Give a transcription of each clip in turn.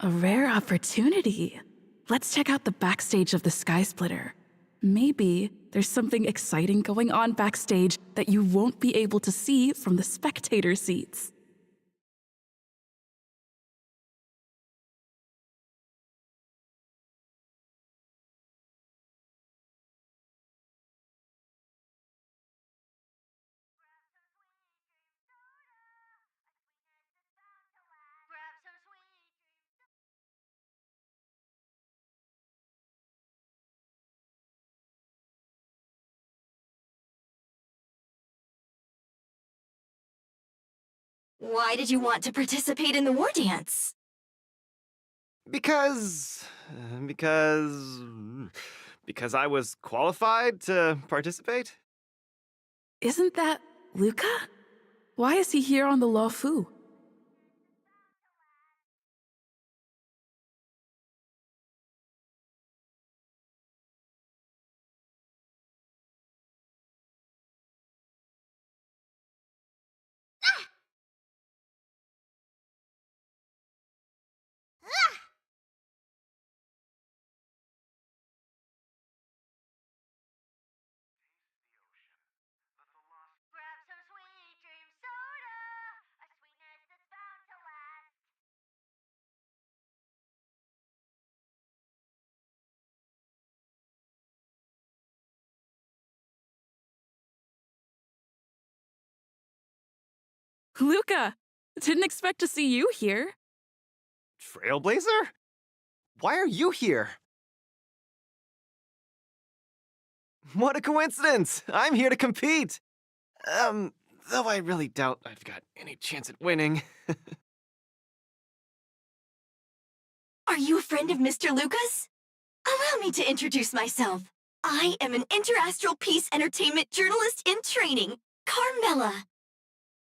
A rare opportunity. Let's check out the backstage of the Sky Splitter. Maybe there's something exciting going on backstage that you won't be able to see from the spectator seats. Why did you want to participate in the war dance? Because. Because. Because I was qualified to participate? Isn't that Luca? Why is he here on the Law Fu? Grab some sweet dream soda, a sweetness that's bound to last. Luca! Didn't expect to see you here. Trailblazer? Why are you here? What a coincidence! I'm here to compete! Though I really doubt I've got any chance at winning. Are you a friend of Mr. Lucas? Allow me to introduce myself. I am an interastral peace entertainment journalist in training, Carmela.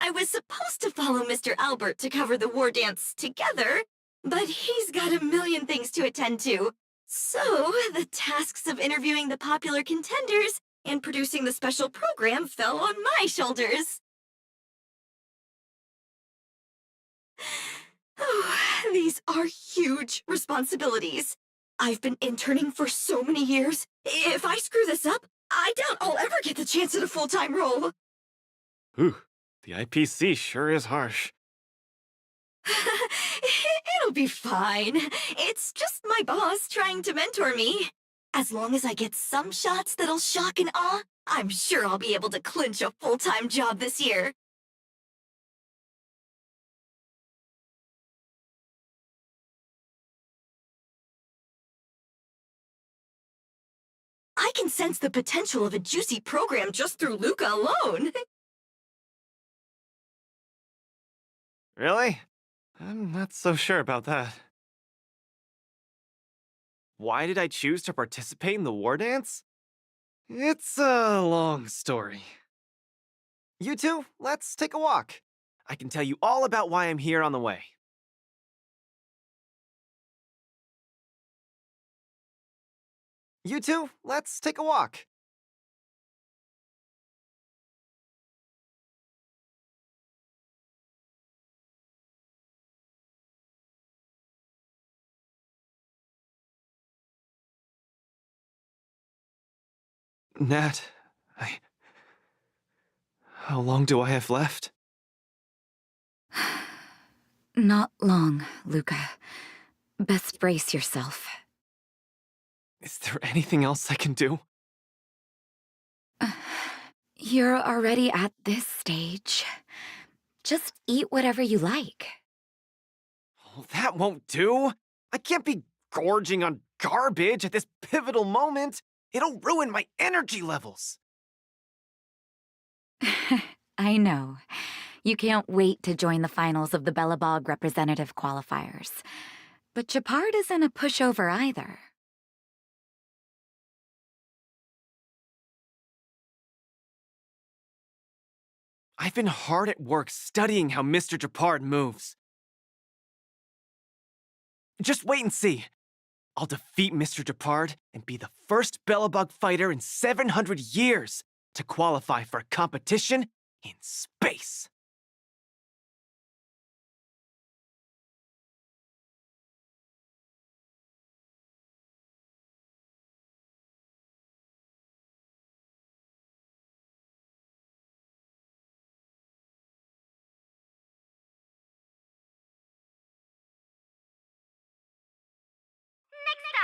I was supposed to follow Mr. Albert to cover the war dance together, but he's got a million things to attend to. So, the tasks of interviewing the popular contenders and producing the special program fell on my shoulders. Oh, these are huge responsibilities. I've been interning for so many years. If I screw this up, I doubt I'll ever get the chance at a full-time role. Ooh, the IPC sure is harsh. It'll be fine. It's just my boss trying to mentor me. As long as I get some shots that'll shock and awe, I'm sure I'll be able to clinch a full-time job this year. I can sense the potential of a juicy program just through Luca alone. Really? I'm not so sure about that. Why did I choose to participate in the war dance? It's a long story. You two, let's take a walk. I can tell you all about why I'm here on the way. You two, let's take a walk. Nat, I... How long do I have left? Not long, Luca. Best brace yourself. Is there anything else I can do? You're already at this stage. Just eat whatever you like. Oh, that won't do. I can't be gorging on garbage at this pivotal moment. It'll ruin my energy levels. I know. You can't wait to join the finals of the Bellabog representative qualifiers. But Chapard isn't a pushover either. I've been hard at work studying how Mr. Japard moves. Just wait and see. I'll defeat Mr. Japard and be the first Bellabug fighter in 700 years to qualify for a competition in space.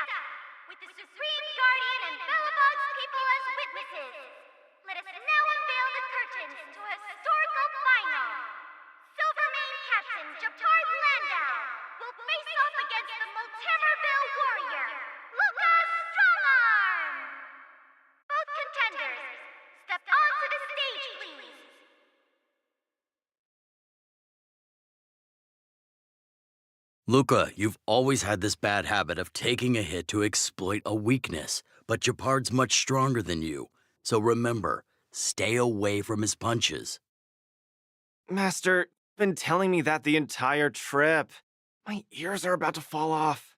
up, with the Supreme Guardian and Belobog's people as witnesses. Let us now unveil the curtains to a historical final. Silvermane Captain Japard Landau will face off against the Multimerville Warrior, Luca Strongarm. Both contenders, step onto the stage, please. Luca, you've always had this bad habit of taking a hit to exploit a weakness, but Japard's much stronger than you. So remember, stay away from his punches. Master, you've been telling me that the entire trip. My ears are about to fall off.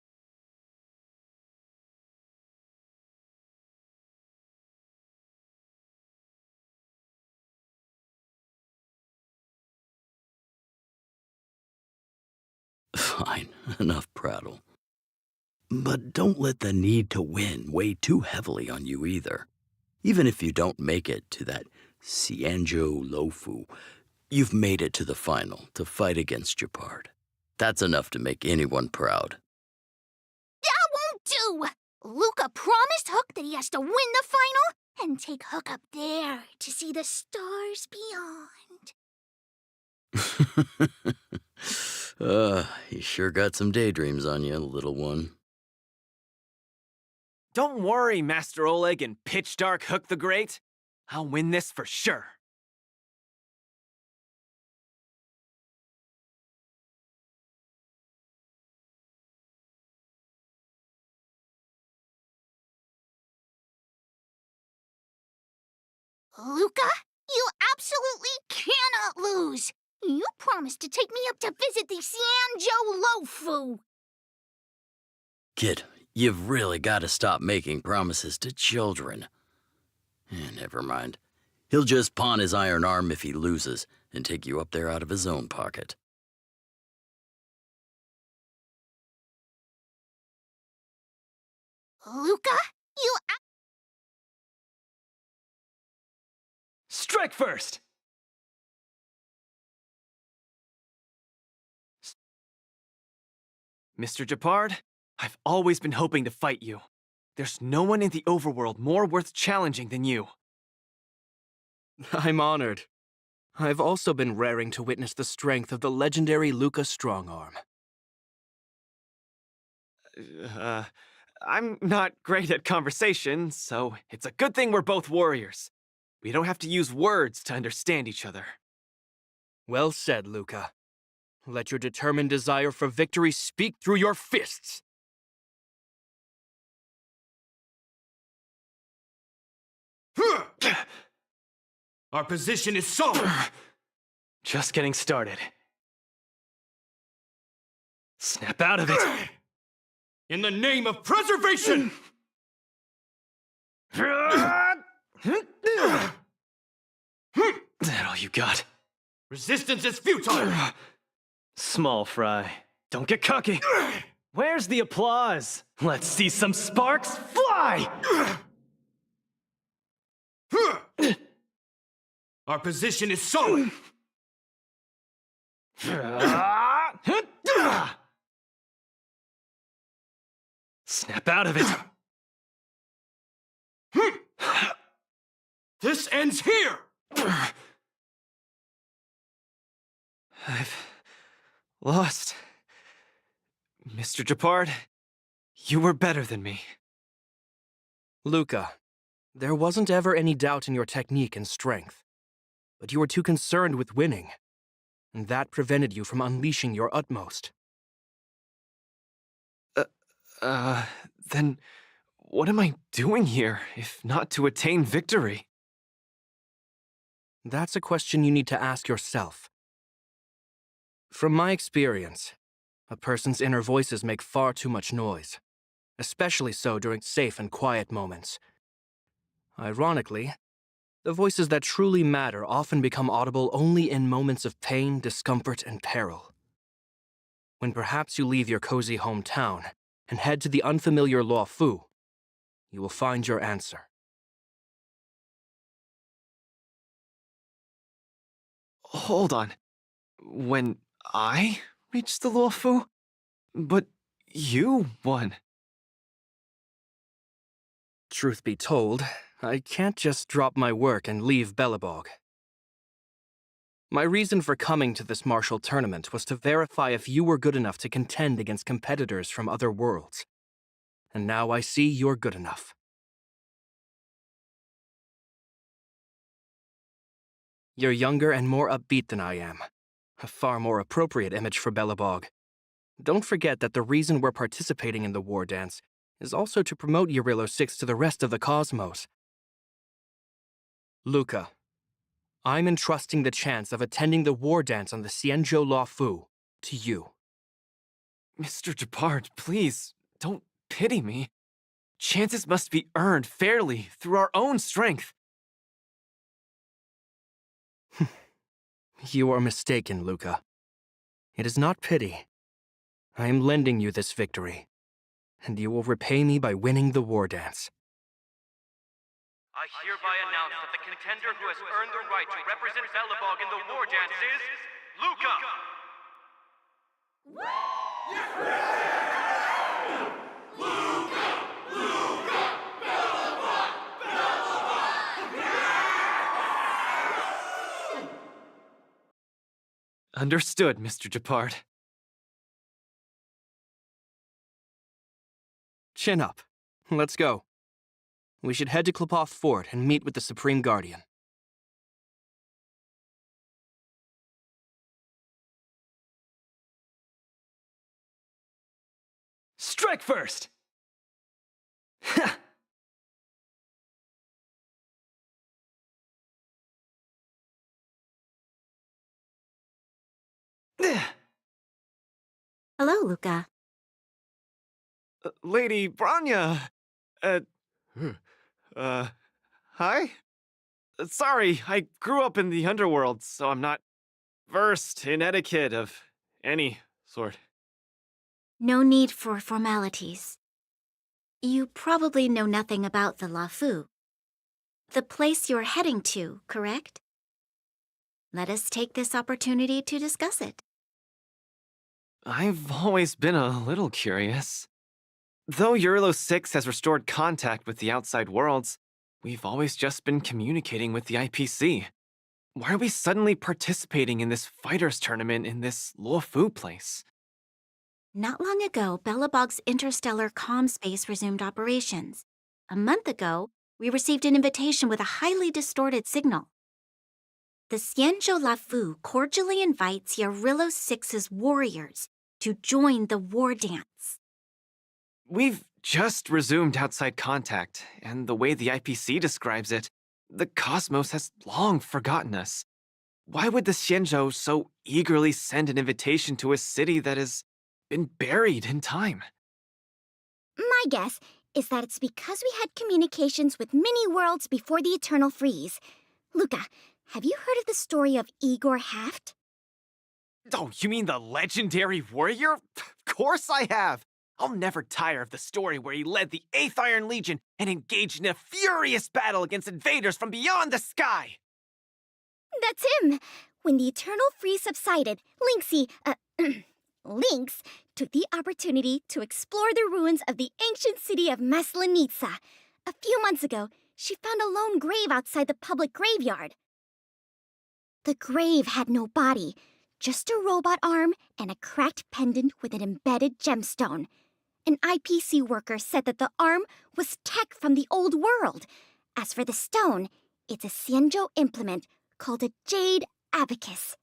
Fine, enough prattle. But don't let the need to win weigh too heavily on you either. Even if you don't make it to that Cianjo Lofu, you've made it to the final to fight against Japard. That's enough to make anyone proud. That won't do! Luca promised Hook that he has to win the final and take Hook up there to see the stars beyond. You sure got some daydreams on you, little one. Don't worry, Master Oleg and Pitch Dark Hook the Great. I'll win this for sure. Luca, you absolutely cannot lose! You promised to take me up to visit the Cianjo Lofu! Kid, you've really got to stop making promises to children. Never mind. He'll just pawn his iron arm if he loses and take you up there out of his own pocket. Luca, you Strike first! Mr. Japard, I've always been hoping to fight you. There's no one in the overworld more worth challenging than you. I'm honored. I've also been raring to witness the strength of the legendary Luca Strongarm. I'm not great at conversation, so it's a good thing we're both warriors. We don't have to use words to understand each other. Well said, Luca. Let your determined desire for victory speak through your fists. Our position is solid. Just getting started. Snap out of it! In the name of preservation! That all you got? Resistance is futile! Small fry. Don't get cocky. Where's the applause? Let's see some sparks fly! Our position is solid! Snap out of it. This ends here! I've lost. Mr. Japard, you were better than me. Luca, there wasn't ever any doubt in your technique and strength. But you were too concerned with winning, and that prevented you from unleashing your utmost. Then what am I doing here, if not to attain victory? That's a question you need to ask yourself. From my experience, a person's inner voices make far too much noise, especially so during safe and quiet moments. Ironically, the voices that truly matter often become audible only in moments of pain, discomfort, and peril. When perhaps you leave your cozy hometown and head to the unfamiliar Luofu, you will find your answer. Hold on. When I reached the Luofu? But you won. Truth be told, I can't just drop my work and leave Belobog. My reason for coming to this martial tournament was to verify if you were good enough to contend against competitors from other worlds. And now I see you're good enough. You're younger and more upbeat than I am. A far more appropriate image for Belobog. Don't forget that the reason we're participating in the war dance is also to promote Eurilo 6 to the rest of the cosmos. Luca, I'm entrusting the chance of attending the war dance on the Xianzhou Luofu to you. Mr. Jabard, please, don't pity me. Chances must be earned fairly through our own strength. You are mistaken, Luca. It is not pity. I am lending you this victory, and you will repay me by winning the war dance. I hereby announce that the contender who has earned the right to represent Belobog in the war dance is Luca! Understood, Mr. Jabard. Chin up. Let's go. We should head to Klepoth Fort and meet with the Supreme Guardian. Strike first! Hello, Luca. Lady Branya! Hi? Sorry, I grew up in the underworld, so I'm not versed in etiquette of any sort. No need for formalities. You probably know nothing about the Luofu. The place you're heading to, correct? Let us take this opportunity to discuss it. I've always been a little curious. Though Eurilo 6 has restored contact with the outside worlds, we've always just been communicating with the IPC. Why are we suddenly participating in this fighters tournament in this Luofu place? Not long ago, Belobog's interstellar comm space resumed operations. A month ago, we received an invitation with a highly distorted signal. The Xianzhou Luofu cordially invites Eurilo 6's warriors to join the war dance. We've just resumed outside contact, and the way the IPC describes it, the cosmos has long forgotten us. Why would the Xianzhou so eagerly send an invitation to a city that has been buried in time? My guess is that it's because we had communications with many worlds before the Eternal Freeze. Luca, have you heard of the story of Igor Haft? Oh, you mean the legendary warrior? Of course I have! I'll never tire of the story where he led the 8th Iron Legion and engaged in a furious battle against invaders from beyond the sky! That's him! When the Eternal Freeze subsided, Lynx took the opportunity to explore the ruins of the ancient city of Maslenitsa. A few months ago, she found a lone grave outside the public graveyard. The grave had no body, just a robot arm and a cracked pendant with an embedded gemstone. An IPC worker said that the arm was tech from the old world. As for the stone, it's a Xianzhou implement called a jade abacus.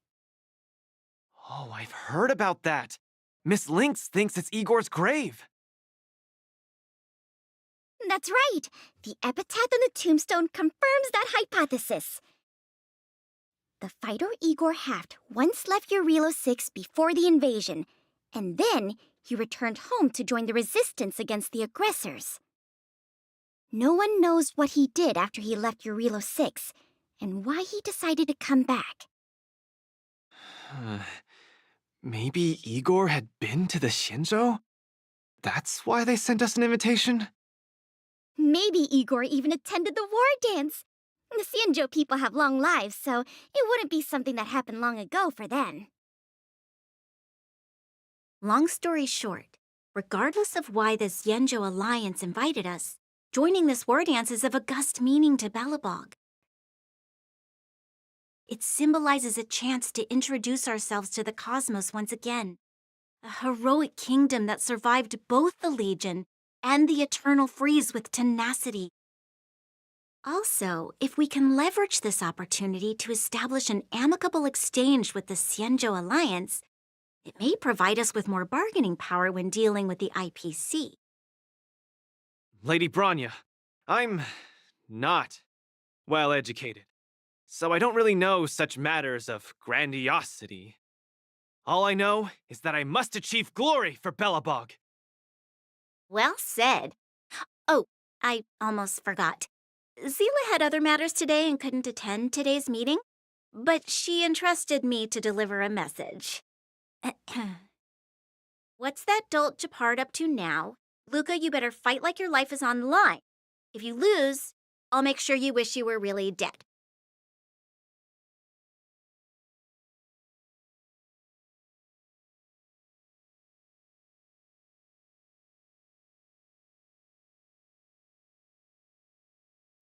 Oh, I've heard about that. Miss Lynx thinks it's Igor's grave. That's right. The epitaph on the tombstone confirms that hypothesis. The fighter Igor Haft once left Eurilo 6 before the invasion, and then he returned home to join the resistance against the aggressors. No one knows what he did after he left Eurilo 6, and why he decided to come back. Maybe Igor had been to the Xianzhou? That's why they sent us an invitation? Maybe Igor even attended the war dance. The Xianzhou people have long lives, so it wouldn't be something that happened long ago for them. Long story short, regardless of why the Xianzhou Alliance invited us, Joining this war dance is of august meaning to Belobog. It symbolizes a chance to introduce ourselves to the cosmos once again. A heroic kingdom that survived both the Legion and the Eternal Freeze with tenacity. Also, if we can leverage this opportunity to establish an amicable exchange with the Xianzhou Alliance, it may provide us with more bargaining power when dealing with the IPC. Lady Bronya, I'm not well educated, so I don't really know such matters of grandiosity. All I know is that I must achieve glory for Belobog. Well said. Oh, I almost forgot. Zila had other matters today and couldn't attend today's meeting, but she entrusted me to deliver a message. What's that dolt Japard up to now? Luca, you better fight like your life is on the line. If you lose, I'll make sure you wish you were really dead.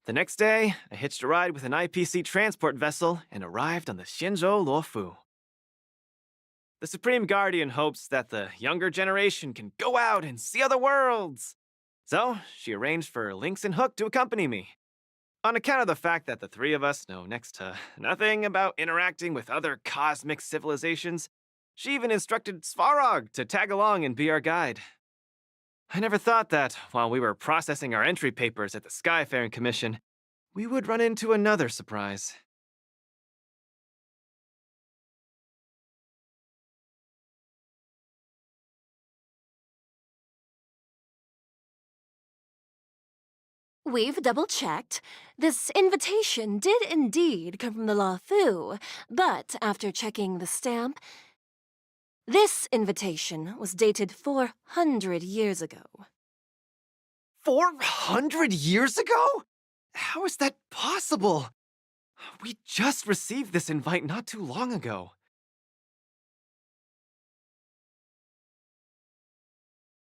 The next day, I hitched a ride with an IPC transport vessel and arrived on the Xianzhou Luofu. The Supreme Guardian hopes that the younger generation can go out and see other worlds. So, she arranged for Lynx and Hook to accompany me. On account of the fact that the three of us know next to nothing about interacting with other cosmic civilizations, she even instructed Svarog to tag along and be our guide. I never thought that, while we were processing our entry papers at the Skyfaring Commission, we would run into another surprise. We've double-checked. This invitation did indeed come from the Luofu, but after checking the stamp, this invitation was dated 400 years ago. 400 years ago? How is that possible? We just received this invite not too long ago.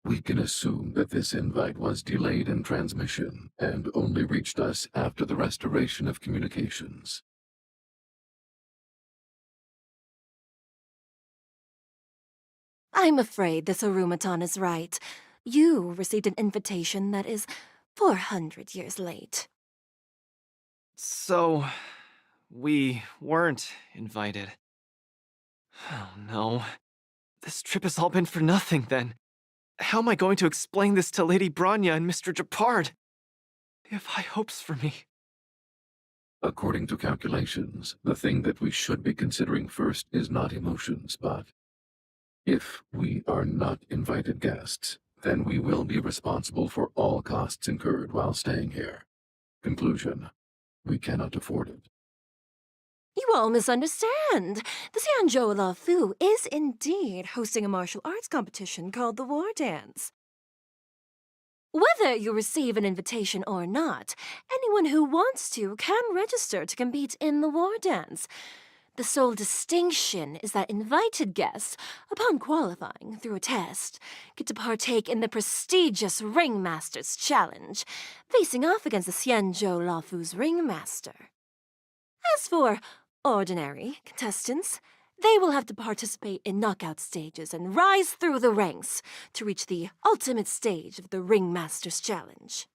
We can assume that this invite was delayed in transmission and only reached us after the restoration of communications. I'm afraid this Arumaton is right. You received an invitation that is 400 years late. So, we weren't invited. Oh no. This trip has all been for nothing then. How am I going to explain this to Lady Bronya and Mr. Japard? They have high hopes for me. According to calculations, the thing that we should be considering first is not emotions, but if we are not invited guests, then we will be responsible for all costs incurred while staying here. Conclusion: we cannot afford it. You all misunderstand. The Xianzhou Luofu is indeed hosting a martial arts competition called the War Dance. Whether you receive an invitation or not, anyone who wants to can register to compete in the War Dance. The sole distinction is that invited guests, upon qualifying through a test, get to partake in the prestigious Ringmaster's Challenge, facing off against the Xianzhou Luofu's Ringmaster. As for ordinary contestants, they will have to participate in knockout stages and rise through the ranks to reach the ultimate stage of the Ringmaster's Challenge.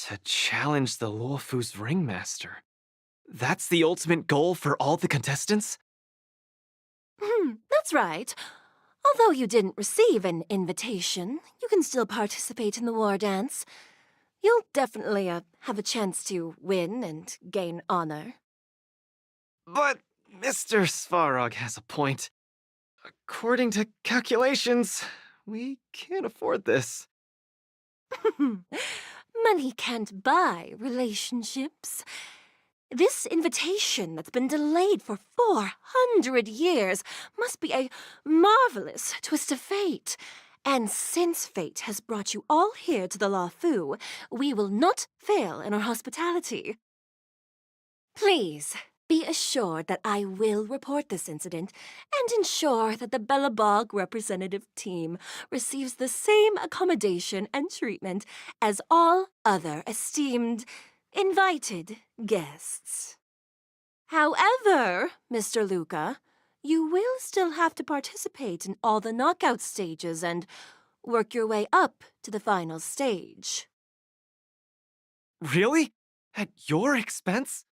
To challenge the Luofu's Ringmaster. That's the ultimate goal for all the contestants? That's right. Although you didn't receive an invitation, you can still participate in the War Dance. You'll definitely have a chance to win and gain honor. But Mr. Svarog has a point. According to calculations, we can't afford this. Money can't buy relationships. This invitation that's been delayed for 400 years must be a marvelous twist of fate. And since fate has brought you all here to the Luofu, we will not fail in our hospitality. Please, Be assured that I will report this incident and ensure that the Bellabog representative team receives the same accommodation and treatment as all other esteemed, invited guests. However, Mr. Luca, you will still have to participate in all the knockout stages and work your way up to the final stage. Really? At your expense?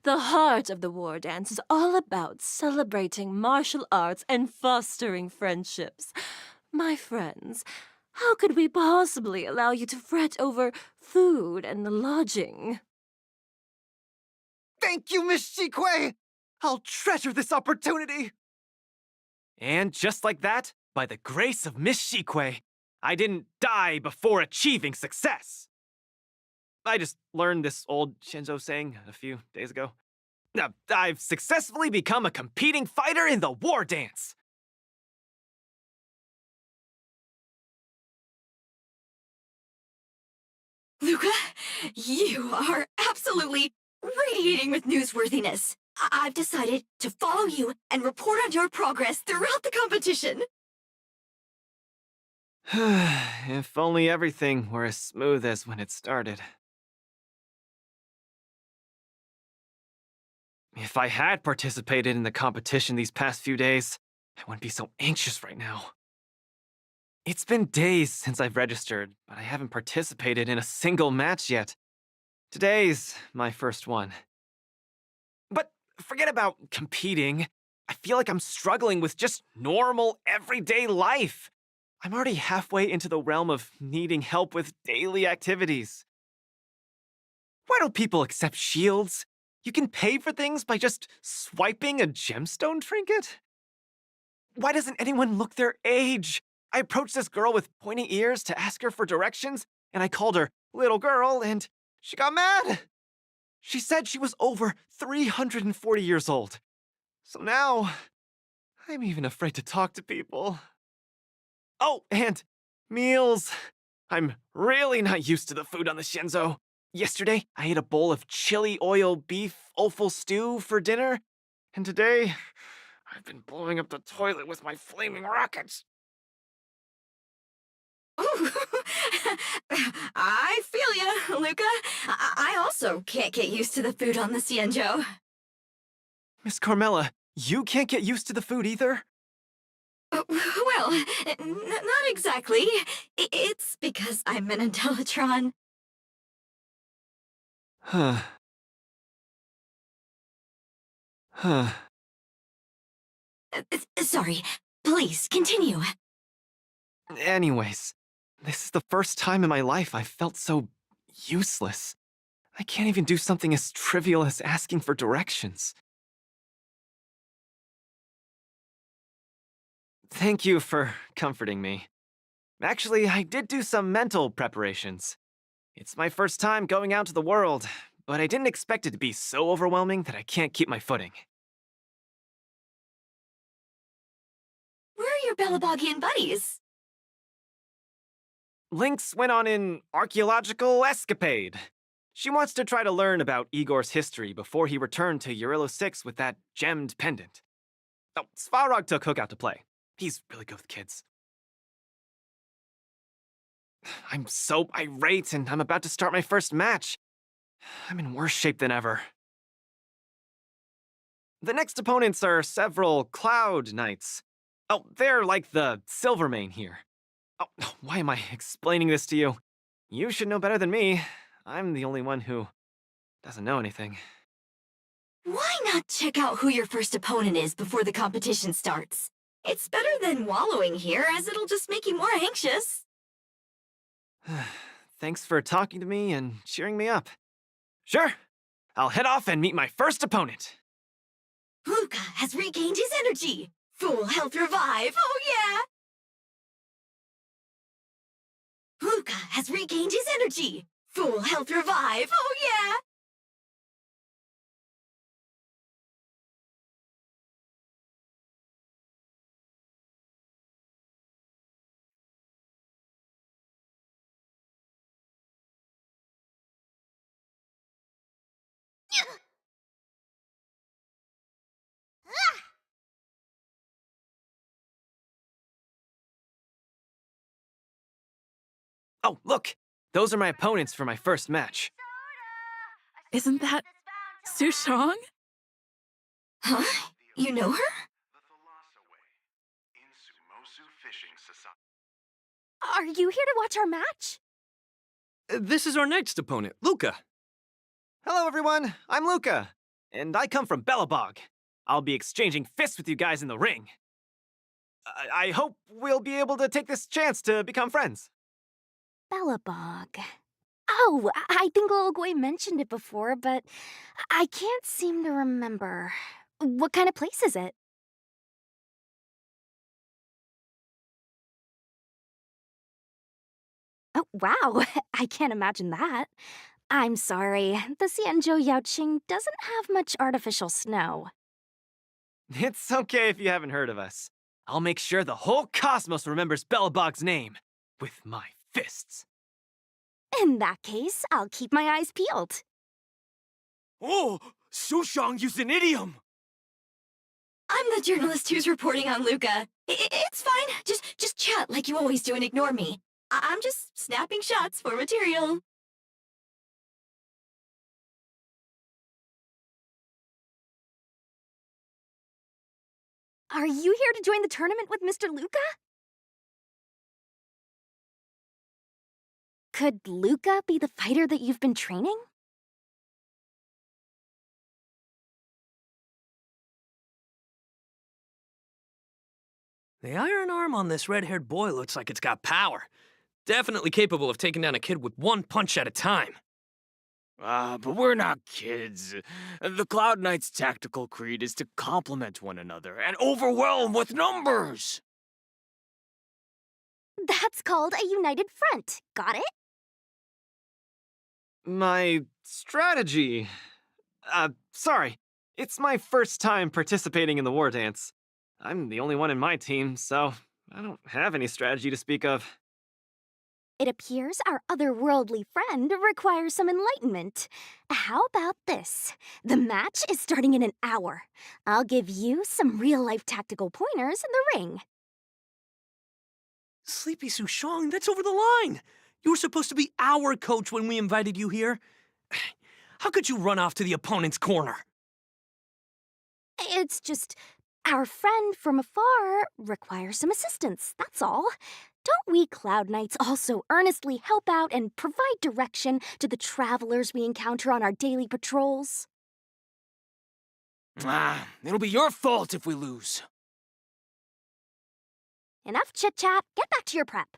The heart of the war dance is all about celebrating martial arts and fostering friendships. My friends, how could we possibly allow you to fret over food and lodging? Thank you, Miss Shikwe! I'll treasure this opportunity! And just like that, by the grace of Miss Shikwe, I didn't die before achieving success! I just learned this old Shinzo saying a few days ago. I've successfully become a competing fighter in the war dance! Luca, you are absolutely radiating with newsworthiness. I've decided to follow you and report on your progress throughout the competition. If only everything were as smooth as when it started. If I had participated in the competition these past few days, I wouldn't be so anxious right now. It's been days since I've registered, but I haven't participated in a single match yet. Today's my first one. But forget about competing. I feel like I'm struggling with just normal, everyday life. I'm already halfway into the realm of needing help with daily activities. Why don't people accept shields? You can pay for things by just swiping a gemstone trinket? Why doesn't anyone look their age? I approached this girl with pointy ears to ask her for directions, and I called her little girl, and she got mad. She said she was over 340 years old. So now, I'm even afraid to talk to people. Oh, and meals. I'm really not used to the food on the Shinzo. Yesterday, I ate a bowl of chili oil beef offal stew for dinner, and today, I've been blowing up the toilet with my flaming rockets. Ooh. I feel ya, Luca. I also can't get used to the food on the Cienjo. Miss Carmela, you can't get used to the food either? Well, not exactly. It's because I'm an Intellatron. Huh. Huh. Sorry. Please, continue. Anyways, this is the first time in my life I've felt so useless. I can't even do something as trivial as asking for directions. Thank you for comforting me. Actually, I did do some mental preparations. It's my first time going out to the world, but I didn't expect it to be so overwhelming that I can't keep my footing. Where are your Belabogian buddies? Lynx went on an archaeological escapade. She wants to try to learn about Igor's history before he returned to Urilo 6 with that gemmed pendant. Oh, Svarog took Hook out to play. He's really good with kids. I'm so irate, and I'm about to start my first match. I'm in worse shape than ever. The next opponents are several Cloud Knights. Oh, they're like the Silvermane here. Oh, why am I explaining this to you? You should know better than me. I'm the only one who doesn't know anything. Why not check out who your first opponent is before the competition starts? It's better than wallowing here, as it'll just make you more anxious. Thanks for talking to me and cheering me up. Sure, I'll head off and meet my first opponent. Luca has regained his energy. Full health revive, oh yeah! Luca has regained his energy. Full health revive, oh yeah! Oh, look! Those are my opponents for my first match. Isn't that Sushong? Huh? You know her? Are you here to watch our match? This is our next opponent, Luca. Hello, everyone. I'm Luca, and I come from Belobog. I'll be exchanging fists with you guys in the ring. I hope we'll be able to take this chance to become friends. Belobog. Oh, I think Little Gwei mentioned it before, but I can't seem to remember. What kind of place is it? Oh, wow. I can't imagine that. I'm sorry. The Xianzhou Yaoqing doesn't have much artificial snow. It's okay if you haven't heard of us. I'll make sure the whole cosmos remembers Belobog's name with my fists. In that case, I'll keep my eyes peeled. Oh, Sushong used an idiom! I'm the journalist who's reporting on Luca. It's fine. Just chat like you always do and ignore me. I'm just snapping shots for material. Are you here to join the tournament with Mr. Luca? Could Luca be the fighter that you've been training? The iron arm on this red-haired boy looks like it's got power. Definitely capable of taking down a kid with one punch at a time. But we're not kids. The Cloud Knight's tactical creed is to complement one another and overwhelm with numbers! That's called a united front. Got it? My strategy. Sorry. It's my first time participating in the war dance. I'm the only one in my team, so I don't have any strategy to speak of. It appears our otherworldly friend requires some enlightenment. How about this? The match is starting in an hour. I'll give you some real-life tactical pointers in the ring. Sleepy Sushong, that's over the line! You were supposed to be our coach when we invited you here. How could you run off to the opponent's corner? It's just, our friend from afar requires some assistance, that's all. Don't we Cloud Knights also earnestly help out and provide direction to the travelers we encounter on our daily patrols? It'll be your fault if we lose. Enough chit-chat, get back to your prep.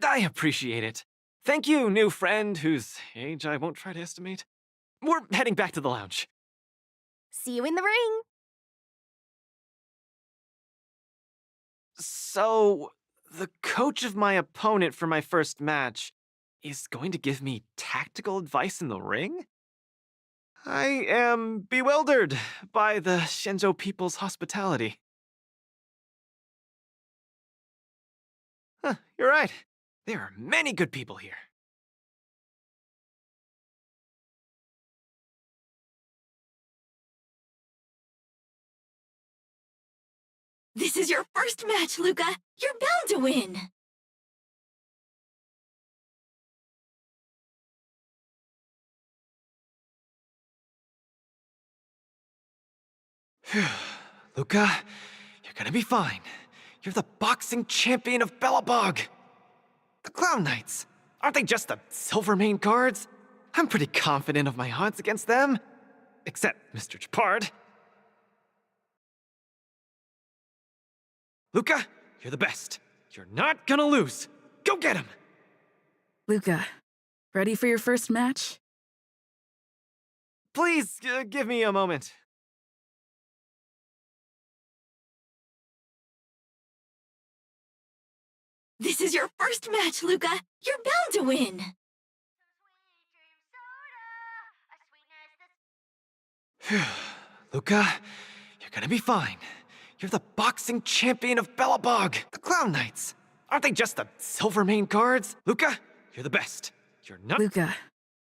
I appreciate it. Thank you, new friend whose age I won't try to estimate. We're heading back to the lounge. See you in the ring! So, the coach of my opponent for my first match is going to give me tactical advice in the ring? I am bewildered by the Shenzhou people's hospitality. Huh, you're right. There are many good people here. This is your first match, Luca. You're bound to win. Phew. Luca, you're gonna be fine. You're the boxing champion of Belobog. The Clown Knights, aren't they just the Silvermane guards? I'm pretty confident of my odds against them. Except Mr. Chapard. Luca, you're the best. You're not gonna lose. Go get him! Luca, ready for your first match? Please, give me a moment. This is your first match, Luca. You're bound to win. Phew. Luca, you're gonna be fine. You're the boxing champion of Belobog. The Clown Knights, aren't they just the Silvermane guards? Luca, you're the best. You're not— Luca,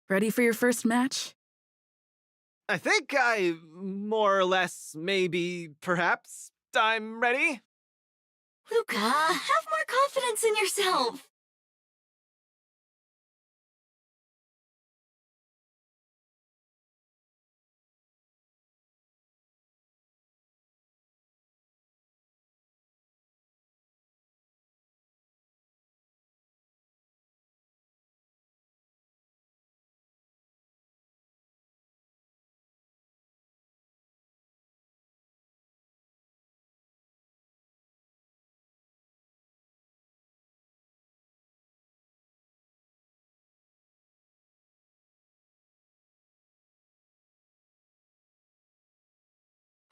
ready for your first match? I think more or less, maybe, perhaps, I'm ready. Luca, have more confidence in yourself.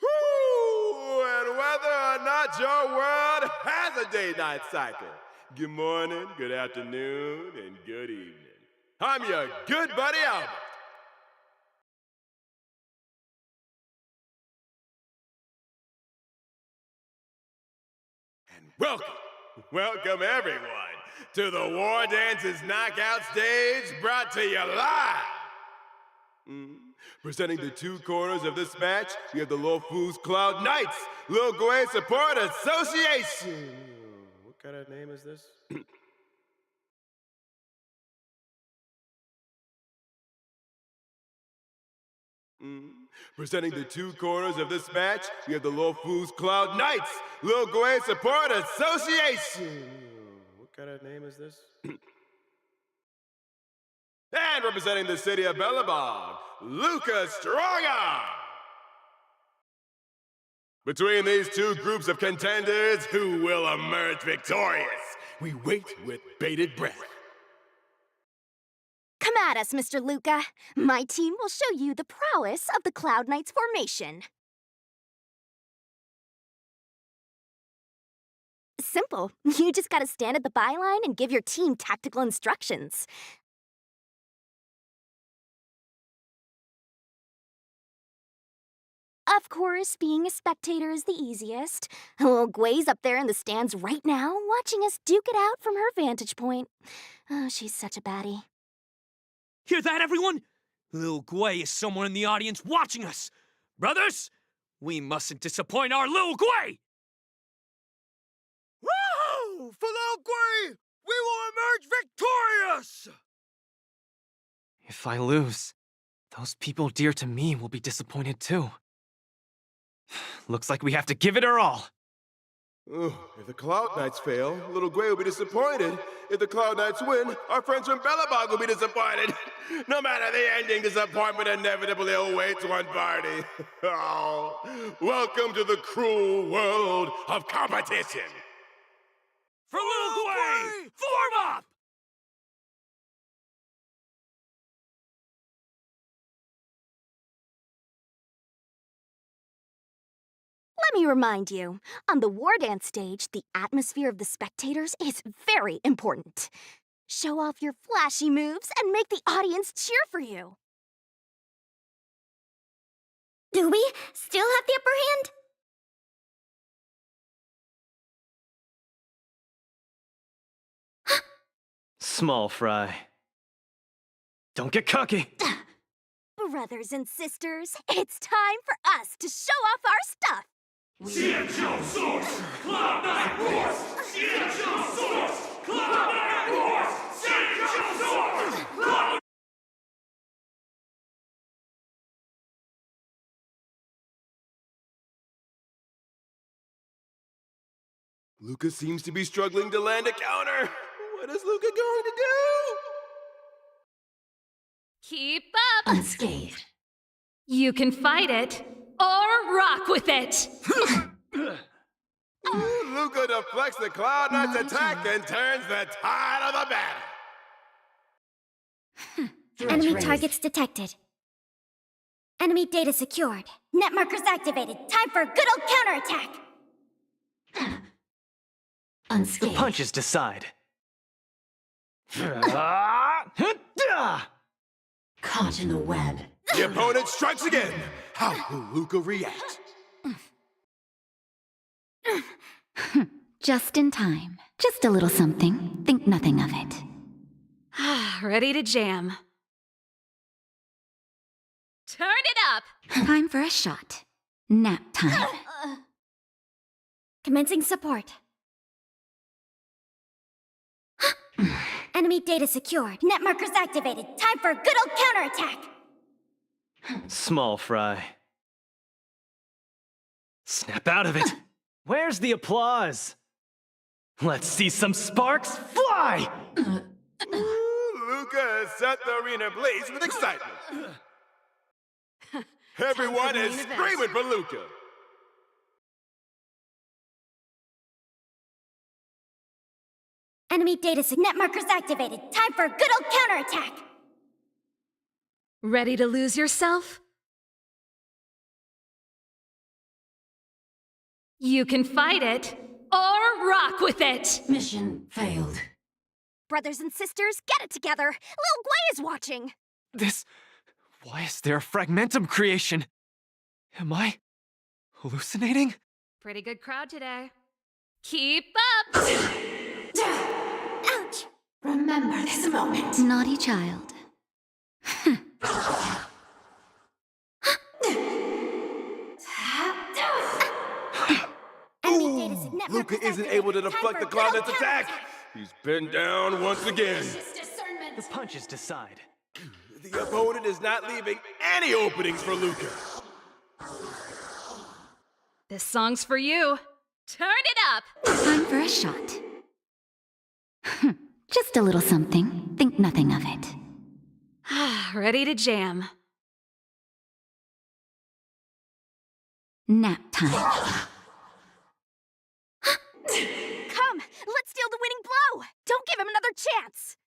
Whoo! And whether or not your world has a day-night cycle. Good morning, good afternoon, and good evening. I'm your good buddy Albert. And welcome everyone to the War Dances Knockout Stage brought to you live. Presenting the two corners of this match, we have the Lofus Cloud Knights, Lil Gwei Support Association. What kind of name is this? Presenting the two corners of this match, we have the Lofus Cloud Knights, Lil Gwei Support Association. What kind of name is this? And representing the city of Bellabog, Lucas Strongarm. Between these two groups of contenders, who will emerge victorious? We wait with bated breath. Come at us, Mr. Luca. My team will show you the prowess of the Cloud Knights formation. Simple. You just gotta stand at the byline and give your team tactical instructions. Of course, being a spectator is the easiest. Lil Gwei's up there in the stands right now, watching us duke it out from her vantage point. Oh, she's such a baddie. Hear that, everyone? Lil Gwei is somewhere in the audience watching us. Brothers, we mustn't disappoint our Lil Gwei! Woohoo! For Lil Gwei, we will emerge victorious! If I lose, those people dear to me will be disappointed too. Looks like we have to give it our all. If the Cloud Knights fail, Little Gwei will be disappointed. If the Cloud Knights win, our friends from Bellabog will be disappointed. No matter the ending, disappointment inevitably awaits one party. Oh, welcome to the cruel world of competition. For Lil Gwei, form up! Let me remind you, on the War Dance stage, the atmosphere of the spectators is very important. Show off your flashy moves and make the audience cheer for you. Do we still have the upper hand? Small fry. Don't get cocky. Brothers and sisters, it's time for us to show off our stuff. CHO Source! Cloud Knight Force! CHO Source! Cloud Knight Force! CHO Source! Cloud... Luca seems to be struggling to land a counter. What is Luca going to do? Keep up! Unscathed. You can fight it, or rock with it! Luca deflects the Cloud Knight's attack and turns the tide of the battle. Enemy targets detected. Enemy data secured. Net markers activated. Time for a good old counterattack. The Unscathed. punches decide. Caught in the web. The opponent strikes again. How will Luca react? Just in time. Just a little something. Think nothing of it. Ready to jam. Turn it up! Time for a shot. Nap time. Commencing support. Enemy data secured. Net markers activated. Time for a good old counterattack. Small fry. Snap out of it! Where's the applause? Let's see some sparks fly! Luca has set the arena ablaze with excitement. Everyone is screaming for Luca. Enemy data net markers activated. Time for a good old counterattack. Ready to lose yourself? You can fight it or rock with it. Mission failed. Brothers and sisters, get it together. Lil Gwei is watching. Why is there a fragmentum creation? Am I hallucinating? Pretty good crowd today. Keep up! Ouch! Remember this moment. Naughty child. Enemy data net Luca markers isn't activated. able to Time deflect for the a good old Cloudnet's attack. counterattack. He's been down once again. The punches decide. The opponent is not leaving any openings for Luca. This song's for you. Turn it up! Time for a shot. Just a little something. Think nothing of it. Ready to jam. Nap time. Come, let's steal the winning blow. Don't give him another chance.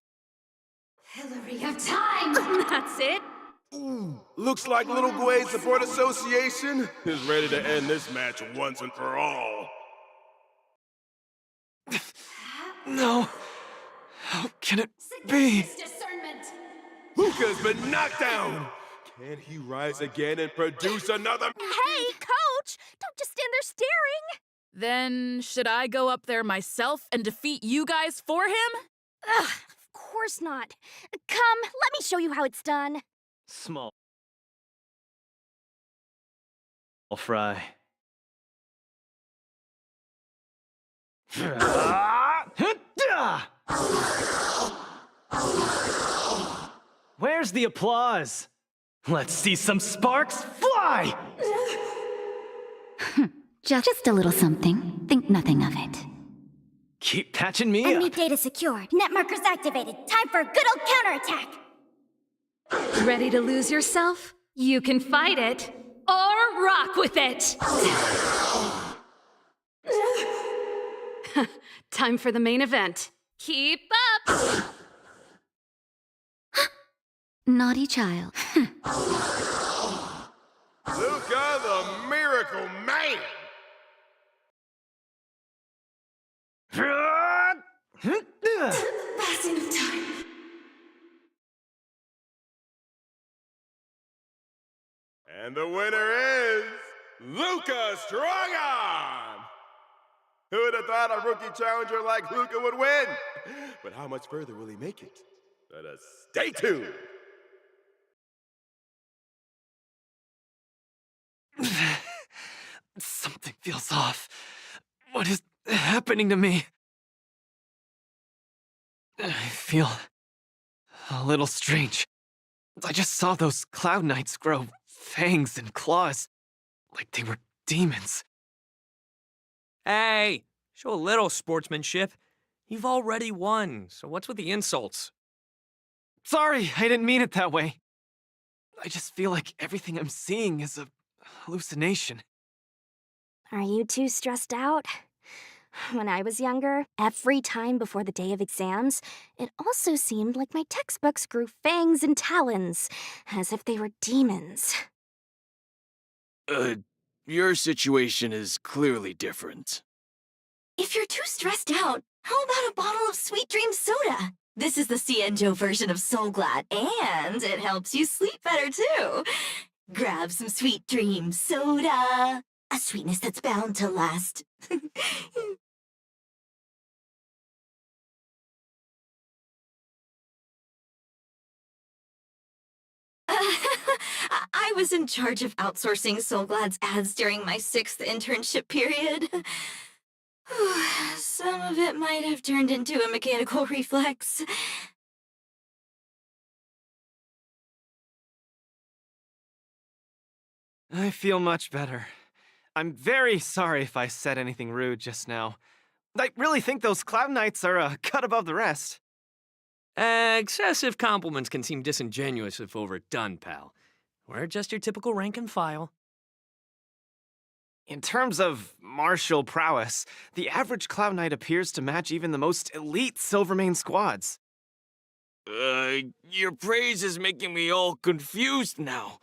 Hillary of time. That's it. Looks like Little Gwei Support Association is ready to end this match once and for all. No. How can it be? Discernment. Luca's been knocked down. Can he rise again and produce another? Hey, coach! Don't just stand there staring. Then, should I go up there myself and defeat you guys for him? Ugh, of course not. Come, let me show you how it's done. Small fry. Where's the applause? Let's see some sparks fly! Just a little something. Think nothing of it. Keep patching me Enemy up. data secured. Net markers activated. Time for a good old counterattack. Ready to lose yourself? You can fight it or rock with it. Time for the main event. Keep up! Naughty child. Luca, the Miracle Man! Passing of time. And the winner is Luca Strongarm! Who would have thought a rookie challenger like Luca would win? But how much further will he make it? Let us stay tuned! Something feels off. What is happening to me? I feel a little strange. I just saw those Cloud Knights grow fangs and claws, like they were demons. Hey, show a little sportsmanship. You've already won, so what's with the insults? Sorry, I didn't mean it that way. I just feel like everything I'm seeing is a hallucination. Are you too stressed out? When I was younger, every time before the day of exams, it also seemed like my textbooks grew fangs and talons, as if they were demons. Your situation is clearly different. If you're too stressed out, how about a bottle of Sweet Dream Soda? This is the Cienjo version of Soul Glad, and it helps you sleep better too. Grab some Sweet Dream Soda. A sweetness that's bound to last. I was in charge of outsourcing Soulglad's ads during my 6th internship period. Some of it might have turned into a mechanical reflex. I feel much better. I'm very sorry if I said anything rude just now. I really think those Cloud Knights are a cut above the rest. Excessive compliments can seem disingenuous if overdone, pal. We're just your typical rank and file. In terms of martial prowess, the average Cloud Knight appears to match even the most elite Silvermane squads. Your praise is making me all confused now.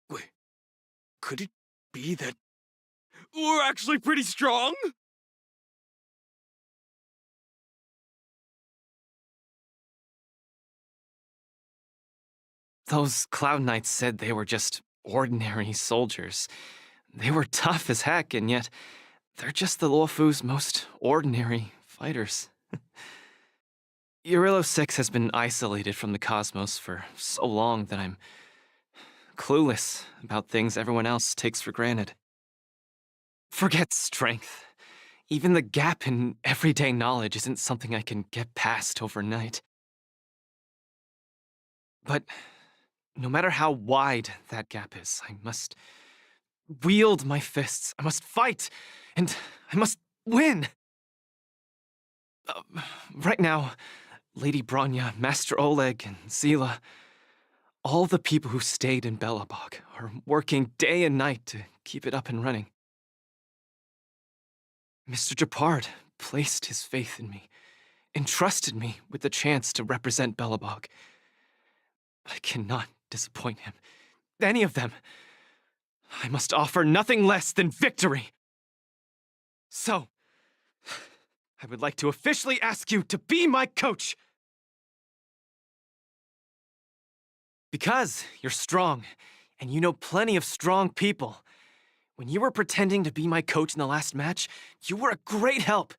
Wait, could it be that we're actually pretty strong? Those Cloud Knights said they were just ordinary soldiers. They were tough as heck, and yet they're just the Luofu's most ordinary fighters. Urillo 6 has been isolated from the cosmos for so long that I'm clueless about things everyone else takes for granted. Forget strength. Even the gap in everyday knowledge isn't something I can get past overnight. But no matter how wide that gap is, I must wield my fists. I must fight, and I must win. Right now, Lady Bronya, Master Oleg, and Zila, all the people who stayed in Belobog are working day and night to keep it up and running. Mr. Japard placed his faith in me, entrusted me with the chance to represent Belobog. I cannot disappoint him. Any of them. I must offer nothing less than victory. So, I would like to officially ask you to be my coach. Because you're strong, and you know plenty of strong people. When you were pretending to be my coach in the last match, you were a great help.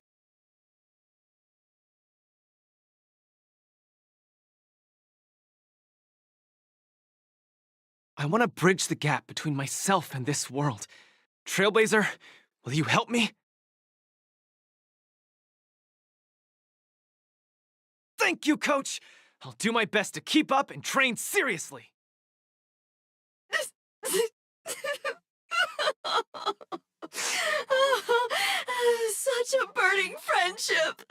I want to bridge the gap between myself and this world. Trailblazer, will you help me? Thank you, Coach! I'll do my best to keep up and train seriously. Such a burning friendship.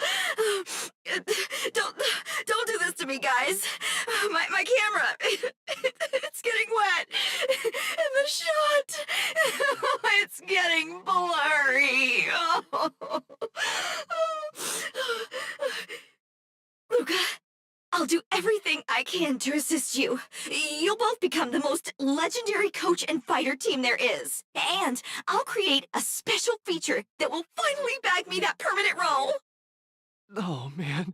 Don't do this to me, guys. My camera, it's getting wet. And the shot, it's getting blurry. Luca, I'll do everything I can to assist you. You'll both become the most legendary coach and fighter team there is. And I'll create a special feature that will finally bag me that permanent role. Oh, man.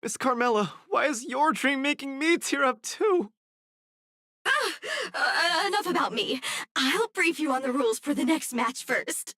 Miss Carmela, why is your dream making me tear up too? Enough about me. I'll brief you on the rules for the next match first.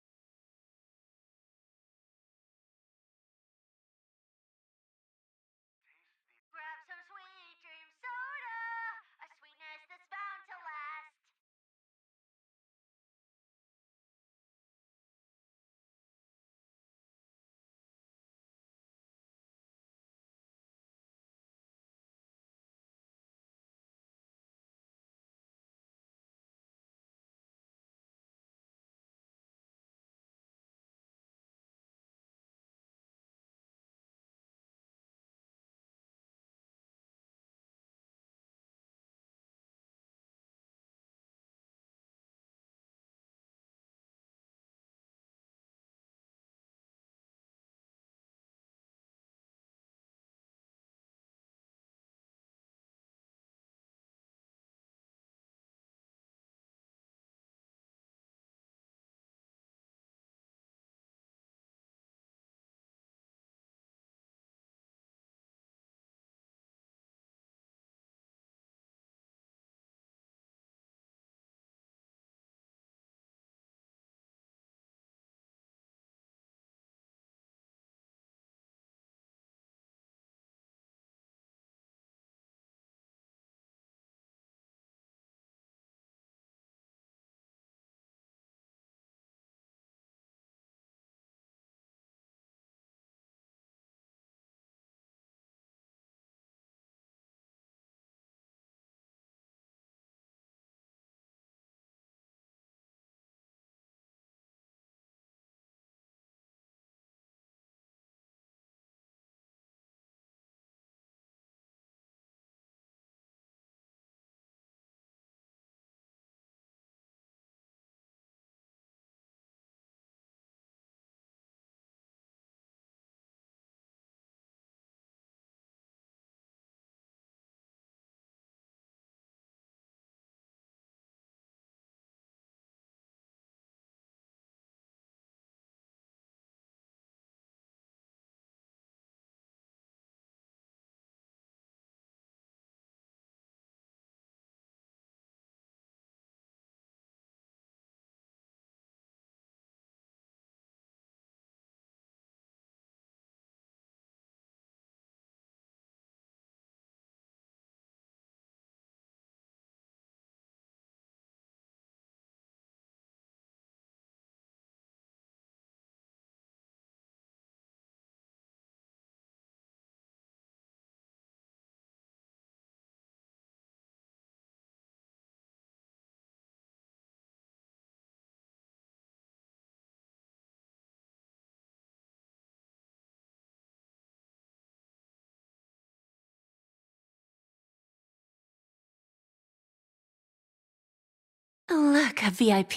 Look, a VIP.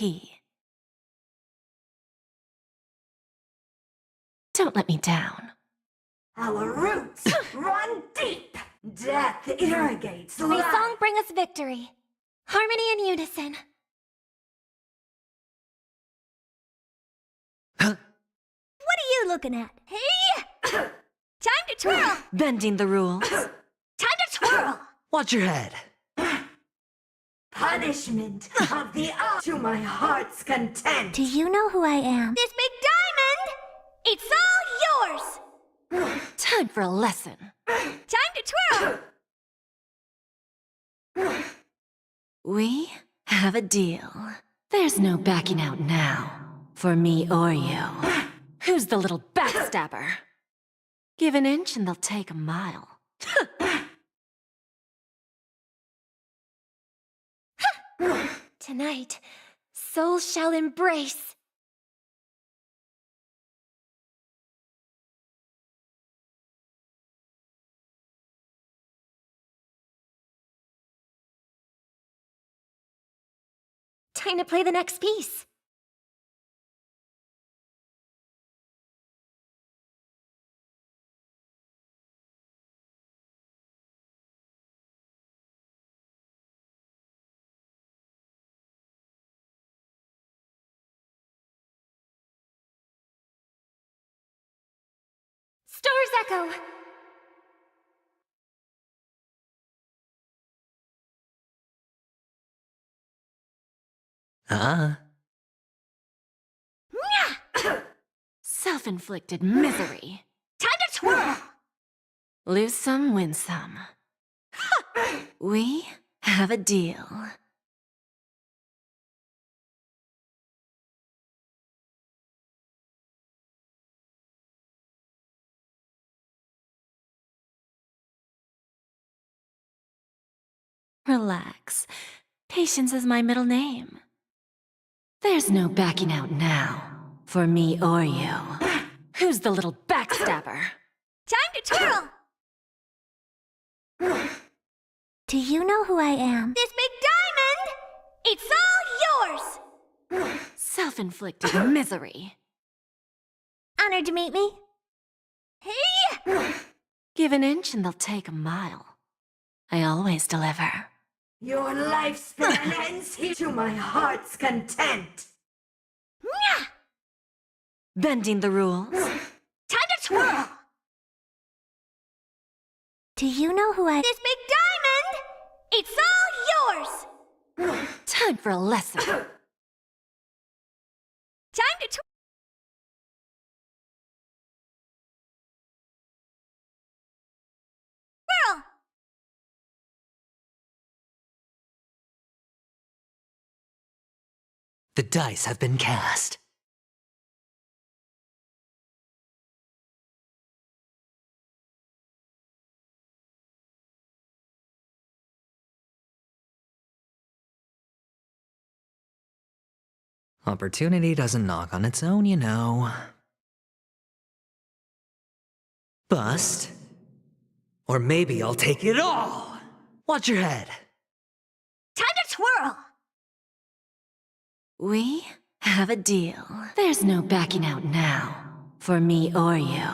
Don't let me down. Our roots run deep. Death irrigates May life. song bring us victory. Harmony and unison. What are you looking at? Hey! Time to twirl! Bending the rules. Time to twirl! Watch your head. Punishment of the to my heart's content. Do you know who I am? This big diamond! It's all yours! Time for a lesson. Time to twirl! We have a deal. There's no backing out now. For me or you. Who's the little backstabber? Give an inch and they'll take a mile. Tonight, souls shall embrace. Time to play the next piece. Stars echo. Self-inflicted misery. Time to twirl! Lose some, win some. We have a deal. Relax. Patience is my middle name. There's no backing out now. For me or you. Who's the little backstabber? Time to twirl! Do you know who I am? This big diamond! It's all yours! Self-inflicted misery. Honored to meet me. Hey! Give an inch and they'll take a mile. I always deliver. Your lifespan ends here to my heart's content. Bending the rules. Time to twirl! Do you know who I... This big diamond! It's all yours! Time for a lesson. Time to twirl! The dice have been cast. Opportunity doesn't knock on its own, you know. Bust. Or maybe I'll take it all! Watch your head. Time to twirl! We have a deal. There's no backing out now. For me or you.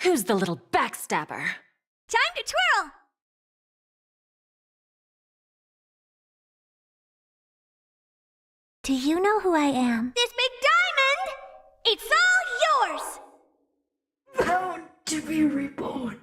Who's the little backstabber? Time to twirl! Do you know who I am? This big diamond! It's all yours! Bound to be reborn.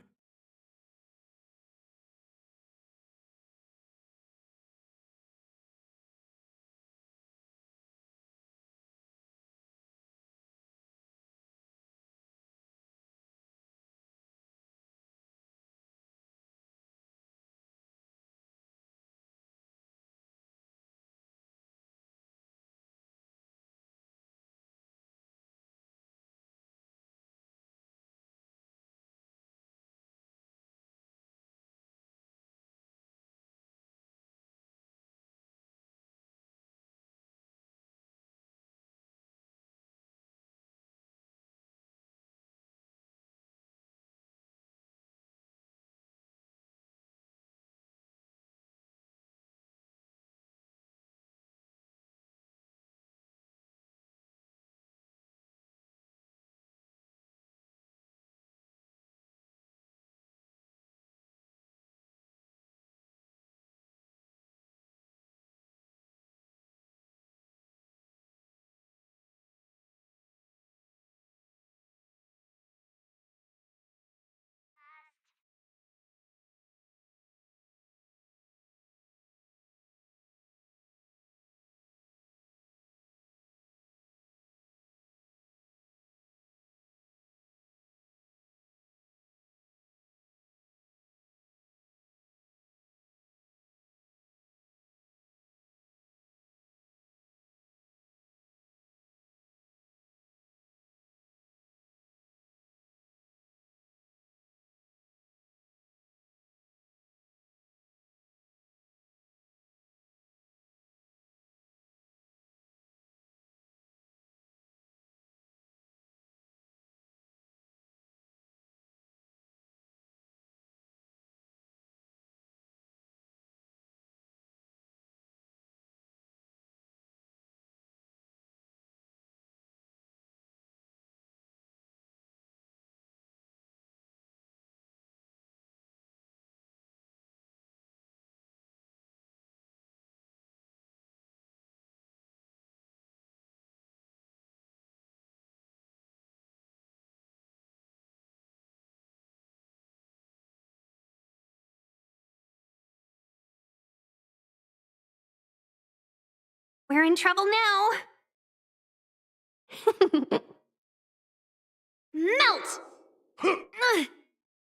We're in trouble now. Melt!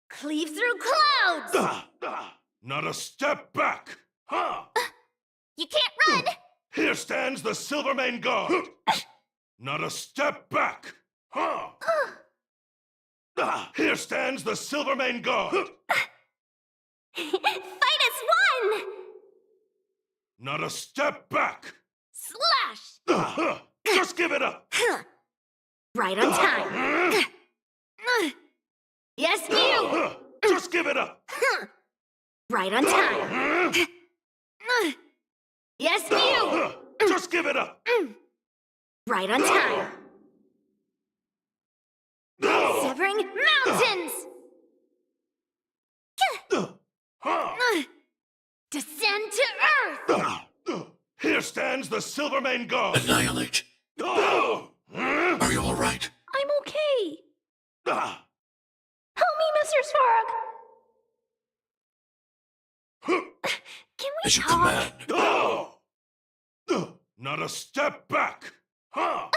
Cleave through clouds! Not a step back! Huh? You can't run! Here stands the Silvermane Guard! Not a step back! Huh? Here stands the Silvermane Guard! Fight as one! Not a step back! Slash! Just give it up! Right on time. Yes, you! Just give it up! Right on time. Yes, you! Just give it up! Right on time. Severing mountains! Descend to earth! Here stands the Silvermane Guard! Annihilate. Are you all right? I'm okay. Help me, Mr. Svarog. Can we As you talk? command. Not a step back! Huh?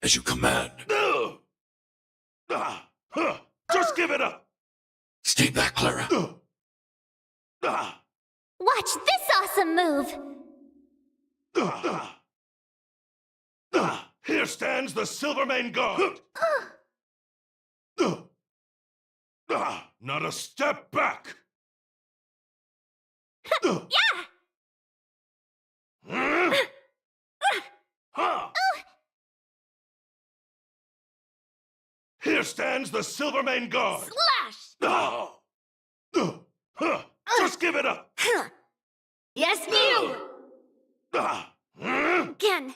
As you command. Just give it up! Stay back, Clara. Watch this awesome move! Here stands the Silvermane Guard! Not a step back! Here stands the Silvermane Guard! Slash! Just give it up! Yes, you! Again.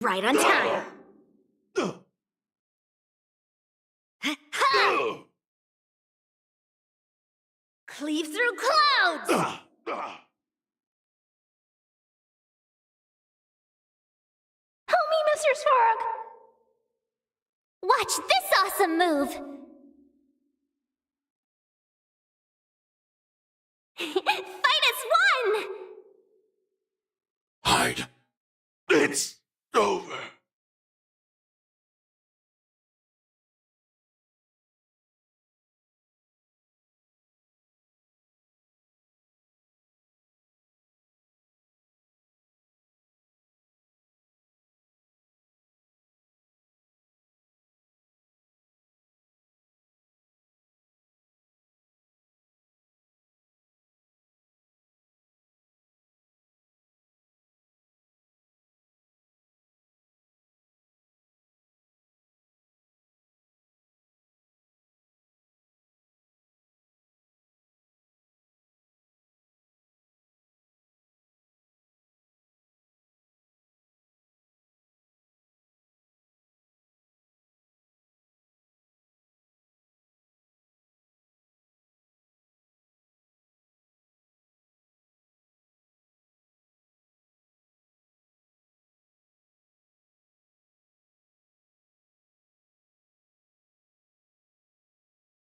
Right on time. Ha! Cleave through clouds! Help me, Mr. Svarog. Watch this awesome move! Fight as one! Hide. It's over!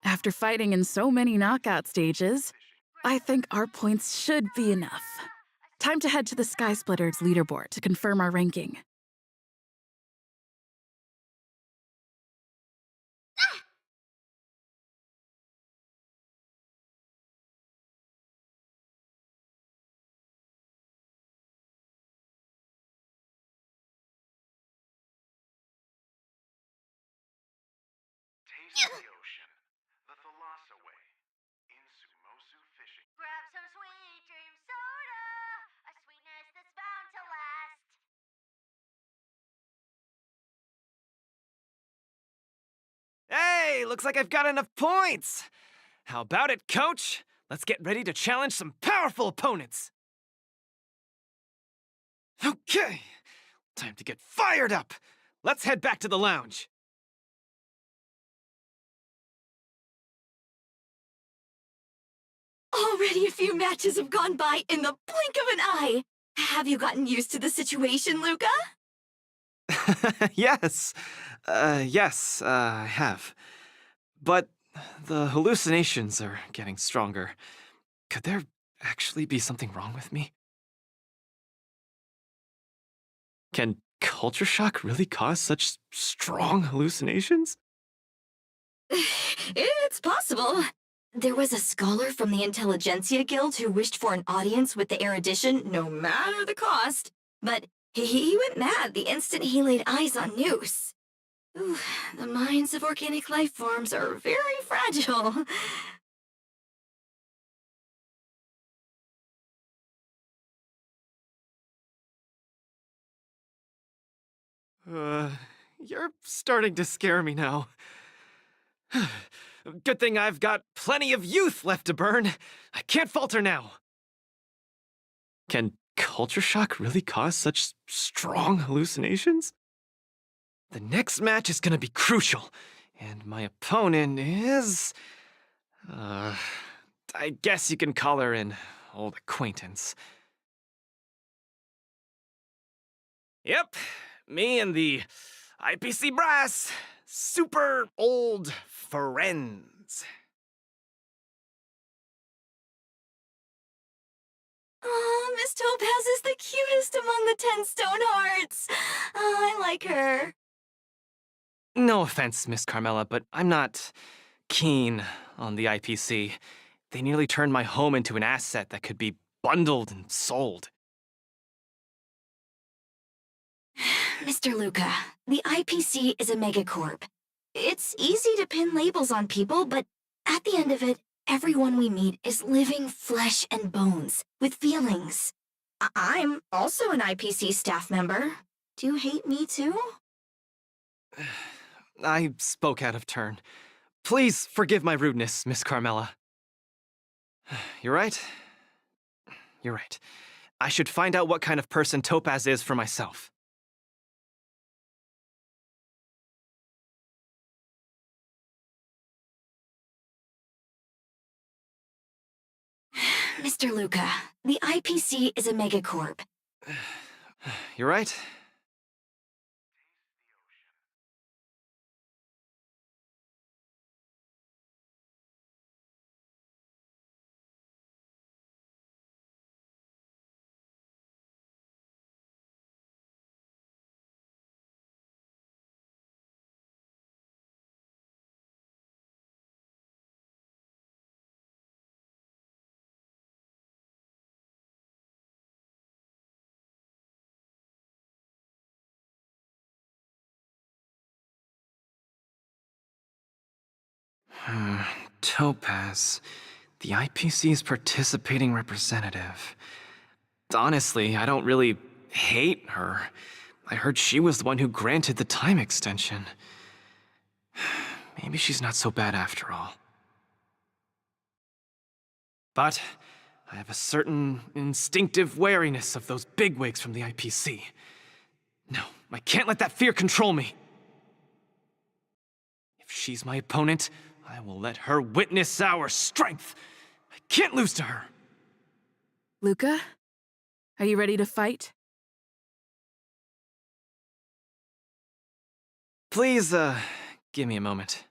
After fighting in so many knockout stages, I think our points should be enough. Time to head to the Sky Splitters leaderboard to confirm our ranking. Taste the ocean. The Thalassa way. In Sumosu Fishing. Grab some sweet dream soda, a sweetness that's bound to last. Hey, looks like I've got enough points! How about it, coach? Let's get ready to challenge some powerful opponents! Okay, time to get fired up! Let's head back to the lounge. Already a few matches have gone by in the blink of an eye. Have you gotten used to the situation, Luca? Yes. Yes, I have. But the hallucinations are getting stronger. Could there actually be something wrong with me? Can culture shock really cause such strong hallucinations? It's possible. There was a scholar from the Intelligentsia Guild who wished for an audience with the erudition, no matter the cost. But he went mad the instant he laid eyes on Noose. Ooh, the minds of organic life forms are very fragile. You're starting to scare me now. Good thing I've got plenty of youth left to burn. I can't falter now. Can culture shock really cause such strong hallucinations? The next match is gonna be crucial, and my opponent is... I guess you can call her an old acquaintance. Yep, me and the IPC brass, super old friends. Oh, Miss Topaz is the cutest among the 10 stone hearts. Oh, I like her. No offense, Miss Carmela, but I'm not keen on the IPC. They nearly turned my home into an asset that could be bundled and sold. Mr. Luca, the IPC is a megacorp. It's easy to pin labels on people, but at the end of it, everyone we meet is living flesh and bones, with feelings. I'm also an IPC staff member. Do you hate me too? I spoke out of turn. Please forgive my rudeness, Miss Carmela. You're right. You're right. I should find out what kind of person Topaz is for myself. Mr. Luca, the IPC is a megacorp. You're right. Topaz, the IPC's participating representative. Honestly, I don't really hate her. I heard she was the one who granted the time extension. Maybe she's not so bad after all. But I have a certain instinctive wariness of those bigwigs from the IPC. No, I can't let that fear control me. If she's my opponent, I will let her witness our strength. I can't lose to her. Luca, are you ready to fight? Please, give me a moment.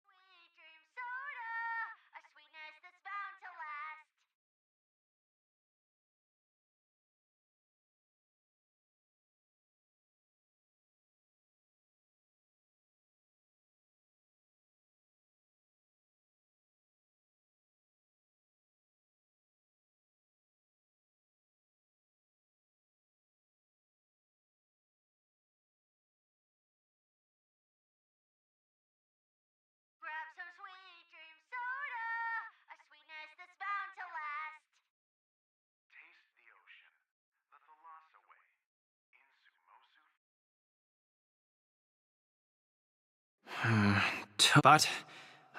Sweet dream soda, a sweetness that's bound to last. Grab some sweet dream soda, a sweetness that's bound to last. Taste the ocean. The Thalassa way. In Sumosu. But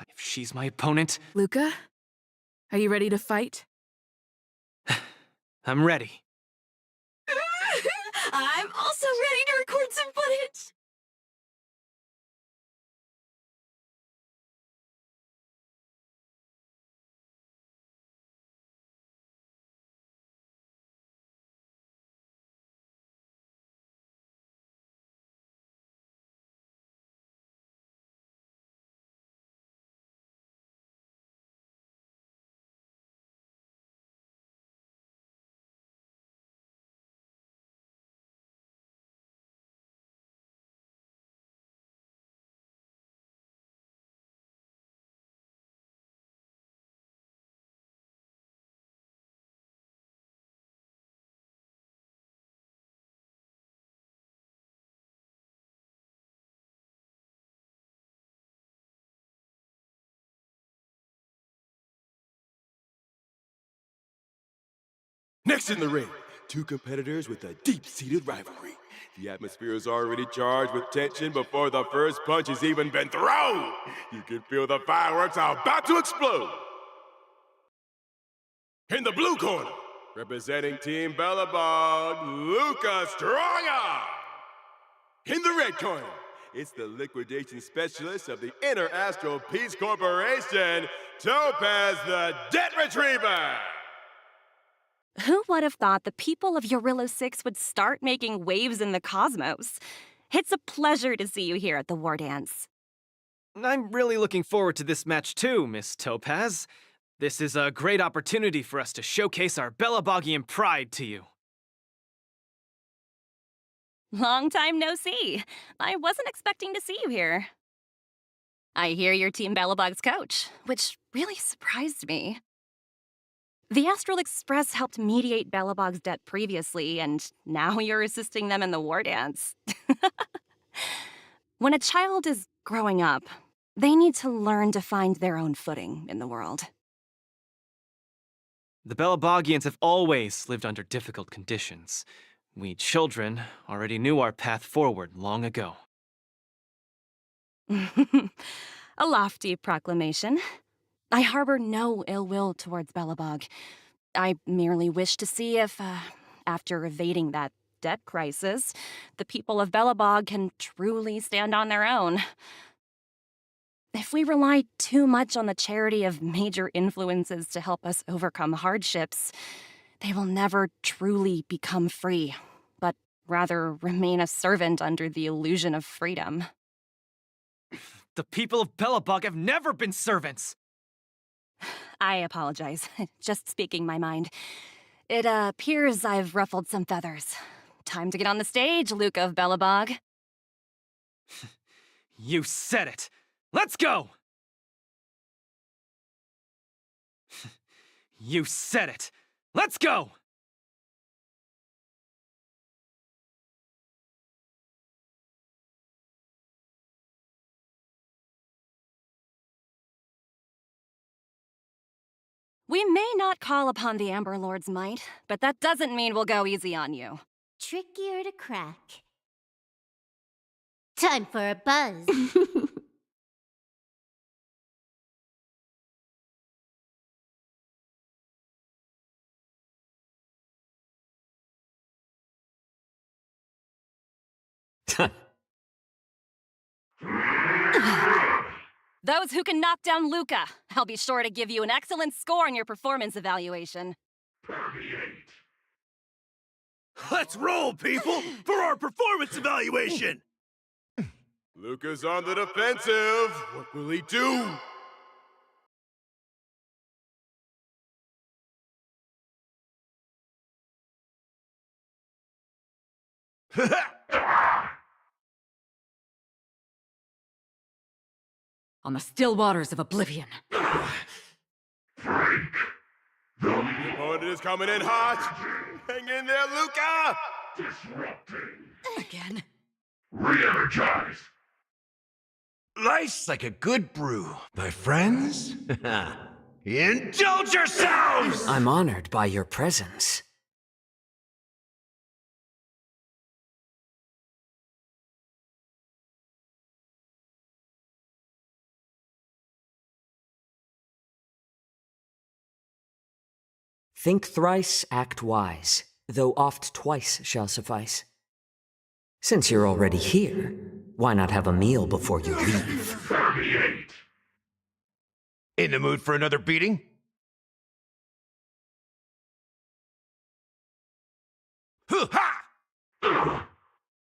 if she's my opponent, Luca, are you ready to fight? I'm ready. I'm also ready to record some footage. Next in the ring, two competitors with a deep-seated rivalry. The atmosphere is already charged with tension before the first punch has even been thrown. You can feel the fireworks are about to explode. In the blue corner, representing Team Bellabog, Luca Strongarm. In the red corner, it's the liquidation specialist of the Inner Astral Peace Corporation, Topaz the Debt Retriever. Who would have thought the people of Eurillo 6 would start making waves in the cosmos? It's a pleasure to see you here at the War Dance. I'm really looking forward to this match too, Miss Topaz. This is a great opportunity for us to showcase our Bellabogian pride to you. Long time no see. I wasn't expecting to see you here. I hear you're Team Bellabog's coach, which really surprised me. The Astral Express helped mediate Bellabog's debt previously, and now you're assisting them in the War Dance. When a child is growing up, they need to learn to find their own footing in the world. The Bellabogians have always lived under difficult conditions. We children already knew our path forward long ago. A lofty proclamation. I harbor no ill will towards Bellabog. I merely wish to see if, after evading that debt crisis, the people of Bellabog can truly stand on their own. If we rely too much on the charity of major influences to help us overcome hardships, they will never truly become free, but rather remain a servant under the illusion of freedom. The people of Bellabog have never been servants! I apologize. Just speaking my mind. It appears I've ruffled some feathers. Time to get on the stage, Luca of Bellabog. You said it! Let's go! You said it! Let's go! We may not call upon the Amber Lord's might, but that doesn't mean we'll go easy on you. Trickier to crack. Time for a buzz. Those who can knock down Luca, I'll be sure to give you an excellent score in your performance evaluation. Let's roll, people, for our performance evaluation! Luca's on the defensive. What will he do? On the still waters of oblivion. The opponent is coming in hot. Hang in there, Luca! Again? Re-energize! Life's like a good brew, my friends. Indulge yourselves! I'm honored by your presence. Think thrice, act wise, though oft twice shall suffice. Since you're already here, why not have a meal before you leave? 38. In the mood for another beating?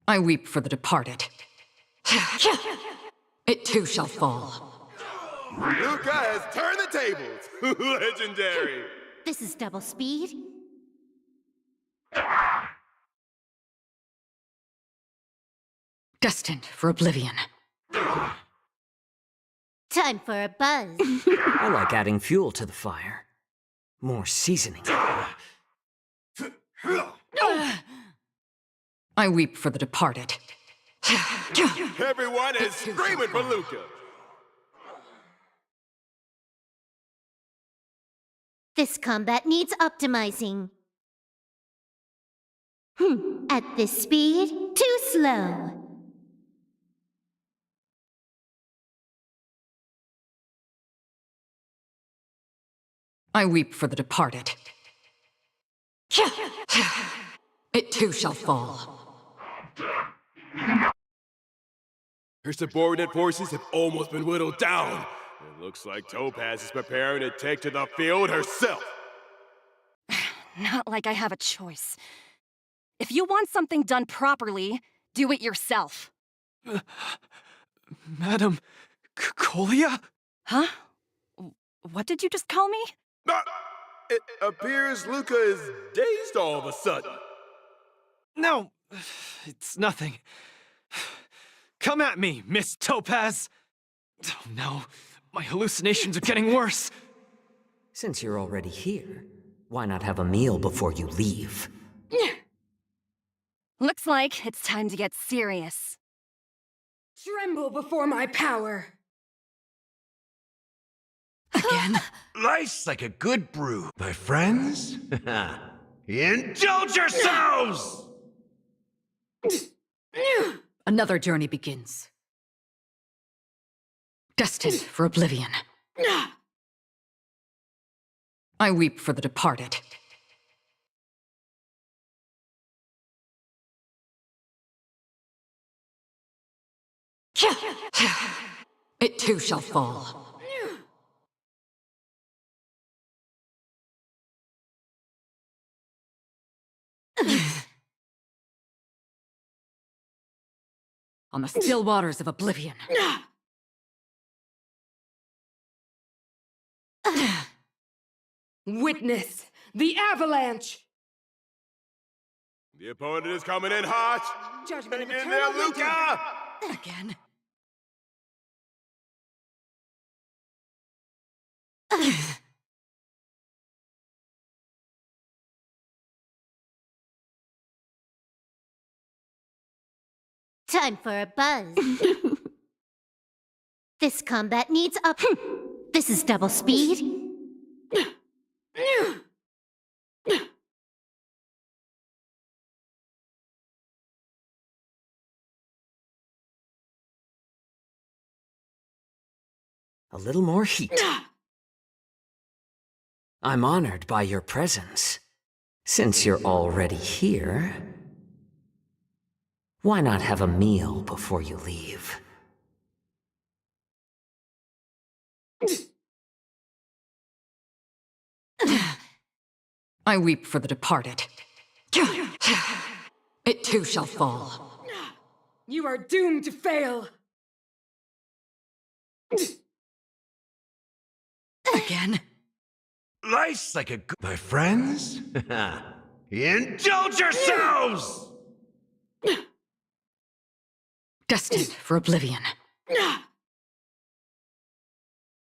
I weep for the departed. It too shall fall. Luca has turned the tables. Legendary. This is double speed. Destined for oblivion. Time for a buzz. I like adding fuel to the fire. More seasoning. I weep for the departed. Everyone is screaming for Luca. This combat needs optimizing. At this speed, too slow. I weep for the departed. It too shall fall. Her subordinate forces have almost been whittled down. It looks like Topaz is preparing to take to the field herself. Not like I have a choice. If you want something done properly, do it yourself. Madam Colia? Huh? What did you just call me? It appears Luca is dazed all of a sudden. No, it's nothing. Come at me, Miss Topaz! Oh no, my hallucinations are getting worse. Since you're already here, why not have a meal before you leave? Looks like it's time to get serious. Tremble before my power. Again? Life's like a good brew, my friends. Indulge yourselves! Another journey begins. Destined for oblivion. I weep for the departed. It too shall fall. On the still waters of oblivion. Witness the avalanche. The opponent is coming in hot. Judgment of Hang in there, eternal winter. Luca! Again? Time for a buzz. This combat needs up. This is double speed. A little more heat. I'm honored by your presence. Since you're already here, why not have a meal before you leave? I weep for the departed. It too shall fall. You are doomed to fail. Again? Life's like a good... My friends? Indulge yourselves! Destined for oblivion.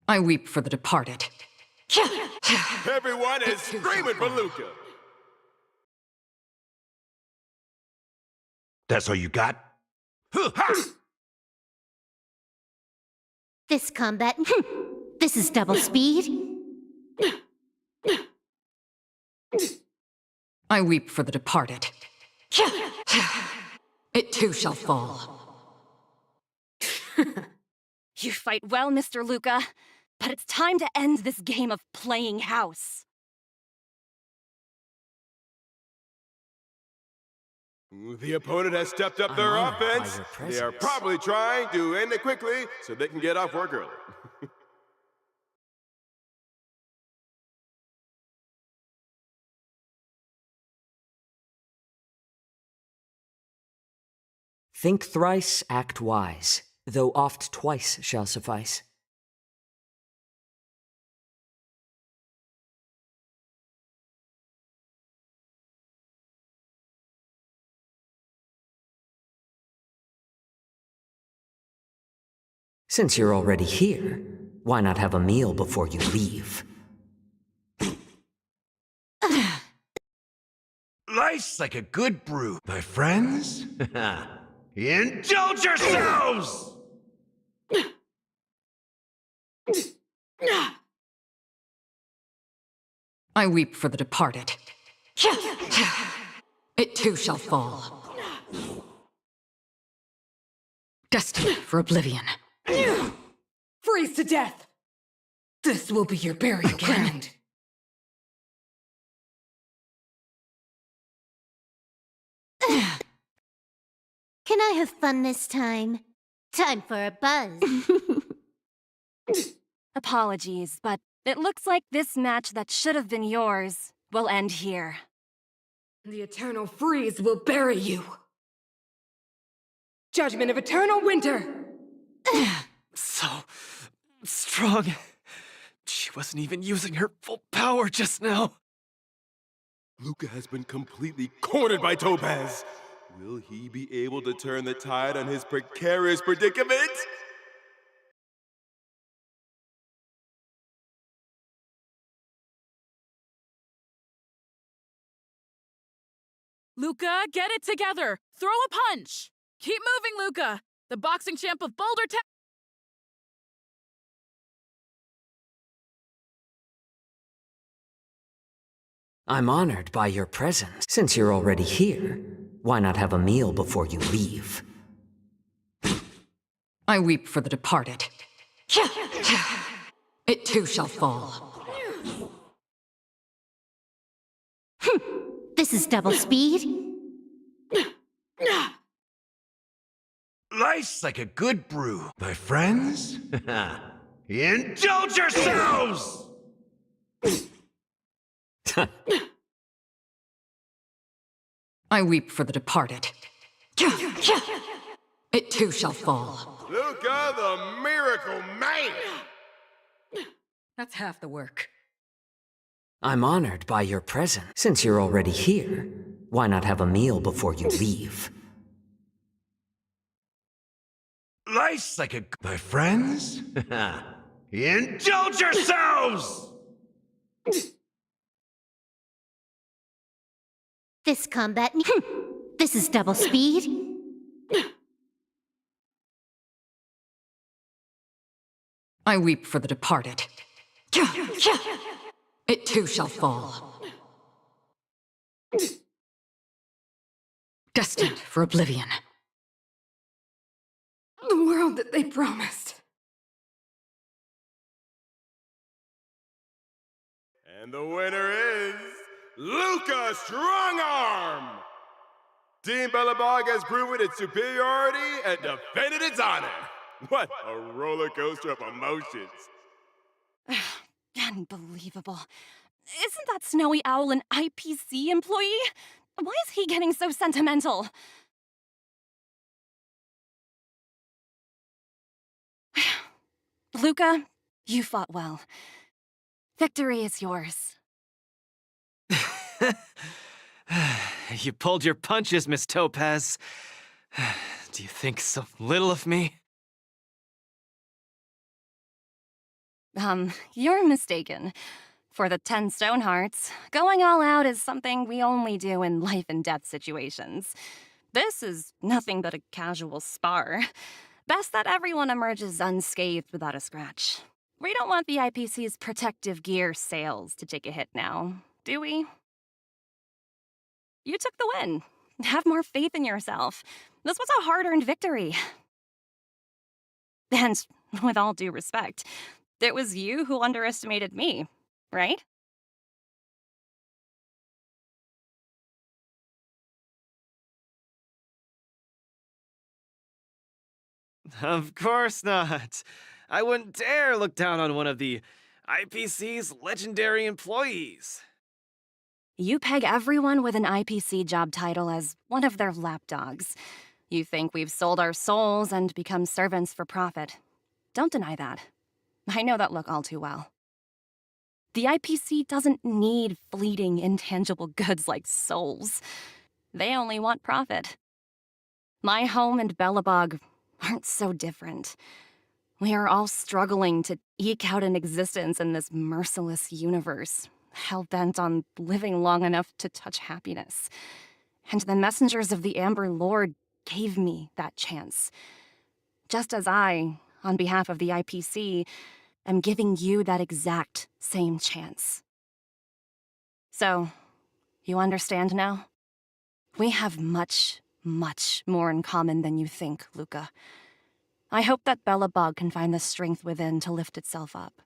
I weep for the departed. Everyone is screaming for Luca. That's all you got? This combat. This is double speed. I weep for the departed. It too shall fall. You fight well, Mr. Luca, but it's time to end this game of playing house. The opponent has stepped up their offense. They are probably trying to end it quickly so they can get off work early. Think thrice, act wise, though oft twice shall suffice. Since you're already here, why not have a meal before you leave? Life's like a good brew, my friends. Indulge yourselves! I weep for the departed. It too shall fall. Destined for oblivion. Freeze to death! This will be your burial ground. Can I have fun this time? Time for a buzz. Apologies, but it looks like this match that should have been yours will end here. The eternal freeze will bury you. Judgment of eternal winter! So strong. She wasn't even using her full power just now. Luca has been completely cornered by Topaz. Will he be able to turn the tide on his precarious predicament? Luca, get it together! Throw a punch! Keep moving, Luca! The boxing champ of Boulder Town. I'm honored by your presence. Since you're already here, why not have a meal before you leave? I weep for the departed. It too shall fall. This is double speed. Life's like a good brew, my friends. Indulge yourselves! I weep for the departed. It too shall fall. Luca, the miracle man! That's half the work. I'm honored by your presence. Since you're already here, why not have a meal before you leave? Life's like a... My friends? Indulge yourselves! This combat. This is double speed. I weep for the departed. It too shall fall. Destined for oblivion. The world that they promised. And the winner is Luca Strongarm! Team Bellabog has proven its superiority and defended its honor. What a roller coaster of emotions. Unbelievable. Isn't that Snowy Owl an IPC employee? Why is he getting so sentimental? Luca, you fought well. Victory is yours. You pulled your punches, Miss Topaz. Do you think so little of me? You're mistaken. For the 10 stone hearts, going all out is something we only do in life and death situations. This is nothing but a casual spar. Best that everyone emerges unscathed without a scratch. We don't want the IPC's protective gear sales to take a hit now, do we? You took the win. Have more faith in yourself. This was a hard-earned victory. And, with all due respect, it was you who underestimated me, right? Of course not. I wouldn't dare look down on one of the IPC's legendary employees. You peg everyone with an IPC job title as one of their lapdogs. You think we've sold our souls and become servants for profit. Don't deny that. I know that look all too well. The IPC doesn't need fleeting, intangible goods like souls. They only want profit. My home and Bellabog aren't so different. We are all struggling to eke out an existence in this merciless universe, hell-bent on living long enough to touch happiness. And the messengers of the Amber Lord gave me that chance. Just as I, on behalf of the IPC, am giving you that exact same chance. So, you understand now? We have much, much more in common than you think, Luca. I hope that Belobog can find the strength within to lift itself up.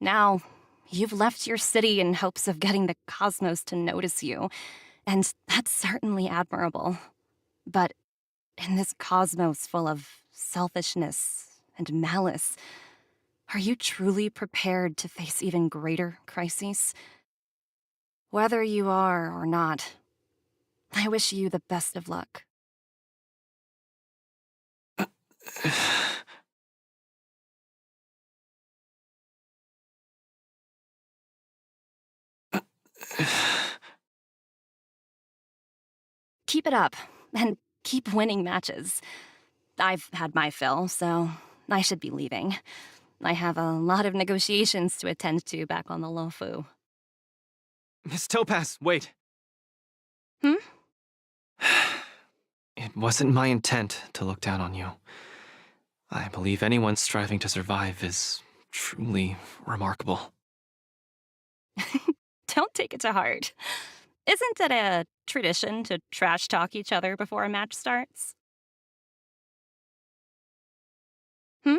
Now, you've left your city in hopes of getting the cosmos to notice you, and that's certainly admirable. But in this cosmos full of selfishness and malice, are you truly prepared to face even greater crises? Whether you are or not, I wish you the best of luck. Keep it up, and keep winning matches. I've had my fill, so I should be leaving. I have a lot of negotiations to attend to back on the Lofu. Miss Topaz, wait. Hmm? It wasn't my intent to look down on you. I believe anyone striving to survive is truly remarkable. Don't take it to heart. Isn't it a tradition to trash talk each other before a match starts? Hmm?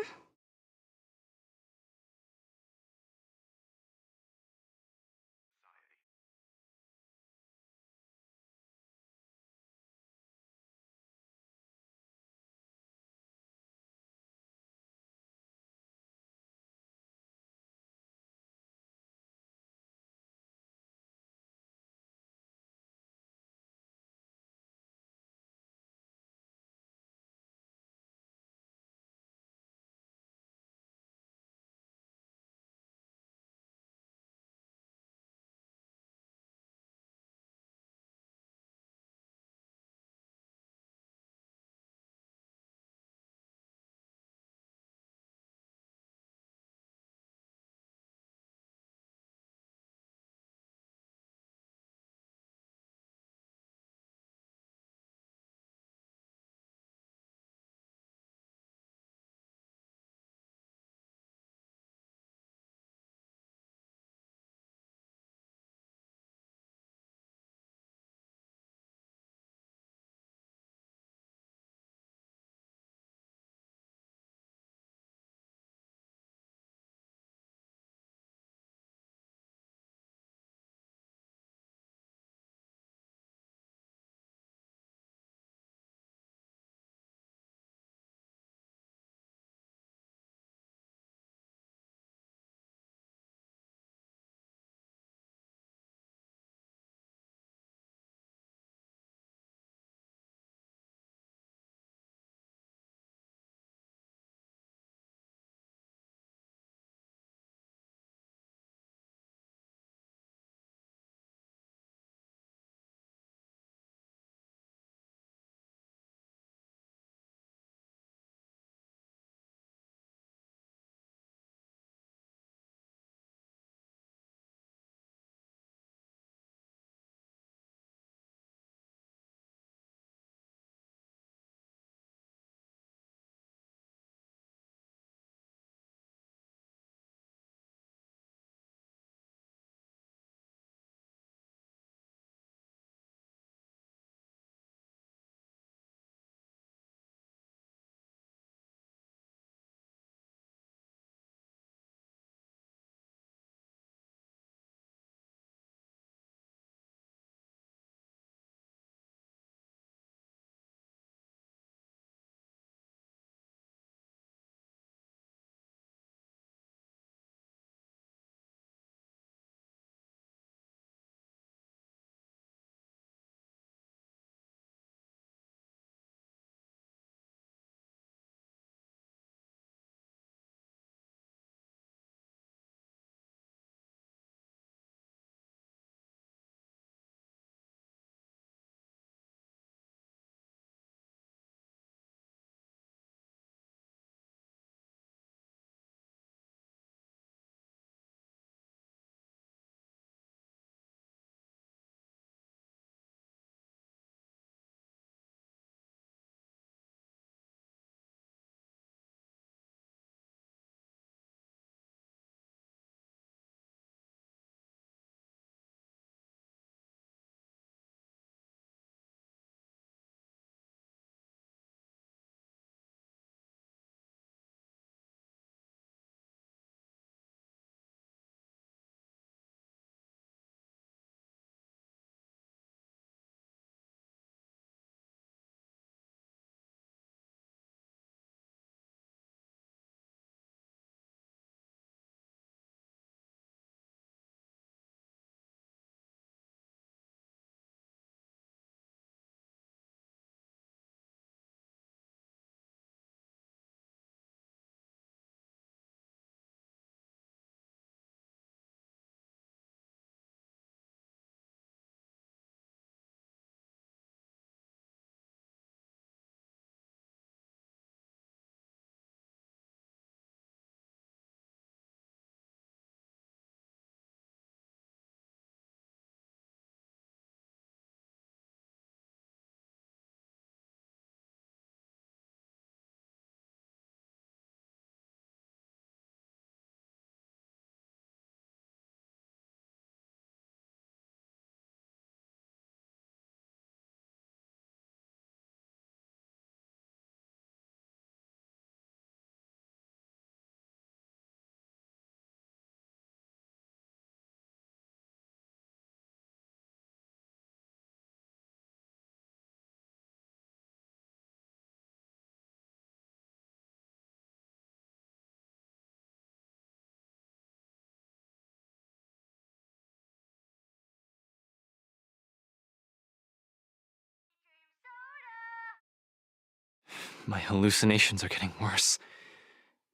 My hallucinations are getting worse.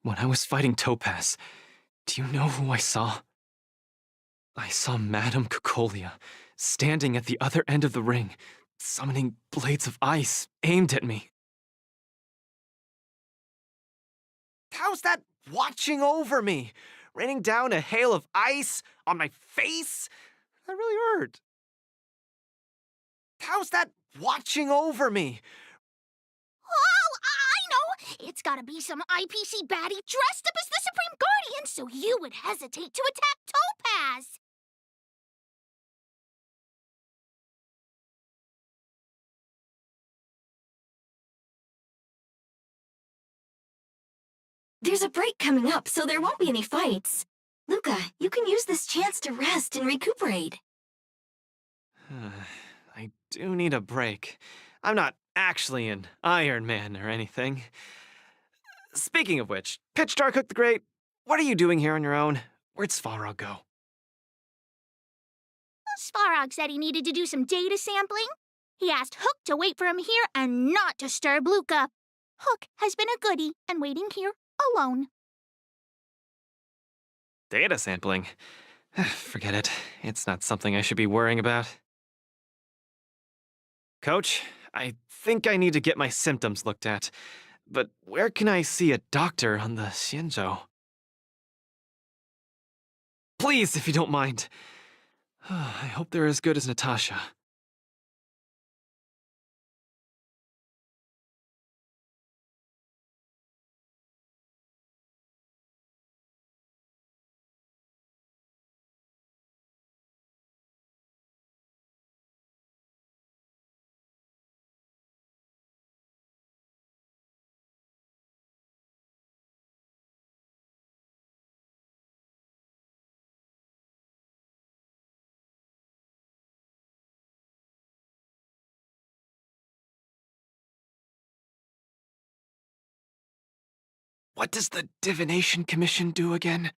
When I was fighting Topaz, do you know who I saw? I saw Madame Cocolia standing at the other end of the ring, summoning blades of ice aimed at me. How's that watching over me? Raining down a hail of ice on my face? That really hurt. How's that watching over me? Oh, I know! It's gotta be some IPC baddie dressed up as the Supreme Guardian so you would hesitate to attack Topaz! There's a break coming up, so there won't be any fights. Luca, you can use this chance to rest and recuperate. I do need a break. I'm not actually an Iron Man or anything. Speaking of which, Pitch Dark the Great, what are you doing here on your own? Where'd Svarog go? Svarog said he needed to do some data sampling. He asked Hook to wait for him here and not disturb Luca. Hook has been a goodie and waiting here alone. Data sampling? Forget it. It's not something I should be worrying about. Coach, I think I need to get my symptoms looked at. But where can I see a doctor on the Xianzhou? Please, if you don't mind. I hope they're as good as Natasha. What does the Divination Commission do again?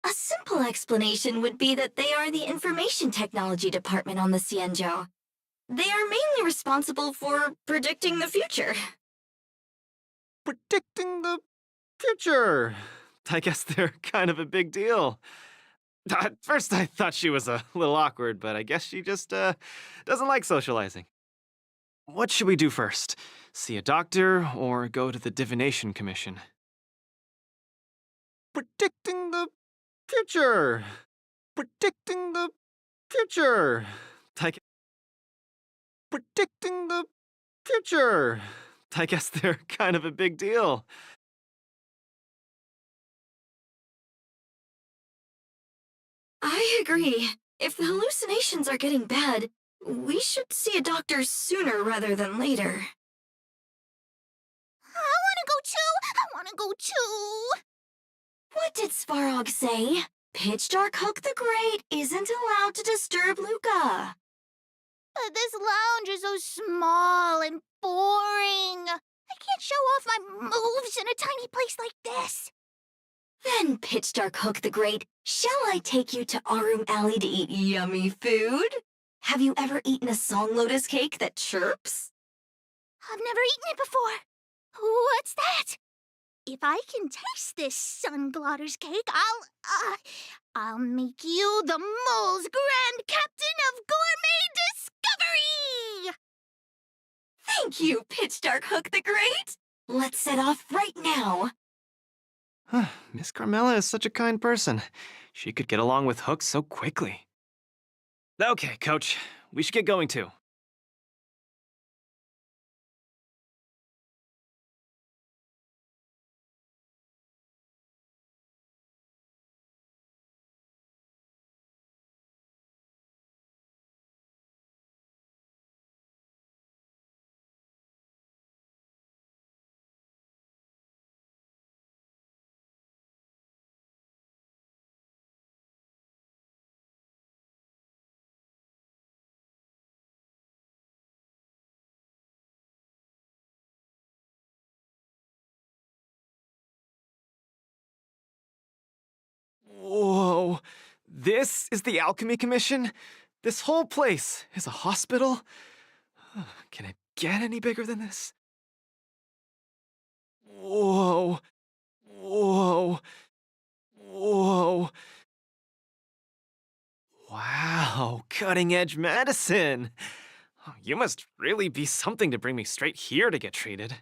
A simple explanation would be that they are the Information Technology Department on the Xianzhou. They are mainly responsible for predicting the future. Predicting the future. I guess they're kind of a big deal. At first I thought she was a little awkward, but I guess she just doesn't like socializing. What should we do first? See a doctor or go to the Divination Commission? Predicting the future. Predicting the future. Predicting the future. I guess they're kind of a big deal. I agree. If the hallucinations are getting bad, we should see a doctor sooner rather than later. I wanna go too! What did Svarog say? Pitch Dark Hook the Great isn't allowed to disturb Luca. But this lounge is so small and boring. I can't show off my moves in a tiny place like this. Then, Pitch Dark Hook the Great, shall I take you to Arum Alley to eat yummy food? Have you ever eaten a song lotus cake that chirps? I've never eaten it before. What's that? If I can taste this sun glotter's cake, I'll make you the mole's grand captain of gourmet discovery! Thank you, Pitch Dark Hook the Great. Let's set off right now. Miss Carmela is such a kind person. She could get along with Hook so quickly. Okay, Coach. We should get going too. Whoa. This is the Alchemy Commission? This whole place is a hospital? Can it get any bigger than this? Whoa. Whoa. Whoa. Wow, cutting edge medicine. You must really be something to bring me straight here to get treated.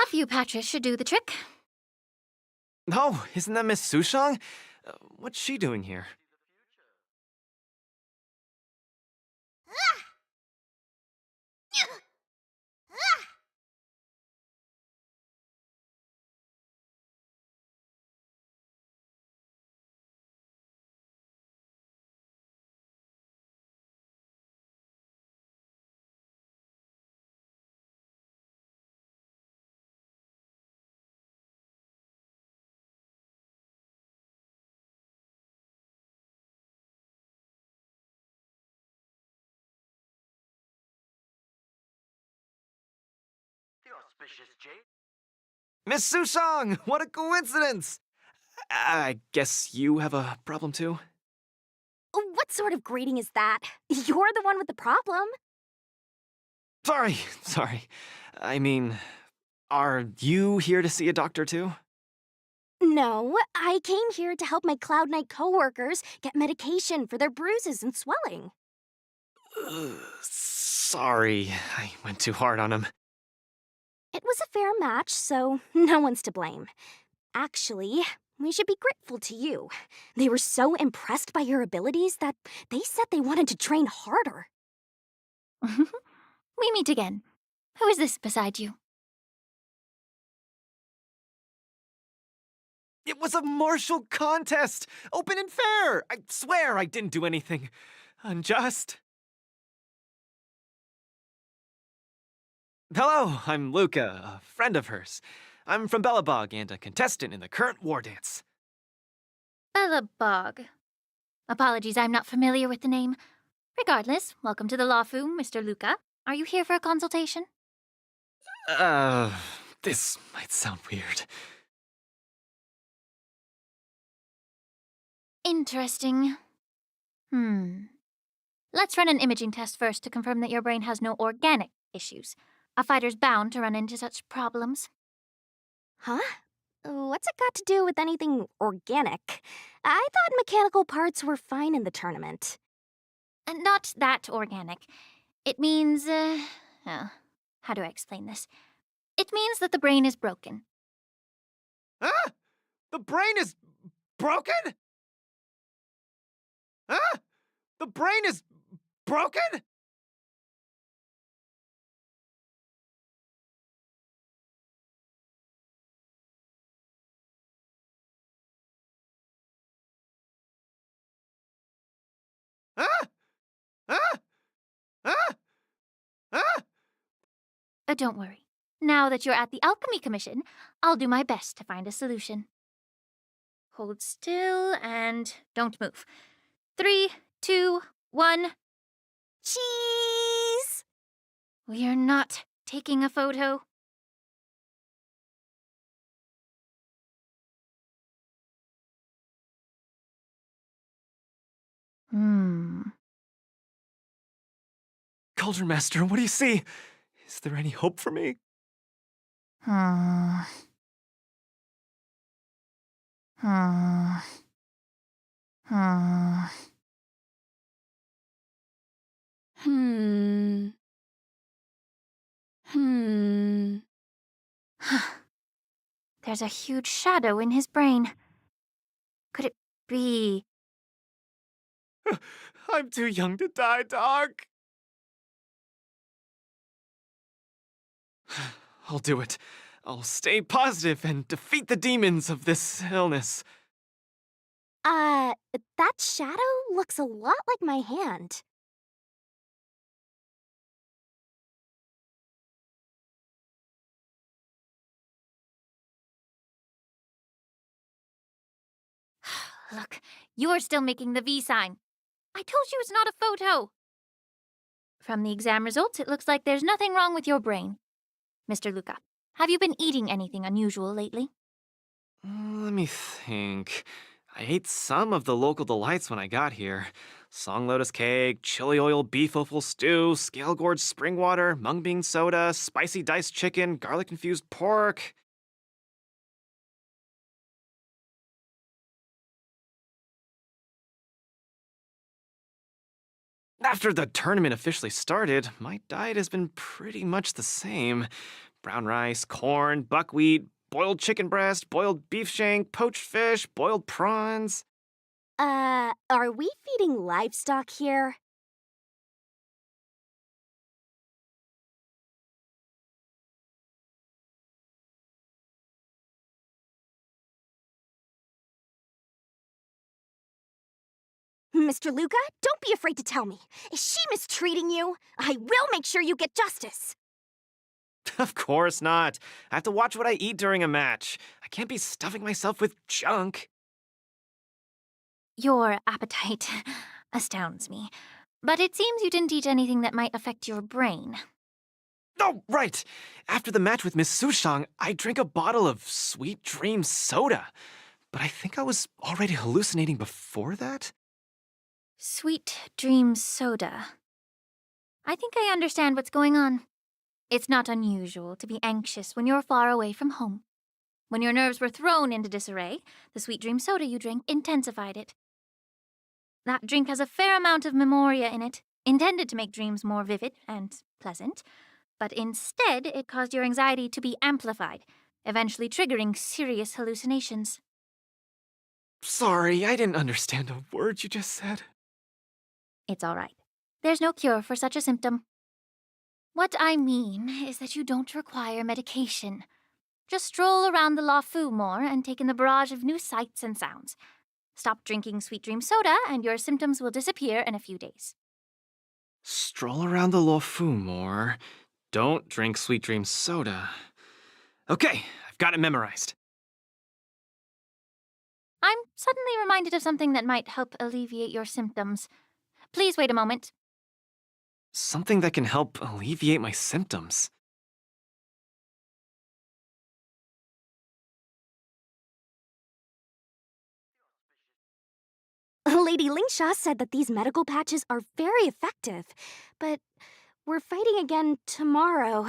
A few patches should do the trick. Oh, isn't that Miss Sushang? What's she doing here? The auspicious Jade. Miss Sushang! What a coincidence! I guess you have a problem too? What sort of greeting is that? You're the one with the problem. Sorry. I mean, are you here to see a doctor too? No, I came here to help my Cloud Knight coworkers get medication for their bruises and swelling. Sorry, I went too hard on him. It was a fair match, so no one's to blame. Actually, we should be grateful to you. They were so impressed by your abilities that they said they wanted to train harder. We meet again. Who is this beside you? It was a martial contest! Open and fair! I swear I didn't do anything unjust. Hello, I'm Luca, a friend of hers. I'm from Belobog and a contestant in the current war dance. Bellabog. Apologies, I'm not familiar with the name. Regardless, welcome to the Lawfu, Mr. Luca. Are you here for a consultation? This might sound weird. Interesting. Let's run an imaging test first to confirm that your brain has no organic issues. A fighter's bound to run into such problems. Huh? What's it got to do with anything organic? I thought mechanical parts were fine in the tournament. Not that organic. It means, how do I explain this? It means that the brain is broken. Huh? The brain is broken? Huh? The brain is broken? Huh? Huh? Huh? Huh? Don't worry. Now that you're at the Alchemy Commission, I'll do my best to find a solution. Hold still and don't move. 3, 2, 1. Cheese! We are not taking a photo. Cauldron Master, what do you see? Is there any hope for me? Hmm. There's a huge shadow in his brain. Could it be... I'm too young to die, Doc. I'll do it. I'll stay positive and defeat the demons of this illness. That shadow looks a lot like my hand. Look, you're still making the V sign. I told you it's not a photo. From the exam results, it looks like there's nothing wrong with your brain. Mr. Luca, Have you been eating anything unusual lately? Let me think. I ate some of the local delights when I got here. Song lotus cake, chili oil beef offal stew, scale gorge spring water, mung bean soda, spicy diced chicken, garlic infused pork. After the tournament officially started, my diet has been pretty much the same. Brown rice, corn, buckwheat, boiled chicken breast, boiled beef shank, poached fish, boiled prawns. Are we feeding livestock here? Mr. Luca, don't be afraid to tell me. Is she mistreating you? I will make sure you get justice. Of course not. I have to watch what I eat during a match. I can't be stuffing myself with junk. Your appetite astounds me. But it seems you didn't eat anything that might affect your brain. Oh, right! After the match with Miss Sushang, I drank a bottle of Sweet Dream soda. But I think I was already hallucinating before that? Sweet Dream Soda. I think I understand what's going on. It's not unusual to be anxious when you're far away from home. When your nerves were thrown into disarray, the Sweet Dream Soda you drank intensified it. That drink has a fair amount of memoria in it, intended to make dreams more vivid and pleasant, but instead it caused your anxiety to be amplified, eventually triggering serious hallucinations. Sorry, I didn't understand a word you just said. It's all right. There's no cure for such a symptom. What I mean is that you don't require medication. Just stroll around the Lafu more and take in the barrage of new sights and sounds. Stop drinking Sweet Dream Soda and your symptoms will disappear in a few days. Stroll around the Lofu more. Don't drink Sweet Dream soda. Okay, I've got it memorized. I'm suddenly reminded of something that might help alleviate your symptoms. Please wait a moment. Something that can help alleviate my symptoms. Lady Lingsha said that these medical patches are very effective, but we're fighting again tomorrow.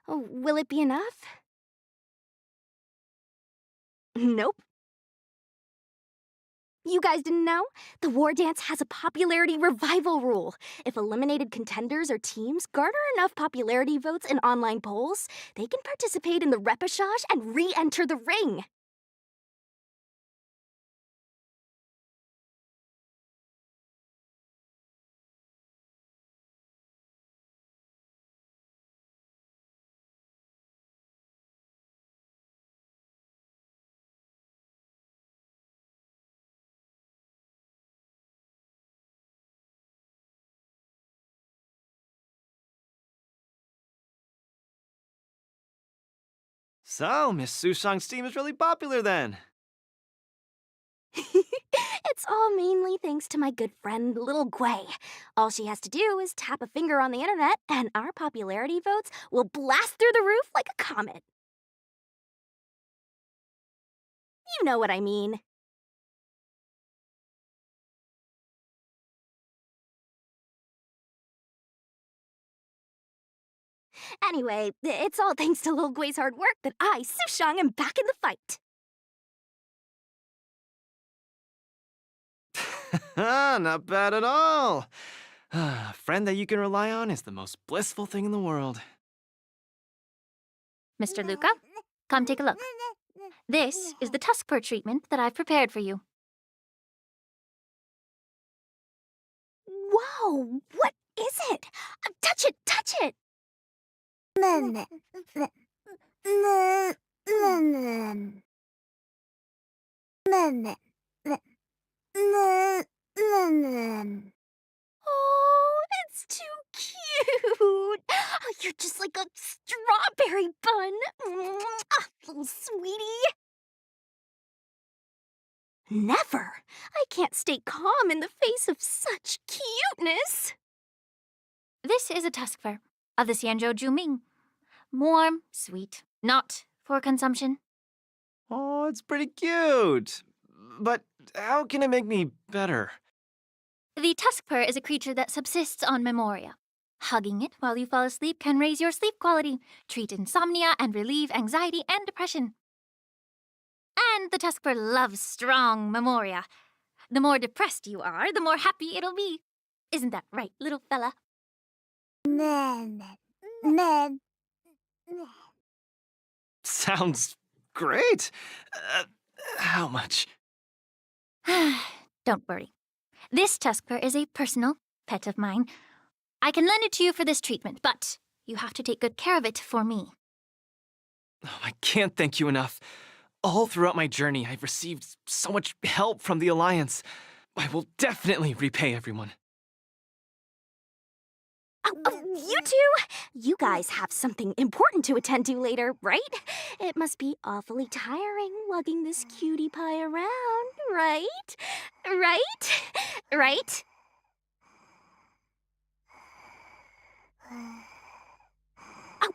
Will it be enough? Nope. You guys didn't know? The War Dance has a popularity revival rule. If eliminated contenders or teams garner enough popularity votes in online polls, they can participate in the repechage and re-enter the ring. So, Miss Sushang's team is really popular then. It's all mainly thanks to my good friend, Little Gwei. All she has to do is tap a finger on the internet, and our popularity votes will blast through the roof like a comet. You know what I mean. Anyway, it's all thanks to Lil Gwei's hard work that I, Sushang, am back in the fight. Not bad at all. A friend that you can rely on is the most blissful thing in the world. Mr. Luca, come take a look. This is the tusk fur treatment that I've prepared for you. Whoa, what is it? Touch it, touch it! Oh, it's too cute! Oh, you're just like a strawberry bun! Little sweetie! Never! I can't stay calm in the face of such cuteness! This is a tusk fur of the Xianzhou Juming. Warm, sweet, Not for consumption. Oh, it's pretty cute. But how can it make me better? The tuskper is a creature that subsists on memoria. Hugging it while you fall asleep can raise your sleep quality, treat insomnia, and relieve anxiety and depression. And the tuskper loves strong memoria. The more depressed you are, the more happy it'll be. Isn't that right, little fella? Sounds great. How much? Don't worry. This tuskper is a personal pet of mine. I can lend it to you for this treatment, but you have to take good care of it for me. Oh, I can't thank you enough. All throughout my journey, I've received so much help from the Alliance. I will definitely repay everyone. You two! You guys have something important to attend to later, right? It must be awfully tiring lugging this cutie pie around, right? Right? Right?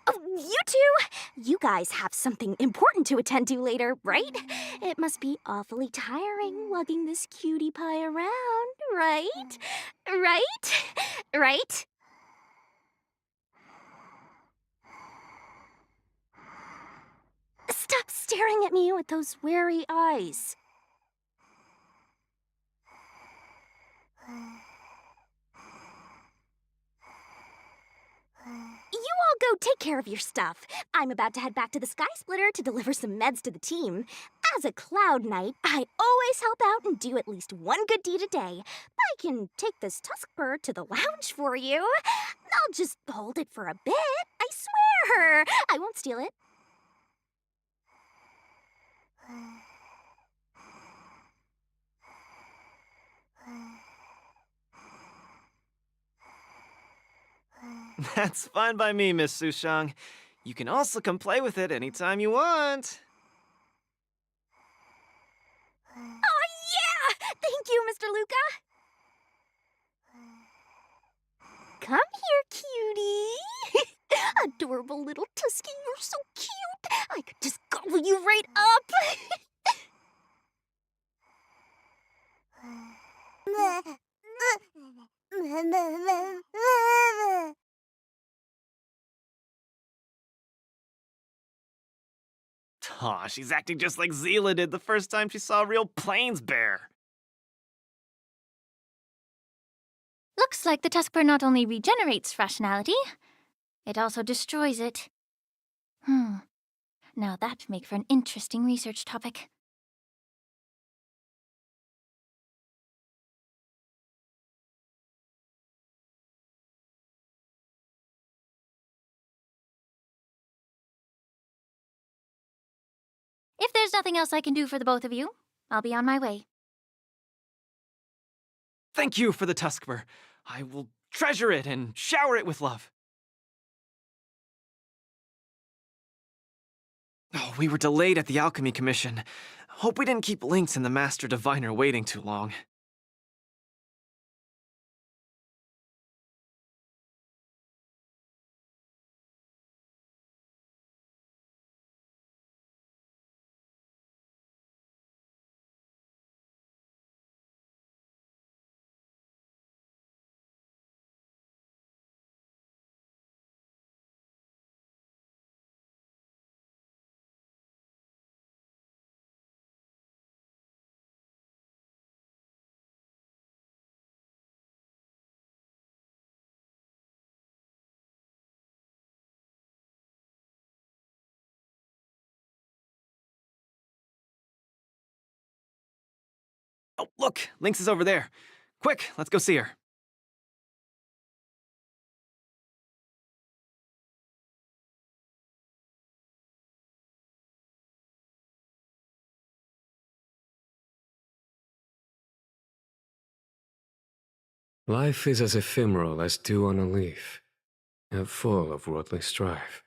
You two! You guys have something important to attend to later, right? It must be awfully tiring lugging this cutie pie around, right? Right? Right? Stop staring at me with those wary eyes. You all go take care of your stuff. I'm about to head back to the Sky Splitter to deliver some meds to the team. As a Cloud Knight, I always help out and do at least one good deed a day. I can take this tuskper to the lounge for you. I'll just hold it for a bit. I swear. I won't steal it. That's fine by me, Miss Sushang. You can also come play with it anytime you want. Oh, yeah! Thank you, Mr. Luca. Come here, cutie. Adorable little Tusky, you're so cute. I could just gobble you right up. Aw, she's acting just like Zila did the first time she saw a real plains bear. Looks like the tuskper not only regenerates rationality, it also destroys it. Now that'd make for an interesting research topic. If there's nothing else I can do for the both of you, I'll be on my way. Thank you for the tuskper. I will treasure it and shower it with love. Oh, we were delayed at the Alchemy Commission. Hope we didn't keep Lynx and the Master Diviner waiting too long. Oh, look! Lynx is over there. Quick, let's go see her. Life is as ephemeral as dew on a leaf, and full of worldly strife.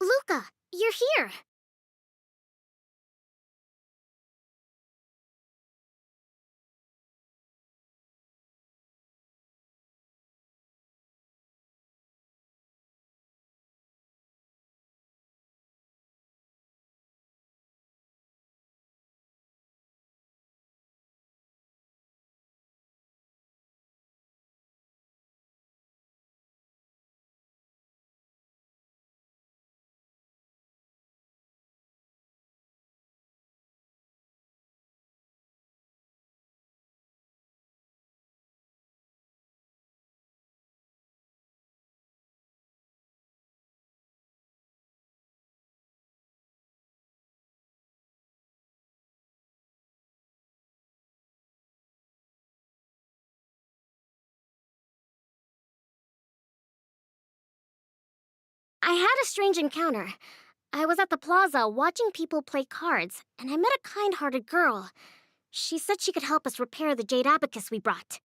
Luca, you're here. I had a strange encounter. I was at the plaza watching people play cards, and I met a kind-hearted girl. She said she could help us repair the jade abacus we brought.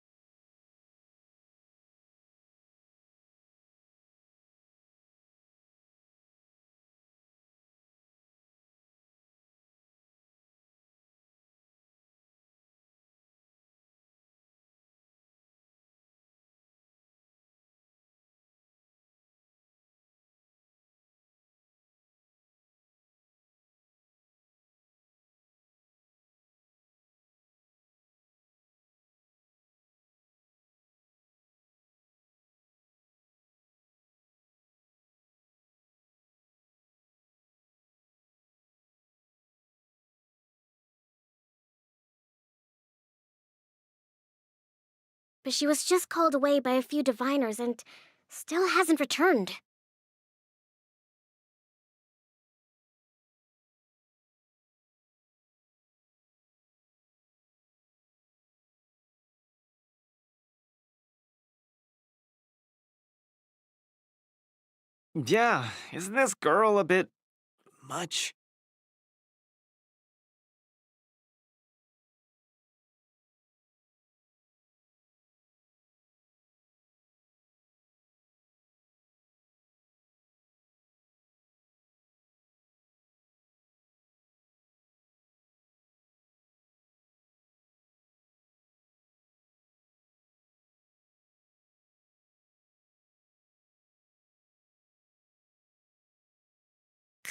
But she was just called away by a few diviners and still hasn't returned. Yeah, isn't this girl a bit much?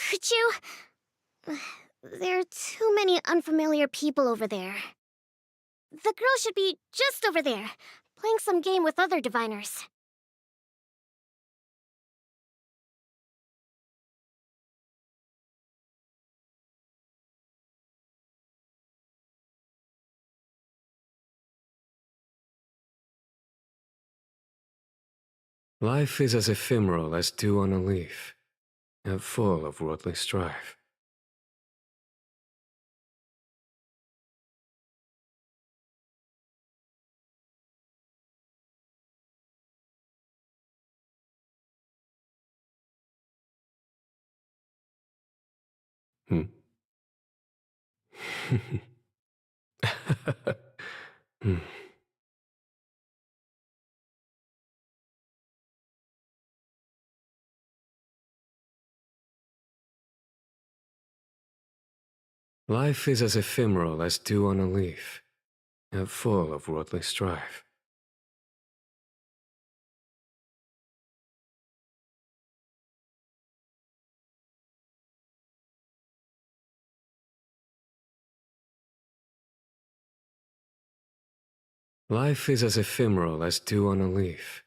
Could you... There are too many unfamiliar people over there. The girl should be just over there, playing some game with other diviners. Life is as ephemeral as dew on a leaf, and full of worldly strife. Hmm. Hmm. Life is as ephemeral as dew on a leaf, and full of worldly strife. Life is as ephemeral as dew on a leaf,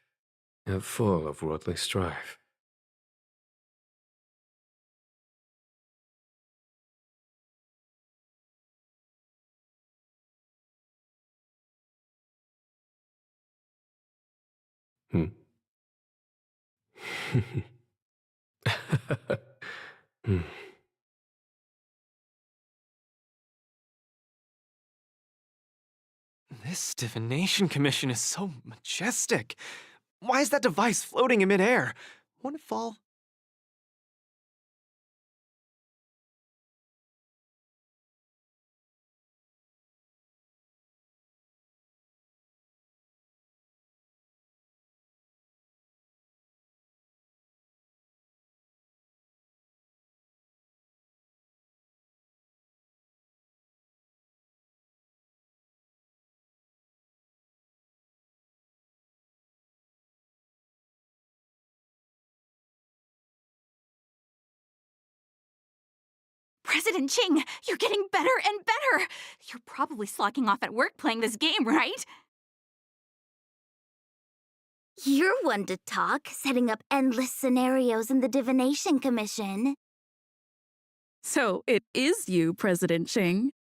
and full of worldly strife. Hmm. Hmm. This divination commission is so majestic. Why is that device floating in midair? Won't it fall? President Ching, you're getting better and better! You're probably slacking off at work playing this game, right? You're one to talk, setting up endless scenarios in the Divination Commission. So it is you, President Ching.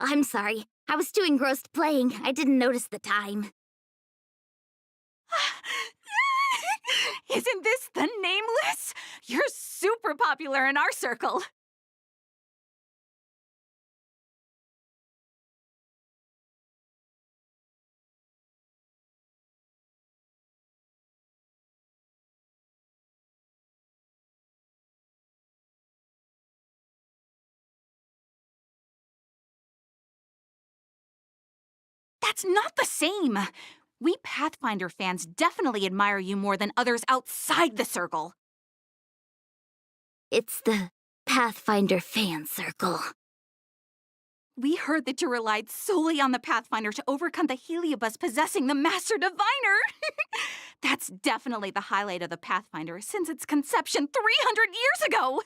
I'm sorry. I was too engrossed playing. I didn't notice the time. Isn't this the Nameless? You're super popular in our circle. That's not the same. We Pathfinder fans definitely admire you more than others outside the circle. It's the Pathfinder fan circle. We heard that you relied solely on the Pathfinder to overcome the Heliobus possessing the Master Diviner. That's definitely the highlight of the Pathfinder since its conception 300 years ago.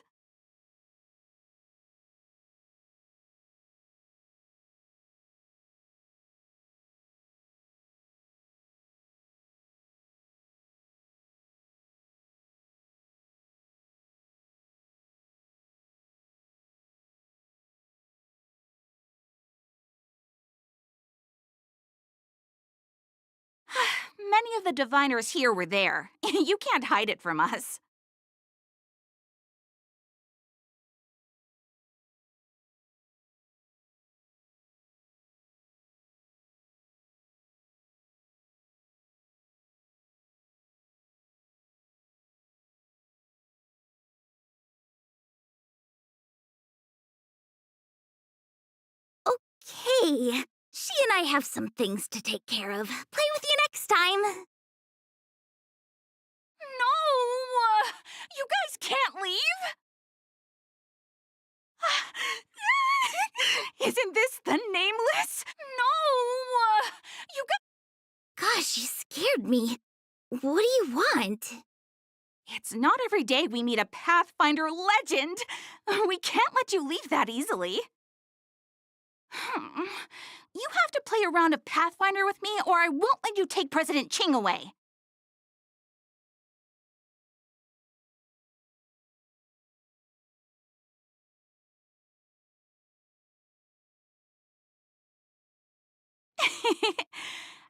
Many of the diviners here were there. You can't hide it from us. Okay, she and I have some things to take care of. Play with you next time. No! You guys can't leave! Isn't this the Nameless? No! You guys... Gosh, you scared me. What do you want? It's not every day we meet a Pathfinder legend. We can't let you leave that easily. You have to play a round of Pathfinder with me, or I won't let you take President Ching away.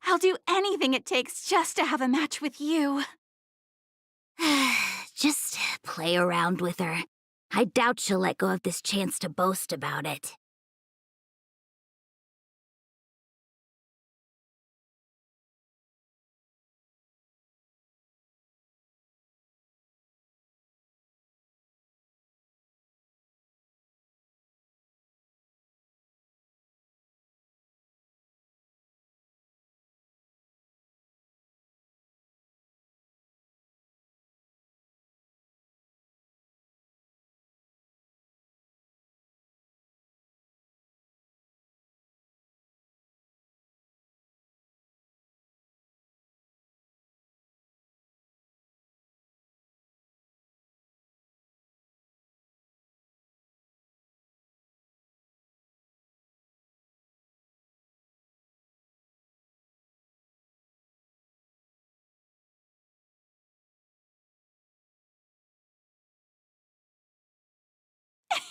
I'll do anything it takes just to have a match with you. Just play around with her. I doubt she'll let go of this chance to boast about it.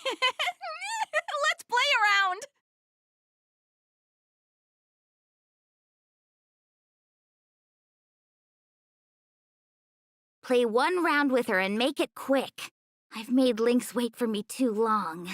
Let's play around! Play one round with her and make it quick. I've made Lynx wait for me too long.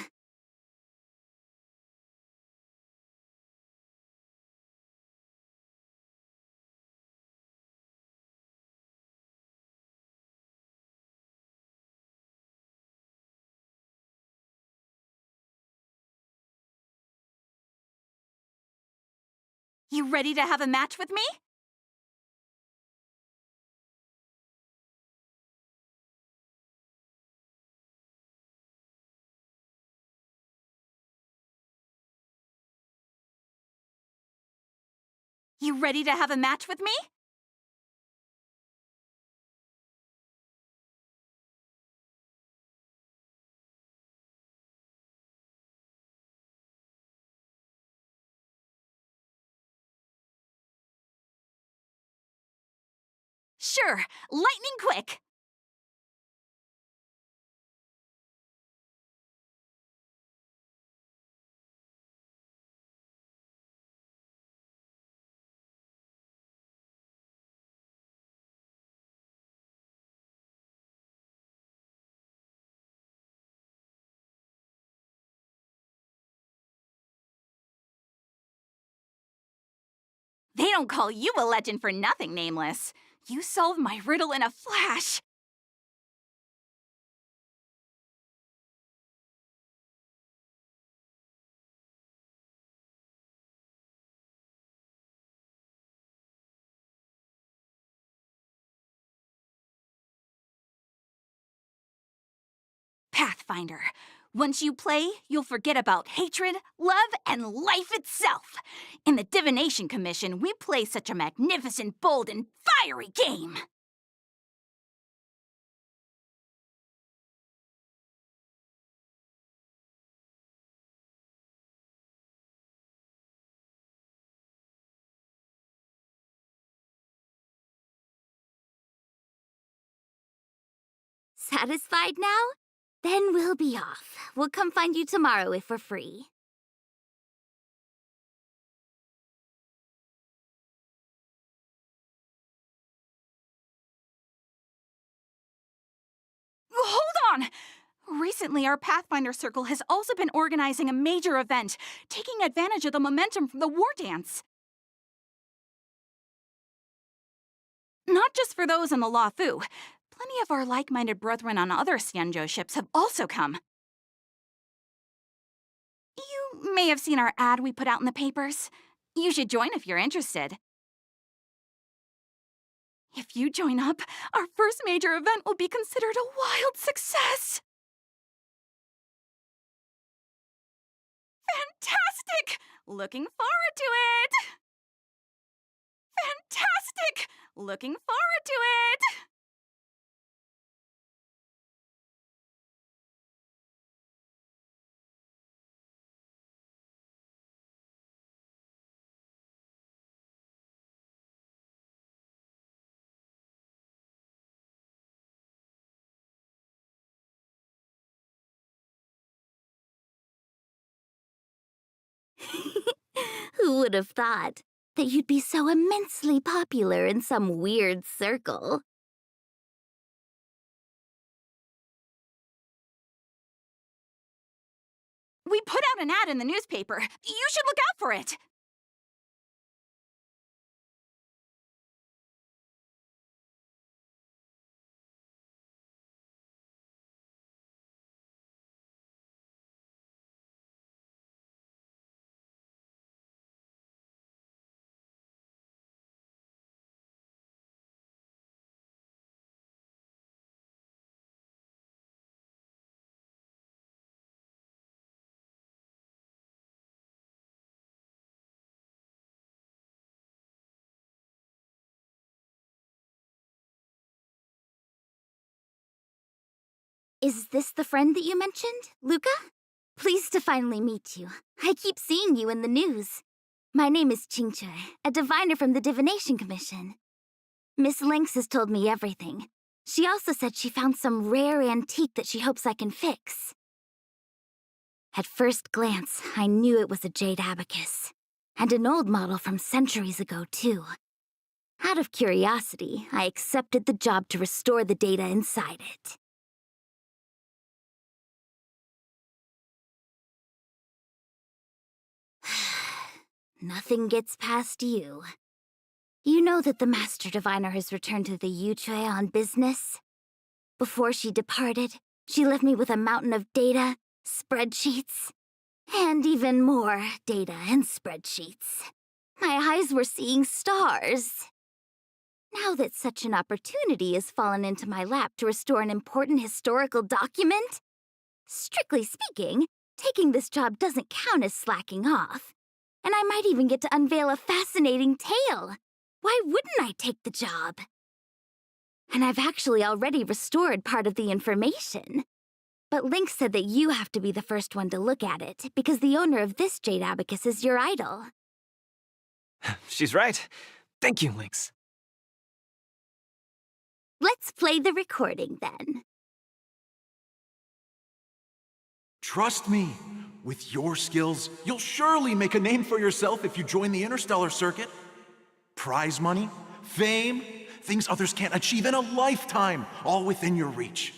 You ready to have a match with me? You ready to have a match with me? Sure, lightning quick! They don't call you a legend for nothing, Nameless. You solved my riddle in a flash. Pathfinder. Once you play, you'll forget about hatred, love, and life itself. In the Divination Commission, we play such a magnificent, bold, and fiery game. Satisfied now? Then we'll be off. We'll come find you tomorrow if we're free. Hold on! Recently, our Pathfinder Circle has also been organizing a major event, taking advantage of the momentum from the war dance. Not just for those in the Lafu. Plenty of our like-minded brethren on other Xianzhou ships have also come. You may have seen our ad we put out in the papers. You should join if you're interested. If you join up, our first major event will be considered a wild success. Fantastic! Looking forward to it! Fantastic! Looking forward to it! Who would have thought that you'd be so immensely popular in some weird circle? We put out an ad in the newspaper. You should look out for it. Is this the friend that you mentioned, Luca? Pleased to finally meet you. I keep seeing you in the news. My name is Qingche, a diviner from the Divination Commission. Miss Lynx has told me everything. She also said she found some rare antique that she hopes I can fix. At first glance, I knew it was a jade abacus. And an old model from centuries ago, too. Out of curiosity, I accepted the job to restore the data inside it. Nothing gets past you. You know that the Master Diviner has returned to the Yuchui on business? Before she departed, she left me with a mountain of data, spreadsheets, and even more data and spreadsheets. My eyes were seeing stars. Now that such an opportunity has fallen into my lap to restore an important historical document, strictly speaking, taking this job doesn't count as slacking off. And I might even get to unveil a fascinating tale. Why wouldn't I take the job? And I've actually already restored part of the information. But Lynx said that you have to be the first one to look at it, because the owner of this jade abacus is your idol. She's right. Thank you, Lynx. Let's play the recording, then. Trust me. With your skills, you'll surely make a name for yourself if you join the Interstellar Circuit. Prize money, fame, things others can't achieve in a lifetime, all within your reach.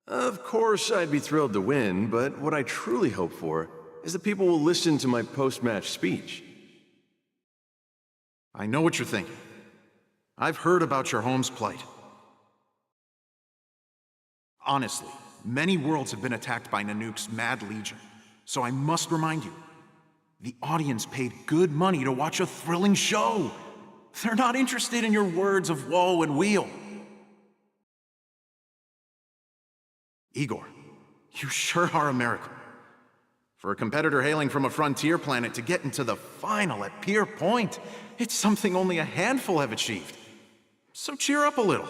Of course, I'd be thrilled to win, but what I truly hope for is that people will listen to my post-match speech. I know what you're thinking. I've heard about your home's plight. Honestly, many worlds have been attacked by Nanook's Mad Legion, so I must remind you, the audience paid good money to watch a thrilling show. They're not interested in your words of woe and weal. Igor, you sure are a miracle. For a competitor hailing from a frontier planet to get into the final at Pier Point, it's something only a handful have achieved. So cheer up a little.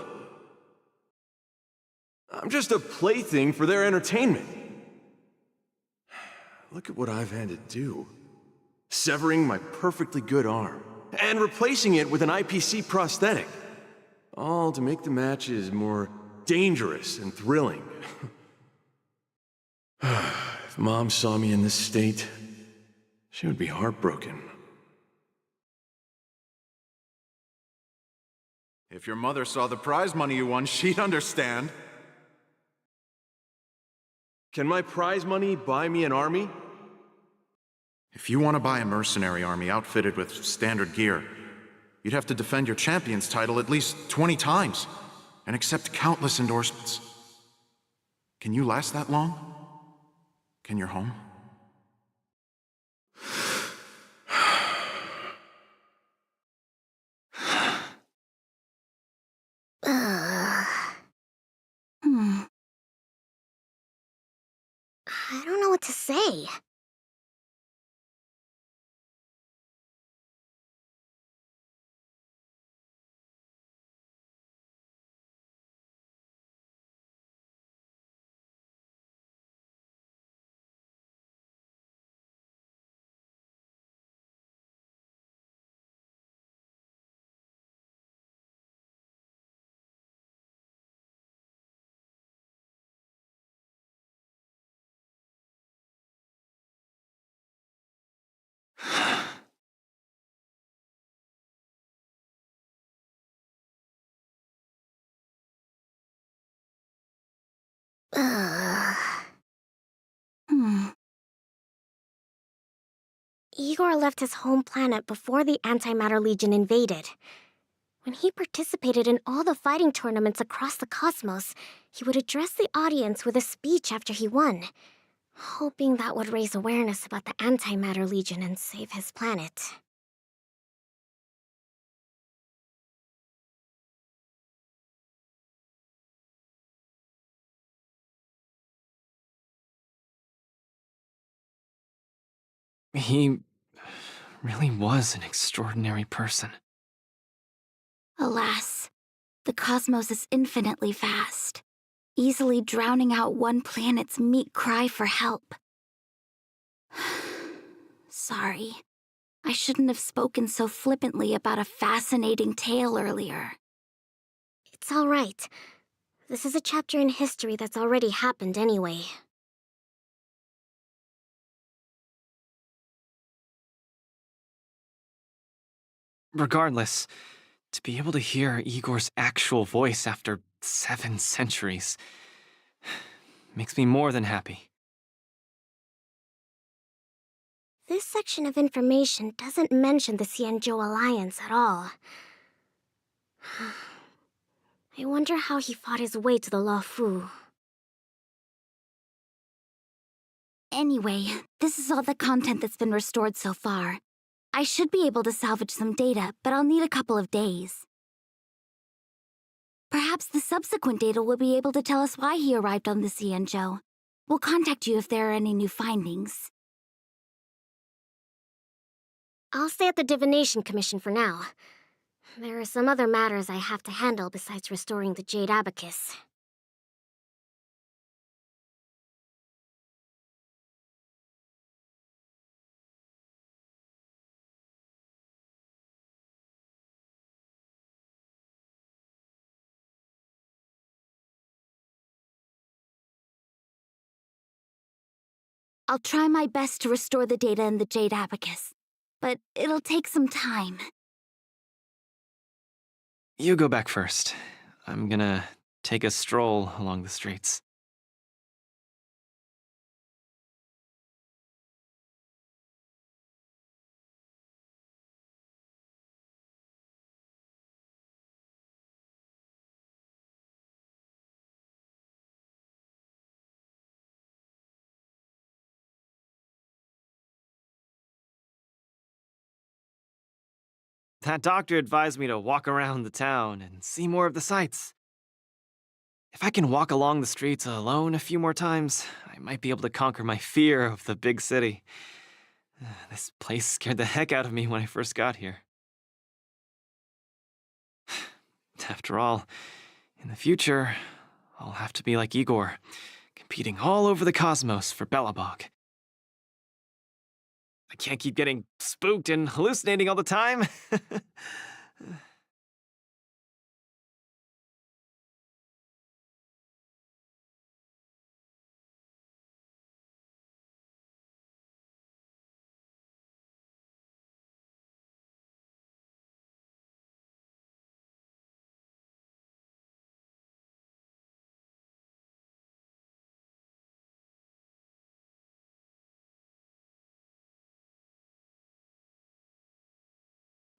I'm just a plaything for their entertainment. Look at what I've had to do. Severing my perfectly good arm, and replacing it with an IPC prosthetic. All to make the matches more dangerous and thrilling. If Mom saw me in this state, she would be heartbroken. If your mother saw the prize money you won, she'd understand. Can my prize money buy me an army? If you want to buy a mercenary army outfitted with standard gear, you'd have to defend your champion's title at least 20 times, and accept countless endorsements. Can you last that long? Can your home? I don't know what to say. Igor left his home planet before the Antimatter Legion invaded. When he participated in all the fighting tournaments across the cosmos, he would address the audience with a speech after he won, hoping that would raise awareness about the Antimatter Legion and save his planet. He really was an extraordinary person. Alas, the cosmos is infinitely vast, easily drowning out one planet's meek cry for help. Sorry. I shouldn't have spoken so flippantly about a fascinating tale earlier. It's all right. This is a chapter in history that's already happened anyway. Regardless, to be able to hear Igor's actual voice after 7 centuries makes me more than happy. This section of information doesn't mention the Xianzhou Alliance at all. I wonder how he fought his way to the Luofu. Anyway, this is all the content that's been restored so far. I should be able to salvage some data, but I'll need a couple of days. Perhaps the subsequent data will be able to tell us why he arrived on the Xianzhou. We'll contact you if there are any new findings. I'll stay at the Divination Commission for now. There are some other matters I have to handle besides restoring the Jade Abacus. I'll try my best to restore the data in the Jade Abacus, but it'll take some time. You go back first. I'm gonna take a stroll along the streets. That doctor advised me to walk around the town and see more of the sights. If I can walk along the streets alone a few more times, I might be able to conquer my fear of the big city. This place scared the heck out of me when I first got here. After all, in the future, I'll have to be like Igor, competing all over the cosmos for Belobog. I can't keep getting spooked and hallucinating all the time.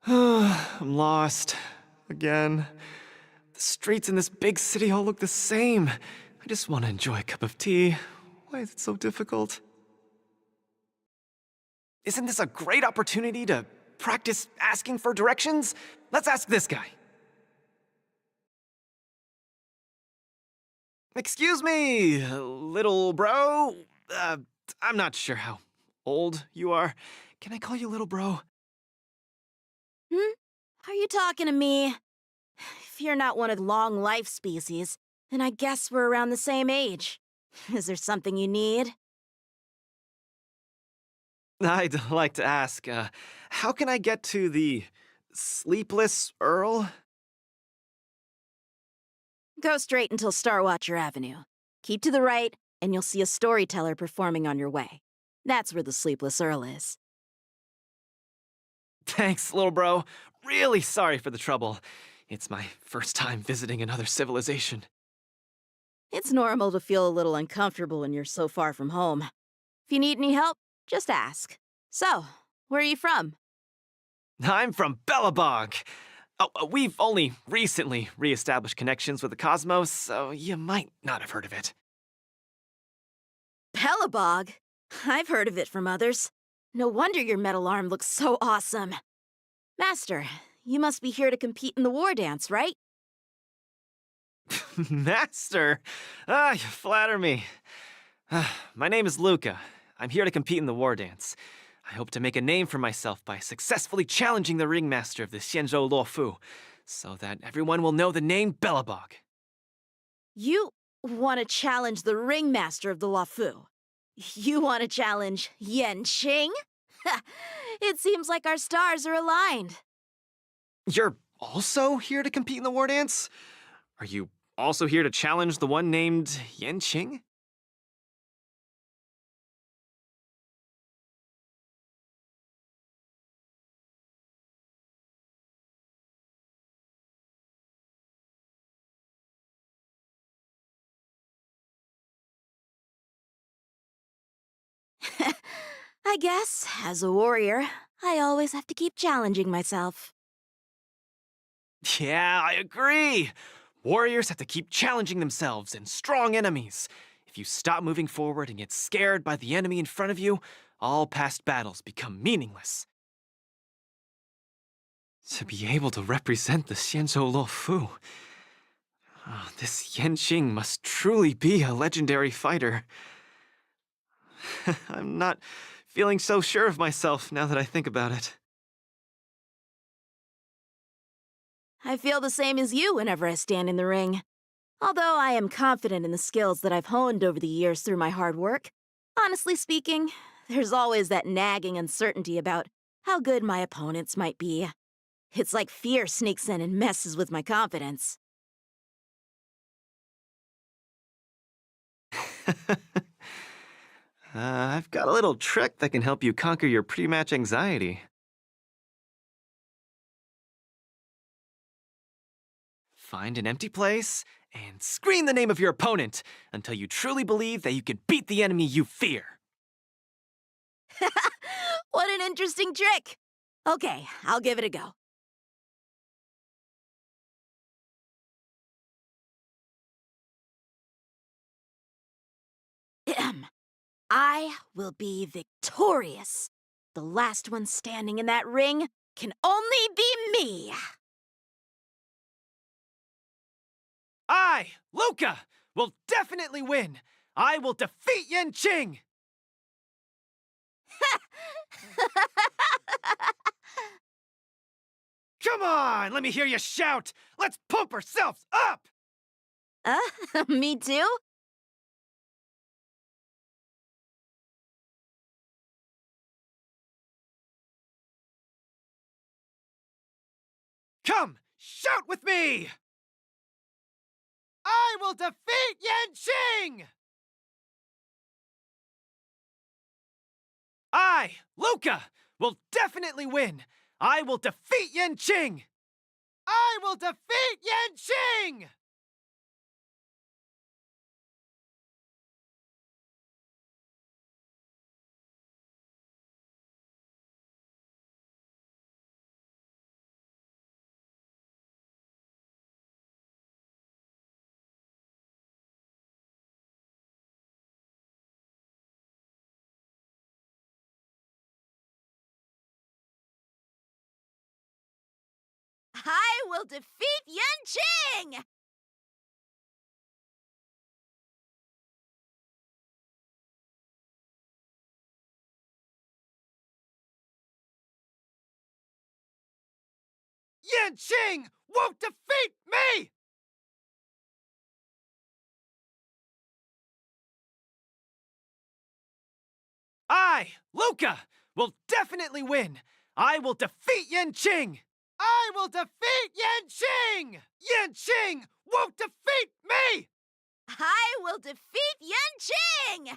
I'm lost. Again. The streets in this big city all look the same. I just want to enjoy a cup of tea. Why is it so difficult? Isn't this a great opportunity to practice asking for directions? Let's ask this guy. Excuse me, little bro. I'm not sure how old you are. Can I call you little bro? Are you talking to me? If you're not one of the long life species, then I guess we're around the same age. Is there something you need? I'd like to ask, how can I get to the Sleepless Earl? Go straight until Starwatcher Avenue. Keep to the right, and you'll see a storyteller performing on your way. That's where the Sleepless Earl is. Thanks, little bro. Really sorry for the trouble. It's my first time visiting another civilization. It's normal to feel a little uncomfortable when you're so far from home. If you need any help, just ask. So, where are you from? I'm from Belobog. Oh, we've only recently re-established connections with the cosmos, so you might not have heard of it. Pelabog? I've heard of it from others. No wonder your metal arm looks so awesome. Master, you must be here to compete in the war dance, right? Master? You flatter me. My name is Luca. I'm here to compete in the war dance. I hope to make a name for myself by successfully challenging the ringmaster of the Xianzhou Luofu, so that everyone will know the name Belobog. You want to challenge the ringmaster of the Luofu? You want to challenge Yanqing? It seems like our stars are aligned. You're also here to compete in the war dance? Are you also here to challenge the one named Yanqing? I guess, as a warrior, I always have to keep challenging myself. Yeah, I agree. Warriors have to keep challenging themselves and strong enemies. If you stop moving forward and get scared by the enemy in front of you, all past battles become meaningless. To be able to represent the Xianzhou Luofu, this Yanqing must truly be a legendary fighter. I'm not feeling so sure of myself now that I think about it. I feel the same as you whenever I stand in the ring. Although I am confident in the skills that I've honed over the years through my hard work, honestly speaking, there's always that nagging uncertainty about how good my opponents might be. It's like fear sneaks in and messes with my confidence. I've got a little trick that can help you conquer your pre-match anxiety. Find an empty place and scream the name of your opponent until you truly believe that you can beat the enemy you fear. What an interesting trick! Okay, I'll give it a go. I will be victorious. The last one standing in that ring can only be me. I, Luca, will definitely win. I will defeat Yen Qing. Come on, let me hear you shout. Let's pump ourselves up. Me too? Come, shout with me. I will defeat Yen Qing. I, Luca, will definitely win. I will defeat Yen Qing. I will defeat Yen Qing! I will defeat Yen Qing! Yen Qing won't defeat me! I, Luca, will definitely win. I will defeat Yen Qing. I will defeat Yen Qing! Yen Qing won't defeat me! I will defeat Yen Qing!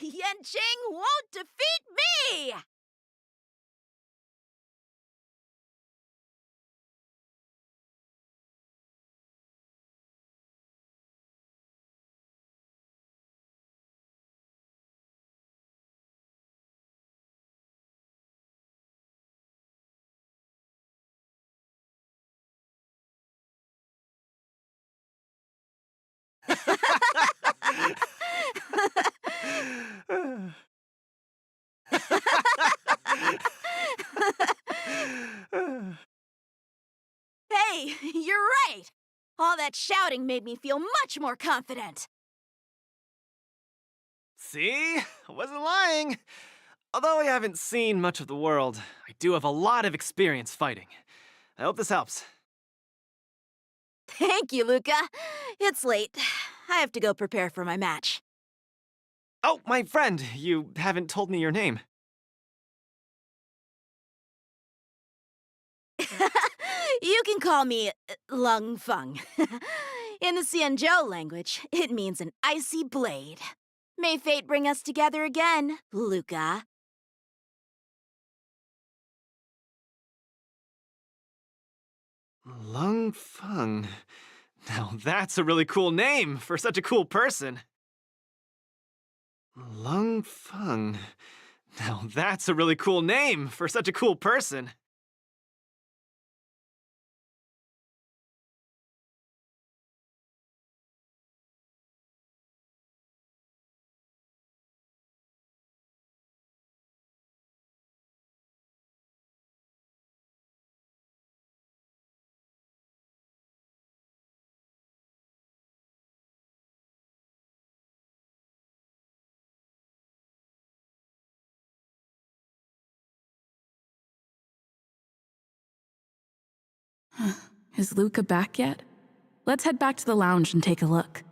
Yen Qing won't defeat me! Hey, you're right! All that shouting made me feel much more confident. See? I wasn't lying. Although I haven't seen much of the world, I do have a lot of experience fighting. I hope this helps. Thank you, Luca. It's late. I have to go prepare for my match. Oh, my friend, you haven't told me your name. You can call me Lung Feng. In the Xianzhou language, it means an icy blade. May fate bring us together again, Luca. Lung Feng. Now that's a really cool name for such a cool person. Lung Feng. Now that's a really cool name for such a cool person. Is Luca back yet? Let's head back to the lounge and take a look.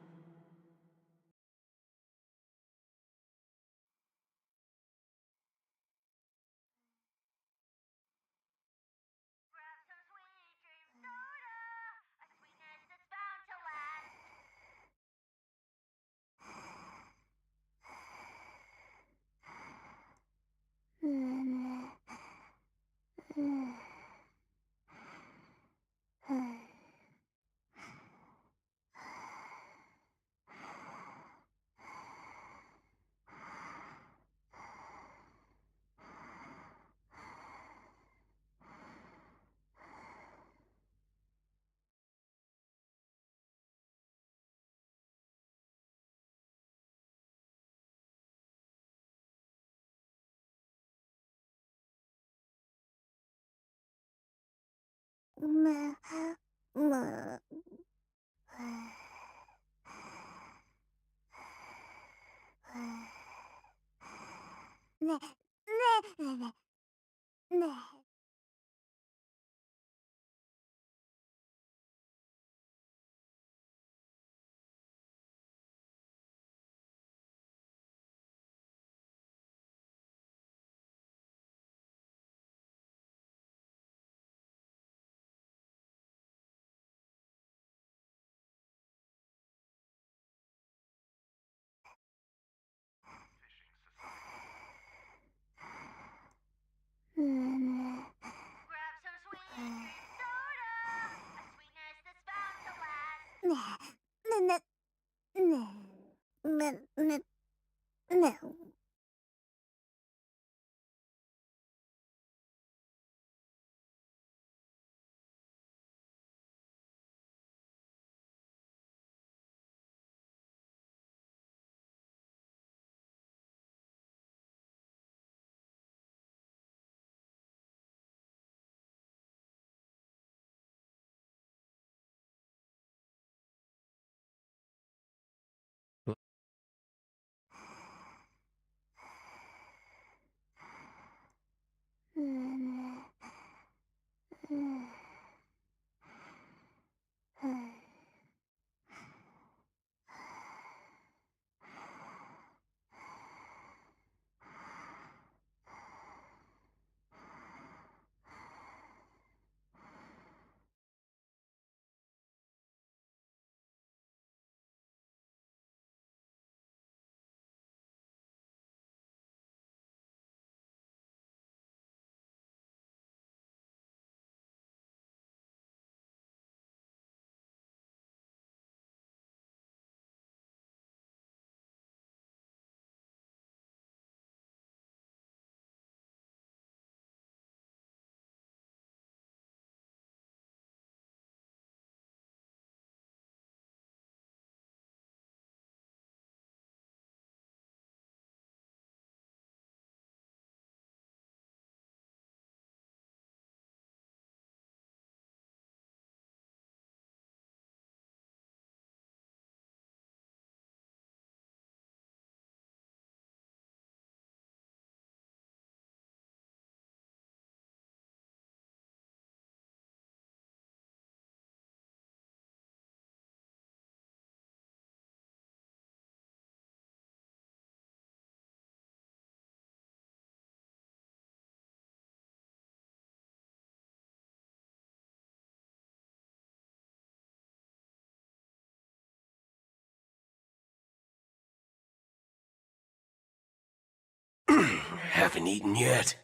Haven't eaten yet.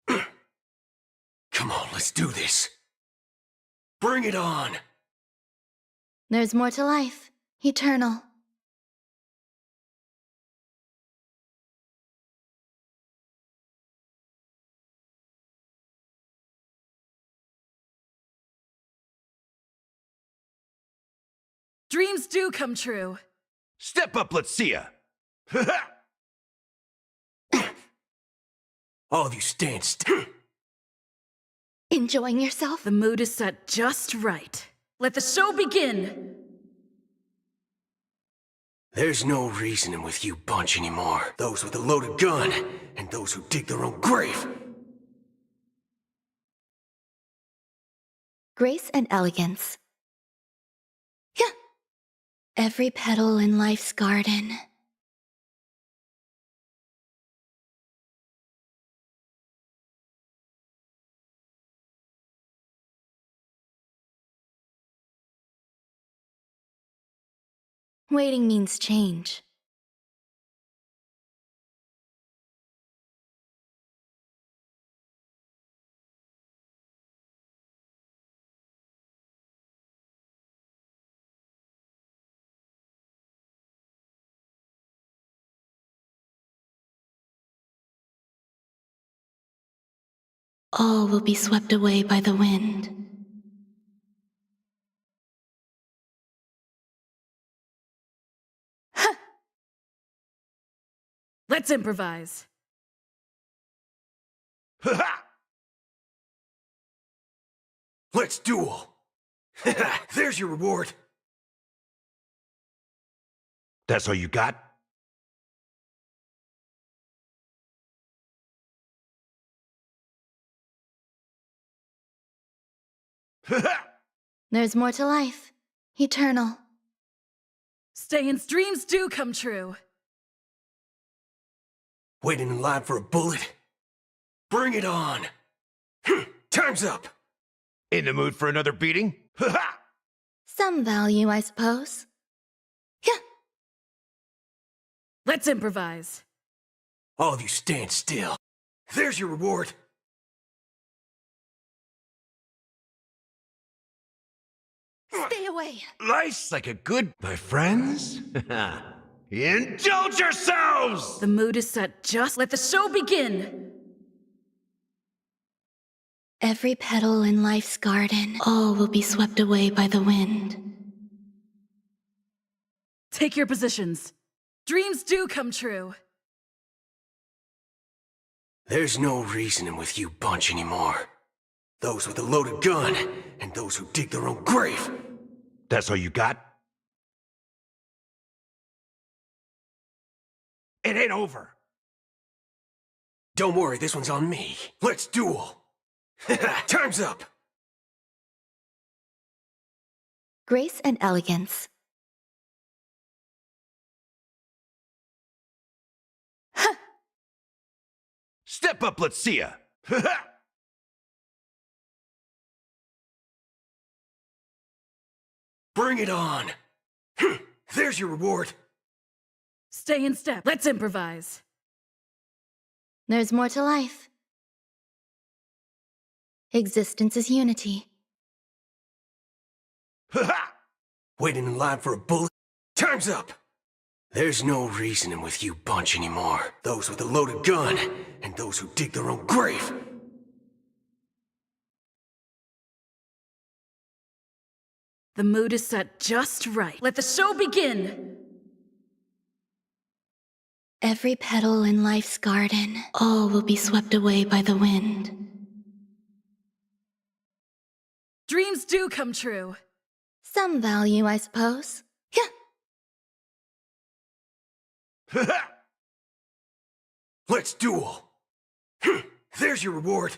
Come on, let's do this. Bring it on! There's more to life. Eternal. Dreams do come true. Step up, let's see ya! All of you stand still. Enjoying yourself? The mood is set just right. Let the show begin! There's no reasoning with you bunch anymore. Those with a loaded gun, and those who dig their own grave. Grace and elegance. Yeah. Every petal in life's garden. Waiting means change. All will be swept away by the wind. Let's improvise. Let's duel. There's your reward. That's all you got? There's more to life. Eternal. Stayan's dreams do come true. Waiting in line for a bullet? Bring it on. Time's up. In the mood for another beating? Some value, I suppose. Let's improvise. All of you stand still. There's your reward. Stay away. Life's like a good, my friends. Indulge yourselves! The mood is set. Just let the show begin. Every petal in life's garden, all will be swept away by the wind. Take your positions. Dreams do come true. There's no reasoning with you bunch anymore. Those with a loaded gun, and those who dig their own grave. That's all you got? It ain't over. Don't worry, this one's on me. Let's duel. Time's up. Grace and elegance. Step up, let's see ya. Bring it on. There's your reward. Stay in step. Let's improvise. There's more to life. Existence is unity. Waiting in line for a bullet? Time's up! There's no reasoning with you bunch anymore. Those with a loaded gun, and those who dig their own grave. The mood is set just right. Let the show begin. Every petal in life's garden, all will be swept away by the wind. Dreams do come true. Some value, I suppose. Let's duel. There's your reward.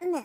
No.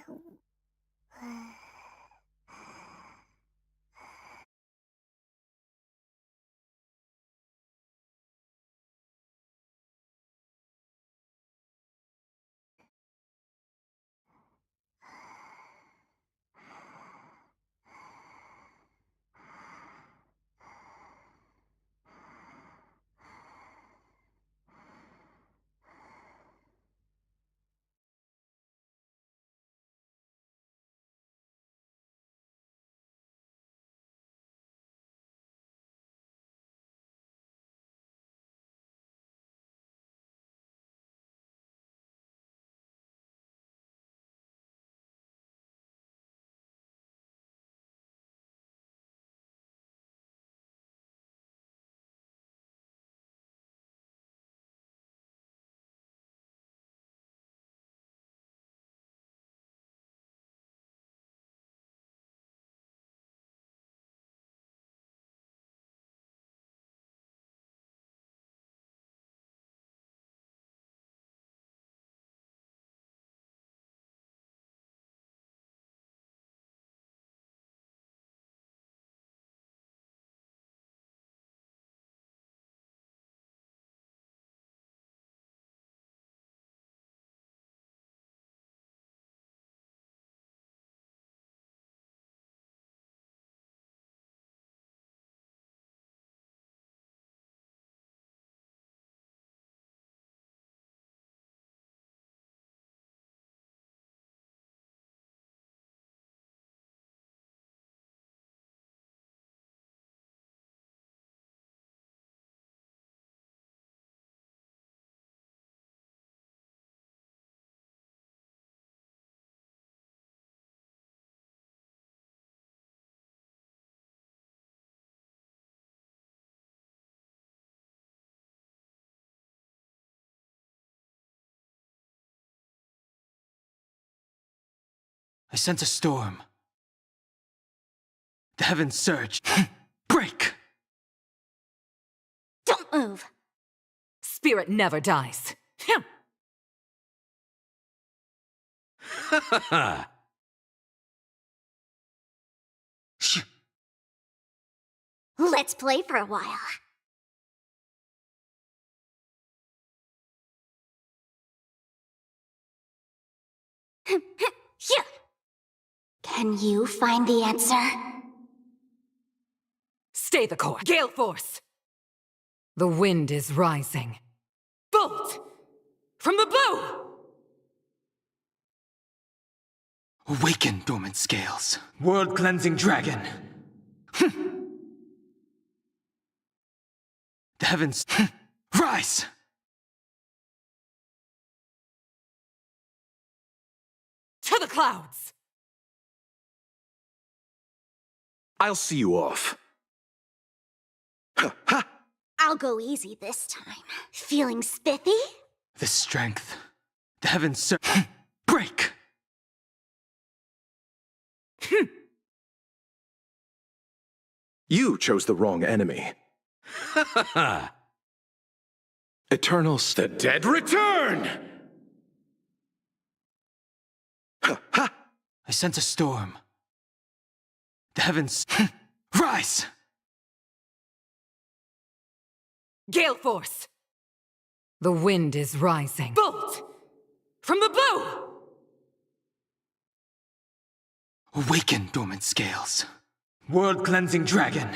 I sense a storm. The heavens surge. Break! Don't move! Spirit never dies. Ha ha ha! Let's play for a while. Here. Can you find the answer? Stay the course. Gale Force! The wind is rising. Bolt! From the blue! Awaken, dormant scales. World-cleansing dragon. The heavens rise! To the clouds! I'll see you off. I'll go easy this time. Feeling spiffy? The strength. The heavens surge. Break! You chose the wrong enemy. Ha ha ha! Eternals, the dead return! I sense a storm. The heavens rise! Gale Force! The wind is rising. Bolt! From the blue! Awaken, dormant scales. World-cleansing dragon.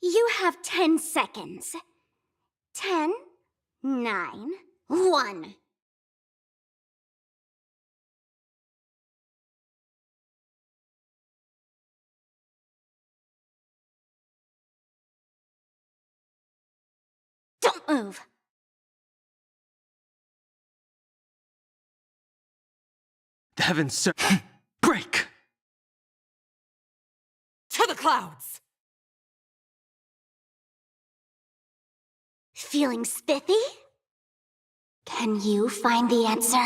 You have 10 seconds. 10, 9, 1. Don't move. The heavens surge. Break! To the clouds! Feeling spiffy? Can you find the answer?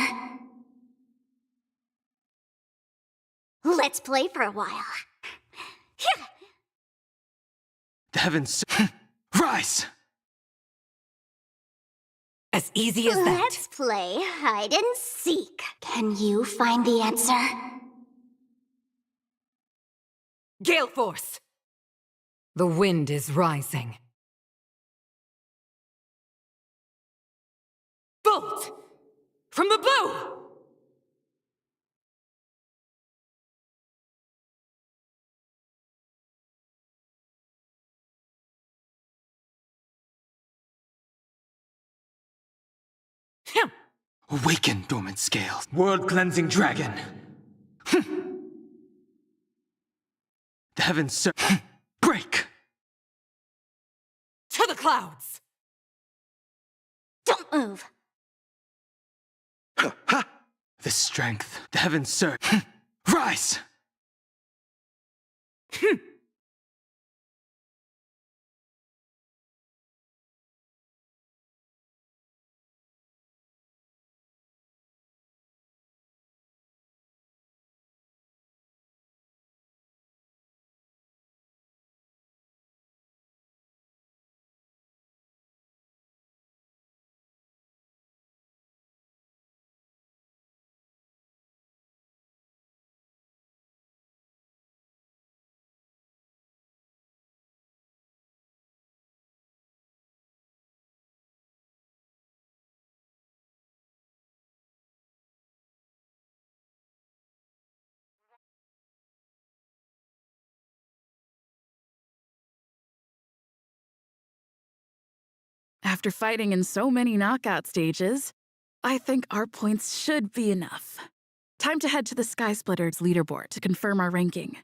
Let's play for a while. The heavens rise! As easy as that. Let's play hide and seek. Can you find the answer? Gale Force! The wind is rising. Bolt! From the blue! Awaken, dormant scales. World-cleansing dragon. The heavens surge. Break! To the clouds! Don't move. The strength. The heavens surge. Rise! After fighting in so many knockout stages, I think our points should be enough. Time to head to the Sky Splitters leaderboard to confirm our ranking.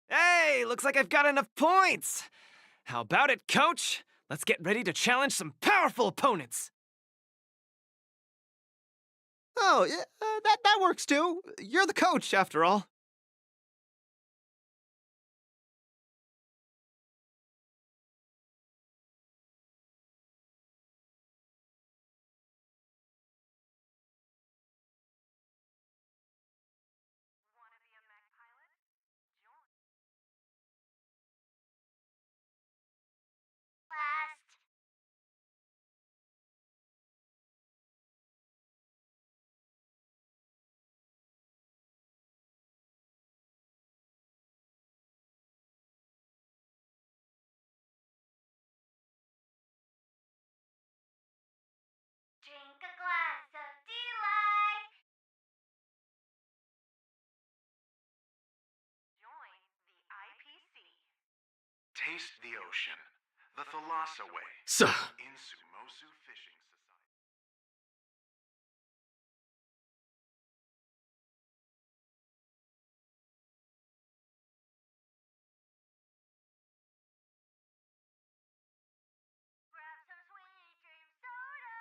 Hey, looks like I've got enough points! How about it, coach? Let's get ready to challenge some powerful opponents! Oh, yeah, that works too. You're the coach, after all. Drink a glass of delight. Join the IPC. Taste the ocean. The Thalassa way. So, In Sumosu Fishing Society. Grab some sweet dream soda.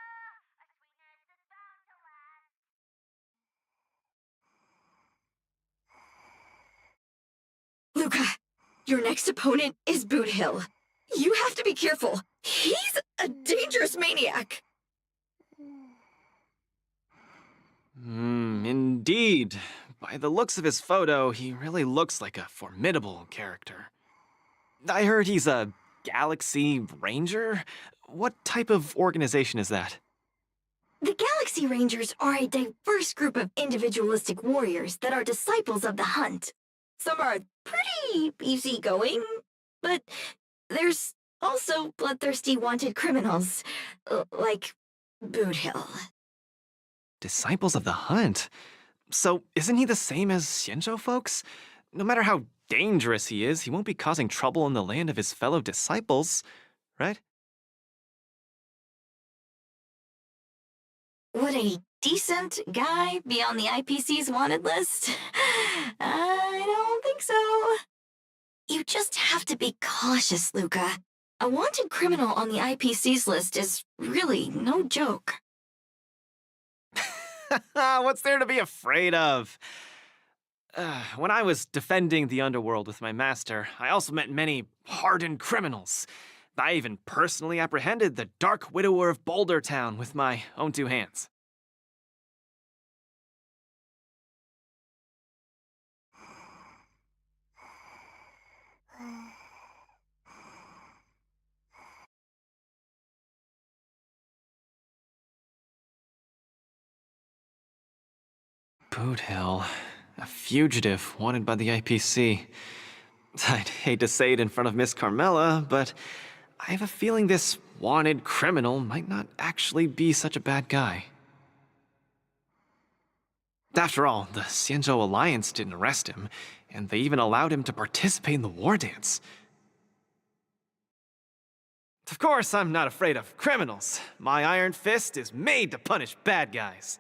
A sweetness that's bound to last. Luca, your next opponent is Boot Hill. You have to be careful. He's a dangerous maniac. Indeed. By the looks of his photo, he really looks like a formidable character. I heard he's a Galaxy Ranger? What type of organization is that? The Galaxy Rangers are a diverse group of individualistic warriors that are disciples of the hunt. Some are pretty easygoing, but there's also bloodthirsty wanted criminals, like Boot Hill. Disciples of the Hunt? So isn't he the same as Xianzhou folks? No matter how dangerous he is, he won't be causing trouble in the land of his fellow disciples, right? Would a decent guy be on the IPC's wanted list? I don't think so. You just have to be cautious, Luca. A wanted criminal on the IPC's list is really no joke. What's there to be afraid of? When I was defending the underworld with my master, I also met many hardened criminals. I even personally apprehended the Dark Widower of Boulder Town with my own two hands. Boot Hill, a fugitive wanted by the IPC. I'd hate to say it in front of Miss Carmela, but I have a feeling this wanted criminal might not actually be such a bad guy. After all, the Xianzhou Alliance didn't arrest him, and they even allowed him to participate in the war dance. Of course, I'm not afraid of criminals. My iron fist is made to punish bad guys.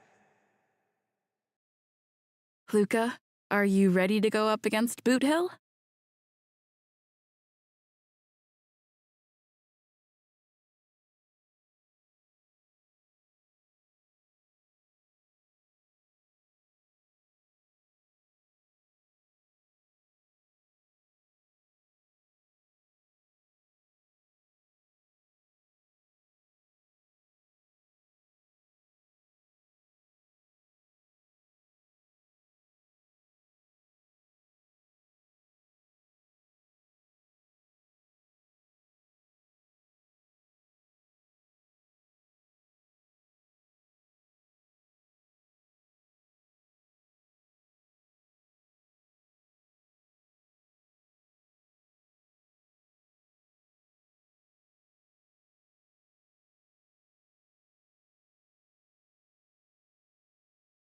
Luca, are you ready to go up against Boot Hill?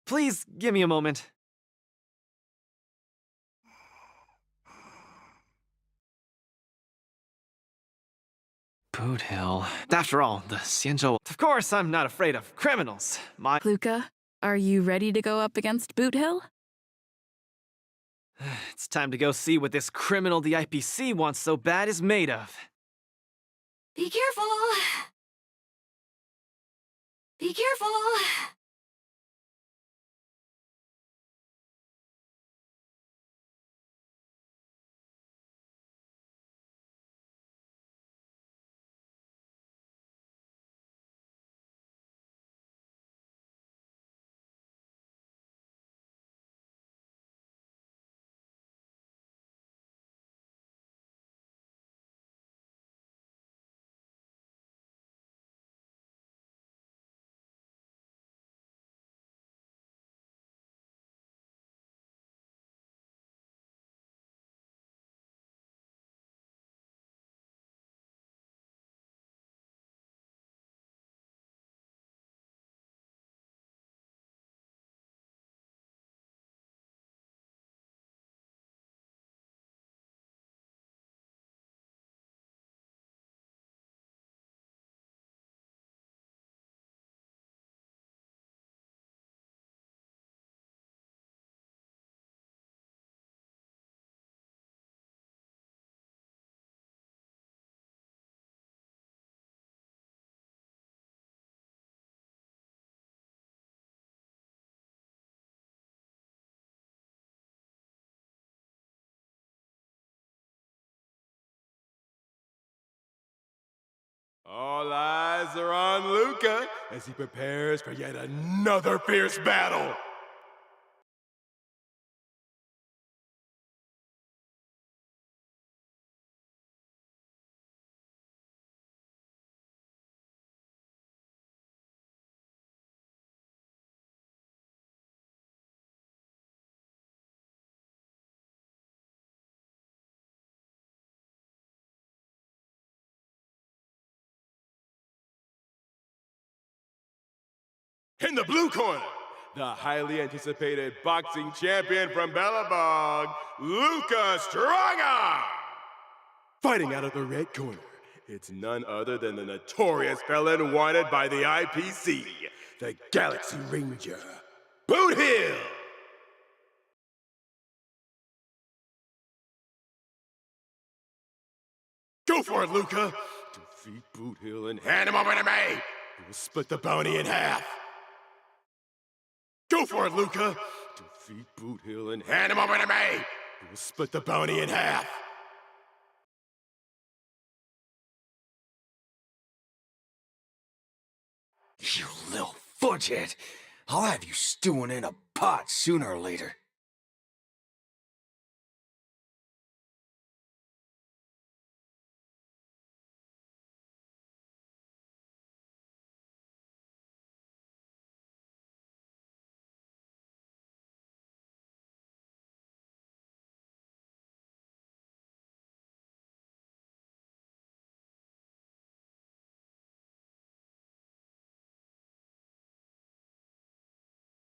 Please give me a moment. Boot Hill. After all, the Xianzhou... Of course, I'm not afraid of criminals. Luca, are you ready to go up against Boot Hill? It's time to go see what this criminal the IPC wants so bad is made of. Be careful! Be careful! All eyes are on Luca as he prepares for yet another fierce battle. In the blue corner, the highly anticipated boxing champion from Bellabog, Luca Stronga! Fighting out of the red corner, it's none other than the notorious felon wanted by the IPC, the Galaxy Ranger, Boot Hill! Go for it, Luca! Defeat Boot Hill and hand him over to me! We'll split the bounty in half! Go for it, Luca! Defeat Boot Hill and hand him over to me! We'll split the bounty in half! You little fudgehead! I'll have you stewing in a pot sooner or later.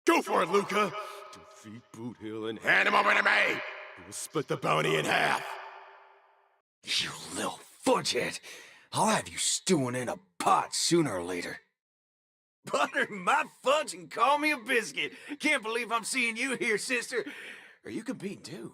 Go for it, Luca! Defeat Boot Hill and hand him over to me! We'll split the bounty in half! You little fudgehead! I'll have you stewing in a pot sooner or later. Butter my fudge and call me a biscuit. Can't believe I'm seeing you here, sister. Are you competing too?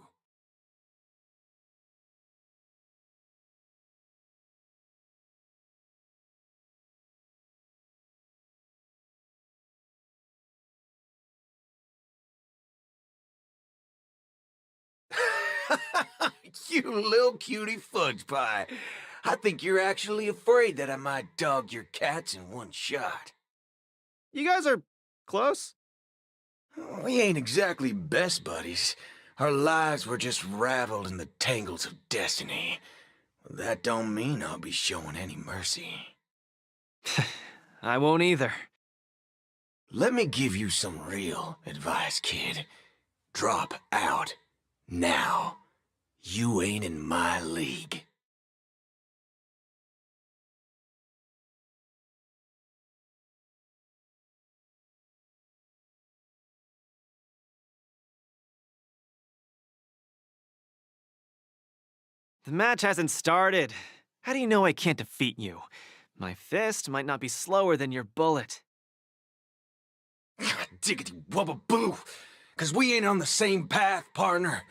You little cutie fudge pie. I think you're actually afraid that I might dog your cats in one shot. You guys are close? We ain't exactly best buddies. Our lives were just raveled in the tangles of destiny. That don't mean I'll be showing any mercy. I won't either. Let me give you some real advice, kid. Drop out. Now. You ain't in my league. The match hasn't started. How do you know I can't defeat you? My fist might not be slower than your bullet. Diggity wubba boo! 'Cause we ain't on the same path, partner.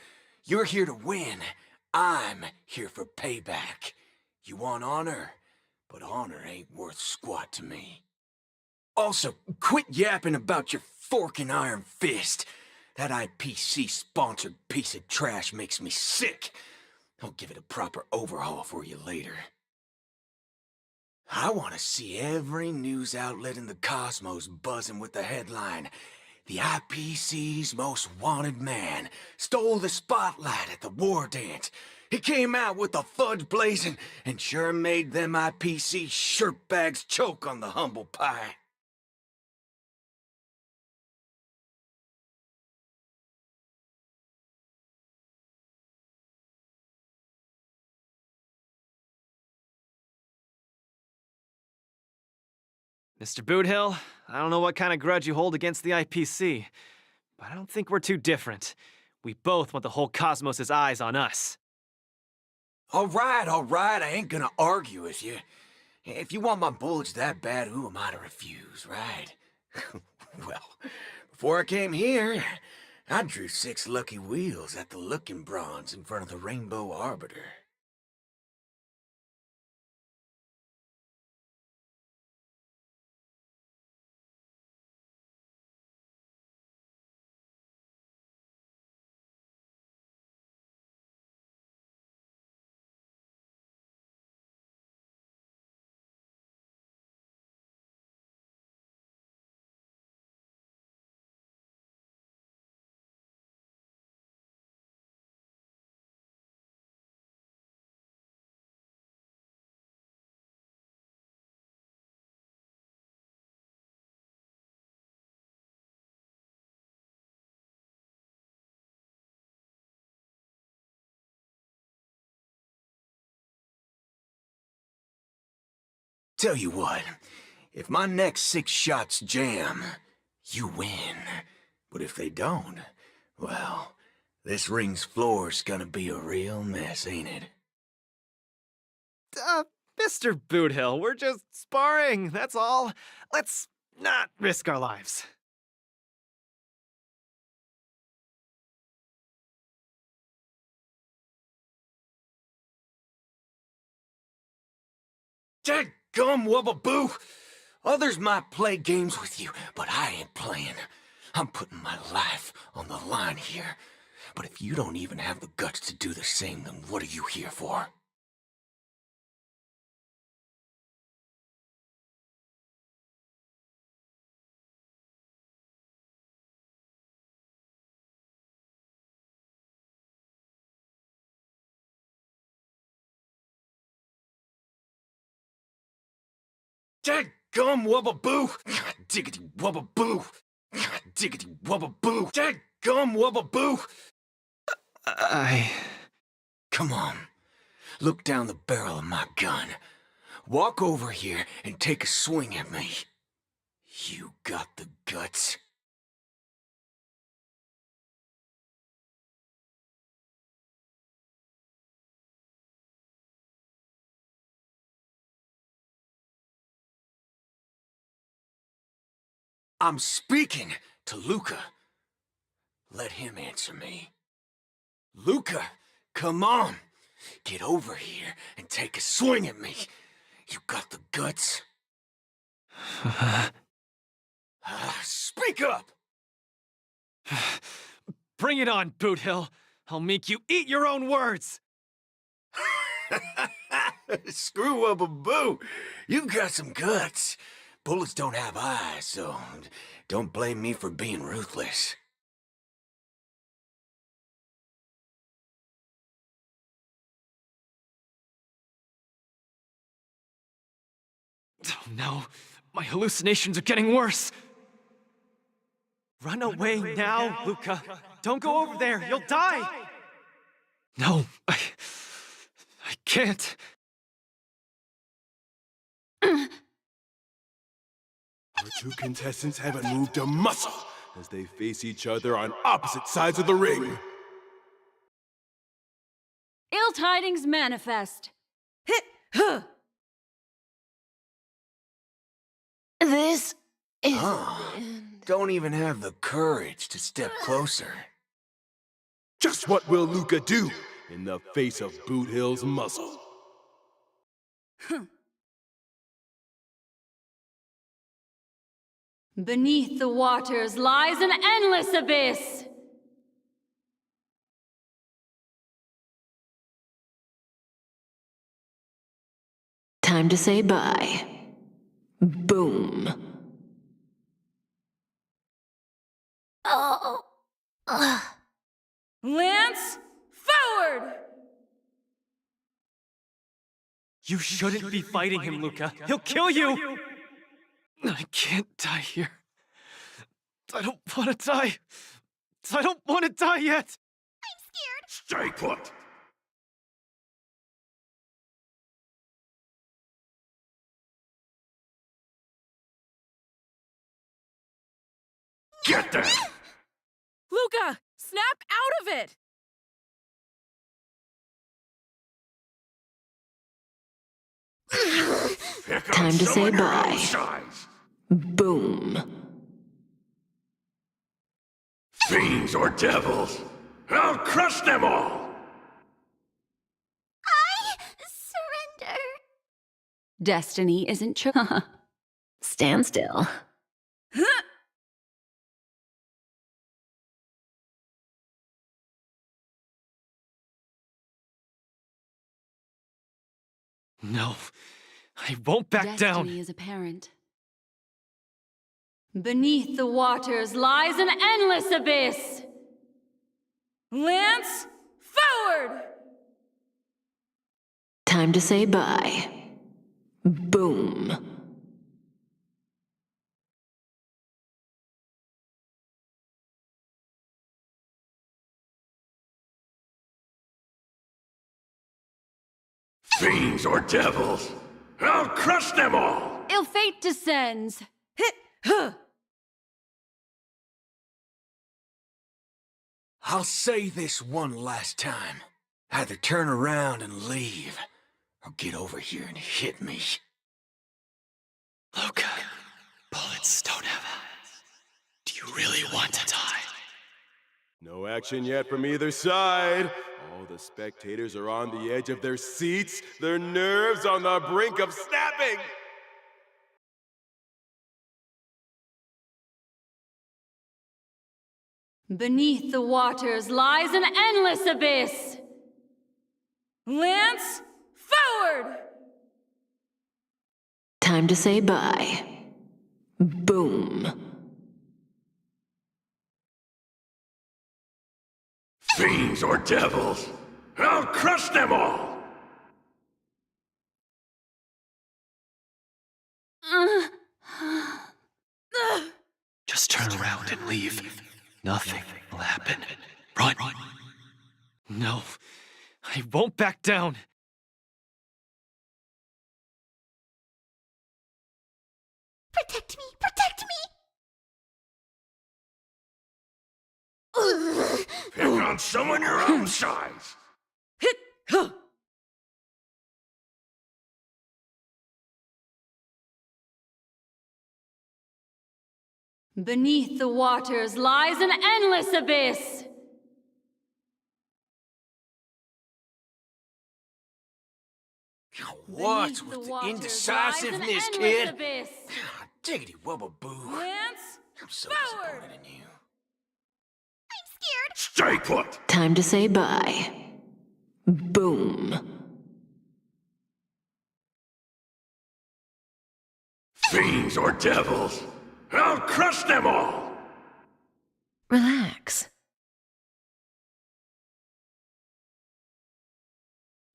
You're here to win. I'm here for payback. You want honor? But honor ain't worth squat to me. Also, quit yapping about your fork and iron fist. That IPC-sponsored piece of trash makes me sick. I'll give it a proper overhaul for you later. I want to see every news outlet in the cosmos buzzing with the headline, "The IPC's most wanted man stole the spotlight at the war dance. He came out with the fudge blazing and sure made them IPC shirtbags choke on the humble pie." Mr. Boothill, I don't know what kind of grudge you hold against the IPC, but I don't think we're too different. We both want the whole cosmos' eyes on us. All right, I ain't gonna argue with you. If you want my bulge that bad, who am I to refuse, right? Well, before I came here, I drew 6 lucky wheels at the Looking Bronze in front of the Rainbow Arbiter. Tell you what, if my next 6 shots jam, you win. But if they don't, well, this ring's floor's gonna be a real mess, ain't it? Mr. Boothill, we're just sparring, that's all. Let's not risk our lives. Dadgum wubbaboo! Others might play games with you, but I ain't playing. I'm putting my life on the line here. But if you don't even have the guts to do the same, then what are you here for? Dadgum wubbaboo! God diggity wubbaboo! God diggity wubbaboo! Dadgum wubbaboo! Come on. Look down the barrel of my gun. Walk over here and take a swing at me. You got the guts? I'm speaking to Luca. Let him answer me. Luca, come on. Get over here and take a swing at me. You got the guts? Speak up! Bring it on, Boothill. I'll make you eat your own words. Screw up a boo. You got some guts. Bullets don't have eyes, so don't blame me for being ruthless. Oh no, my hallucinations are getting worse. Run away now, Luca. Don't go over there, you'll die. No, I can't. Our 2 contestants haven't moved a muscle as they face each other on opposite sides of the ring. Ill tidings manifest. Hit, huh. This is don't even have the courage to step closer. Just what will Luca do in the face of Boot Hill's muzzle? Beneath the waters lies an endless abyss. Time to say bye. Boom. Oh. Ugh. Lance, forward! You shouldn't be fighting him, Luca. He'll kill you! I can't die here. I don't want to die. I don't want to die yet! Stay put! Get there! Luca, snap out of it! Time to say bye. Boom. Fiends or devils, I'll crush them all! Surrender. Destiny isn't true. Stand still. No, I won't back down. Destiny is apparent. Beneath the waters lies an endless abyss. Lance, forward! Time to say bye. Boom. Fiends or devils, I'll crush them all! Ill fate descends. Hit, huh. I'll say this one last time. Either turn around and leave, or get over here and hit me. Luca, bullets don't have eyes. Do you really want to die? No action yet from either side. All the spectators are on the edge of their seats, their nerves on the brink of snapping. Beneath the waters lies an endless abyss. Lance, forward! Time to say bye. Boom. Fiends or devils, I'll crush them all! Just turn around and leave. Nothing will happen. Run. No, I won't back down. Protect me! Protect me! Pick on someone your own size! Hit, huh. Beneath the waters lies an endless abyss. What Beneath with the waters indecisiveness, lies an kid? endless abyss. Diggity wubba boo. Lance, I'm so forward! disappointed in you. Stay put! Time to say bye. Boom. Fiends or devils, I'll crush them all! Relax.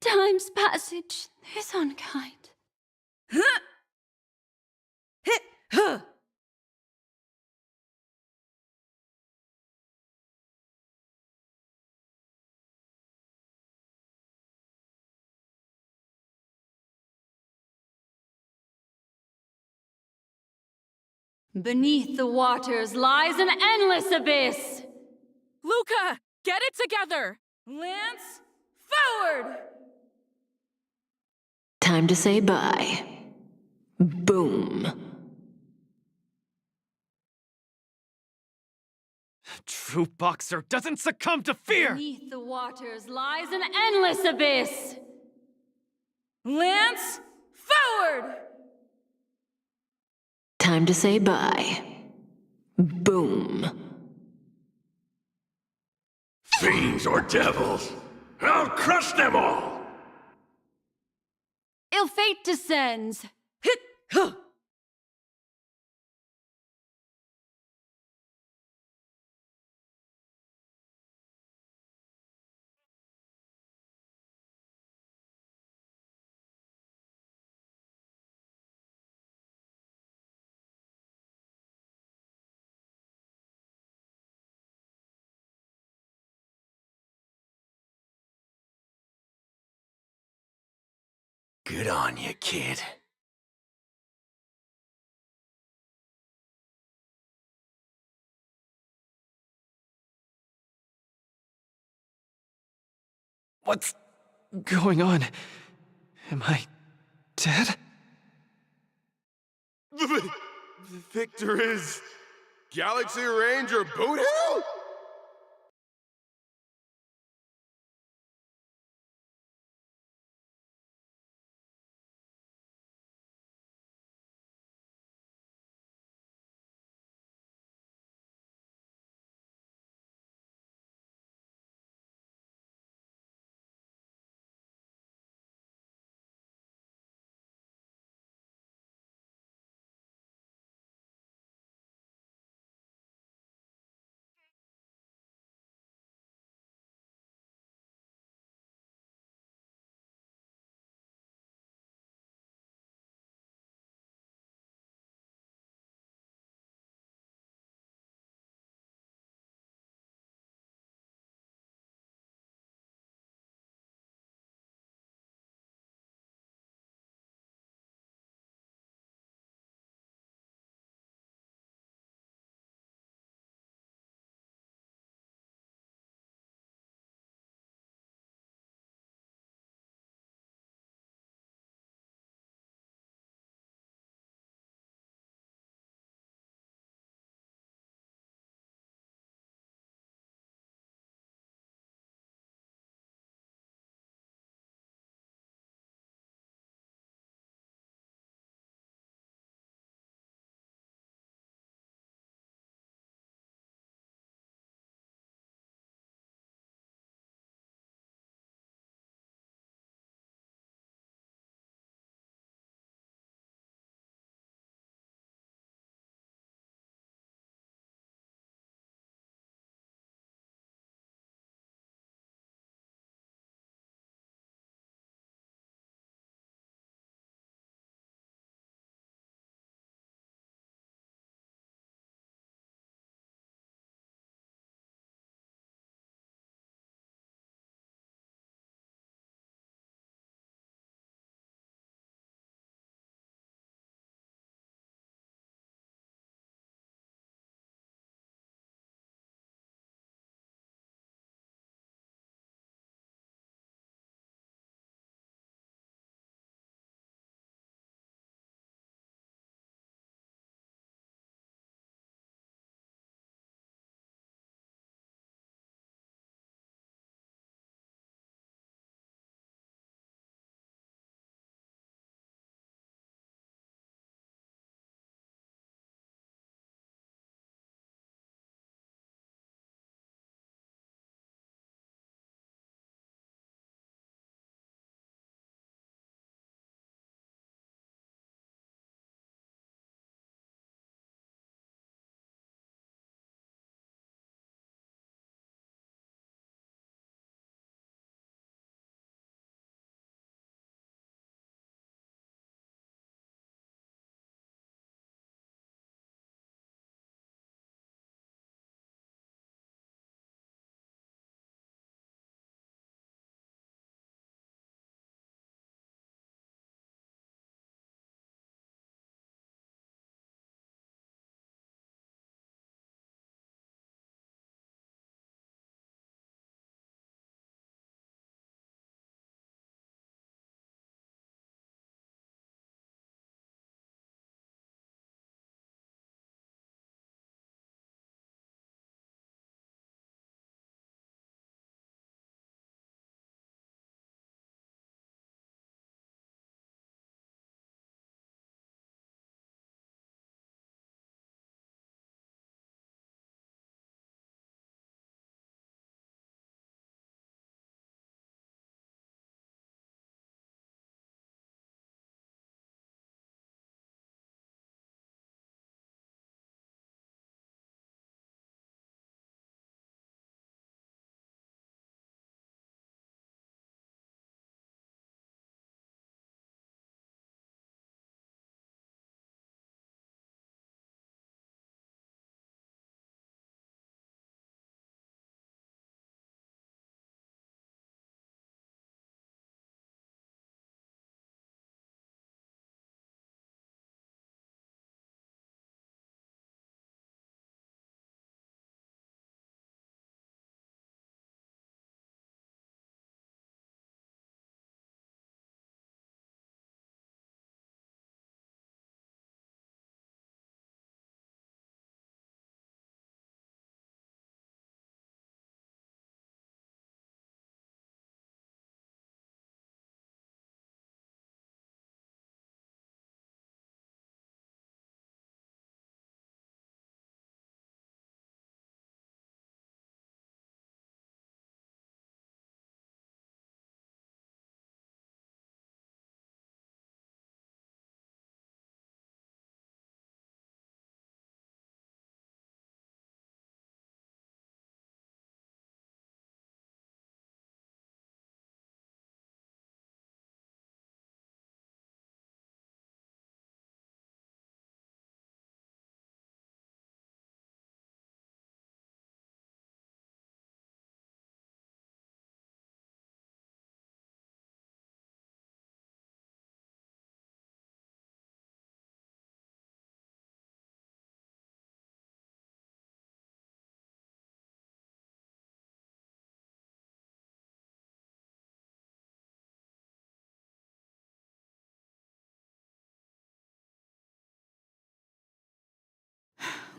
Time's passage is unkind. Huh. Hit, huh. Beneath the waters lies an endless abyss. Luca, get it together! Lance, forward! Time to say bye. Boom. True boxer doesn't succumb to fear! Beneath the waters lies an endless abyss. Lance, forward! Time to say bye. Boom. Fiends or devils, I'll crush them all! Ill fate descends. Hit! Huh! Good on you, kid. What's going on? Am I dead? The victor is Galaxy Ranger Boothill?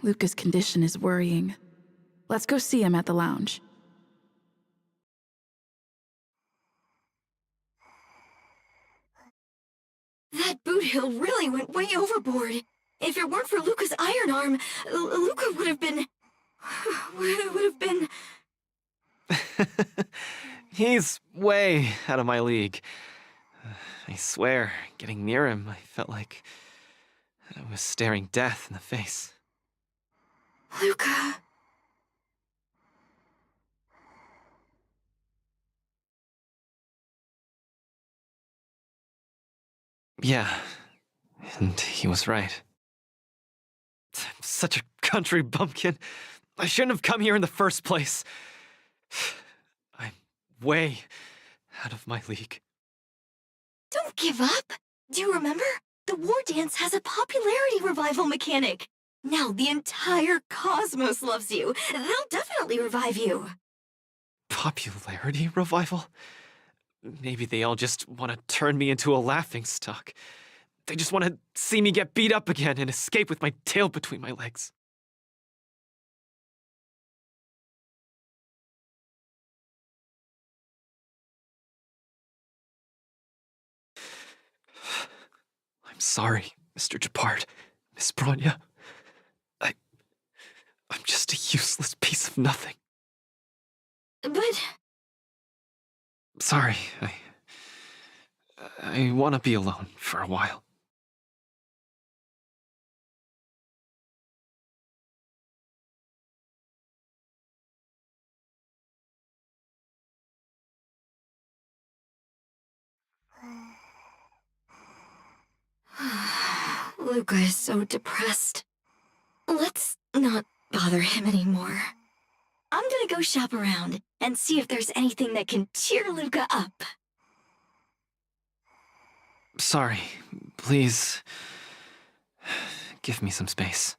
Luca's condition is worrying. Let's go see him at the lounge. That boot hill really went way overboard. If it weren't for Luca's iron arm, Luca would have been... would have been... He's way out of my league. I swear, getting near him, I felt like I was staring death in the face. Luca... Yeah, and he was right. I'm such a country bumpkin. I shouldn't have come here in the first place. I'm way out of my league. Don't give up! Do you remember? The war dance has a popularity revival mechanic. Now the entire cosmos loves you. They'll definitely revive you. Popularity revival? Maybe they all just want to turn me into a laughingstock. They just want to see me get beat up again and escape with my tail between my legs. I'm sorry, Mr. Japard, Miss Bronya. I'm just a useless piece of nothing. But... Sorry, I want to be alone for a while. Luca is so depressed. Let's not bother him anymore. I'm gonna go shop around and see if there's anything that can cheer Luca up. Sorry, please give me some space.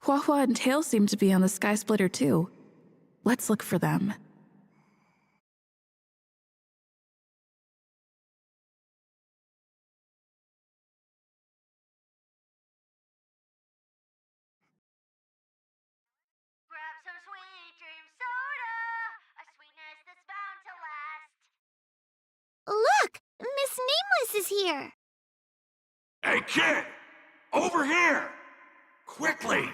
Huahua and Tail seem to be on the Sky Splitter too. Let's look for them. Grab some sweet dream soda, a sweetness that's bound to last. Look! Miss Nameless is here! Hey, kid! Over here! Quickly!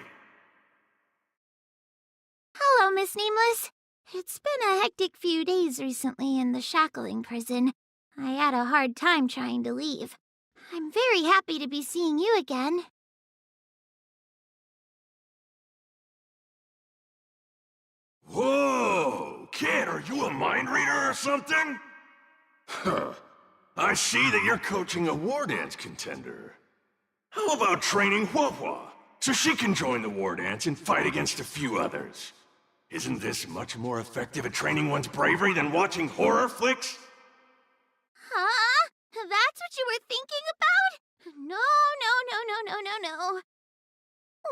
Hello, Miss Nameless. It's been a hectic few days recently in the shackling prison. I had a hard time trying to leave. I'm very happy to be seeing you again. Whoa! Kid, are you a mind reader or something? Huh. I see that you're coaching a war dance contender. How about training Hua so she can join the war dance and fight against a few others? Isn't this much more effective at training one's bravery than watching horror flicks? Huh? That's what you were thinking about? No.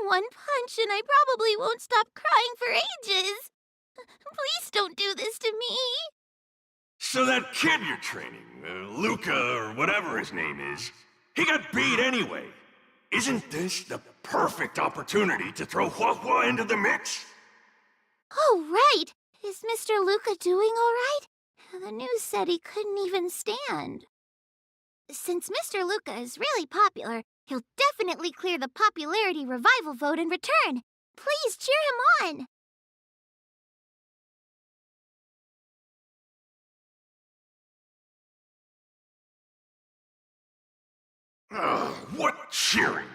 One punch and I probably won't stop crying for ages. Please don't do this to me. So that kid you're training, Luca or whatever his name is, he got beat anyway. Isn't this the perfect opportunity to throw Hua into the mix? Oh, right. Is Mr. Luca doing all right? The news said he couldn't even stand. Since Mr. Luca is really popular, he'll definitely clear the popularity revival vote in return. Please cheer him on. Ugh, what cheering?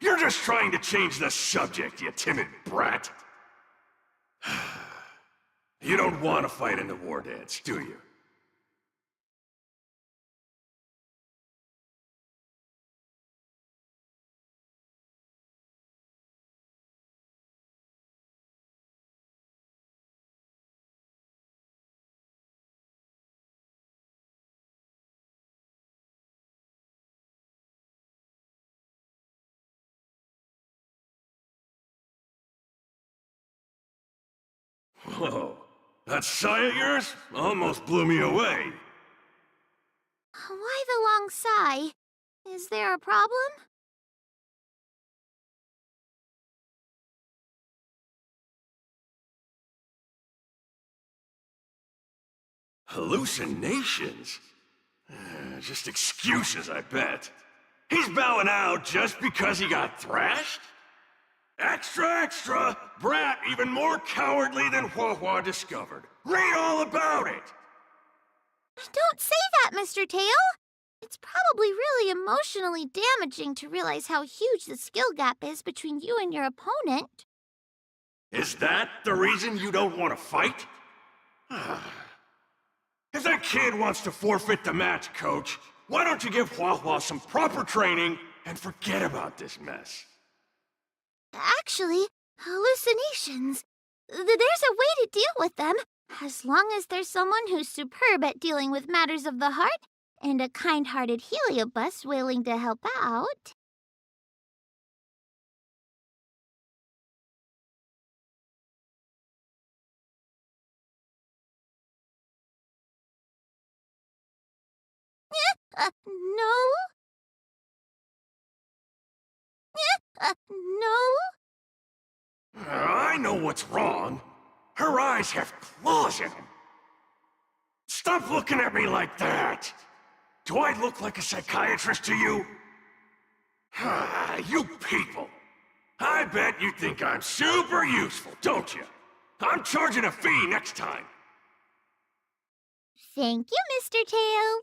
You're just trying to change the subject, you timid brat. You don't want to fight in the war dance, do you? Whoa, that sigh of yours almost blew me away. Why the long sigh? Is there a problem? Hallucinations? Just excuses, I bet. He's bowing out just because he got thrashed? Extra, extra! Brat even more cowardly than Hua discovered. Read all about it! Don't say that, Mr. Tail. It's probably really emotionally damaging to realize how huge the skill gap is between you and your opponent. Is that the reason you don't want to fight? If that kid wants to forfeit the match, Coach, why don't you give Hua some proper training and forget about this mess? Actually, hallucinations. There's a way to deal with them, as long as there's someone who's superb at dealing with matters of the heart, and a kind-hearted Heliobus willing to help out. No? No? I know what's wrong. Her eyes have claws in them. Stop looking at me like that! Do I look like a psychiatrist to you? You people! I bet you think I'm super useful, don't you? I'm charging a fee next time. Thank you, Mr. Tail.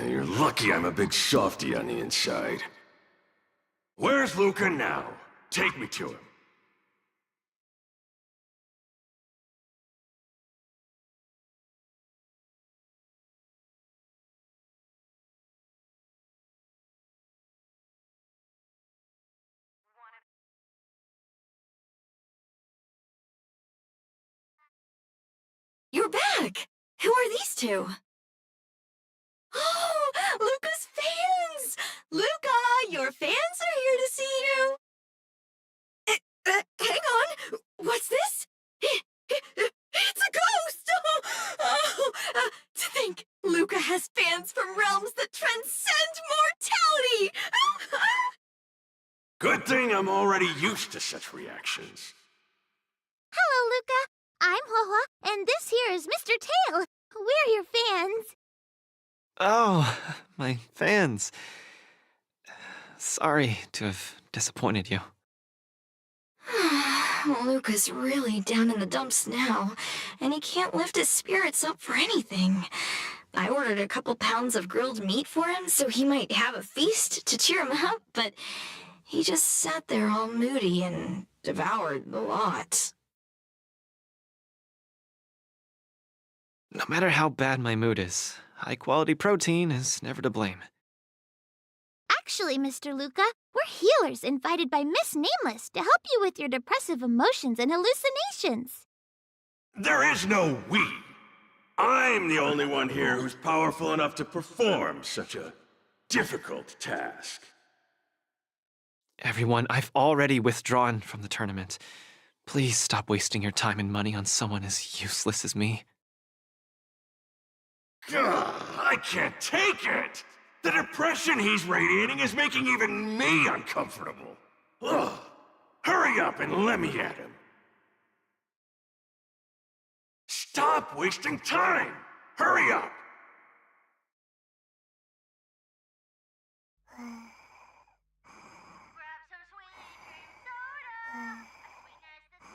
You're lucky I'm a big softy on the inside. Where's Luca now? Take me to him. You're back! Who are these two? Oh, Luca's fans! Luca, your fans are here to see you! Hang on! What's this? It's a ghost! To think, Luca has fans from realms that transcend mortality! Good thing I'm already used to such reactions. Hello, Luca. I'm Hua, and this here is Mr. Tail. We're your fans. Oh, my fans. Sorry to have disappointed you. Luca's really down in the dumps now, and he can't lift his spirits up for anything. I ordered a couple pounds of grilled meat for him so he might have a feast to cheer him up, but he just sat there all moody and devoured the lot. No matter how bad my mood is, high-quality protein is never to blame. Actually, Mr. Luca, we're healers invited by Miss Nameless to help you with your depressive emotions and hallucinations. There is no we. I'm the only one here who's powerful enough to perform such a difficult task. Everyone, I've already withdrawn from the tournament. Please stop wasting your time and money on someone as useless as me. Ugh, I can't take it! The depression he's radiating is making even me uncomfortable. Ugh. Hurry up and let me at him. Stop wasting time! Hurry up!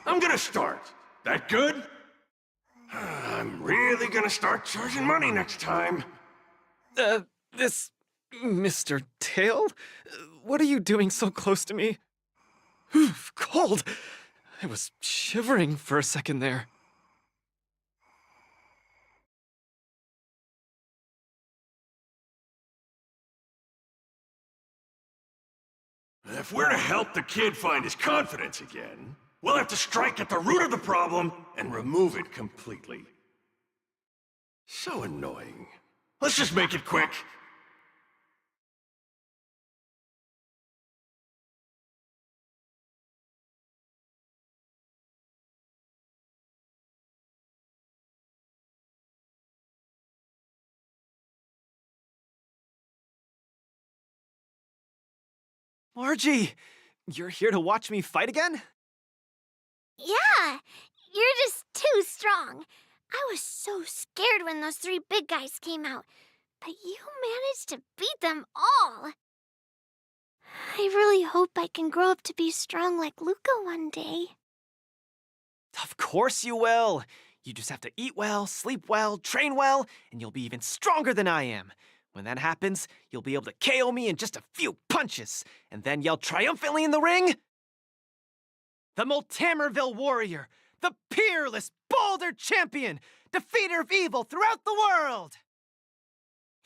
I'm gonna start. That good? I'm really gonna start charging money next time. This... Mr. Tail? What are you doing so close to me? Cold! I was shivering for a second there. If we're to help the kid find his confidence again, we'll have to strike at the root of the problem and remove it completely. So annoying. Let's just make it quick. Margie! You're here to watch me fight again? Yeah, you're just too strong. I was so scared when those three big guys came out, but you managed to beat them all. I really hope I can grow up to be strong like Luca one day. Of course you will! You just have to eat well, sleep well, train well, and you'll be even stronger than I am. When that happens, you'll be able to KO me in just a few punches, and then yell triumphantly in the ring, "The Multamerville Warrior, the peerless Boulder Champion, defeater of evil throughout the world!"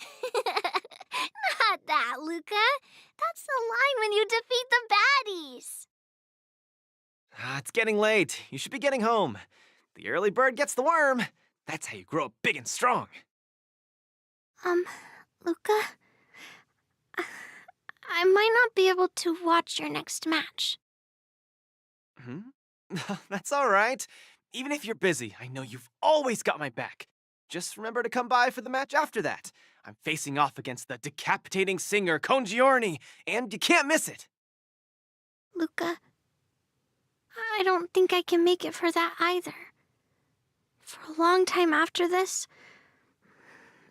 Not that, Luca. That's the line when you defeat the baddies. It's getting late. You should be getting home. The early bird gets the worm. That's how you grow up big and strong. Luca, I might not be able to watch your next match. That's all right. Even if you're busy, I know you've always got my back. Just remember to come by for the match after that. I'm facing off against the decapitating singer Congiorni, and you can't miss it. Luca, I don't think I can make it for that either. For a long time after this,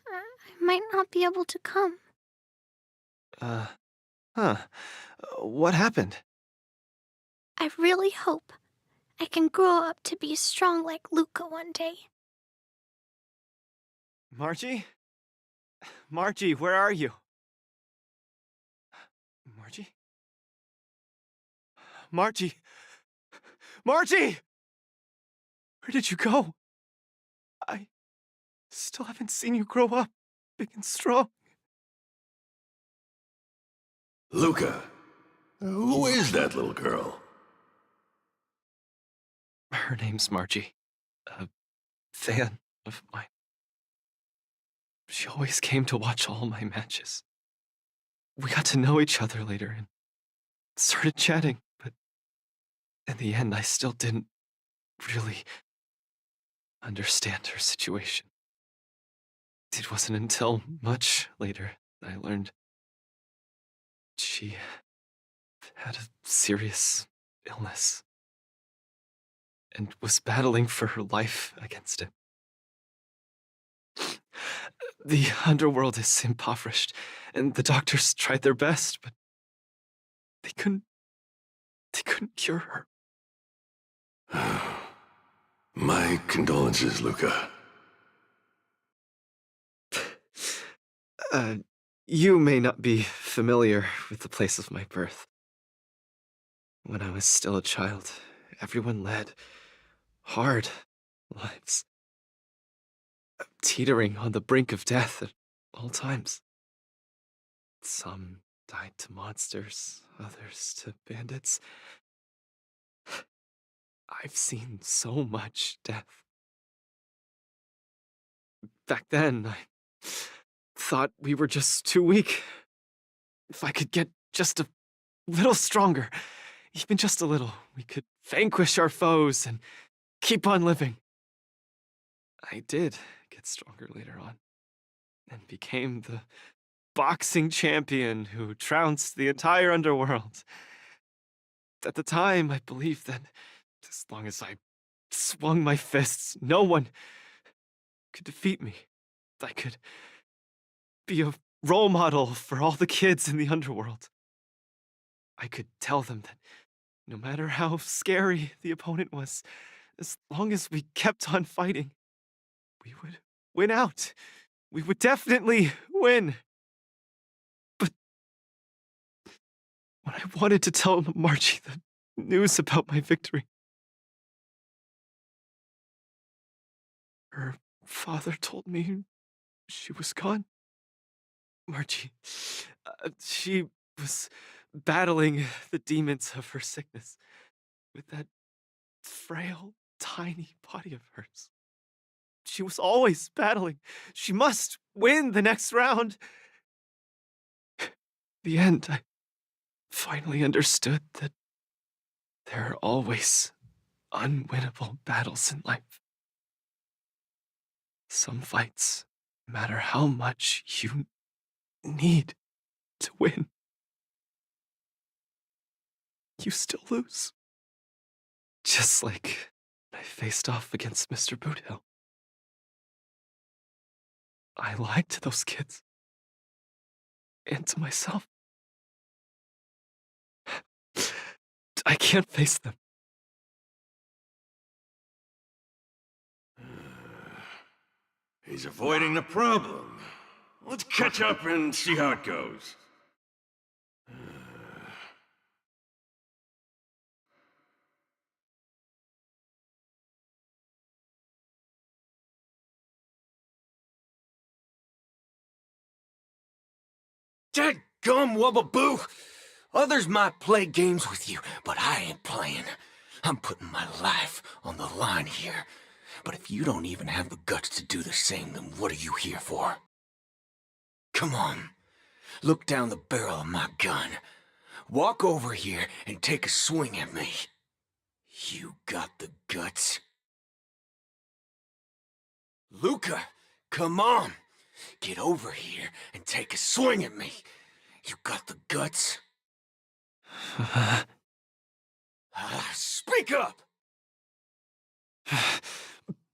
I might not be able to come. What happened? I really hope I can grow up to be strong like Luca one day. Margie? Margie, where are you? Margie? Margie! Margie! Where did you go? I still haven't seen you grow up big and strong. Luca, who is that little girl? Her name's Margie. A fan of mine. She always came to watch all my matches. We got to know each other later and started chatting, but in the end, I still didn't really understand her situation. It wasn't until much later that I learned she had a serious illness and was battling for her life against it. The underworld is impoverished, and the doctors tried their best, but they couldn't cure her. My condolences, Luca. You may not be familiar with the place of my birth. When I was still a child, everyone led hard lives, teetering on the brink of death at all times. Some died to monsters, others to bandits. I've seen so much death. Back then, I thought we were just too weak. If I could get just a little stronger, even just a little, we could vanquish our foes and keep on living. I did get stronger later on, and became the boxing champion who trounced the entire underworld. At the time, I believed that as long as I swung my fists, no one could defeat me. I could be a role model for all the kids in the underworld. I could tell them that no matter how scary the opponent was, as long as we kept on fighting, we would win out. We would definitely win. But when I wanted to tell Margie the news about my victory, her father told me she was gone. Margie, she was battling the demons of her sickness with that frail, tiny body of hers. She was always battling. She must win the next round. The end, I finally understood that there are always unwinnable battles in life. Some fights, no matter how much you need to win, you still lose. Just like when I faced off against Mr. Boothill. I lied to those kids. And to myself. I can't face them. He's avoiding the problem. Let's catch up and see how it goes. Dadgum Wubbaboo! Others might play games with you, but I ain't playing. I'm putting my life on the line here. But if you don't even have the guts to do the same, then what are you here for? Come on. Look down the barrel of my gun. Walk over here and take a swing at me. You got the guts? Luca, come on. Get over here and take a swing at me. You got the guts? Speak up!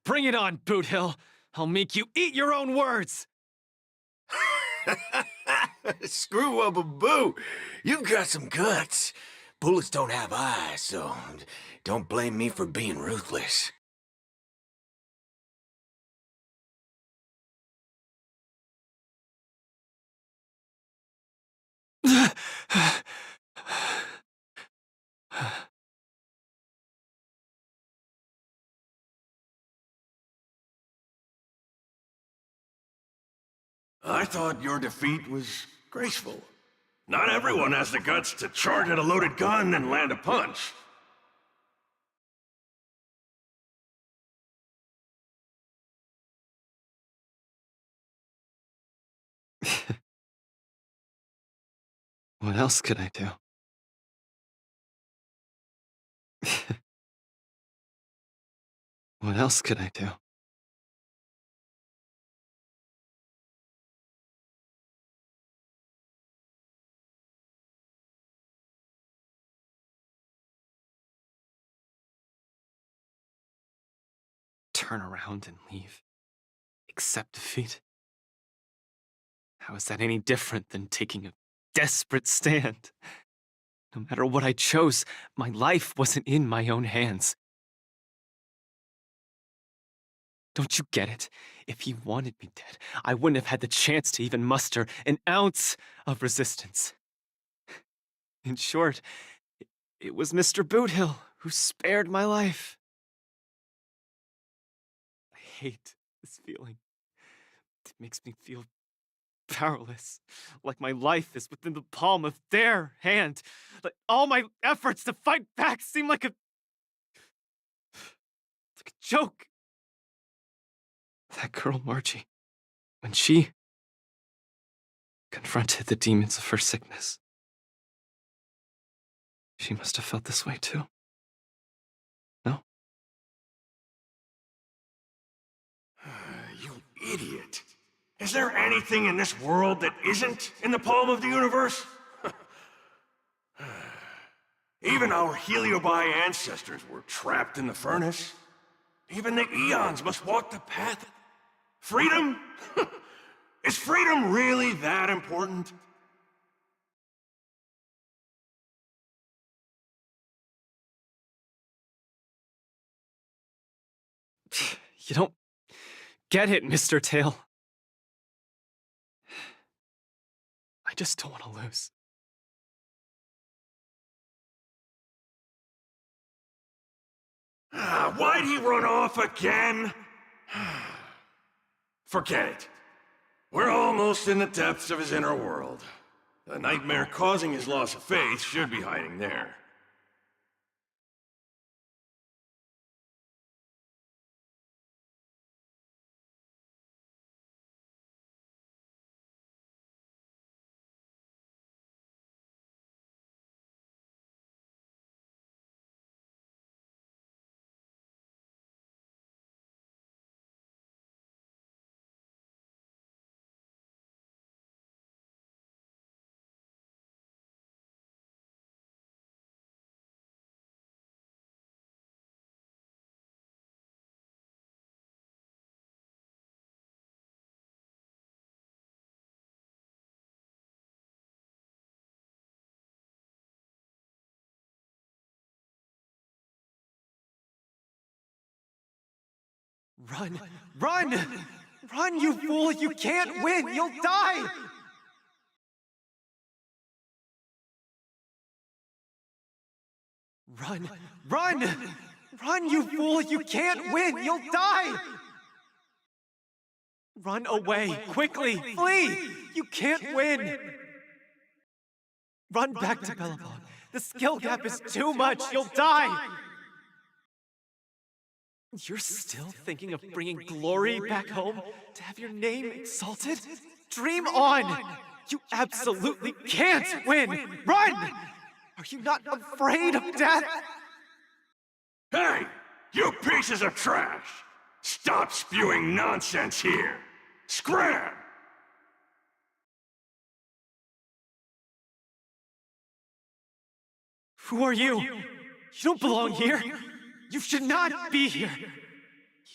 Bring it on, Boothill. I'll make you eat your own words. Screw Wubbaboo. You've got some guts. Bullets don't have eyes, so don't blame me for being ruthless. I thought your defeat was graceful. Not everyone has the guts to charge at a loaded gun and land a punch. What else could I do? What else could I do? Turn around and leave? Accept defeat? How is that any different than taking a desperate stand? No matter what I chose, my life wasn't in my own hands. Don't you get it? If he wanted me dead, I wouldn't have had the chance to even muster an ounce of resistance. In short, it was Mr. Boothill who spared my life. I hate this feeling. It makes me feel powerless, like my life is within the palm of their hand. Like all my efforts to fight back seem like a joke. That girl Margie, when she confronted the demons of her sickness, she must have felt this way too. No? You idiot. Is there anything in this world that isn't in the palm of the universe? Even our Heliobi ancestors were trapped in the furnace. Even the eons must walk the path. Freedom? Is freedom really that important? You don't get it, Mr. Tail. I just don't want to lose. Why'd he run off again? Forget it. We're almost in the depths of his inner world. The nightmare causing his loss of faith should be hiding there. Run! Run! Run, you fool! You can't win! You'll die! Run! Run! Run, you fool! You can't win! You'll die! Run away! Quickly! Flee! You can't win! Run back to Bellabog. The skill gap is too much! You'll die! You're still thinking of bringing glory back home to have your name exalted? Dream on! You absolutely can't win! Run! Are you not afraid of death? Hey! You pieces of trash! Stop spewing nonsense here! Scram! Who are you? You don't belong here! You should not be here!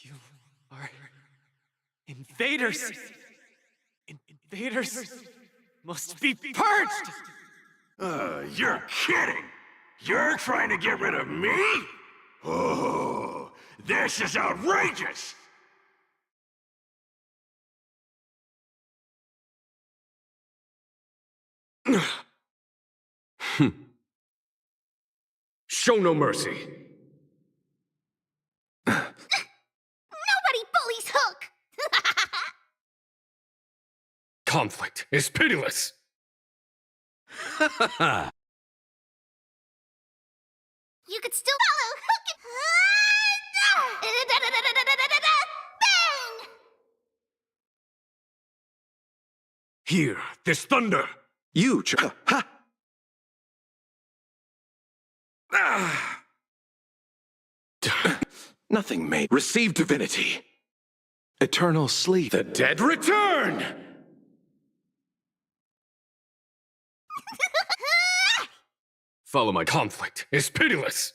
You are invaders! Invaders must be purged! You're kidding! You're trying to get rid of me? Oh, this is outrageous! Show no mercy. Nobody bullies Hook! Conflict is pitiless. You could still follow Hook. Bang! Hear this thunder. You, ha! Nothing may receive divinity. Eternal sleep. The dead return! Follow my conflict is pitiless.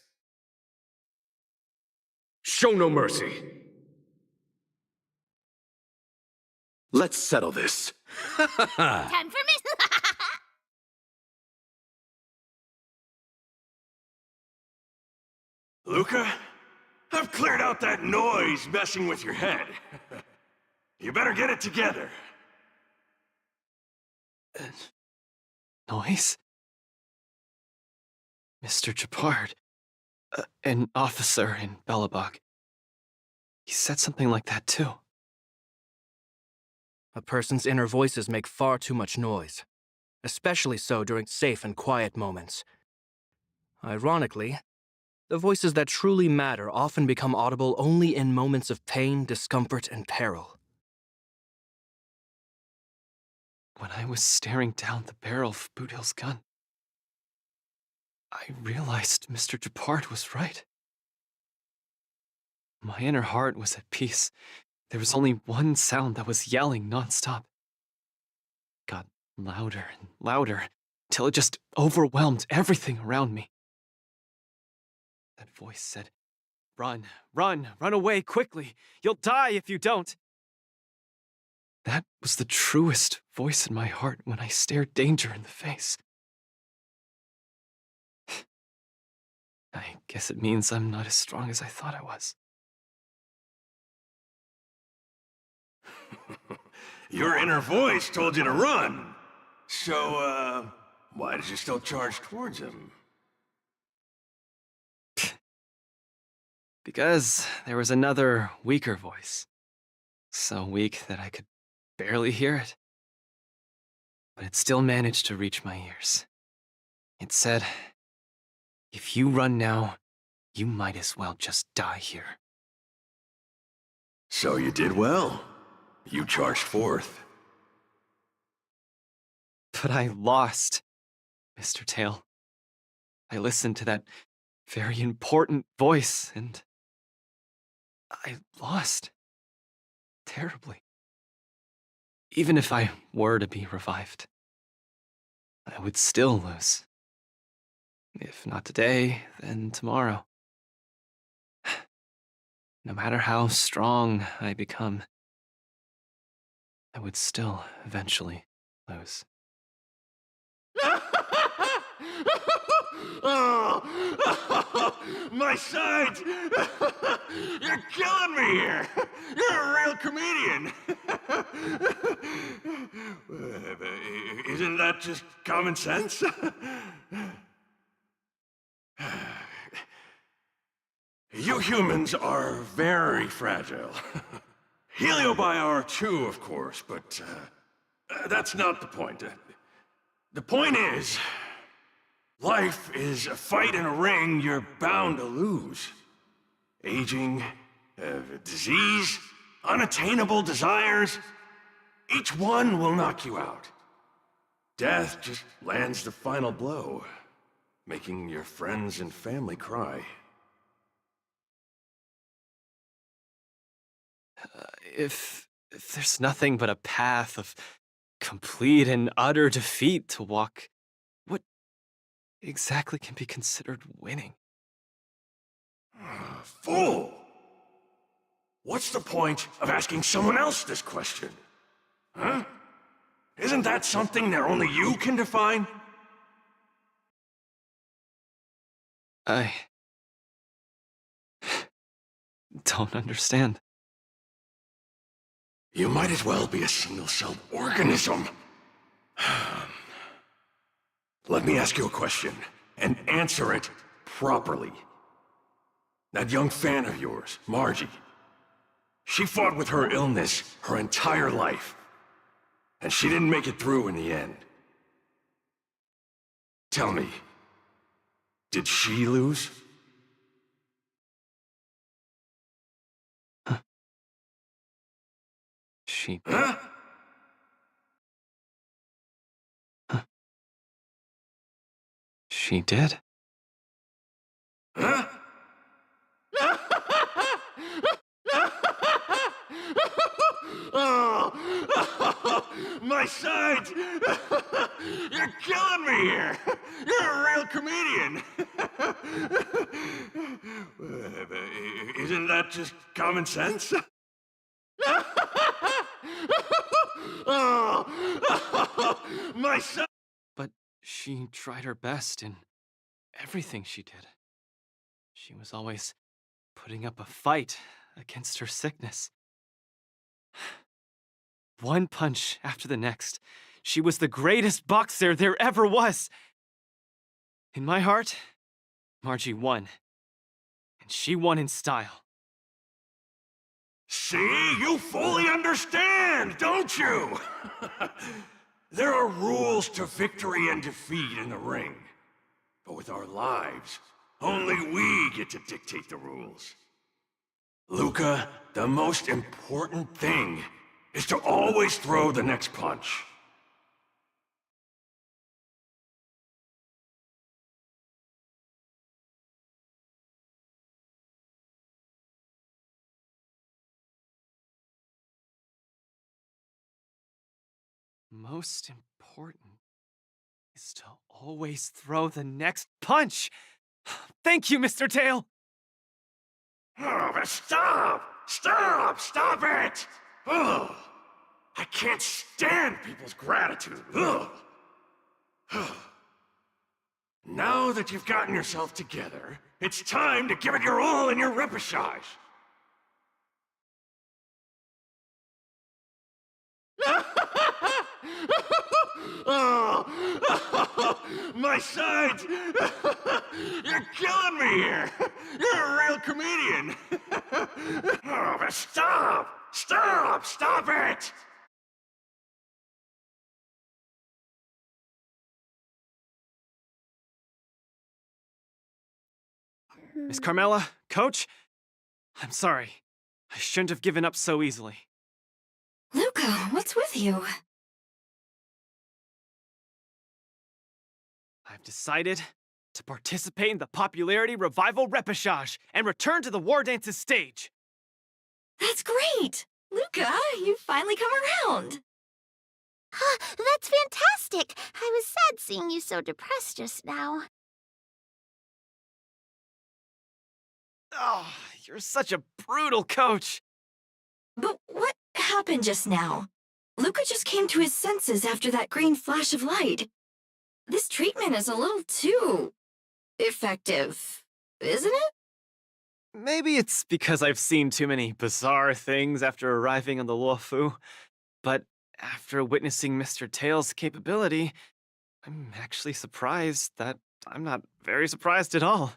Show no mercy. Let's settle this. Time for me. Luca? I've cleared out that noise messing with your head. You better get it together. Noise? Mr. Japard, an officer in Belobog. He said something like that too. A person's inner voices make far too much noise, especially so during safe and quiet moments. Ironically, the voices that truly matter often become audible only in moments of pain, discomfort, and peril. When I was staring down the barrel of Bootill's gun, I realized Mr. Japard was right. My inner heart was at peace. There was only one sound that was yelling nonstop. It got louder and louder, till it just overwhelmed everything around me. That voice said, "Run, run, run away quickly! You'll die if you don't!" That was the truest voice in my heart when I stared danger in the face. I guess it means I'm not as strong as I thought I was. Your inner voice told you to run. So, why did you still charge towards him? Because there was another, weaker voice. So weak that I could barely hear it. But it still managed to reach my ears. It said, "If you run now, you might as well just die here." So you did well. You charged forth. But I lost, Mr. Tail. I listened to that very important voice, and I lost. Terribly. Even if I were to be revived, I would still lose. If not today, then tomorrow. No matter how strong I become, I would still eventually lose. Oh, my sides! You're killing me here! You're a real comedian! Isn't that just common sense? You humans are very fragile. Heliobi are too, of course, but that's not the point. The point is, life is a fight in a ring you're bound to lose. Aging, disease, unattainable desires, each one will knock you out. Death just lands the final blow, making your friends and family cry. If there's nothing but a path of complete and utter defeat to walk, what exactly can be considered winning? Fool! What's the point of asking someone else this question? Huh? Isn't that something that only you can define? I don't understand. You might as well be a single-celled organism. Let me ask you a question, and answer it properly. That young fan of yours, Margie, she fought with her illness her entire life, and she didn't make it through in the end. Tell me, did she lose? She... Huh? She did? Huh? Oh, my sides! You're killing me here! You're a real comedian! Isn't that just common sense? Oh, my son! But she tried her best in everything she did. She was always putting up a fight against her sickness. One punch after the next, she was the greatest boxer there ever was. In my heart, Margie won. And she won in style. See? You fully understand, don't you? There are rules to victory and defeat in the ring. But with our lives, only we get to dictate the rules. Luca, the most important thing is to always throw the next punch. Most important is to always throw the next punch. Thank you, Mr. Tail. Oh, but stop! Stop! Stop it! Ugh. I can't stand people's gratitude. Ugh. Now that you've gotten yourself together, it's time to give it your all in your repechage. Oh, my sides! You're killing me here! You're a real comedian! Oh, but stop! Stop! Stop it! Miss Carmela, Coach, I'm sorry. I shouldn't have given up so easily. Luca, what's with you? I've decided to participate in the Popularity Revival Repechage and return to the War Dances stage. That's great! Luca, you've finally come around. That's fantastic! I was sad seeing you so depressed just now. Oh, you're such a brutal coach. But what happened just now? Luca just came to his senses after that green flash of light. This treatment is a little too effective, isn't it? Maybe it's because I've seen too many bizarre things after arriving on the Luofu, but after witnessing Mr. Tail's capability, I'm actually surprised that I'm not very surprised at all.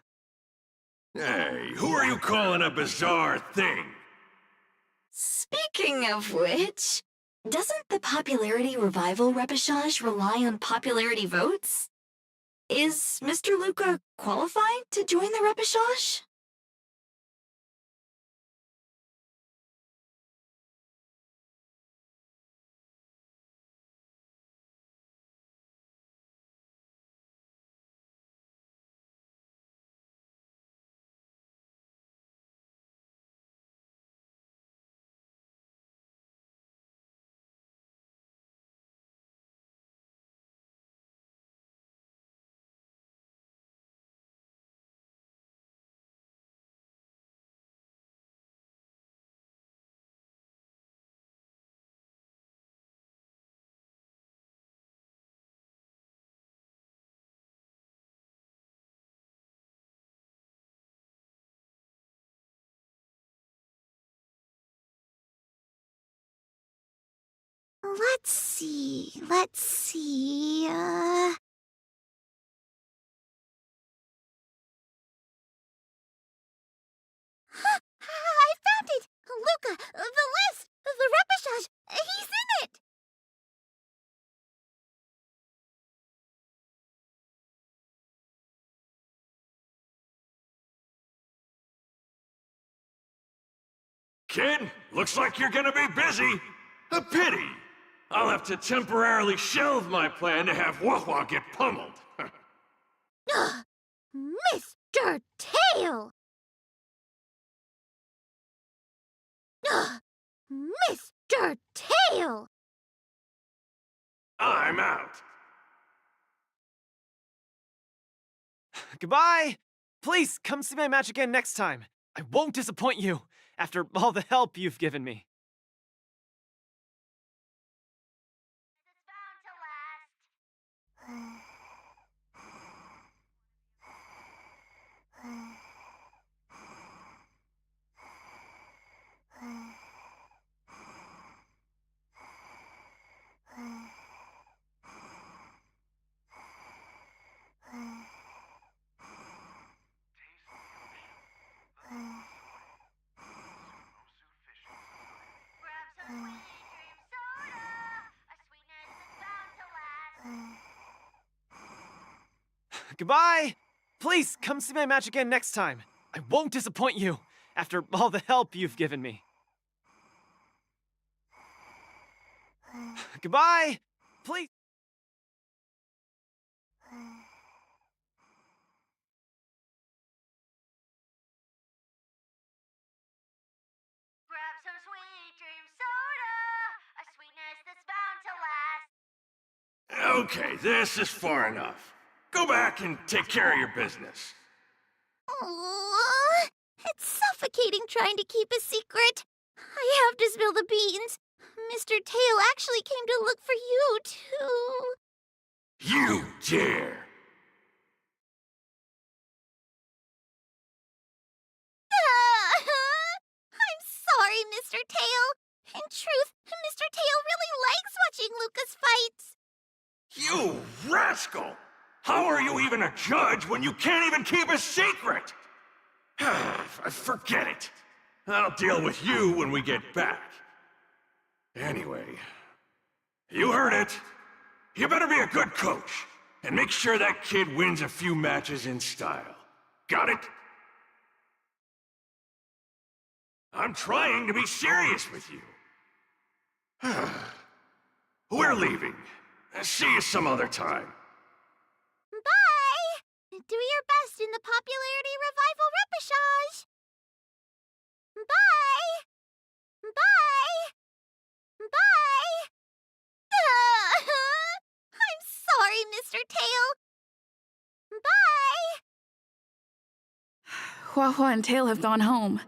Hey, who are you calling a bizarre thing? Speaking of which, doesn't the Popularity Revival Repechage rely on popularity votes? Is Mr. Luca qualified to join the Repechage? Let's see, I found it! Luca, the list! The repechage! He's in it! Kid, looks like you're gonna be busy. A pity. I'll have to temporarily shelve my plan to have Wawa get pummeled. Mr. Tail! Mr. Tail! I'm out. Goodbye! Please, come see my match again next time. I won't disappoint you, after all the help you've given me. Goodbye! Please, come see my match again next time. I won't disappoint you, after all the help you've given me. Goodbye! Please. Grab some sweet dream soda, a sweetness that's bound to last. Okay, this is far enough. Go back and take care of your business. Oh, it's suffocating trying to keep a secret. I have to spill the beans. Mr. Tail actually came to look for you, too. You dare! I'm sorry, Mr. Tail. In truth, Mr. Tail really likes watching Lucas fights. You rascal! How are you even a judge when you can't even keep a secret? Forget it. I'll deal with you when we get back. Anyway, you heard it. You better be a good coach and make sure that kid wins a few matches in style. Got it? I'm trying to be serious with you. We're leaving. See you some other time. Bye! Do your best in the popularity revival repechage. Bye! Bye! Bye! I'm sorry, Mr. Tail. Bye! Hua Hua and Tail have gone home.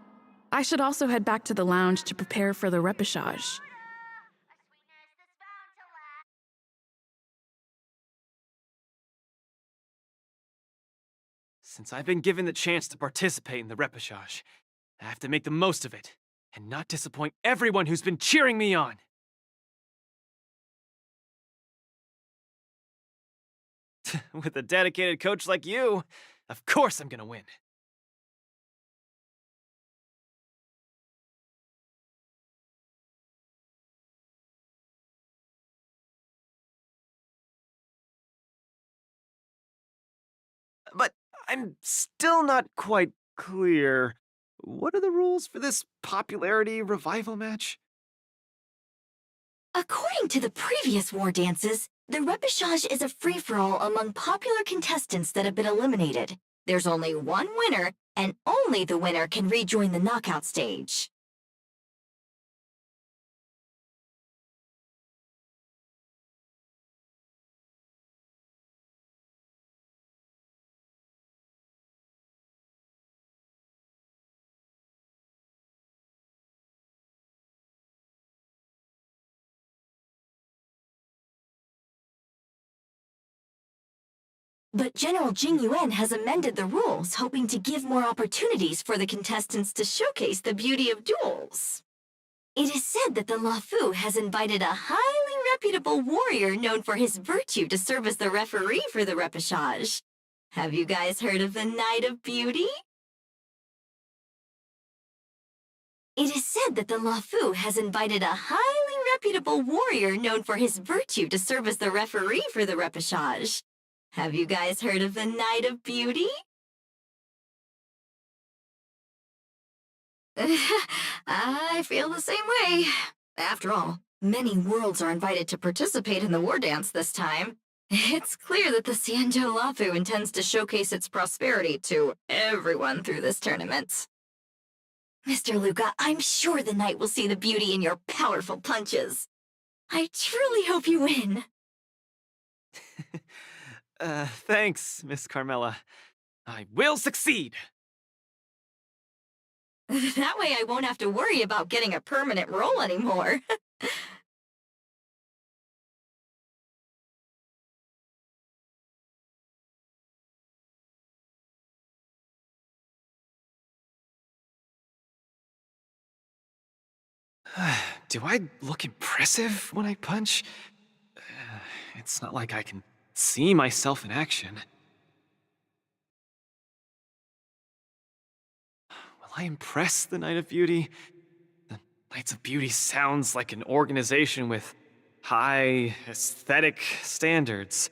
I should also head back to the lounge to prepare for the repechage. Since I've been given the chance to participate in the repechage, I have to make the most of it, and not disappoint everyone who's been cheering me on. With a dedicated coach like you, of course I'm gonna win. But I'm still not quite clear. What are the rules for this popularity revival match? According to the previous war dances, the repechage is a free-for-all among popular contestants that have been eliminated. There's only one winner, and only the winner can rejoin the knockout stage. But General Jing Yuan has amended the rules, hoping to give more opportunities for the contestants to showcase the beauty of duels. It is said that the Lafu has invited a highly reputable warrior known for his virtue to serve as the referee for the repechage. Have you guys heard of the Knight of Beauty? It is said that the Lafu has invited a highly reputable warrior known for his virtue to serve as the referee for the repechage. Have you guys heard of the Knight of Beauty? I feel the same way. After all, many worlds are invited to participate in the war dance this time. It's clear that the Xianzhou Lafu intends to showcase its prosperity to everyone through this tournament. Mr. Luca, I'm sure the knight will see the beauty in your powerful punches. I truly hope you win. Thanks, Miss Carmela. I will succeed! That way I won't have to worry about getting a permanent role anymore. Do I look impressive when I punch? It's not like I can see myself in action. Will I impress the Knight of Beauty? The Knights of Beauty sounds like an organization with high aesthetic standards.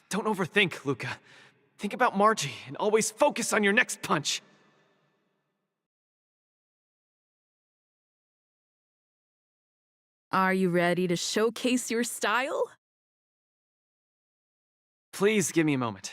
Don't overthink, Luca. Think about Margie and always focus on your next punch. Are you ready to showcase your style? Please give me a moment.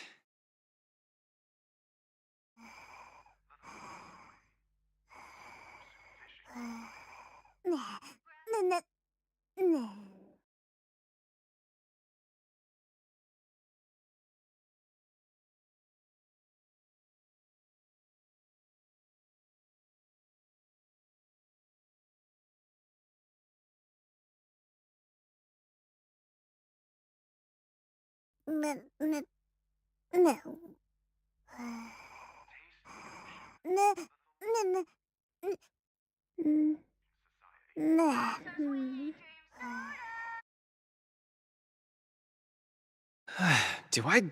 Will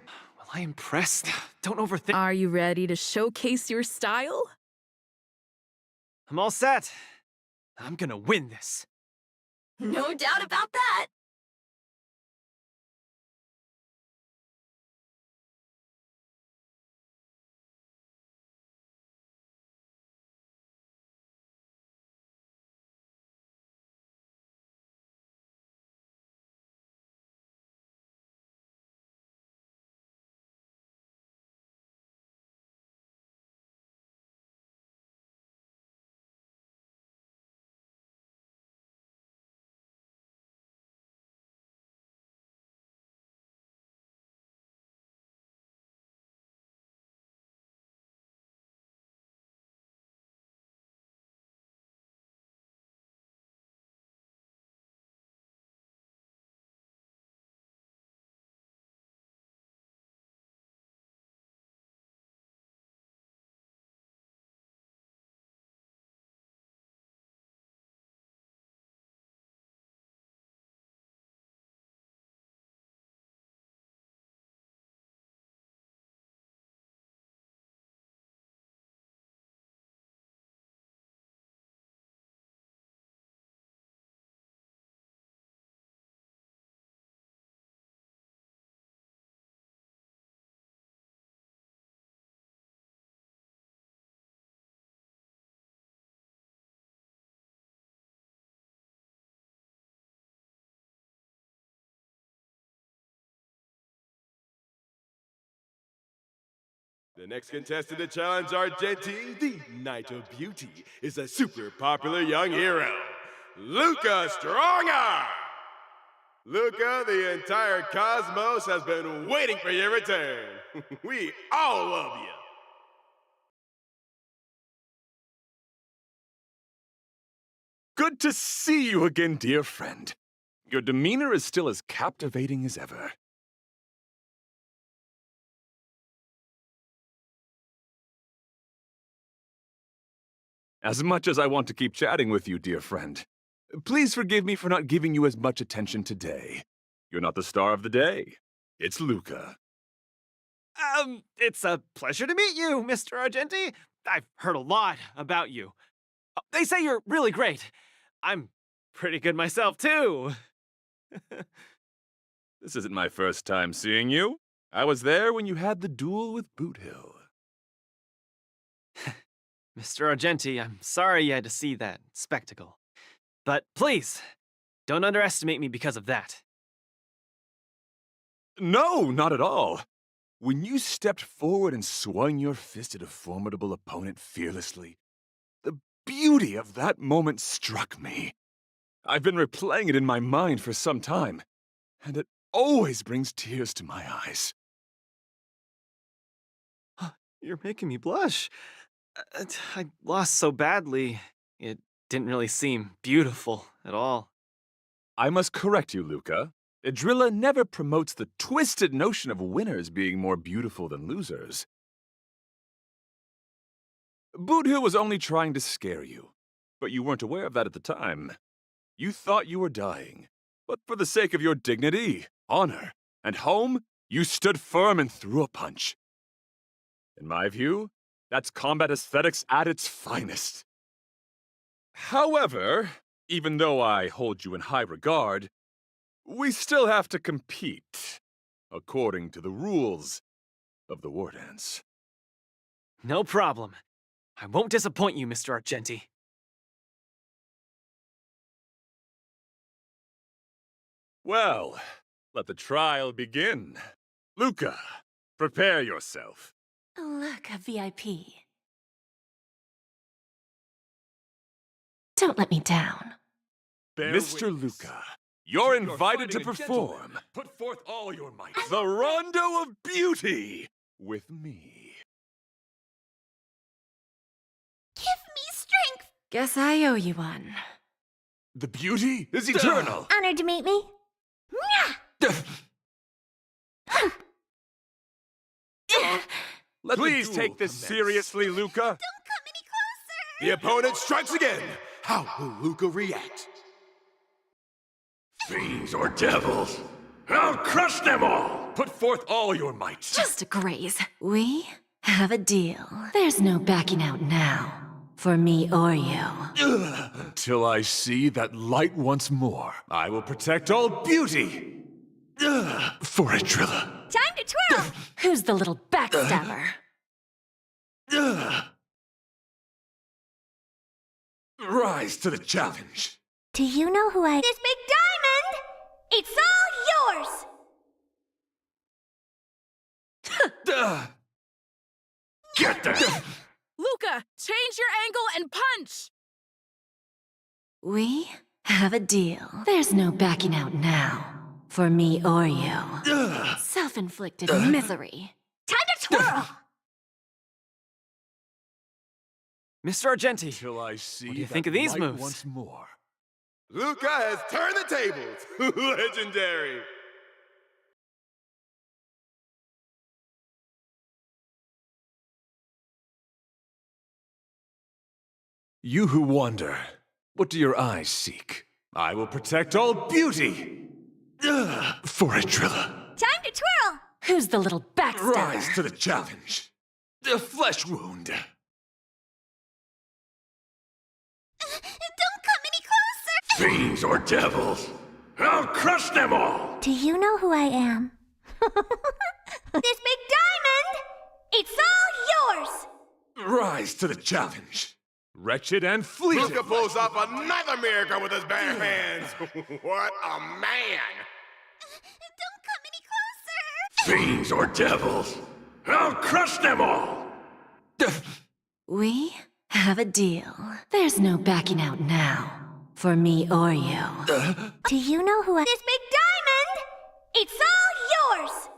I impress? Don't overthink. Are you ready to showcase your style? I'm all set. I'm gonna win this. No doubt about that. The next contestant to challenge Argenti, the Knight of Beauty, is a super popular young hero, Luca Strongarm! Luca, the entire cosmos has been waiting for your return. We all love you. Good to see you again, dear friend. Your demeanor is still as captivating as ever. As much as I want to keep chatting with you, dear friend, please forgive me for not giving you as much attention today. You're not the star of the day. It's Luca. It's a pleasure to meet you, Mr. Argenti. I've heard a lot about you. They say you're really great. I'm pretty good myself, too. This isn't my first time seeing you. I was there when you had the duel with Boothill. Mr. Argenti, I'm sorry you had to see that spectacle. But please, don't underestimate me because of that. No, not at all. When you stepped forward and swung your fist at a formidable opponent fearlessly, the beauty of that moment struck me. I've been replaying it in my mind for some time, and it always brings tears to my eyes. You're making me blush. I lost so badly, it didn't really seem beautiful at all. I must correct you, Luca. Idrilla never promotes the twisted notion of winners being more beautiful than losers. Boothill was only trying to scare you, but you weren't aware of that at the time. You thought you were dying, but for the sake of your dignity, honor, and home, you stood firm and threw a punch. In my view, that's combat aesthetics at its finest. However, even though I hold you in high regard, we still have to compete. according to the rules of the war dance. No problem. I won't disappoint you, Mr. Argenti. Well, let the trial begin. Luca, prepare yourself. Look, a VIP. Don't let me down. Mr. Luca, you're invited to perform. Put forth all your might. The Rondo of Beauty with me. Give me strength! Guess I owe you one. The beauty is eternal. Honored to meet me. Please take this seriously, Luca. The opponent strikes again. How will Luca react? Fiends or devils, I'll crush them all! Put forth all your might. Just a graze. We have a deal. There's no backing out now. For me or you. Until I see that light once more, I will protect all beauty. For a Trilla. Time to twirl! Who's the little backstabber? Rise to the challenge. Do you know who I... This big diamond! It's all yours! Get that! Luca, change your angle and punch! We have a deal. There's no backing out now. For me or you. Self-inflicted misery. Time to twirl! Mr. Argenti, Till I see what do you think of these light moves? once more. Luca has turned the tables. Legendary. You who wander, what do your eyes seek? I will protect all beauty. For a Trilla. Time to twirl! Who's the little backstabber? Rise to the challenge. A flesh wound. Don't come any closer! Fiends or devils, I'll crush them all! Do you know who I am? This big diamond! It's all yours! Rise to the challenge. Wretched and fleeting. Luca pulls off another miracle with his bare hands. What a man! Don't come any closer! Fiends or devils, I'll crush them all! We have a deal. There's no backing out now. For me or you. Do you know who I... This big diamond! It's all yours!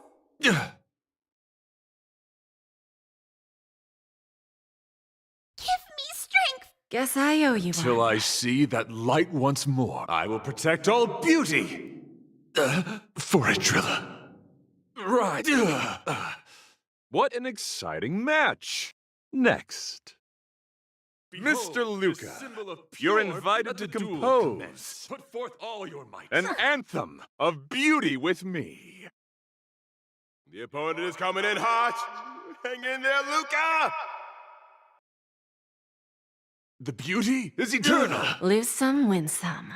Give me strength! Guess I owe you Till one. I see that light once more, I will protect all beauty. For a Trilla. Right. What an exciting match. Next. Mr. Luca, you're invited to compose Put forth all your might. an anthem of beauty with me. The opponent is coming in hot. Hang in there, Luca! The beauty is eternal. Lose some, win some.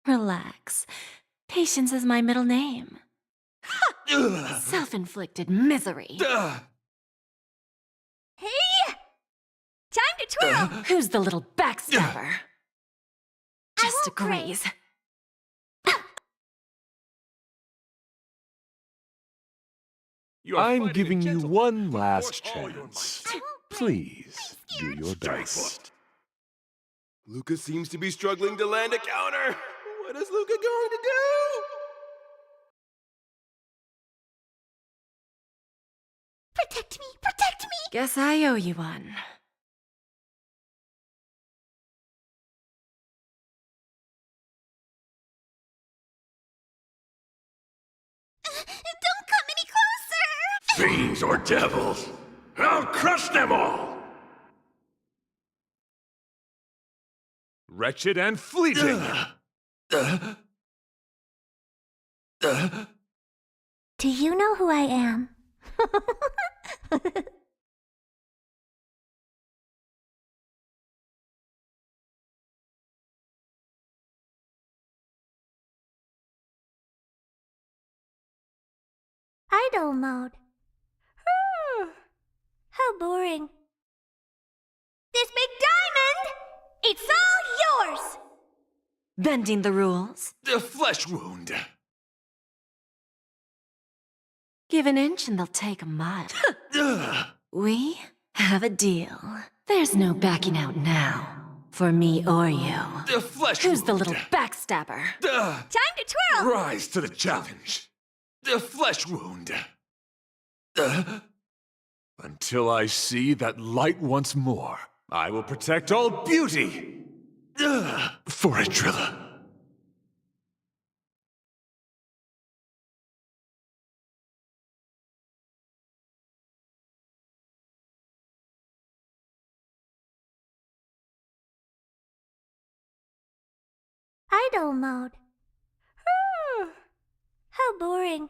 Relax. Patience is my middle name. Self-inflicted misery. Hey! Time to twirl! Who's the little backstabber? Just a graze. I'm giving you one last chance. Please do your best. Luca seems to be struggling to land a counter. What is Luca going to do? Protect me! Protect me! Guess I owe you one. Don't come any closer! Fiends or devils, I'll crush them all! Wretched and fleeting. Do you know who I am? Idle mode. How boring. This big diamond! It's all yours! Bending the rules. The flesh wound. Give an inch and they'll take a mile. We have a deal. There's no backing out now. For me or you. The flesh Who's the wound. little backstabber? Time to twirl! Rise to the challenge. The flesh wound. Until I see that light once more, I will protect all beauty. For a Trilla. Idle mode. How boring.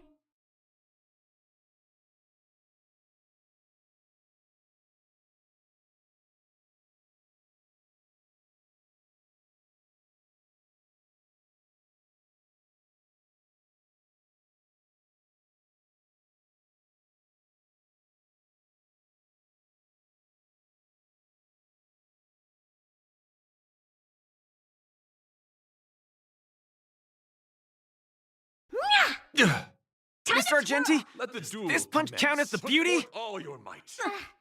Mr. Argenti, Let the duel this punch commence. count as the Put beauty? forth all your might.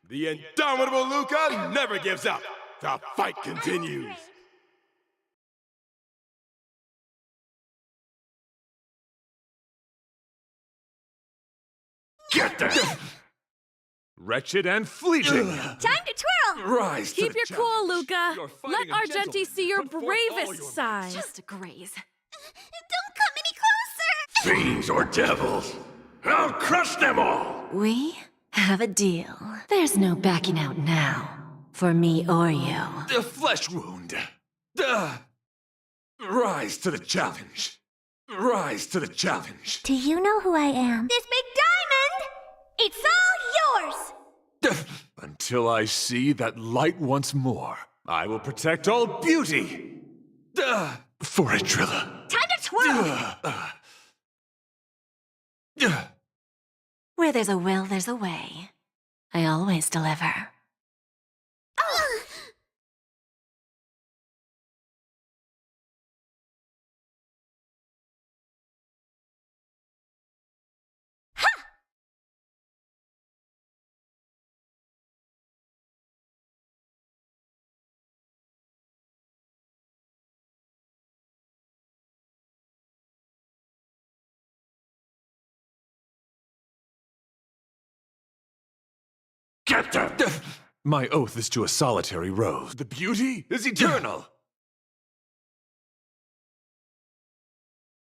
The indomitable Luca never gives up. The fight continues. Get there! Wretched and fleeting. Time to twirl! Rise to Keep the your challenge. cool, Luca. You're Let fighting a gentleman. Argenti see your Put forth all bravest your side. Just a graze. Don't come any closer! Fiends or devils, I'll crush them all! We have a deal. There's no backing out now. For me or you. The flesh wound. Rise to the challenge. Rise to the challenge. Do you know who I am? This big diamond! It's all yours! Until I see that light once more, I will protect all beauty. For a Trilla. Time to twirl! Where there's a will, there's a way. I always deliver. Get them! My oath is to a solitary rose. The beauty is eternal.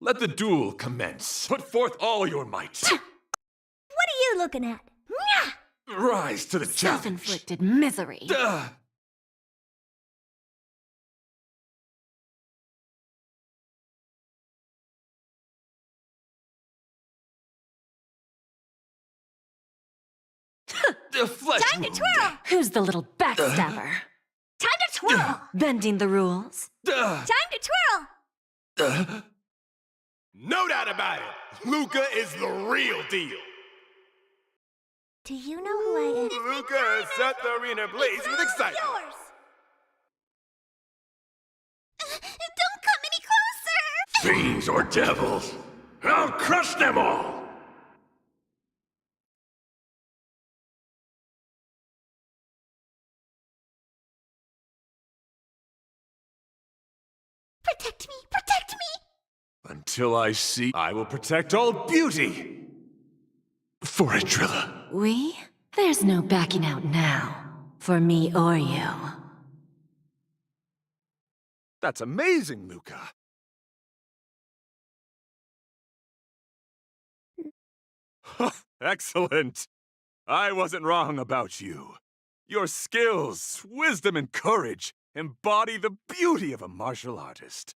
Let the duel commence. Put forth all your might. What are you looking at? Rise to the challenge. Self-inflicted misery. The flesh Time to wound. twirl! Who's the little backstabber? Time to twirl! Bending the rules. Time to twirl! No doubt about it. Luca is the real deal. Do you know who I am? Luca has set the arena ablaze with excitement. Yours! Don't come any closer! Fiends or devils, I'll crush them all. Protect me! Protect me! Until I see, I will protect all beauty. For a Trilla. We? There's no backing out now. For me or you. That's amazing, Luca. Excellent. I wasn't wrong about you. Your skills, wisdom, and courage embody the beauty of a martial artist.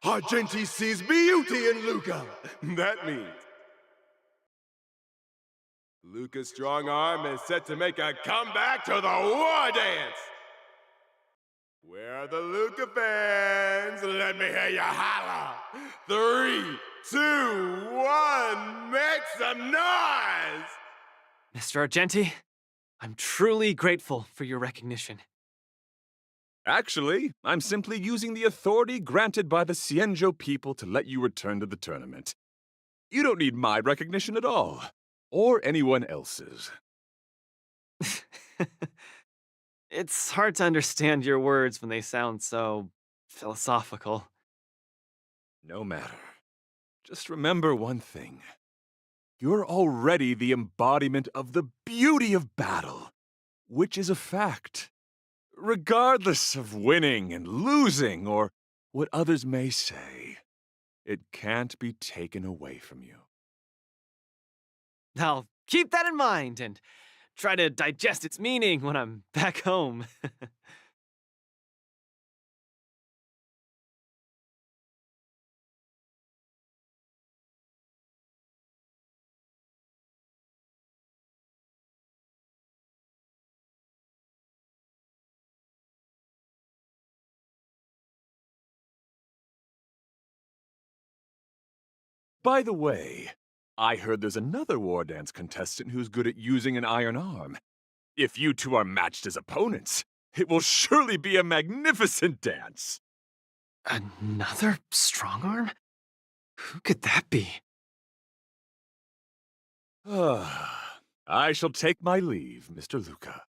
Argenti sees beauty in Luca. That means Luca's strong arm is set to make a comeback to the war dance. Where are the Luca fans? Let me hear you holla. 3, 2, 1, make some noise! Mr. Argenti, I'm truly grateful for your recognition. Actually, I'm simply using the authority granted by the Cienjo people to let you return to the tournament. You don't need my recognition at all, or anyone else's. It's hard to understand your words when they sound so philosophical. No matter. Just remember one thing. You're already the embodiment of the beauty of battle, which is a fact. Regardless of winning and losing, or what others may say, it can't be taken away from you. I'll keep that in mind and try to digest its meaning when I'm back home. By the way, I heard there's another war dance contestant who's good at using an iron arm. If you two are matched as opponents, it will surely be a magnificent dance. Another strong arm? Who could that be? I shall take my leave, Mr. Luca.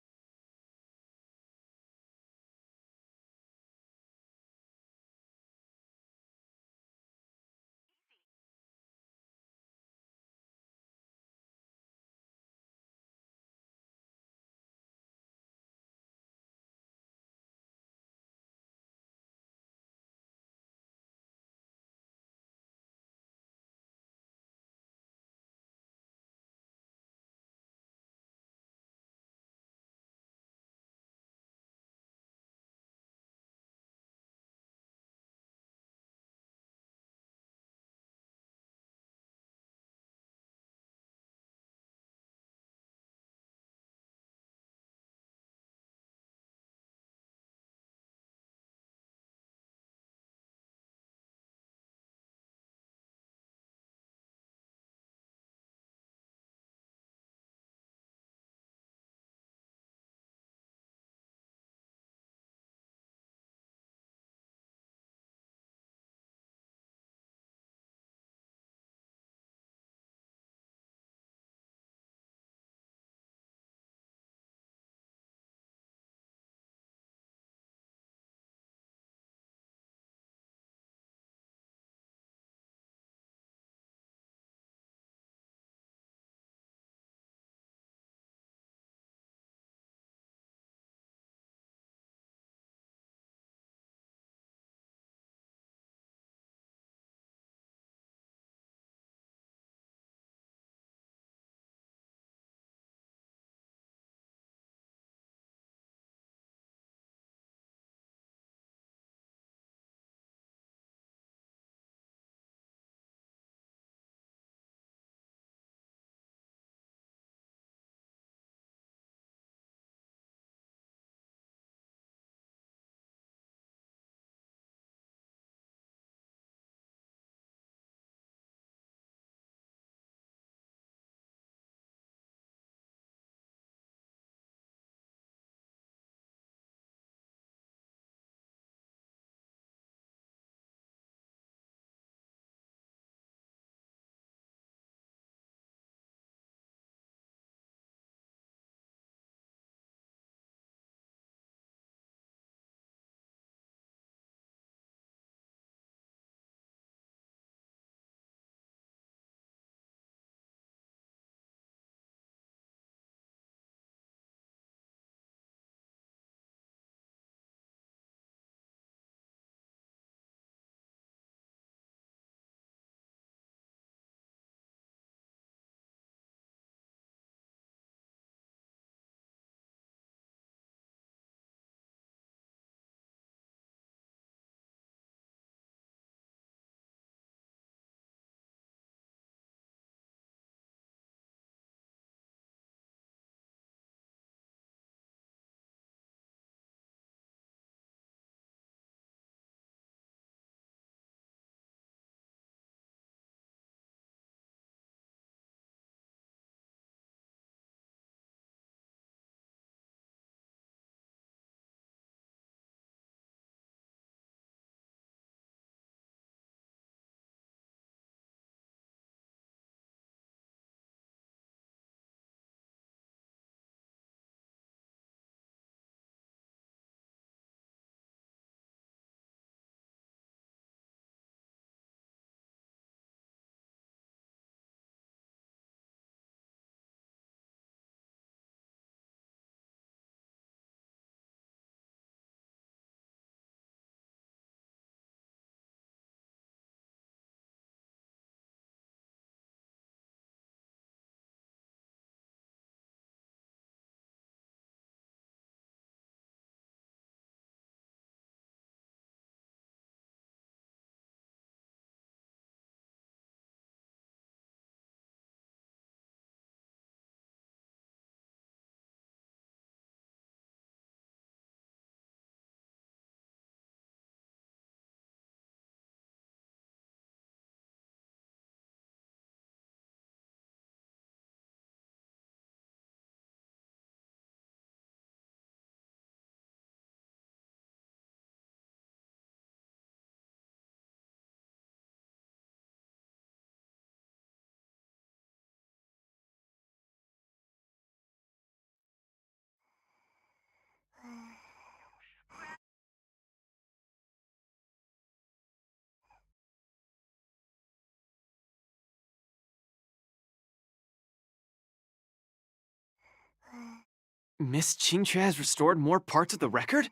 Miss Qingque has restored more parts of the record?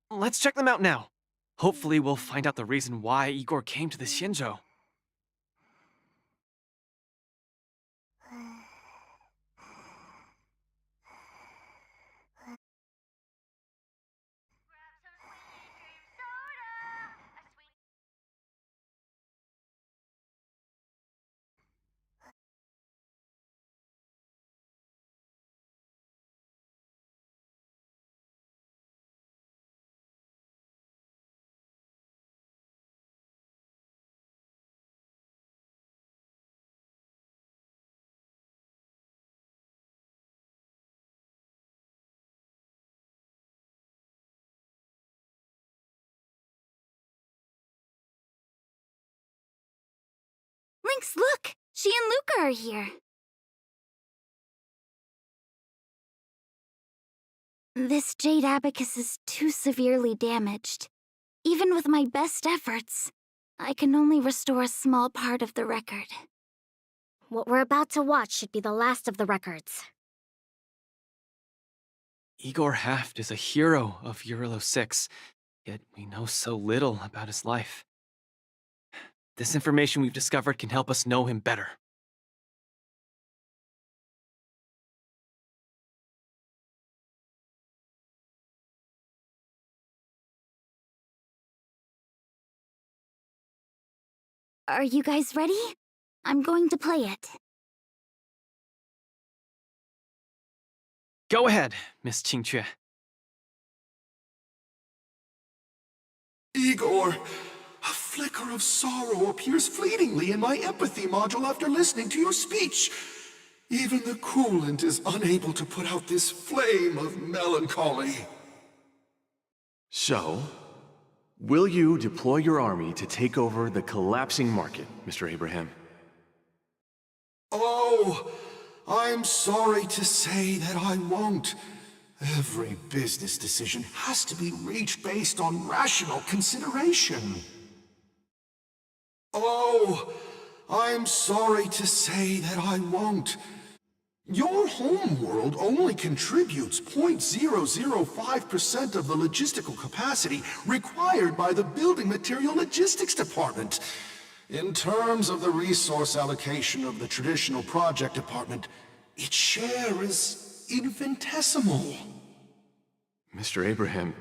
Let's check them out now. Hopefully we'll find out the reason why Igor came to the Xianzhou. Lynx, look! She and Luca are here. This jade abacus is too severely damaged. Even with my best efforts, I can only restore a small part of the record. What we're about to watch should be the last of the records. Igor Haft is a hero of Eurilo 6, yet we know so little about his life. This information we've discovered can help us know him better. Are you guys ready? I'm going to play it. Go ahead, Miss Qingque. Igor, a flicker of sorrow appears fleetingly in my empathy module after listening to your speech. Even the coolant is unable to put out this flame of melancholy. So, will you deploy your army to take over the collapsing market, Mr. Abraham? Oh, I'm sorry to say that I won't. Every business decision has to be reached based on rational consideration. Oh, I'm sorry to say that I won't. Your homeworld only contributes 0.005% of the logistical capacity required by the Building Material Logistics Department. In terms of the resource allocation of the traditional project department, its share is infinitesimal. Mr. Abraham,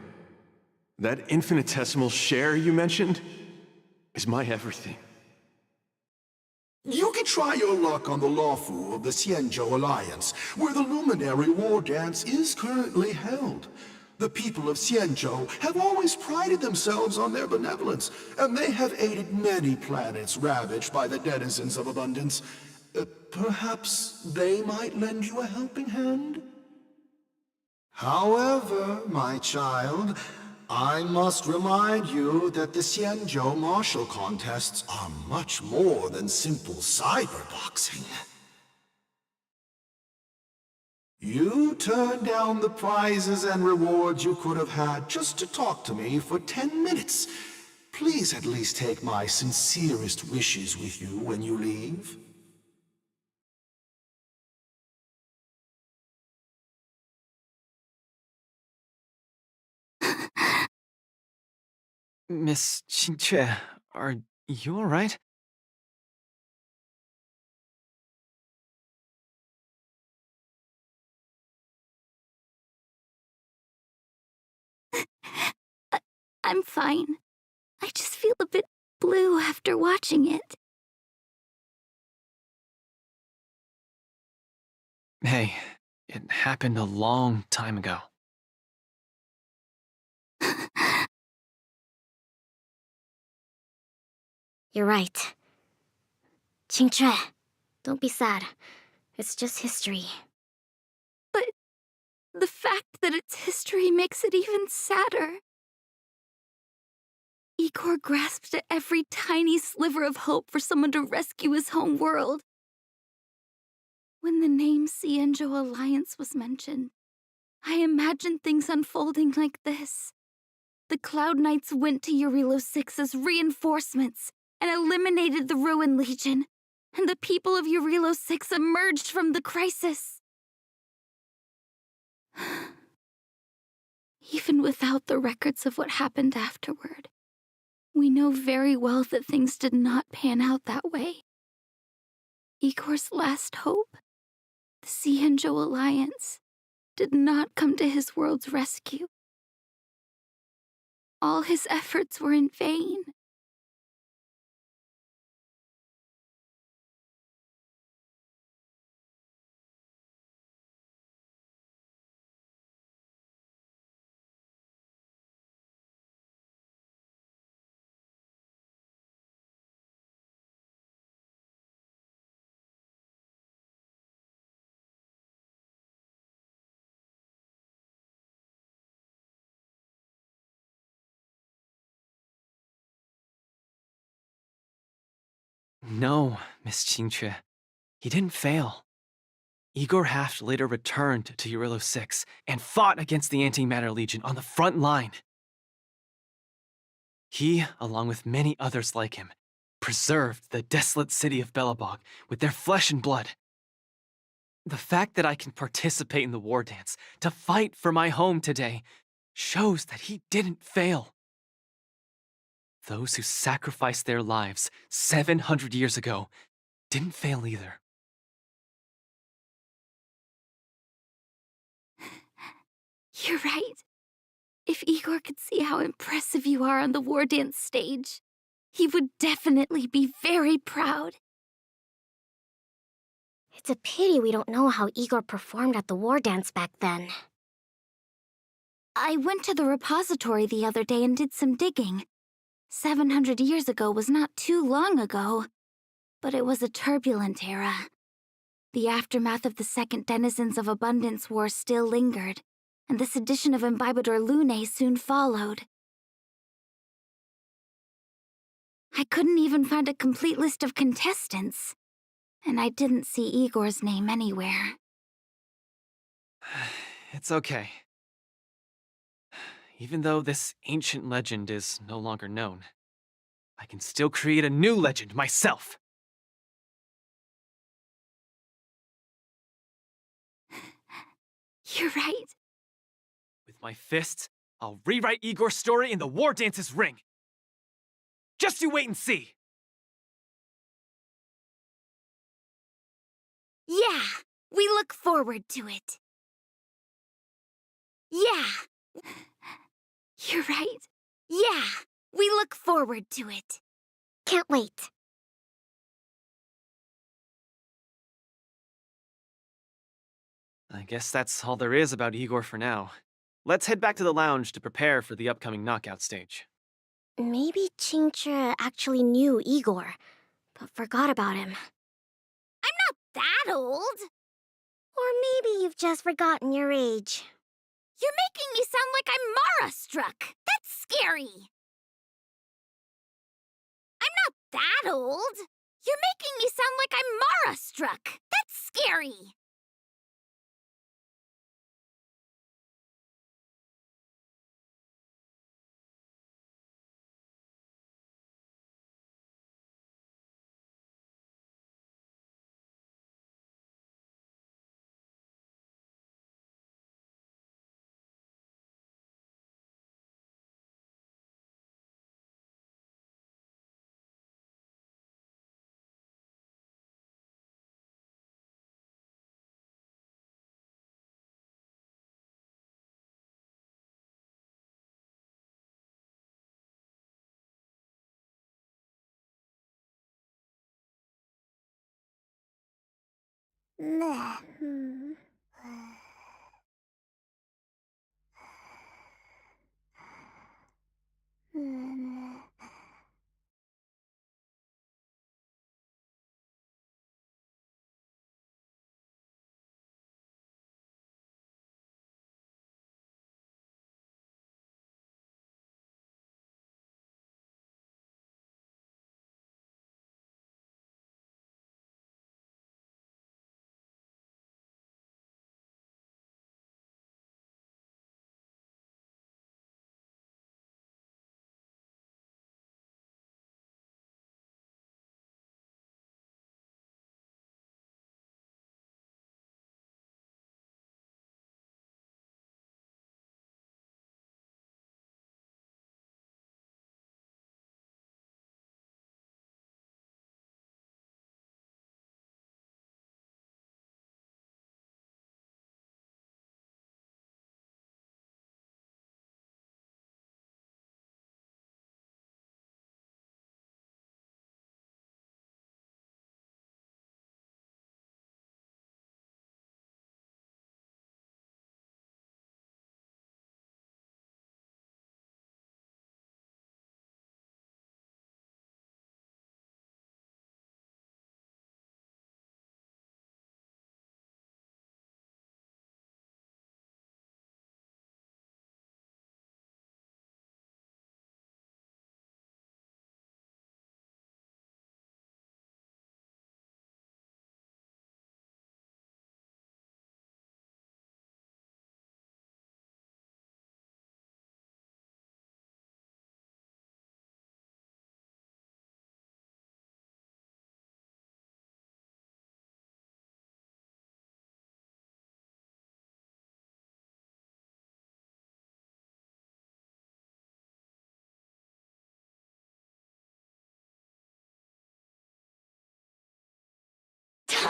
that infinitesimal share you mentioned is my everything. You can try your luck on the Lawfu of the Xianzhou Alliance, where the Luminary War Dance is currently held. The people of Xianzhou have always prided themselves on their benevolence, and they have aided many planets ravaged by the denizens of abundance. Perhaps they might lend you a helping hand? However, my child, I must remind you that the Xianzhou martial contests are much more than simple cyberboxing. You turned down the prizes and rewards you could have had just to talk to me for 10 minutes. Please at least take my sincerest wishes with you when you leave. Miss Qingque, are you alright? I'm fine. I just feel a bit blue after watching it. Hey, it happened a long time ago. You're right. Qingque, don't be sad. It's just history. But the fact that it's history makes it even sadder. Igor grasped at every tiny sliver of hope for someone to rescue his home world. When the name Xianzhou Alliance was mentioned, I imagined things unfolding like this. The Cloud Knights went to Eurilo 6 as reinforcements and eliminated the Ruin Legion, and the people of Eurilo 6 emerged from the crisis. Even without the records of what happened afterward, we know very well that things did not pan out that way. Igor's last hope, the Sienjo Alliance, did not come to his world's rescue. All his efforts were in vain. No, Miss Qingque. He didn't fail. Igor Haft later returned to Urilo 6 and fought against the Antimatter Legion on the front line. He, along with many others like him, preserved the desolate city of Belobog with their flesh and blood. The fact that I can participate in the war dance to fight for my home today shows that he didn't fail. Those who sacrificed their lives 700 years ago didn't fail either. You're right. If Igor could see how impressive you are on the war dance stage, he would definitely be very proud. It's a pity we don't know how Igor performed at the war dance back then. I went to the repository the other day and did some digging. 700 years ago was not too long ago, but it was a turbulent era. The aftermath of the Second Denizens of Abundance War still lingered, and the sedition of Imbibador Lune soon followed. I couldn't even find a complete list of contestants, and I didn't see Igor's name anywhere. It's okay. Even though this ancient legend is no longer known, I can still create a new legend myself. You're right. With my fists, I'll rewrite Igor's story in the War Dance's ring. Just you wait and see! Yeah, we look forward to it. Yeah. You're right. Yeah, we look forward to it. Can't wait. I guess that's all there is about Igor for now. Let's head back to the lounge to prepare for the upcoming knockout stage. Maybe Qingque actually knew Igor, but forgot about him. I'm not that old. Or maybe you've just forgotten your age. You're making me sound like I'm Mara-struck. That's scary. I'm not that old. You're making me sound like I'm Mara-struck. That's scary.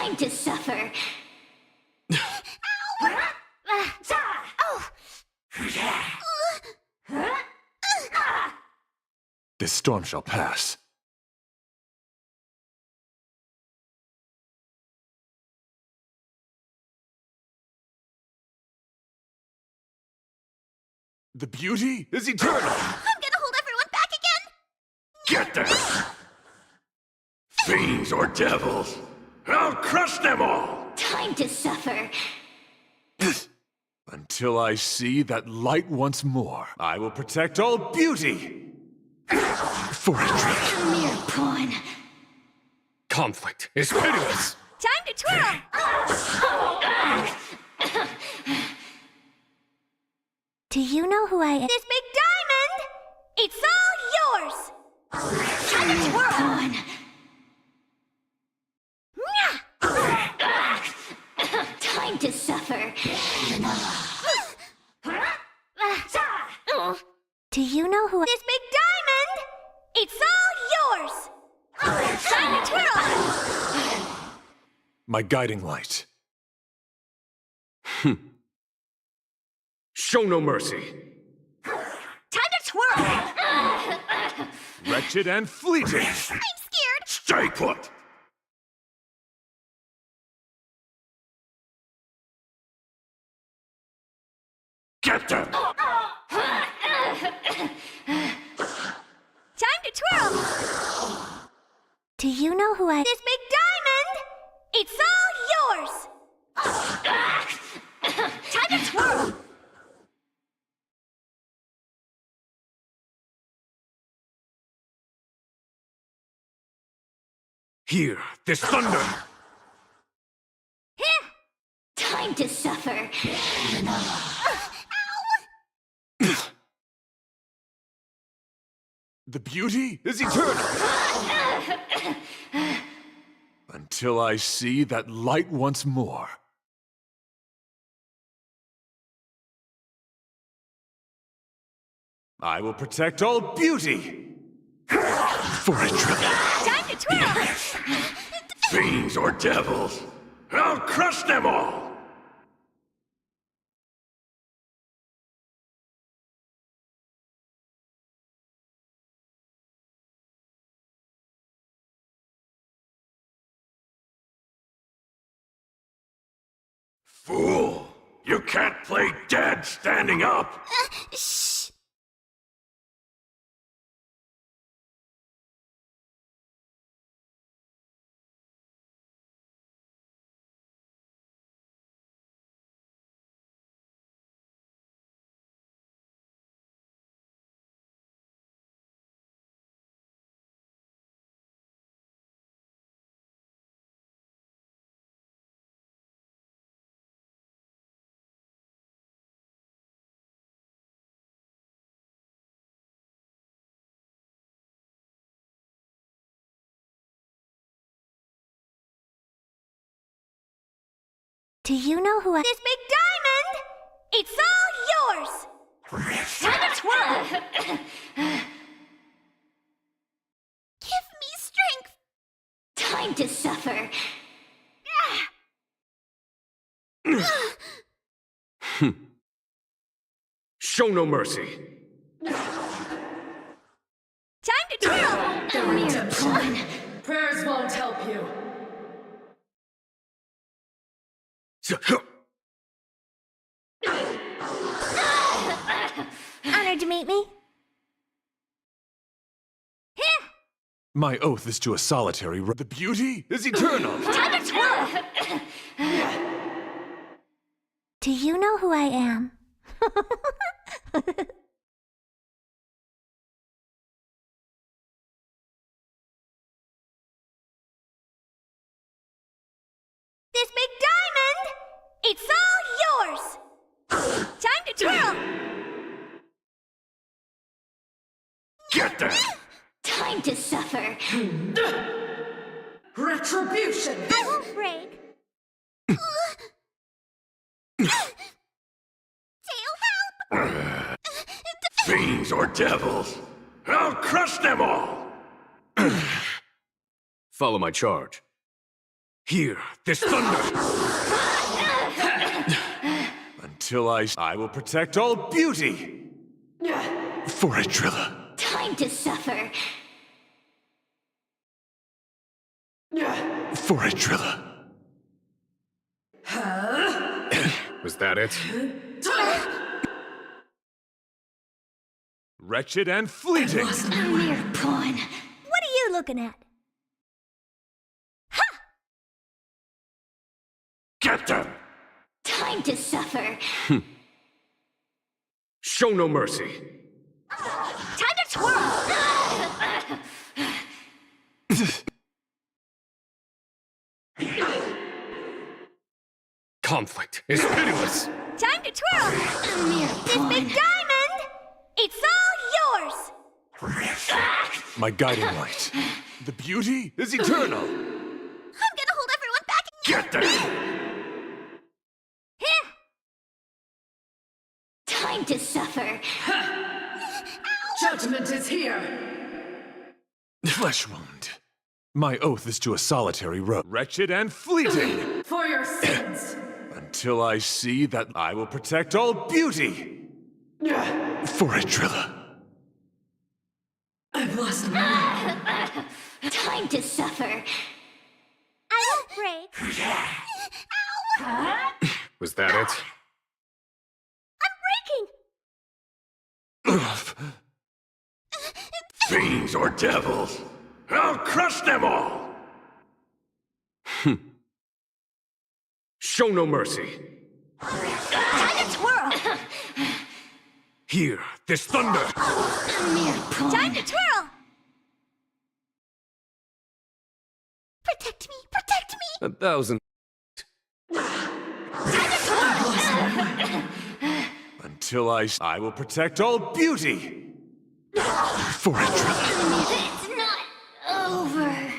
Time to suffer. This storm shall pass. The beauty is eternal! I'm gonna hold everyone back again! Get them! Fiends or devils, I'll crush them all! Time to suffer. Until I see that light once more, I will protect all beauty! For a drink. Come here, pawn. Conflict is pitiless! Time to twirl! Do you know who I am? This big diamond! It's all yours! Time to twirl! Time to suffer. Do you know who I This big diamond! It's all yours! Time to twirl! My guiding light. Show no mercy. Time to twirl! Wretched and fleeting! I'm scared! Stay put! Get them! Time to twirl! Do you know who I This big diamond! It's all yours! Time to twirl! Hear this thunder! Time to suffer. The beauty is eternal! Until I see that light once more. I will protect all beauty! For a drink. Time to twirl! Fiends or devils, I'll crush them all! Fool! You can't play dead standing up! Shh! Do you know who I This big diamond! It's all yours! Time to twirl! Give me strength! Time to suffer. Show no mercy. Time to twirl! The redemption. Prayers won't help you. honored to meet me? My oath is to a solitary. The beauty is eternal. Time to twirl! Do you know who I am? This big diamond! It's all yours! Time to twirl! Get them! Time to suffer. Retribution! I won't break. Tail, help! Fiends or devils, I'll crush them all! Follow my charge. Hear this thunder! Until I will protect all beauty! For Adrilla. Time to suffer. For Adrilla. Was that it? Wretched and fleeting! A mere pawn. What are you looking at? Get them! Time to suffer. Show no mercy. Time to twirl. Conflict is pitiless. Time to twirl. A mere pawn. This big diamond. It's all yours. My guiding light. The beauty is eternal. I'm gonna hold everyone back. Get them! Here. Time to suffer. Judgment is here. Flesh wound. My oath is to a solitary road. Wretched and fleeting. For your sins. Until I see that I will protect all beauty. For Adrilla. I've lost my Time to suffer. I won't break. Ow. Was that it? I'm breaking. Fiends or devils, I'll crush them all! Show no mercy. Time to twirl. Hear this thunder. A mere pawn. Time to twirl. Protect me. Protect me. 1,000. Time to twirl. Until I will protect all beauty. For Adrilla. It's not over.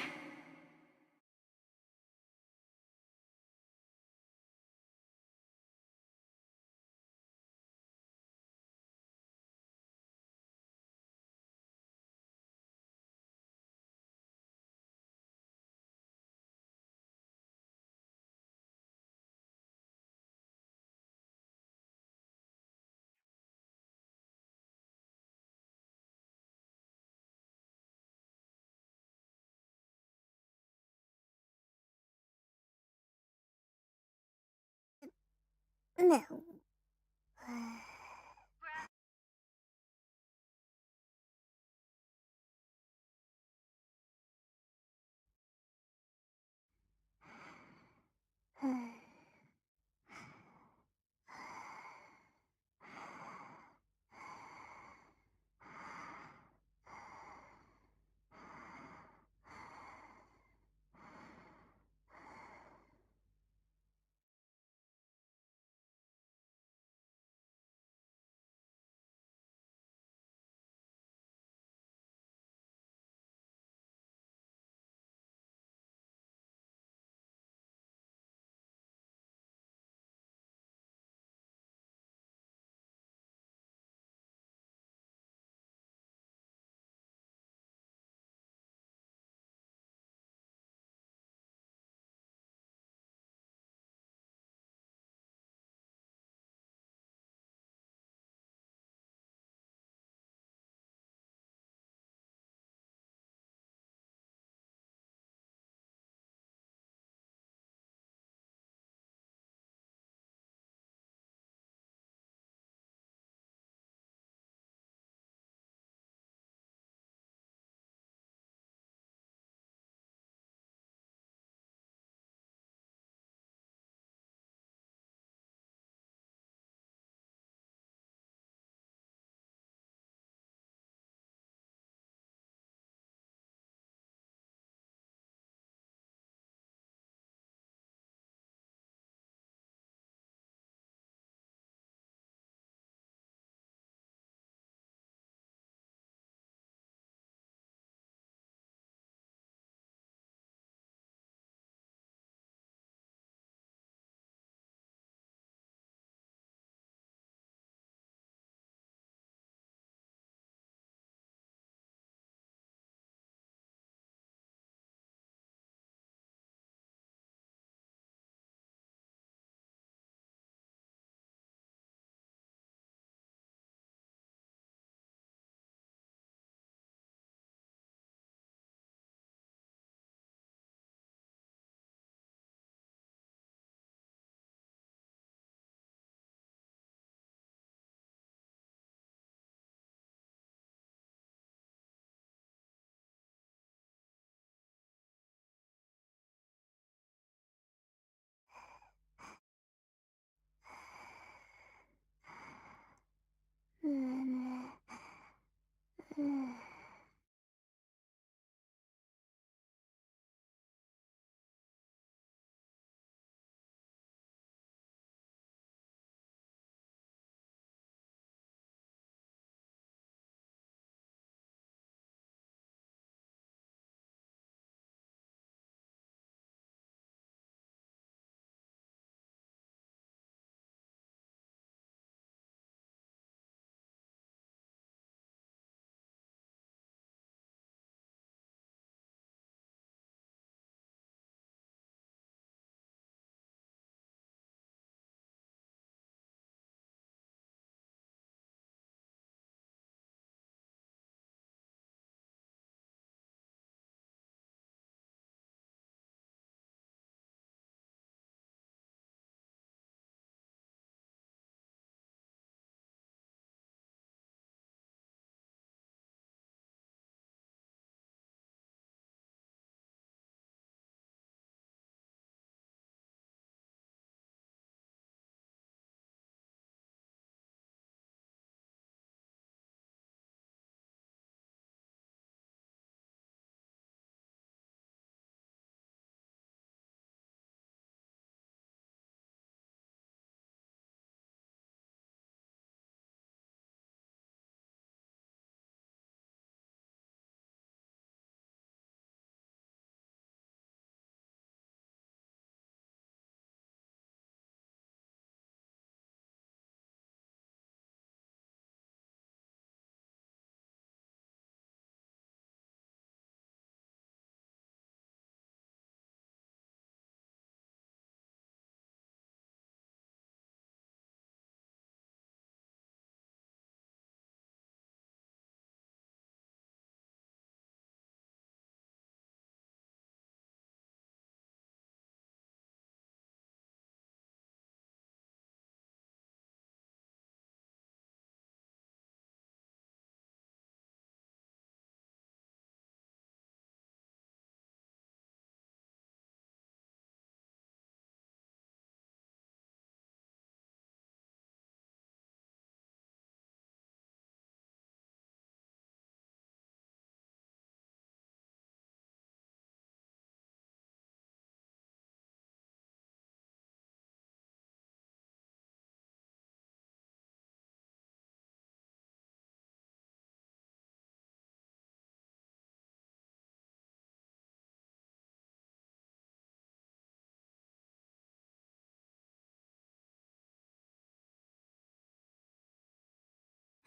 No.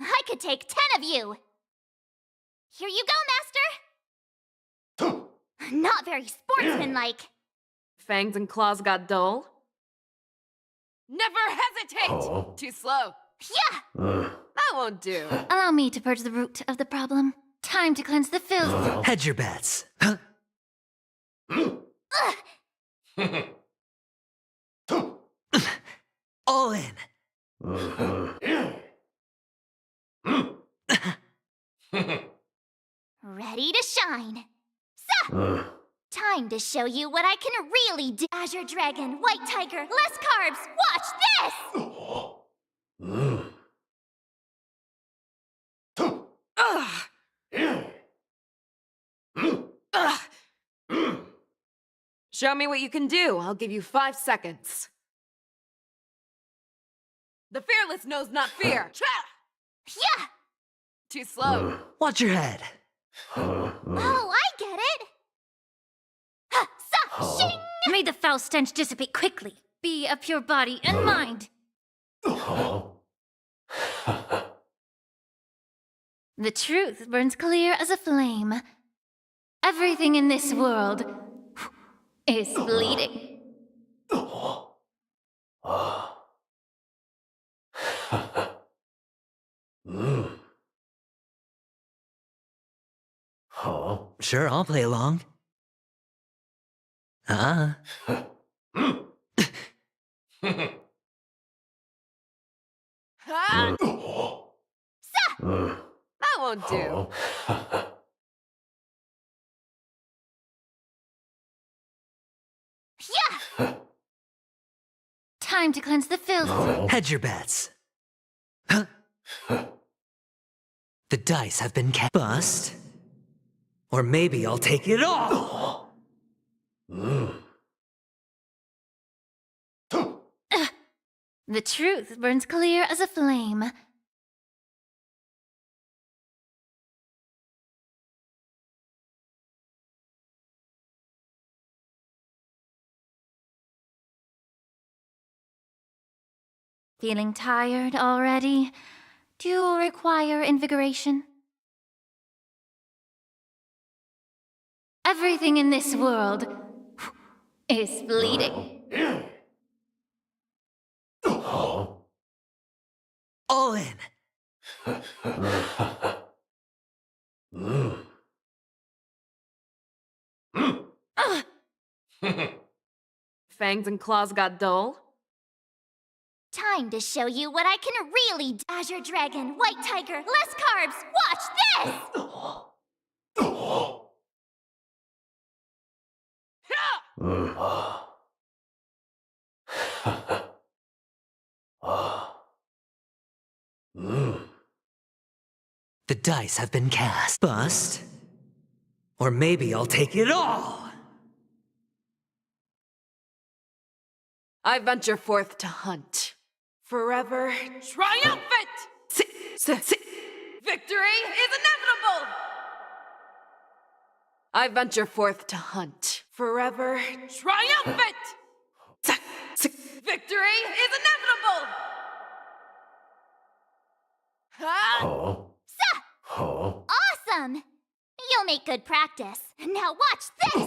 I could take 10 of you! Here you go, Master! Not very sportsmanlike. Fangs and claws got dull? Never hesitate! Too slow. Yeah! That won't do. Allow me to purge the root of the problem. Time to cleanse the filth. Hedge your bets. All in. Ready to shine. So, time to show you what I can really do. Azure Dragon, White Tiger, less carbs. Watch Show me what you can do. I'll give you 5 seconds. The fearless knows not fear. Yeah! Too slow. Watch your head. Oh, I get it! Ha! Sa! Shing! May the foul stench dissipate quickly. Be of pure body and mind. The truth burns clear as a flame. Everything in this world is bleeding. Sure, I'll play along. That won't do. Yeah! Time to cleanse the filth. Hedge your bets. The dice have been bust. Or maybe I'll take it all. The truth burns clear as a flame. Feeling tired already? Do you require invigoration? Everything in this world is bleeding. All in. Fangs and claws got dull? Time to show you what I can really do. Azure Dragon, White Tiger, less carbs. Watch this! The dice have been cast. Bust. Or maybe I'll take it all. I venture forth to hunt. Forever triumphant! Victory is inevitable! I venture forth to hunt. Forever triumphant! Victory is inevitable! Awesome! You'll make good practice. Now watch this!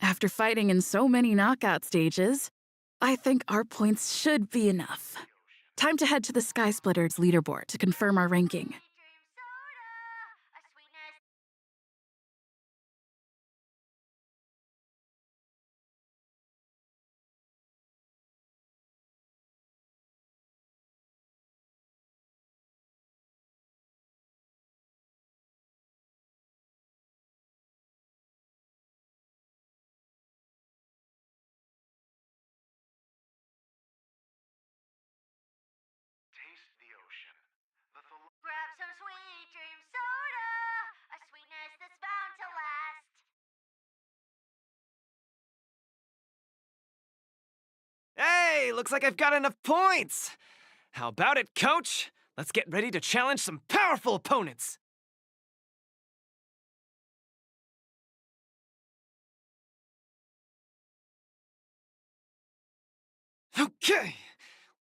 After fighting in so many knockout stages, I think our points should be enough. Time to head to the Sky Splitters leaderboard to confirm our ranking. Grab some sweet dream soda, a sweetness that's bound to last. Hey, looks like I've got enough points! How about it, coach? Let's get ready to challenge some powerful opponents! Okay,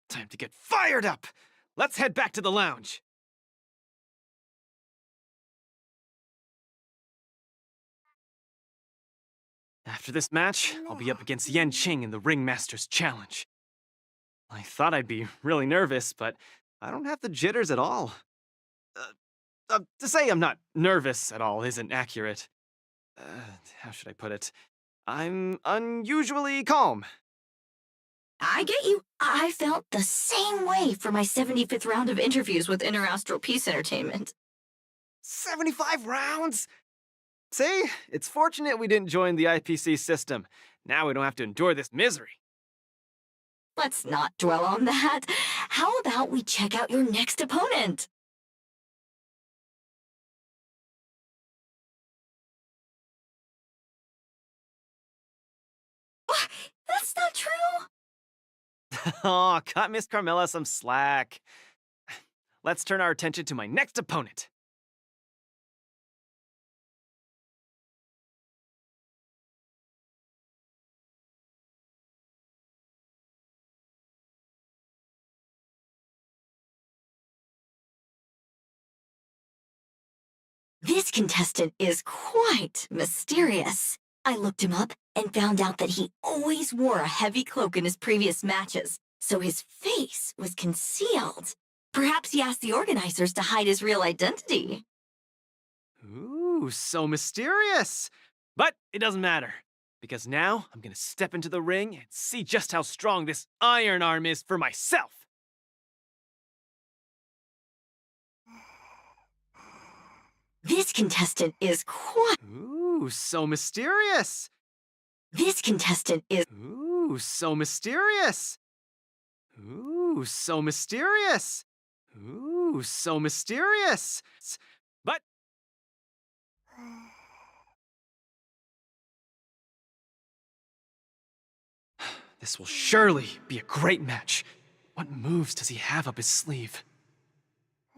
time to get fired up! Let's head back to the lounge. After this match, I'll be up against Yen Qing in the Ringmaster's Challenge. I thought I'd be really nervous, but I don't have the jitters at all. To say I'm not nervous at all isn't accurate. How should I put it? I'm unusually calm. I get you. I felt the same way for my 75th round of interviews with Interastral Peace Entertainment. 75 rounds? See, it's fortunate we didn't join the IPC system. Now we don't have to endure this misery. Let's not dwell on that. How about we check out your next opponent? What? That's not true. Aw, cut Miss Carmilla some slack. Let's turn our attention to my next opponent. This contestant is quite mysterious. I looked him up and found out that he always wore a heavy cloak in his previous matches, so his face was concealed. Perhaps he asked the organizers to hide his real identity. Ooh, so mysterious. But it doesn't matter, because now I'm gonna step into the ring and see just how strong this iron arm is for myself. This contestant is quite... Ooh, so mysterious. This contestant is... Ooh, so mysterious. Ooh, so mysterious. Ooh, so mysterious. But... This will surely be a great match. What moves does he have up his sleeve?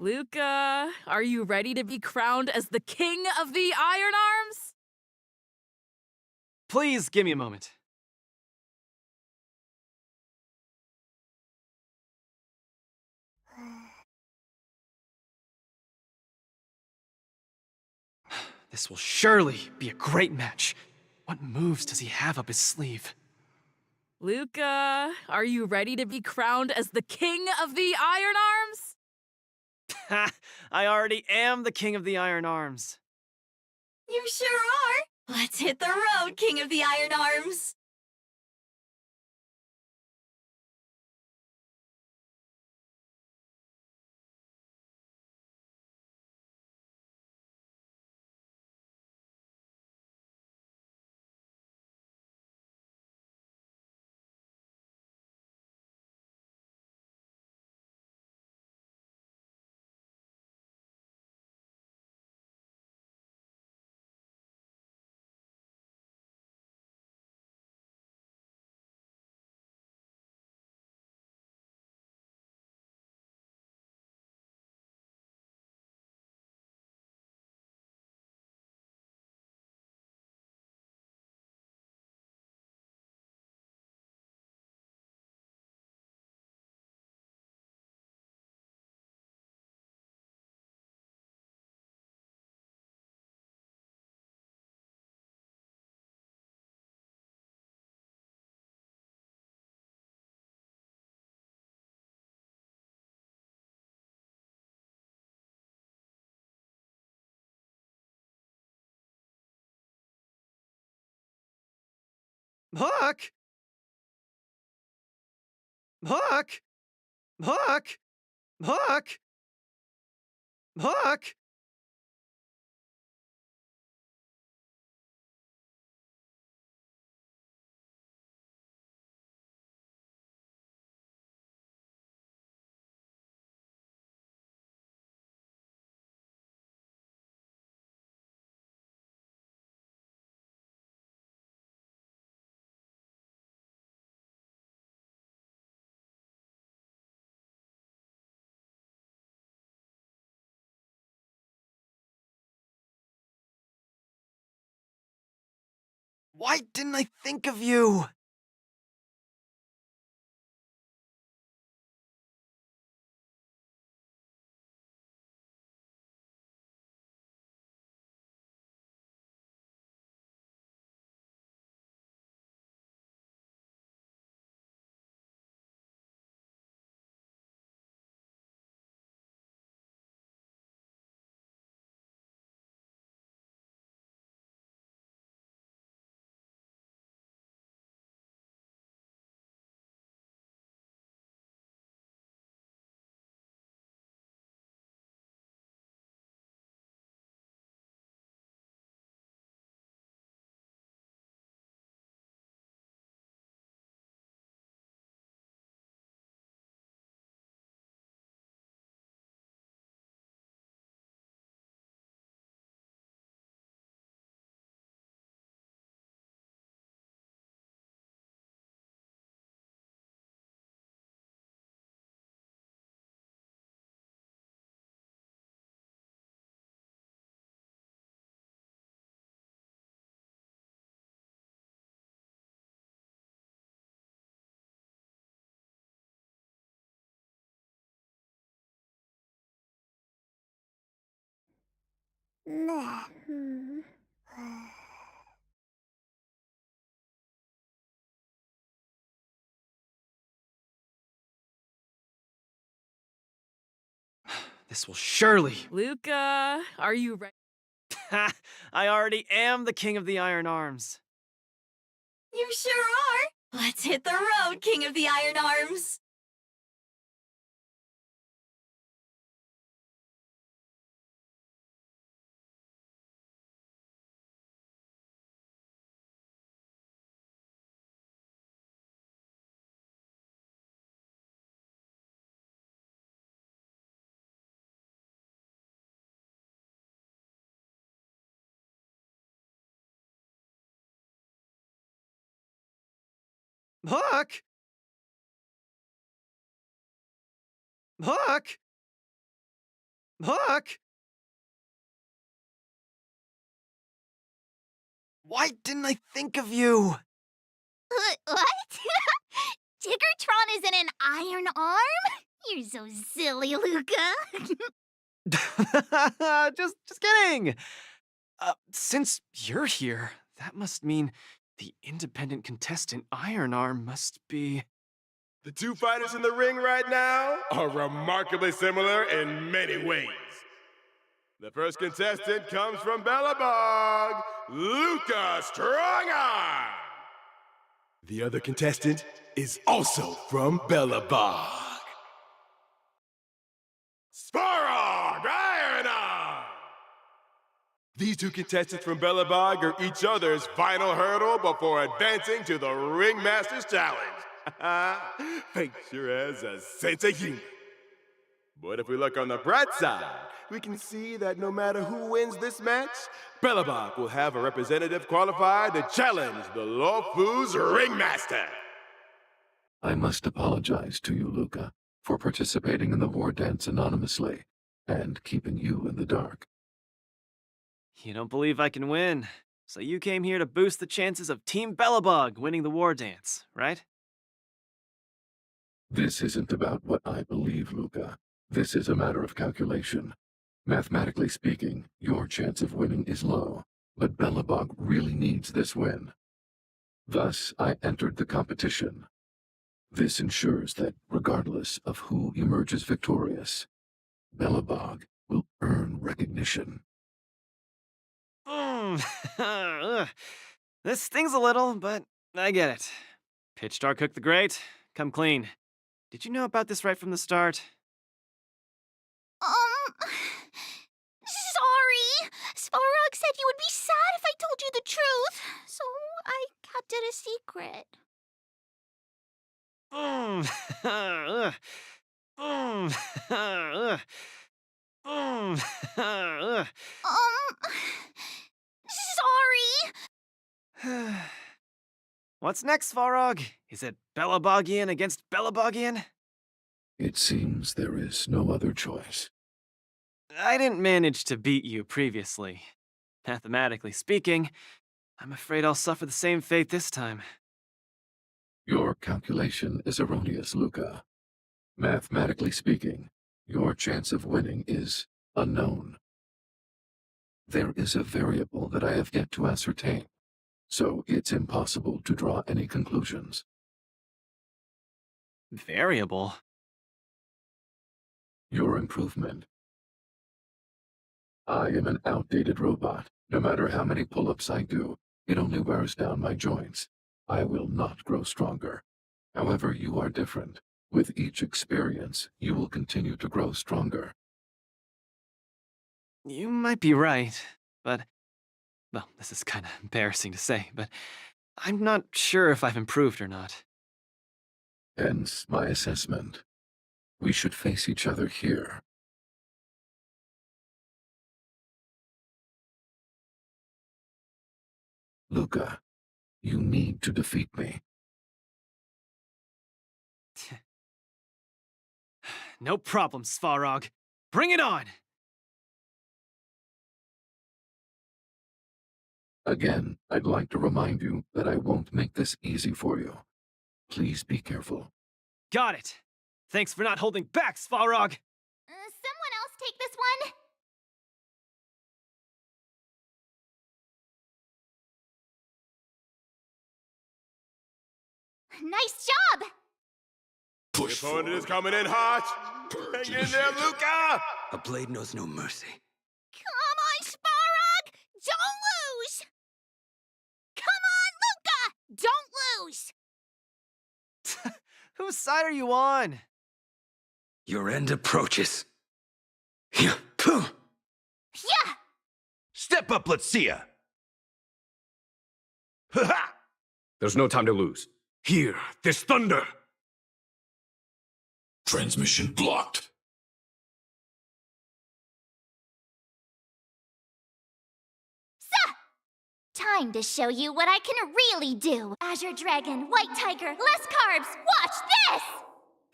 Luca, are you ready to be crowned as the king of the Iron Arms? Please give me a moment. This will surely be a great match. What moves does he have up his sleeve? Luca, are you ready to be crowned as the king of the Iron Arms? Ha! I already am the king of the Iron Arms. You sure are. Let's hit the road, King of the Iron Arms. Hook! Hook! Hook! Hook! Hook! Why didn't I think of you? This will surely. Luca, are you ready? Ha! I already am the king of the Iron Arms. You sure are. Let's hit the road, King of the Iron Arms. Hook! Hook! Hook! Why didn't I think of you? What? Tiggertron isn't an iron arm? You're so silly, Luca. just kidding. Since you're here, that must mean the independent contestant Iron Arm must be. The two fighters in the ring right now are remarkably similar in many ways. The first contestant comes from Bellabog, Luca Strongarm. The other contestant is also from Bellabog, Sparrog Iron Arm. These two contestants from Bellabog are each other's final hurdle before advancing to the Ringmaster's Challenge. Fate sure has a sense of humor. But if we look on the bright side, we can see that no matter who wins this match, Bellabog will have a representative qualified to challenge the Lawfu's Ringmaster. I must apologize to you, Luca, for participating in the war dance anonymously and keeping you in the dark. You don't believe I can win, so you came here to boost the chances of Team Bellabog winning the war dance, right? This isn't about what I believe, Luca. This is a matter of calculation. Mathematically speaking, your chance of winning is low, but Bellabog really needs this win. Thus, I entered the competition. This ensures that, regardless of who emerges victorious, Bellabog will earn recognition. This stings a little, but I get it. Pitch Star Cook the Great, come clean. Did you know about this right from the start? Sorry. Svarog said you would be sad if I told you the truth, so I kept it a secret. Sorry. What's next, Farog? Is it Belabogian against Belabogian? It seems there is no other choice. I didn't manage to beat you previously. Mathematically speaking, I'm afraid I'll suffer the same fate this time. Your calculation is erroneous, Luca. Mathematically speaking, your chance of winning is unknown. There is a variable that I have yet to ascertain, so it's impossible to draw any conclusions. Variable? Your improvement. I am an outdated robot. No matter how many pull-ups I do, it only wears down my joints. I will not grow stronger. However, you are different. With each experience, you will continue to grow stronger. You might be right, but... Well, this is kinda embarrassing to say, but I'm not sure if I've improved or not. Hence my assessment. We should face each other here. Luca, you need to defeat me. No problem, Svarog. Bring it on! Again, I'd like to remind you that I won't make this easy for you. Please be careful. Got it! Thanks for not holding back, Svarog! Someone else take this one? Nice job! Push your opponent is coming in hot. Hang in there, Luca! A blade knows no mercy. Come on, Svarog! Don't lose! Come on, Luca! Don't lose! Whose side are you on? Your end approaches. Yeah, pooh. Yeah! Step up, let's see ya! Ha-ha! There's no time to lose. Here, this thunder! Transmission blocked. Time to show you what I can really do. Azure Dragon, White Tiger, less carbs. Watch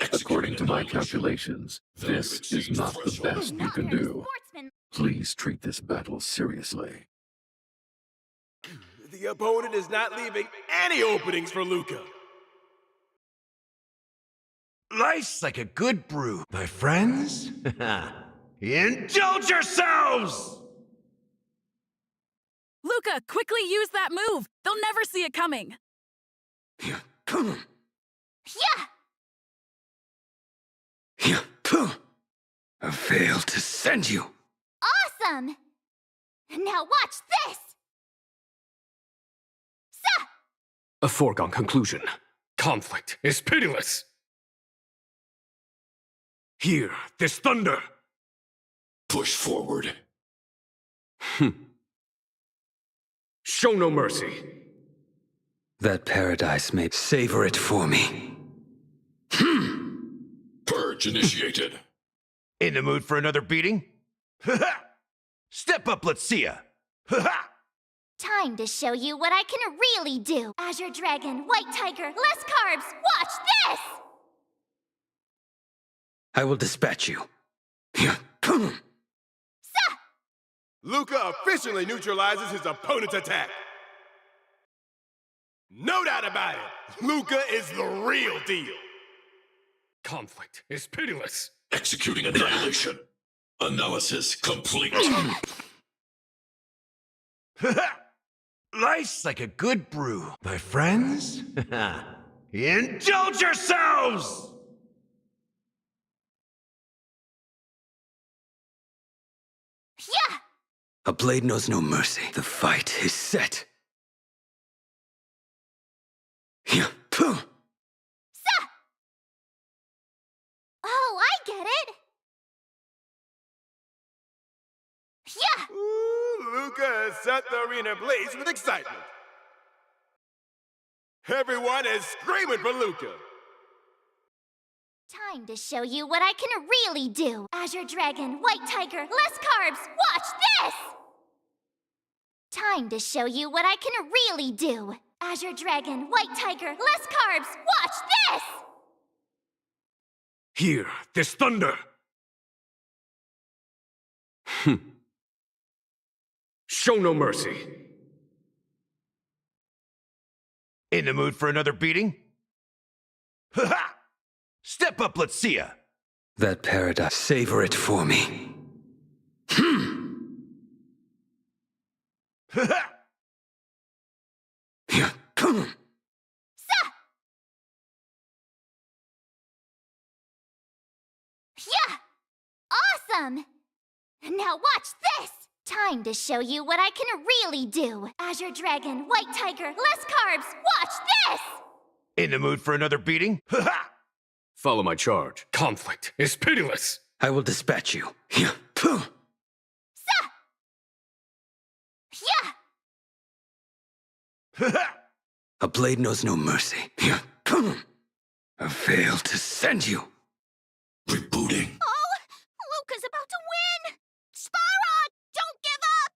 this! According to my calculations, this is not the best you can do. Please treat this battle seriously. The opponent is not leaving any openings for Luca. Life's like a good brew, my friends. Indulge yourselves! Luca, quickly use that move! They'll never see it coming! Yeah! I failed to send you. Awesome! Now watch this! A foregone conclusion. Conflict is pitiless. Here, this thunder. Push forward. Show no mercy. That paradise may savor it for me. Purge initiated. In the mood for another beating? Step up, let's see ya. Time to show you what I can really do. Azure Dragon, White Tiger, less carbs. Watch this! I will dispatch you. Luca officially neutralizes his opponent's attack. No doubt about it, Luca is the real deal. Conflict is pitiless. Executing annihilation. Analysis complete. Life's like a good brew, my friends. Indulge yourselves! Yeah! A blade knows no mercy. The fight is set. Oh, I get it! Yeah! Ooh, Luca has set the arena ablaze with excitement. Everyone is screaming for Luca. Time to show you what I can really do. Azure Dragon, White Tiger, less carbs, watch this! Time to show you what I can really do. Azure Dragon, White Tiger, less carbs, watch this! Hear this thunder! Show no mercy. In the mood for another beating? Ha ha! Step up, let's see ya! That paradise, savor it for me. Ha ha! Yeah! Awesome! Now watch this! Time to show you what I can really do. Azure Dragon, White Tiger, less carbs, watch this! In the mood for another beating? Ha ha! Follow my charge. Conflict is pitiless. I will dispatch you. Yeah! Ha ha! A blade knows no mercy. I fail to send you. Rebooting. Oh! Luca's about to win! Sparrow, don't give up!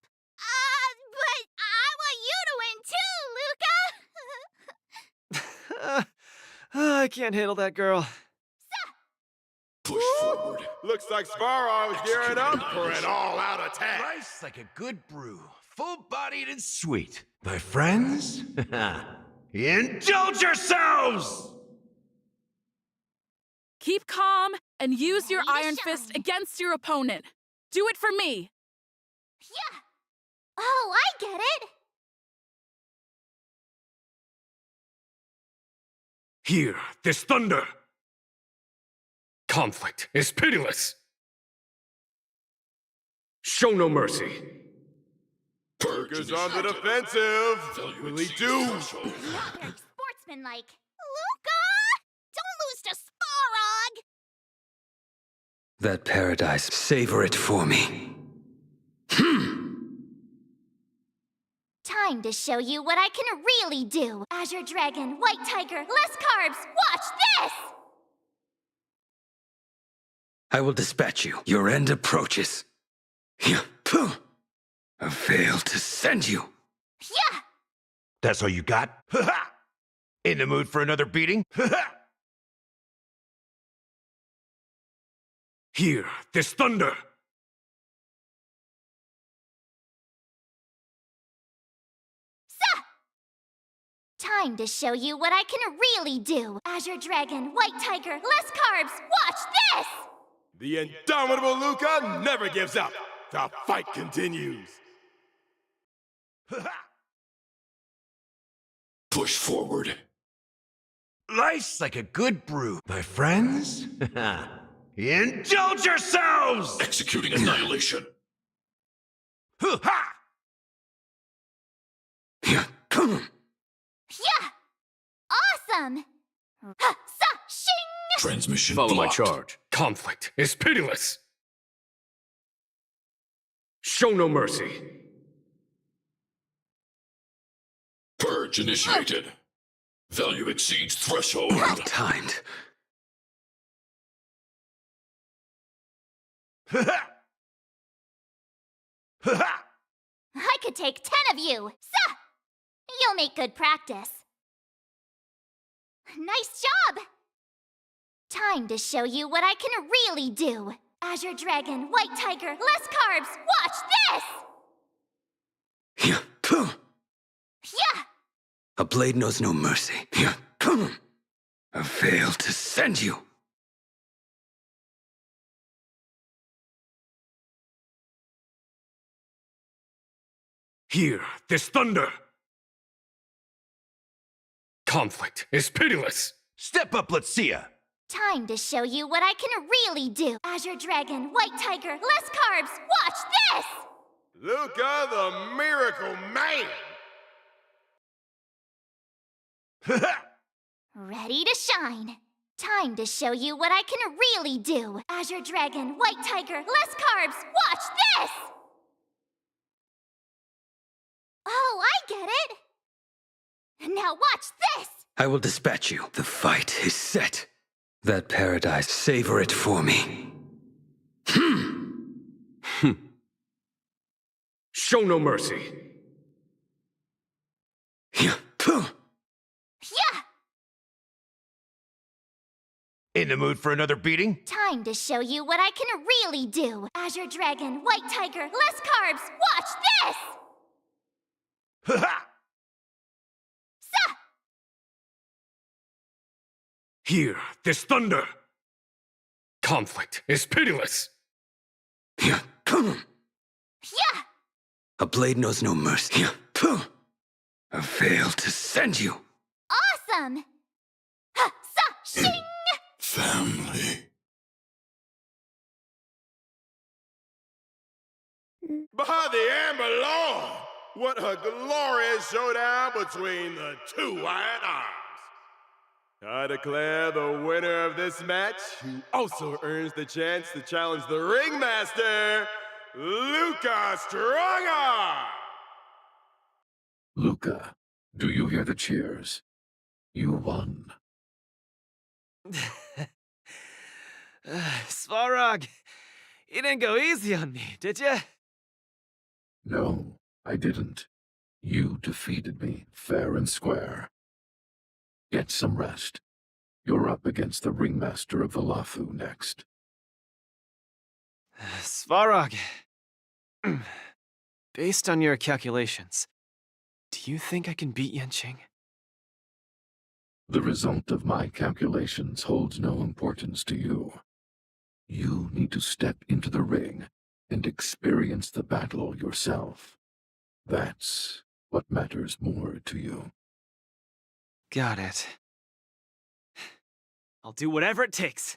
But I want you to win too, Luca! I can't handle that girl. Push forward. Looks like Svarog is gearing up for an all-out attack. Rice like a good brew, full-bodied and sweet. My friends, indulge yourselves! Keep calm and use your Ready to Iron shine. Fist against your opponent. Do it for me. Yeah! Oh, I get it! Hear this thunder. Conflict is pitiless. Show no mercy. Luca's on the defensive. Will he do? Not very sportsmanlike. Luca! Don't lose to Sparog! That paradise, savor it for me. Time to show you what I can really do. Azure Dragon, White Tiger, less carbs, watch this! I will dispatch you. Your end approaches. I fail to send you. Yeah! That's all you got? Ha ha! In the mood for another beating? Ha ha! Hear this thunder. Time to show you what I can really do. Azure Dragon, White Tiger, less carbs, watch this! The indomitable Luca never gives up. The fight continues. Ha ha! Push forward. Life's like a good brew, my friends. Indulge yourselves! Executing annihilation. Ha ha! Yeah! Awesome! Sa-shing! Transmission Follow my blocked. charge. Conflict is pitiless. Show no mercy. Purge initiated. Value exceeds threshold. Well timed. Ha ha! Ha ha! I could take 10 of you! Sa! You'll make good practice. Nice job! Time to show you what I can really do. Azure Dragon, White Tiger, less carbs, watch this! Yeah! A blade knows no mercy. I fail to send you. Hear this thunder. Conflict is pitiless. Step up, let's see ya. Time to show you what I can really do. Azure Dragon, White Tiger, less carbs, watch this! Luca the Miracle Man! Ha ha! Ready to shine. Time to show you what I can really do. Azure Dragon, White Tiger, less carbs. Watch this! Oh, I get it. Now watch this! I will dispatch you. The fight is set. That paradise, savor it for me. Show no mercy. Yeah! In the mood for another beating? Time to show you what I can really do. Azure Dragon, White Tiger, less carbs. Watch this! Hear this thunder. Conflict is pitiless. Yeah. Yeah! A blade knows no mercy. Yeah. I failed to send you. Awesome! Ha! Sa! Shing! Family. By the Amber Law! What a glorious showdown between the two Iron Arms! I declare the winner of this match, who also earns the chance to challenge the ringmaster, Luca Strongarm! Luca, do you hear the cheers? You won. Svarog, you didn't go easy on me, did you? No, I didn't. You defeated me, fair and square. Get some rest. You're up against the ringmaster of Valathu next. Svarog, based on your calculations, do you think I can beat Yanqing? The result of my calculations holds no importance to you. You need to step into the ring and experience the battle yourself. That's what matters more to you. Got it. I'll do whatever it takes.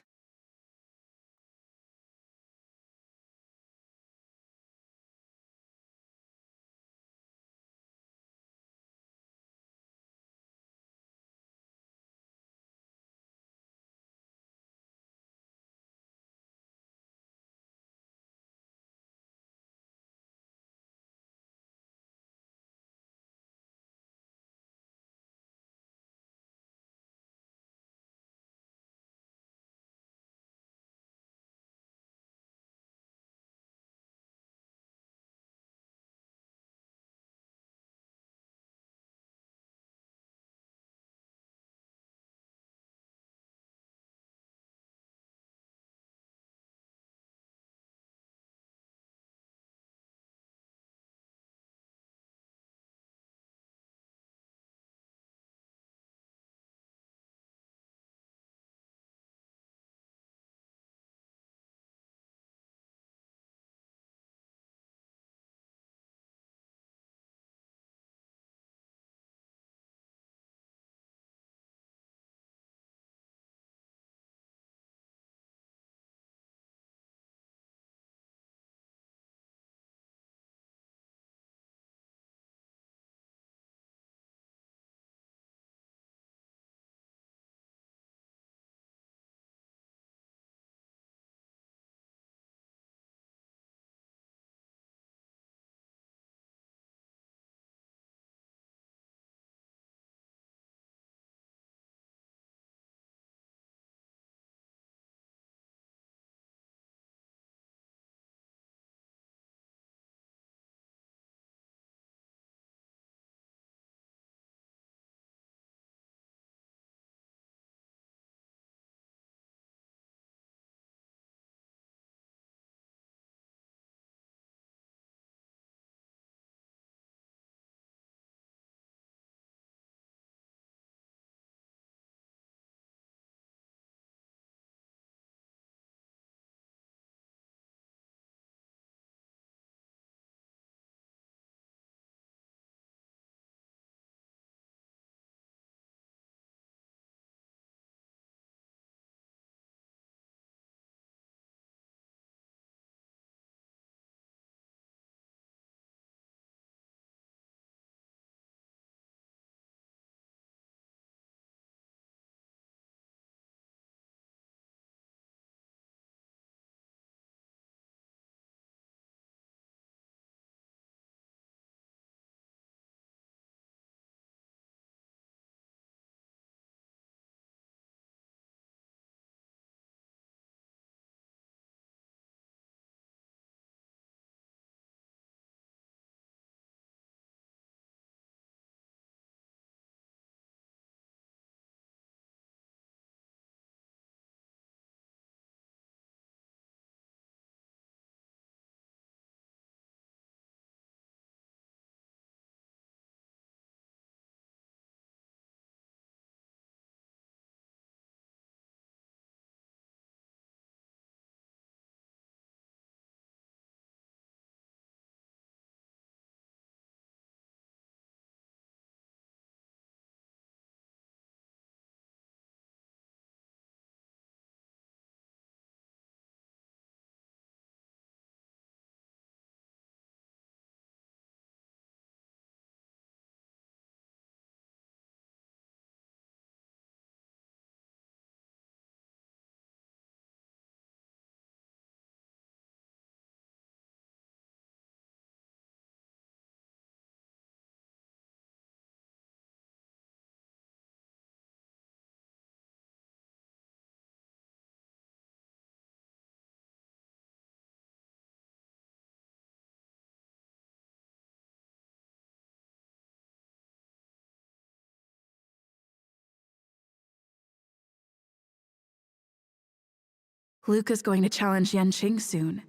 Luca's going to challenge Yanqing soon.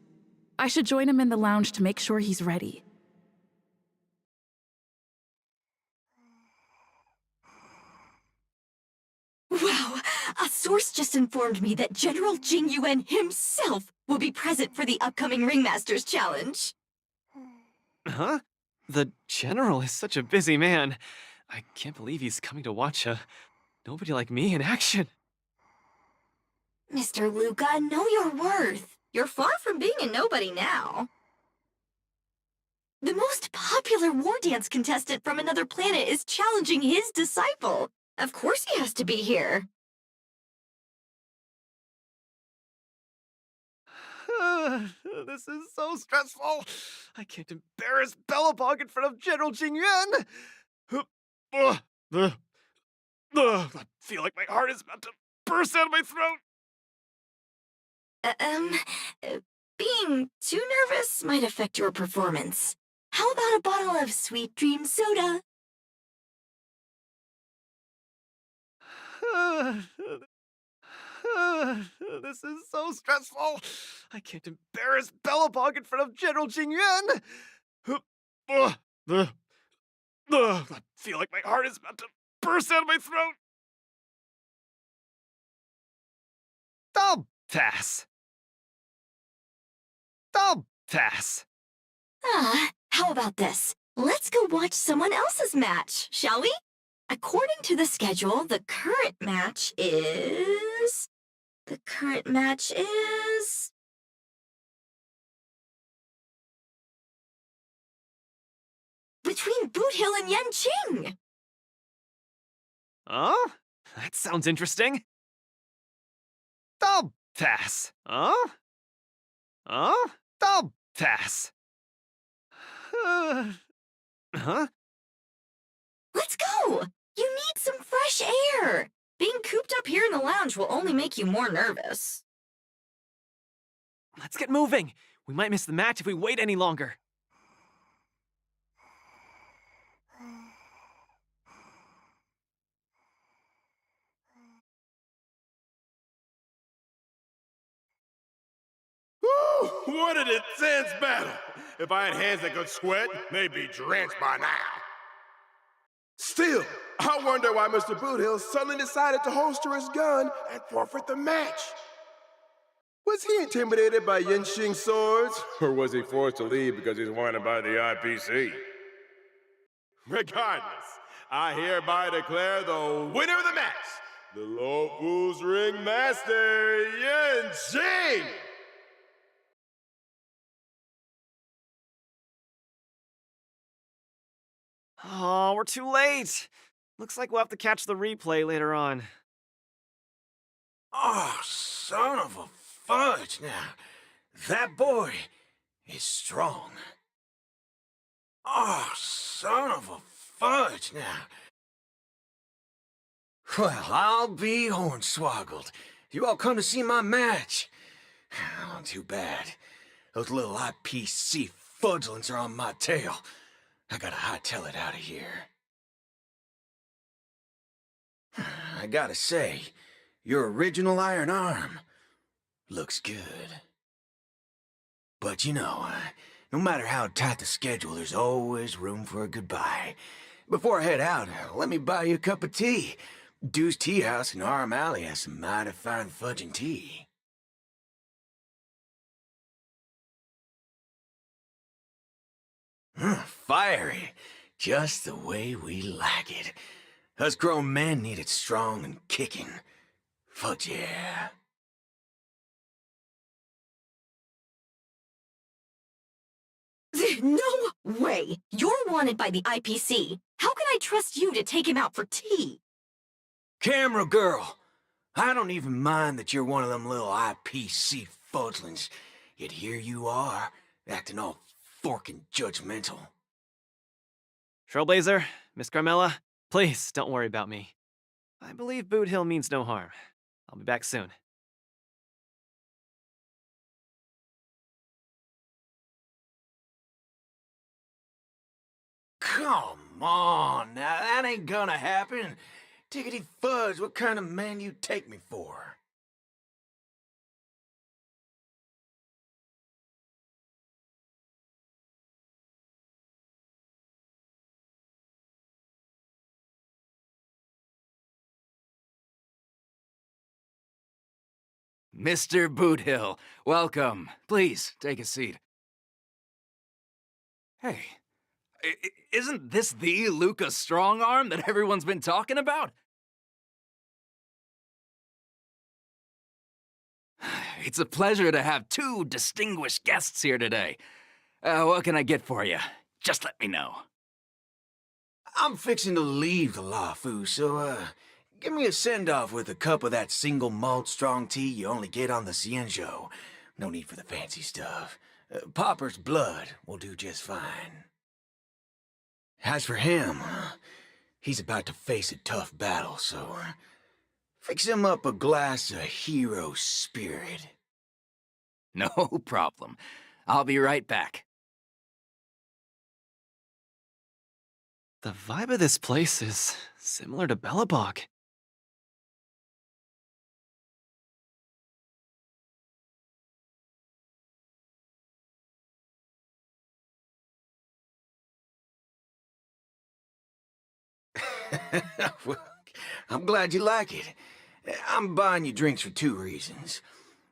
I should join him in the lounge to make sure he's ready. Wow! A source just informed me that General Jing Yuan himself will be present for the upcoming Ringmasters Challenge. Huh? The General is such a busy man. I can't believe he's coming to watch a nobody like me in action. Mr. Luca, know your worth. You're far from being a nobody now. The most popular war dance contestant from another planet is challenging his disciple. Of course he has to be here. This is so stressful. I can't embarrass Bellabog in front of General Jing Yuan. I feel like my heart is about to burst out of my throat. Being too nervous might affect your performance. How about a bottle of Sweet Dream Soda? This is so stressful. I can't embarrass Bellabog in front of General Jing Yuan. I feel like my heart is about to burst out of my throat. I'll pass. I'll pass. How about this? Let's go watch someone else's match, shall we? According to the schedule, the current match is... between Boot Hill and Yanqing. Oh? That sounds interesting. I'll pass. Oh? I'll pass. Huh? Let's go! You need some fresh air! Being cooped up here in the lounge will only make you more nervous. Let's get moving. We might miss the match if we wait any longer. Woo! What an intense battle! If I had hands that could sweat, they'd be drenched by now. Still, I wonder why Mr. Boothill suddenly decided to holster his gun and forfeit the match. Was he intimidated by Yanqing's swords, or was he forced to leave because he's wanted by the IPC? Regardless, I hereby declare the winner of the match, the Low Fools Ringmaster, Yanqing! Oh, we're too late. Looks like we'll have to catch the replay later on. Oh, son of a fudge. Now, that boy is strong. Oh, son of a fudge. Now. Well, I'll be hornswoggled. You all come to see my match. Oh, too bad. Those little IPC fudgelings are on my tail. I gotta hightail it out of here. I gotta say, your original iron arm looks good. But you know, no matter how tight the schedule, there's always room for a goodbye. Before I head out, let me buy you a cup of tea. Dew's Tea House in Arm Alley has some mighty fine fudging tea. Fiery, just the way we like it. Us grown men need it strong and kicking. Fudge yeah. No way! You're wanted by the IPC. How can I trust you to take him out for tea? Camera girl, I don't even mind that you're one of them little IPC fudglings. Yet here you are, acting all forking judgmental. Trailblazer, Miss Carmella, please don't worry about me. I believe Boot Hill means no harm. I'll be back soon. Come on, now that ain't gonna happen. Tickety fudge, what kind of man you take me for? Mr. Boothill, welcome. Please, take a seat. Hey, isn't this the Luca Strongarm that everyone's been talking about? It's a pleasure to have two distinguished guests here today. What can I get for you? Just let me know. I'm fixing to leave the LaFu, so, give me a send-off with a cup of that single malt strong tea you only get on the Cienjo. No need for the fancy stuff. Popper's blood will do just fine. As for him, he's about to face a tough battle, so fix him up a glass of hero spirit. No problem. I'll be right back. The vibe of this place is similar to Belobog. Well, I'm glad you like it. I'm buying you drinks for two reasons.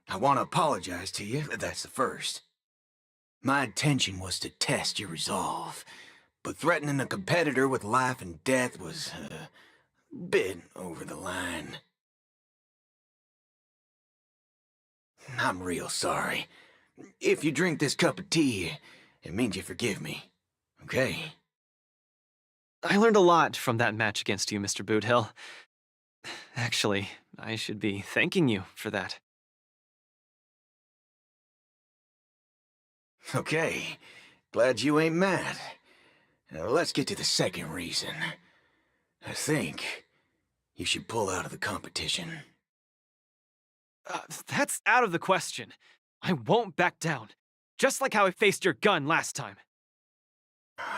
I want to apologize to you, that's the first. My intention was to test your resolve, but threatening a competitor with life and death was a bit over the line. I'm real sorry. If you drink this cup of tea, it means you forgive me, okay? I learned a lot from that match against you, Mr. Boothill. Actually, I should be thanking you for that. Okay, glad you ain't mad. Now let's get to the second reason. I think you should pull out of the competition. That's out of the question. I won't back down. Just like how I faced your gun last time.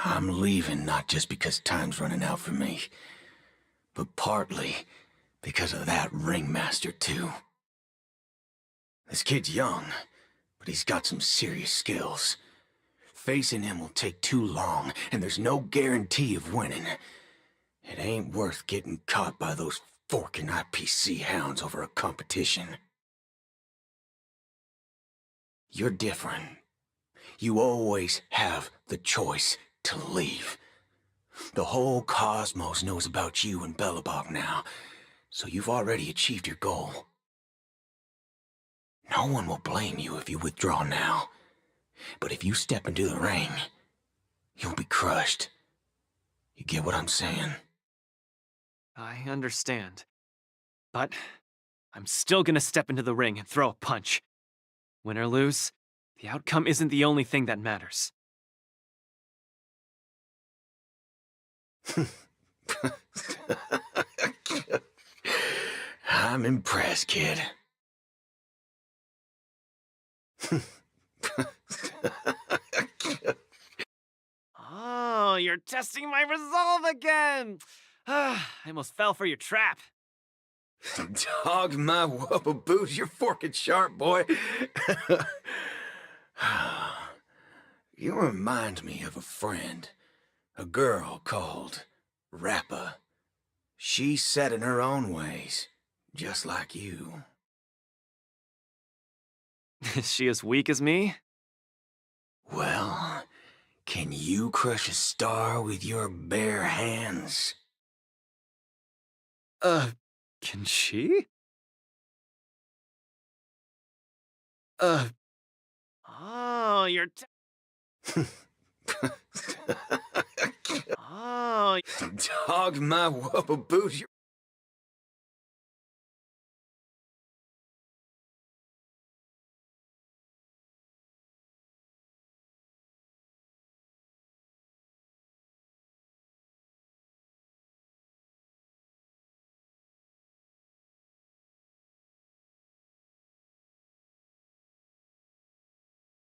I'm leaving not just because time's running out for me, but partly because of that ringmaster too. This kid's young, but he's got some serious skills. Facing him will take too long, and there's no guarantee of winning. It ain't worth getting caught by those forking IPC hounds over a competition. You're different. You always have the choice to leave. The whole cosmos knows about you and Belobog now, so you've already achieved your goal. No one will blame you if you withdraw now. But if you step into the ring, you'll be crushed. You get what I'm saying? I understand. But I'm still gonna step into the ring and throw a punch. Win or lose, the outcome isn't the only thing that matters. I'm impressed, kid. Oh, you're testing my resolve again! I almost fell for your trap. Dog my wubba boots, you're forking sharp, boy. You remind me of a friend. A girl called Rappa. She's set in her own ways, just like you. Is she as weak as me? Well, can you crush a star with your bare hands? Can she? Oh, you're oh, Dog my wubba boots, you're...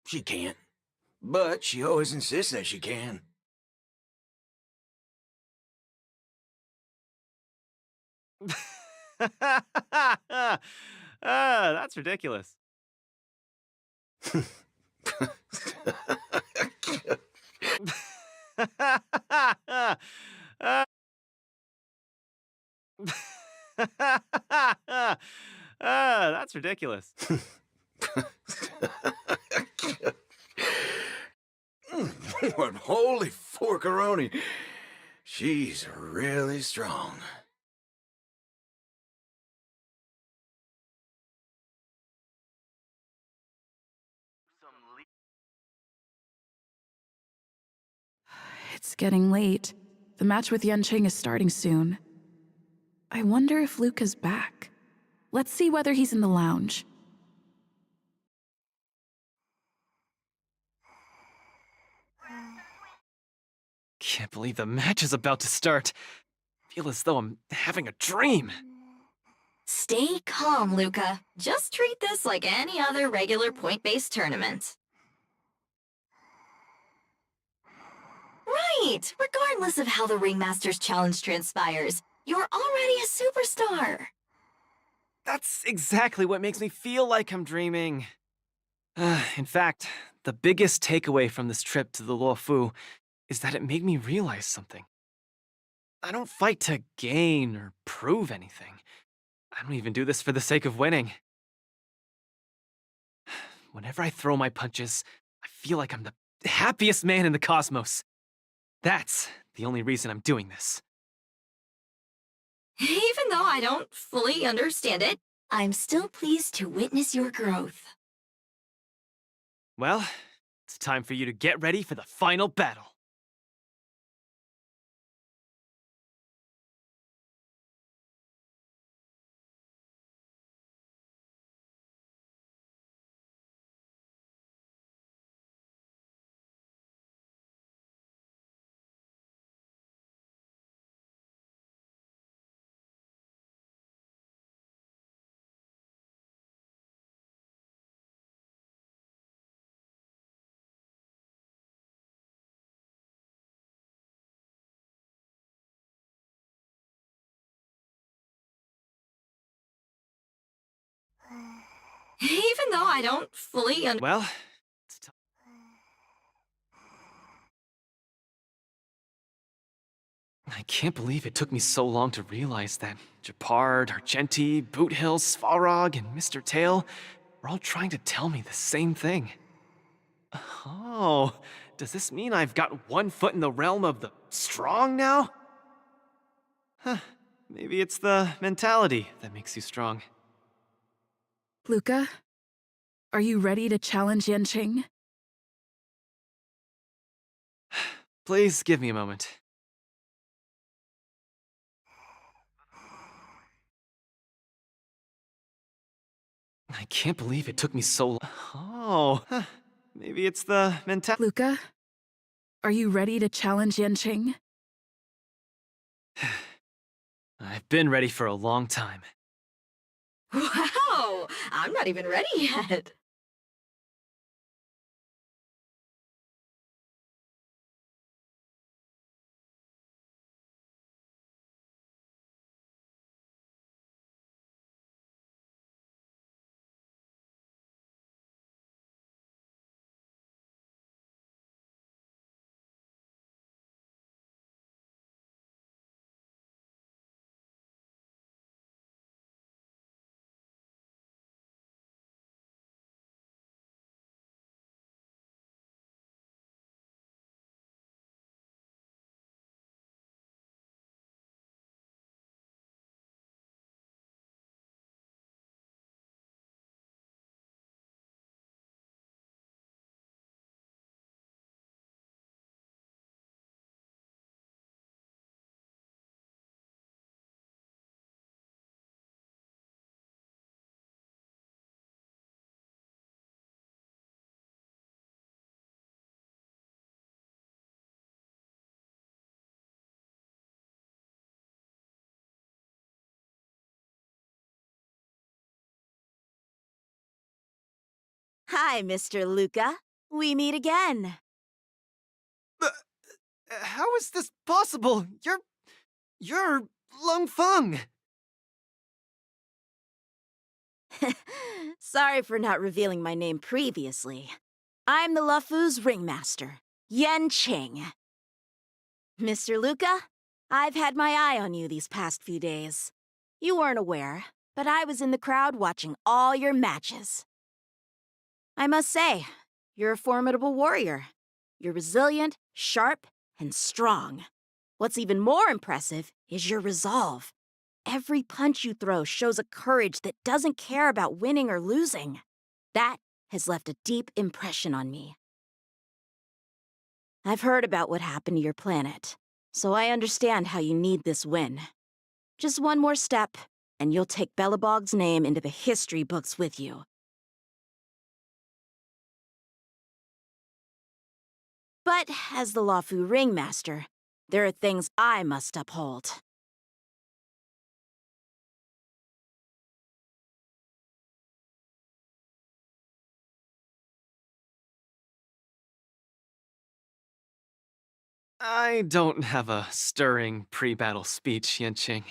She can't. But she always insists that she can. That's ridiculous. That's That's ridiculous. What holy forkaroni. She's really strong. It's getting late. The match with Yanqing is starting soon. I wonder if Luca's back. Let's see whether he's in the lounge. Can't believe the match is about to start. Feel as though I'm having a dream. Stay calm, Luca. Just treat this like any other regular point-based tournament. Right! Regardless of how the Ringmaster's Challenge transpires, you're already a superstar. That's exactly what makes me feel like I'm dreaming. In fact, the biggest takeaway from this trip to the Luofu is that it made me realize something. I don't fight to gain or prove anything. I don't even do this for the sake of winning. Whenever I throw my punches, I feel like I'm the happiest man in the cosmos. That's the only reason I'm doing this. Even though I don't fully understand it, I'm still pleased to witness your growth. Well, it's time for you to get ready for the final battle. Even though I don't fully understand. Well, I can't believe it took me so long to realize that Gepard, Argenti, Boothill, Svarog, and Mr. Tail were all trying to tell me the same thing. Oh, does this mean I've got one foot in the realm of the strong now? Huh, maybe it's the mentality that makes you strong. Luca, are you ready to challenge Yanqing? Please give me a moment. I can't believe it took me so long. Oh, huh, maybe it's the mentality. Luca, are you ready to challenge Yanqing? I've been ready for a long time. Wow! I'm not even ready yet. Hi, Mr. Luca. We meet again. How is this possible? You're Lung Feng. Sorry for not revealing my name previously. I'm the Luofu's ringmaster, Yanqing. Mr. Luca, I've had my eye on you these past few days. You weren't aware, but I was in the crowd watching all your matches. I must say, you're a formidable warrior. You're resilient, sharp, and strong. What's even more impressive is your resolve. Every punch you throw shows a courage that doesn't care about winning or losing. That has left a deep impression on me. I've heard about what happened to your planet, so I understand how you need this win. Just one more step, and you'll take Belobog's name into the history books with you. But as the Lawfu Ringmaster, there are things I must uphold. I don't have a stirring pre-battle speech, Yanqing.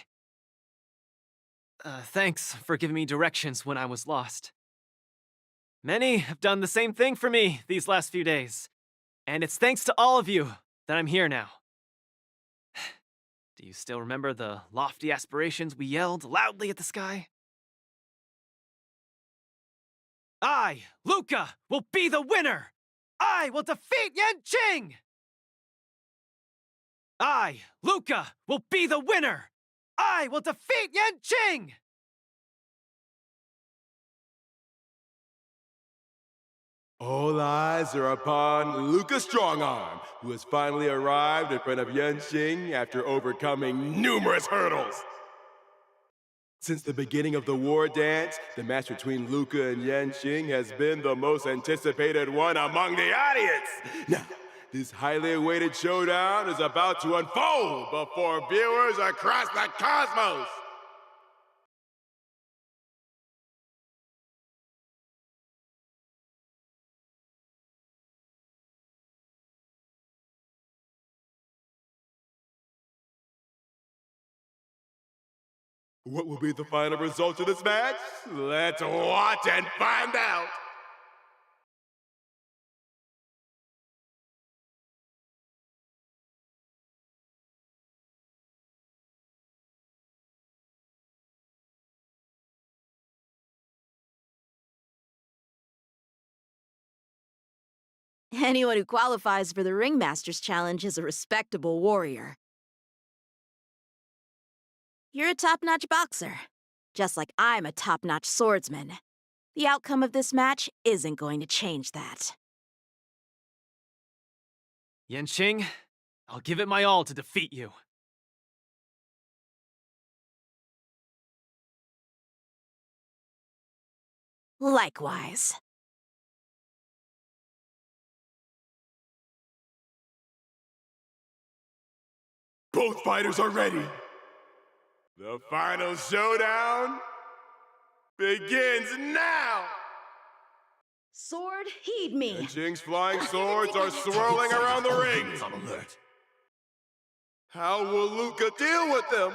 Thanks for giving me directions when I was lost. Many have done the same thing for me these last few days, and it's thanks to all of you that I'm here now. Do you still remember the lofty aspirations we yelled loudly at the sky? I, Luca, will be the winner! I will defeat Yanqing! I, Luca, will be the winner! I will defeat Yanqing! All eyes are upon Luca Strongarm, who has finally arrived in front of Yanqing after overcoming numerous hurdles. Since the beginning of the war dance, the match between Luca and Yanqing has been the most anticipated one among the audience. Now, this highly awaited showdown is about to unfold before viewers across the cosmos. What will be the final result of this match? Let's watch and find out! Anyone who qualifies for the Ringmaster's Challenge is a respectable warrior. You're a top-notch boxer, just like I'm a top-notch swordsman. The outcome of this match isn't going to change that. Yanqing, I'll give it my all to defeat you. Likewise. Both fighters are ready. The final showdown begins now! Sword, heed me. Yanqing's flying swords are swirling around the ring. How will Luca deal with them?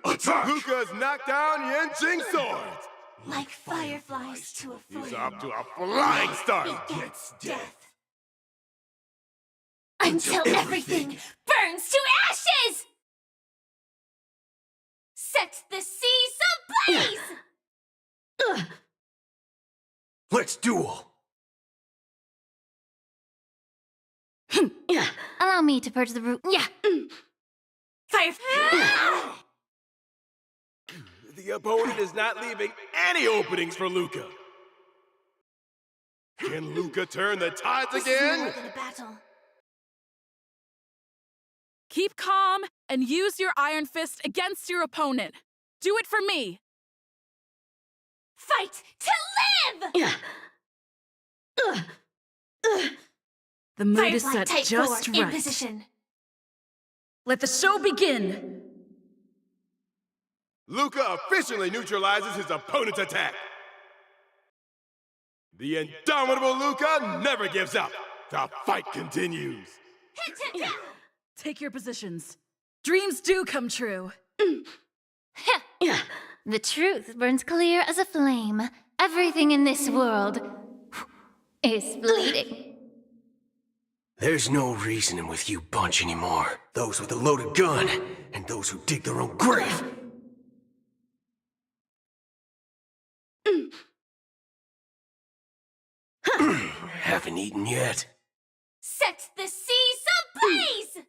Attack! Luca has knocked down Yanqing's swords. Like fireflies to a flame. He's off to a flying start. Begets death. Until everything burns to ashes! Set the seas ablaze! Let's duel! Allow me to purge the root. Yeah. Fire! The opponent is not leaving any openings for Luca. Can Luca turn the tides again? More than a battle. Keep calm and use your Iron Fist against your opponent. Do it for me. Fight to live! The mood is Firefly set Type just 4 right. in position. Let the show begin. Luca efficiently neutralizes his opponent's attack. The indomitable Luca never gives up. The fight continues. Take your positions. Dreams do come true. The truth burns clear as a flame. Everything in this world is fleeting. There's no reasoning with you bunch anymore. Those with a loaded gun, and those who dig their own grave. Haven't eaten yet. Set the seas ablaze!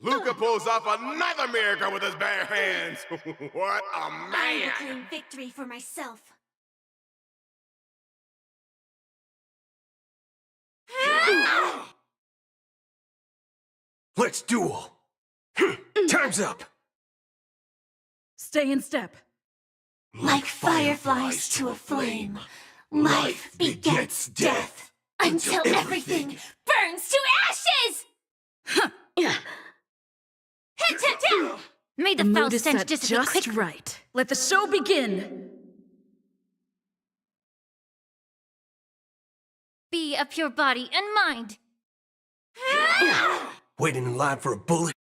Luca pulls off another miracle with his bare hands. What a I man! claim victory for myself. Let's duel. Time's up. Stay in step. Like fireflies to a flame, life begets death until everything burns to ashes! May the The foul mood is stench set dissipate just quickly. right. Let the show begin. Be of pure body and mind. Waiting in line for a bullet?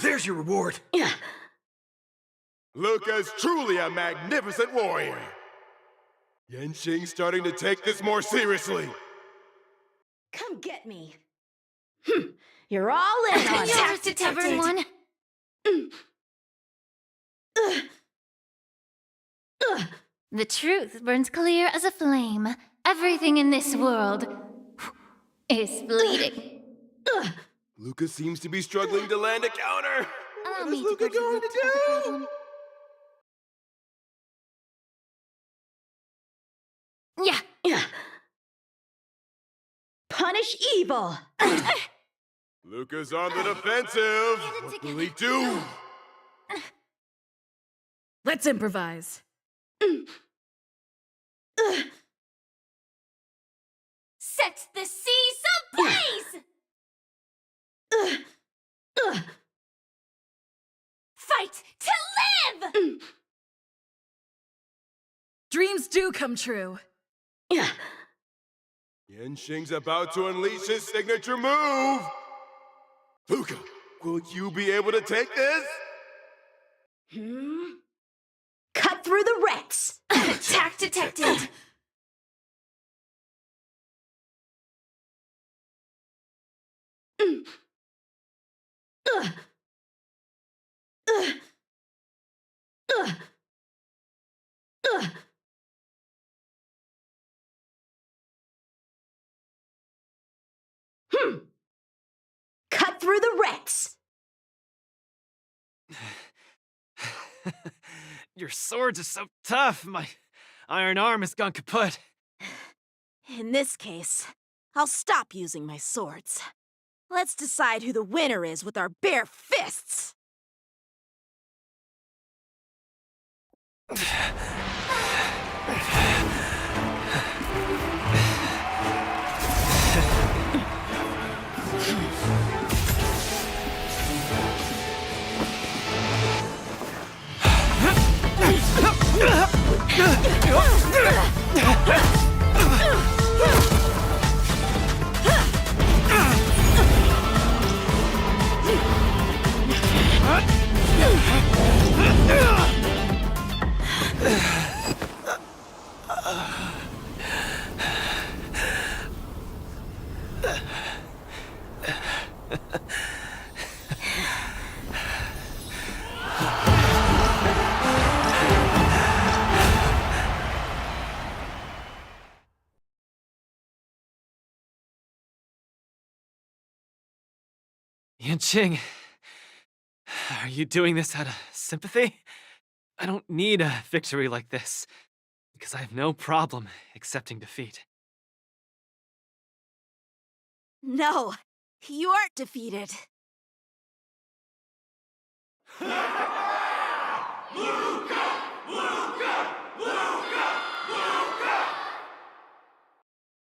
There's your reward. Luca's truly a magnificent warrior. Yenshing's starting to take this more seriously. Come get me. You're all in on Yours to Tavern One. The truth burns clear as a flame. Everything in this world is bleeding. Luca seems to be struggling to land a counter. Allow What me is to Luca going to do? Yeah. Punish evil. Luca's on the defensive. What will he do? Let's improvise. Set the seas ablaze! Fight to live! Dreams do come true. Yenshing's about to unleash his signature move. Luca, will you be able to take this? Cut through the wrecks. Attack detected. Cut through the wrecks. Your swords are so tough. My iron arm has gone kaput. In this case, I'll stop using my swords. Let's decide who the winner is with our bare fists. Yanqing, are you doing this out of sympathy? I don't need a victory like this, because I have no problem accepting defeat. No, you aren't defeated.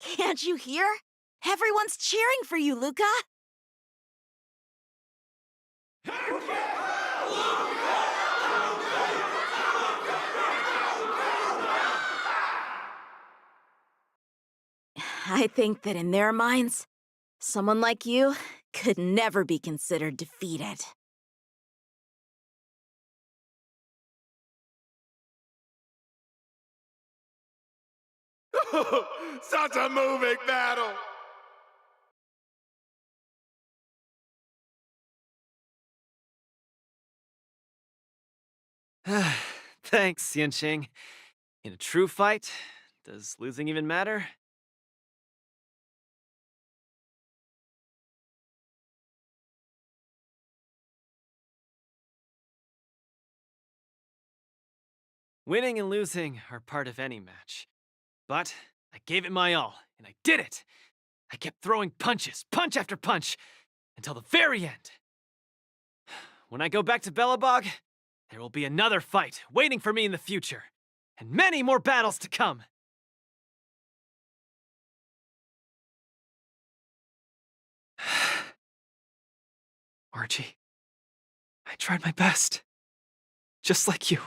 Can't you hear? Everyone's cheering for you, Luca. I think that in their minds, someone like you could never be considered defeated. Such a moving battle. Thanks, Yinqing. In a true fight, does losing even matter? Winning and losing are part of any match. But I gave it my all, and I did it! I kept throwing punches, punch after punch, until the very end. When I go back to Belobog, there will be another fight waiting for me in the future, and many more battles to come. Archie, I tried my best. Just like you.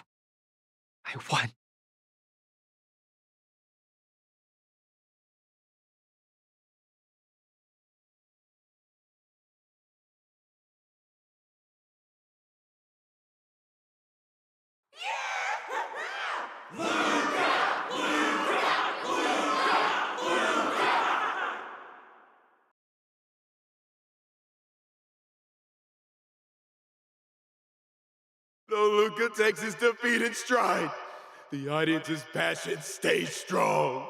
I won. Though Luca takes his defeat in stride, the audience's passion stays strong.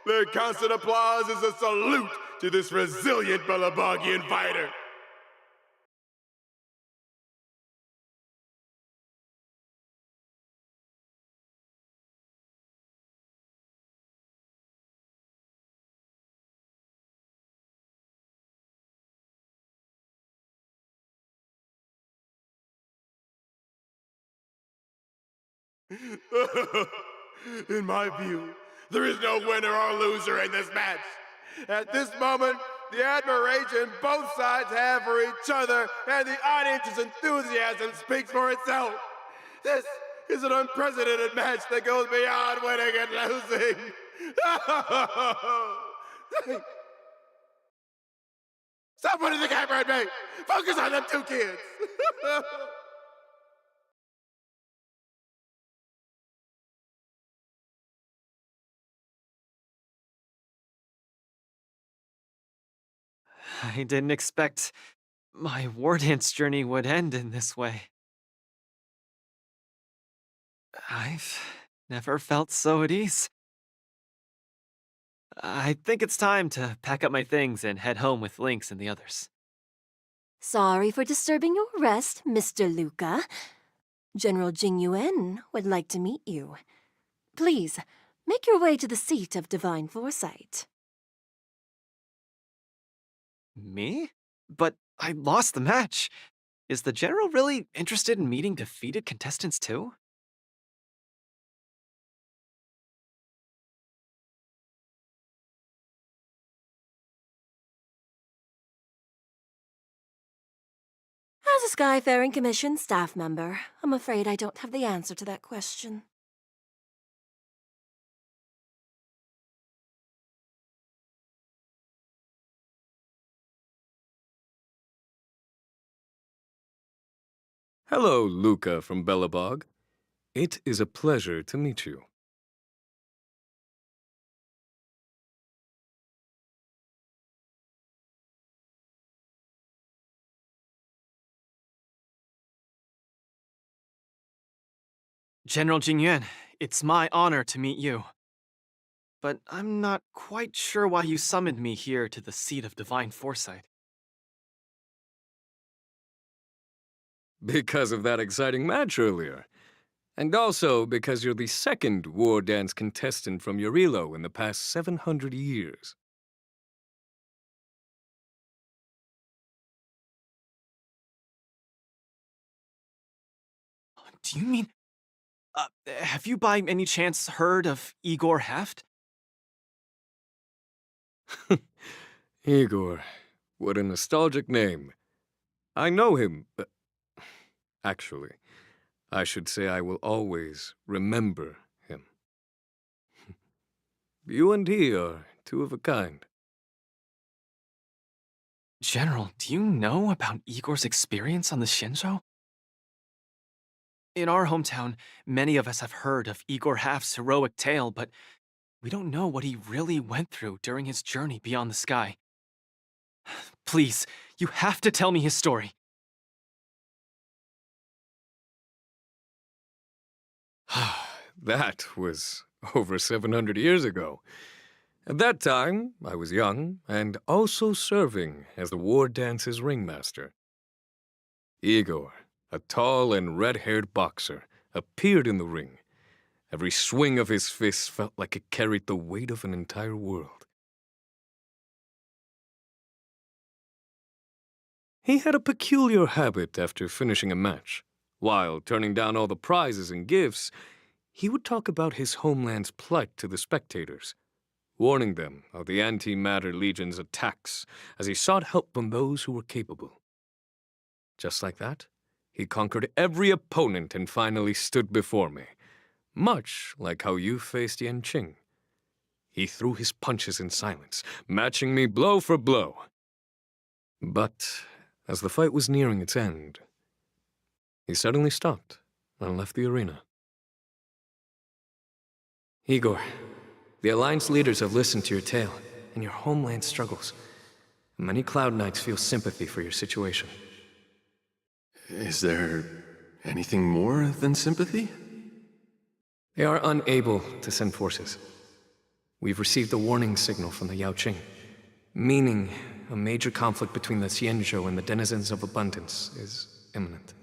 Their constant applause is a salute to this resilient Belabogian fighter. In my view, there is no winner or loser in this match. At this moment, the admiration both sides have for each other and the audience's enthusiasm speaks for itself. This is an unprecedented match that goes beyond winning and losing. Stop putting the camera at me! Focus on them two kids! I didn't expect my war dance journey would end in this way. I've never felt so at ease. I think it's time to pack up my things and head home with Lynx and the others. Sorry for disturbing your rest, Mr. Luca. General Jing Yuan would like to meet you. Please, make your way to the seat of divine foresight. Me? But I lost the match. Is the general really interested in meeting defeated contestants too? As a Skyfaring Commission staff member, I'm afraid I don't have the answer to that question. Hello, Luca from Belobog. It is a pleasure to meet you. General Jingyuan, it's my honor to meet you. But I'm not quite sure why you summoned me here to the seat of divine foresight. Because of that exciting match earlier. And also because you're the second war dance contestant from Yorilo in the past 700 years. Do you mean... have you by any chance heard of Igor Heft? Igor, what a nostalgic name. I know him, but... Actually, I should say I will always remember him. You and he are two of a kind. General, do you know about Igor's experience on the Shinjo? In our hometown, many of us have heard of Igor Half's heroic tale, but we don't know what he really went through during his journey beyond the sky. Please, you have to tell me his story. That was over 700 years ago. At that time, I was young and also serving as the war dance's ringmaster. Igor, a tall and red-haired boxer, appeared in the ring. Every swing of his fist felt like it carried the weight of an entire world. He had a peculiar habit after finishing a match. While turning down all the prizes and gifts, he would talk about his homeland's plight to the spectators, warning them of the Antimatter Legion's attacks as he sought help from those who were capable. Just like that, he conquered every opponent and finally stood before me, much like how you faced Yanqing. He threw his punches in silence, matching me blow for blow. But as the fight was nearing its end, he suddenly stopped and left the arena. Igor, the Alliance leaders have listened to your tale and your homeland struggles. Many Cloud Knights feel sympathy for your situation. Is there anything more than sympathy? They are unable to send forces. We've received a warning signal from the Yaoqing, meaning a major conflict between the Xianzhou and the denizens of abundance is imminent.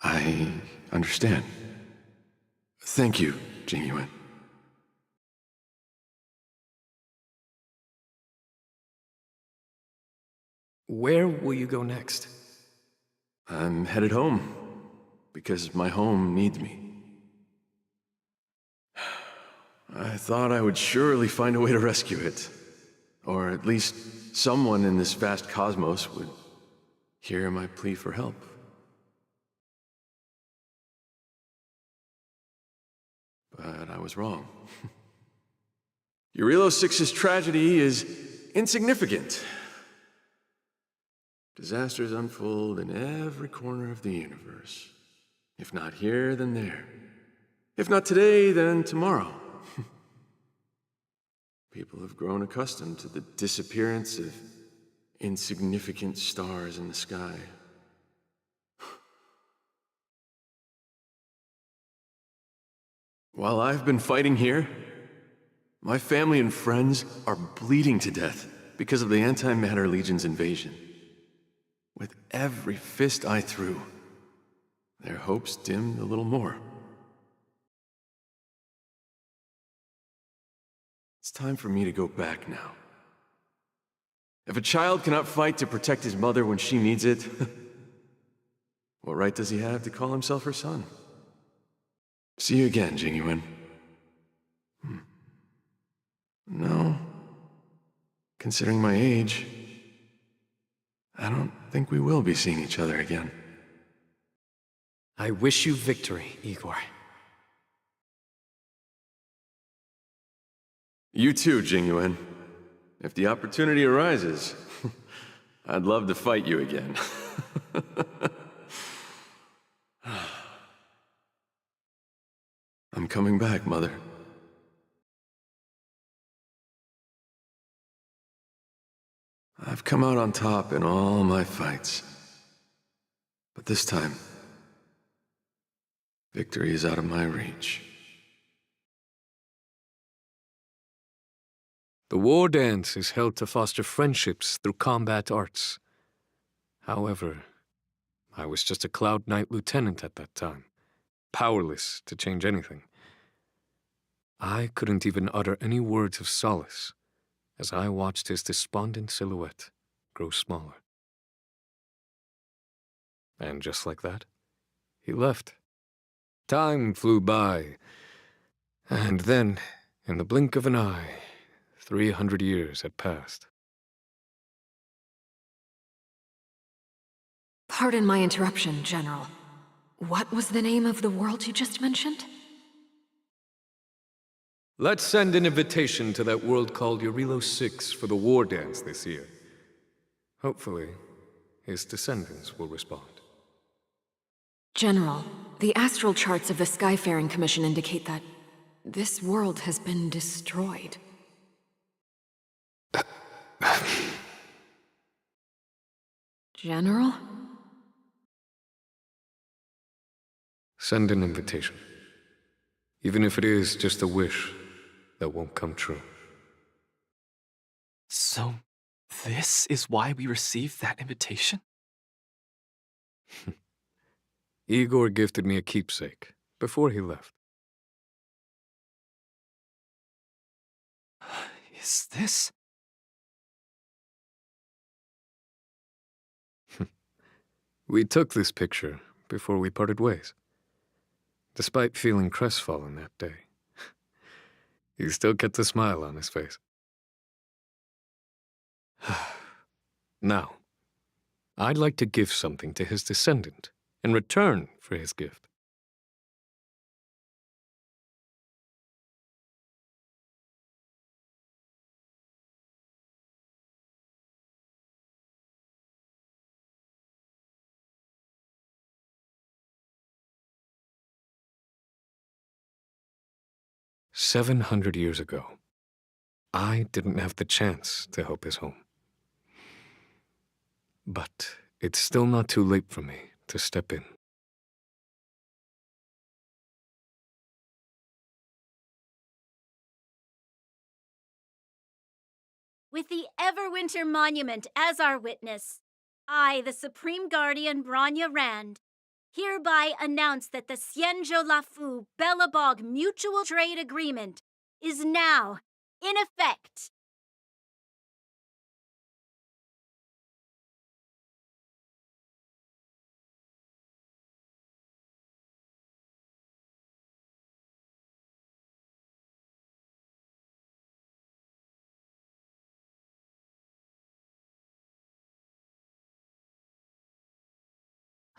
I understand. Thank you, Jingyuan. Where will you go next? I'm headed home, because my home needs me. I thought I would surely find a way to rescue it. Or at least someone in this vast cosmos would hear my plea for help. But I was wrong. Eurilo 6's tragedy is insignificant. Disasters unfold in every corner of the universe. If not here, then there. If not today, then tomorrow. People have grown accustomed to the disappearance of insignificant stars in the sky. While I've been fighting here, my family and friends are bleeding to death because of the Antimatter Legion's invasion. With every fist I threw, their hopes dimmed a little more. It's time for me to go back now. If a child cannot fight to protect his mother when she needs it, what right does he have to call himself her son? See you again, Jingyuan. No. Considering my age, I don't think we will be seeing each other again. I wish you victory, Igor. You too, Jingyuan. If the opportunity arises, I'd love to fight you again. I'm coming back, Mother. I've come out on top in all my fights. But this time, victory is out of my reach. The war dance is held to foster friendships through combat arts. However, I was just a Cloud Knight lieutenant at that time, powerless to change anything. I couldn't even utter any words of solace as I watched his despondent silhouette grow smaller. And just like that, he left. Time flew by, and then, in the blink of an eye, 300 years had passed. Pardon my interruption, General. What was the name of the world you just mentioned? Let's send an invitation to that world called Eurilo 6 for the war dance this year. Hopefully, his descendants will respond. General, the astral charts of the Skyfaring Commission indicate that this world has been destroyed. General? Send an invitation. Even if it is just a wish that won't come true. So, this is why we received that invitation? Igor gifted me a keepsake before he left. Is this? We took this picture before we parted ways. Despite feeling crestfallen that day, he still kept a smile on his face. Now, I'd like to give something to his descendant in return for his gift. "700 years ago, I didn't have the chance to help his home. But it's still not too late for me to step in. With the Everwinter Monument as our witness, I, the Supreme Guardian Branya Rand, hereby announce that the Xianzhou Lafu Belobog Mutual Trade Agreement is now in effect.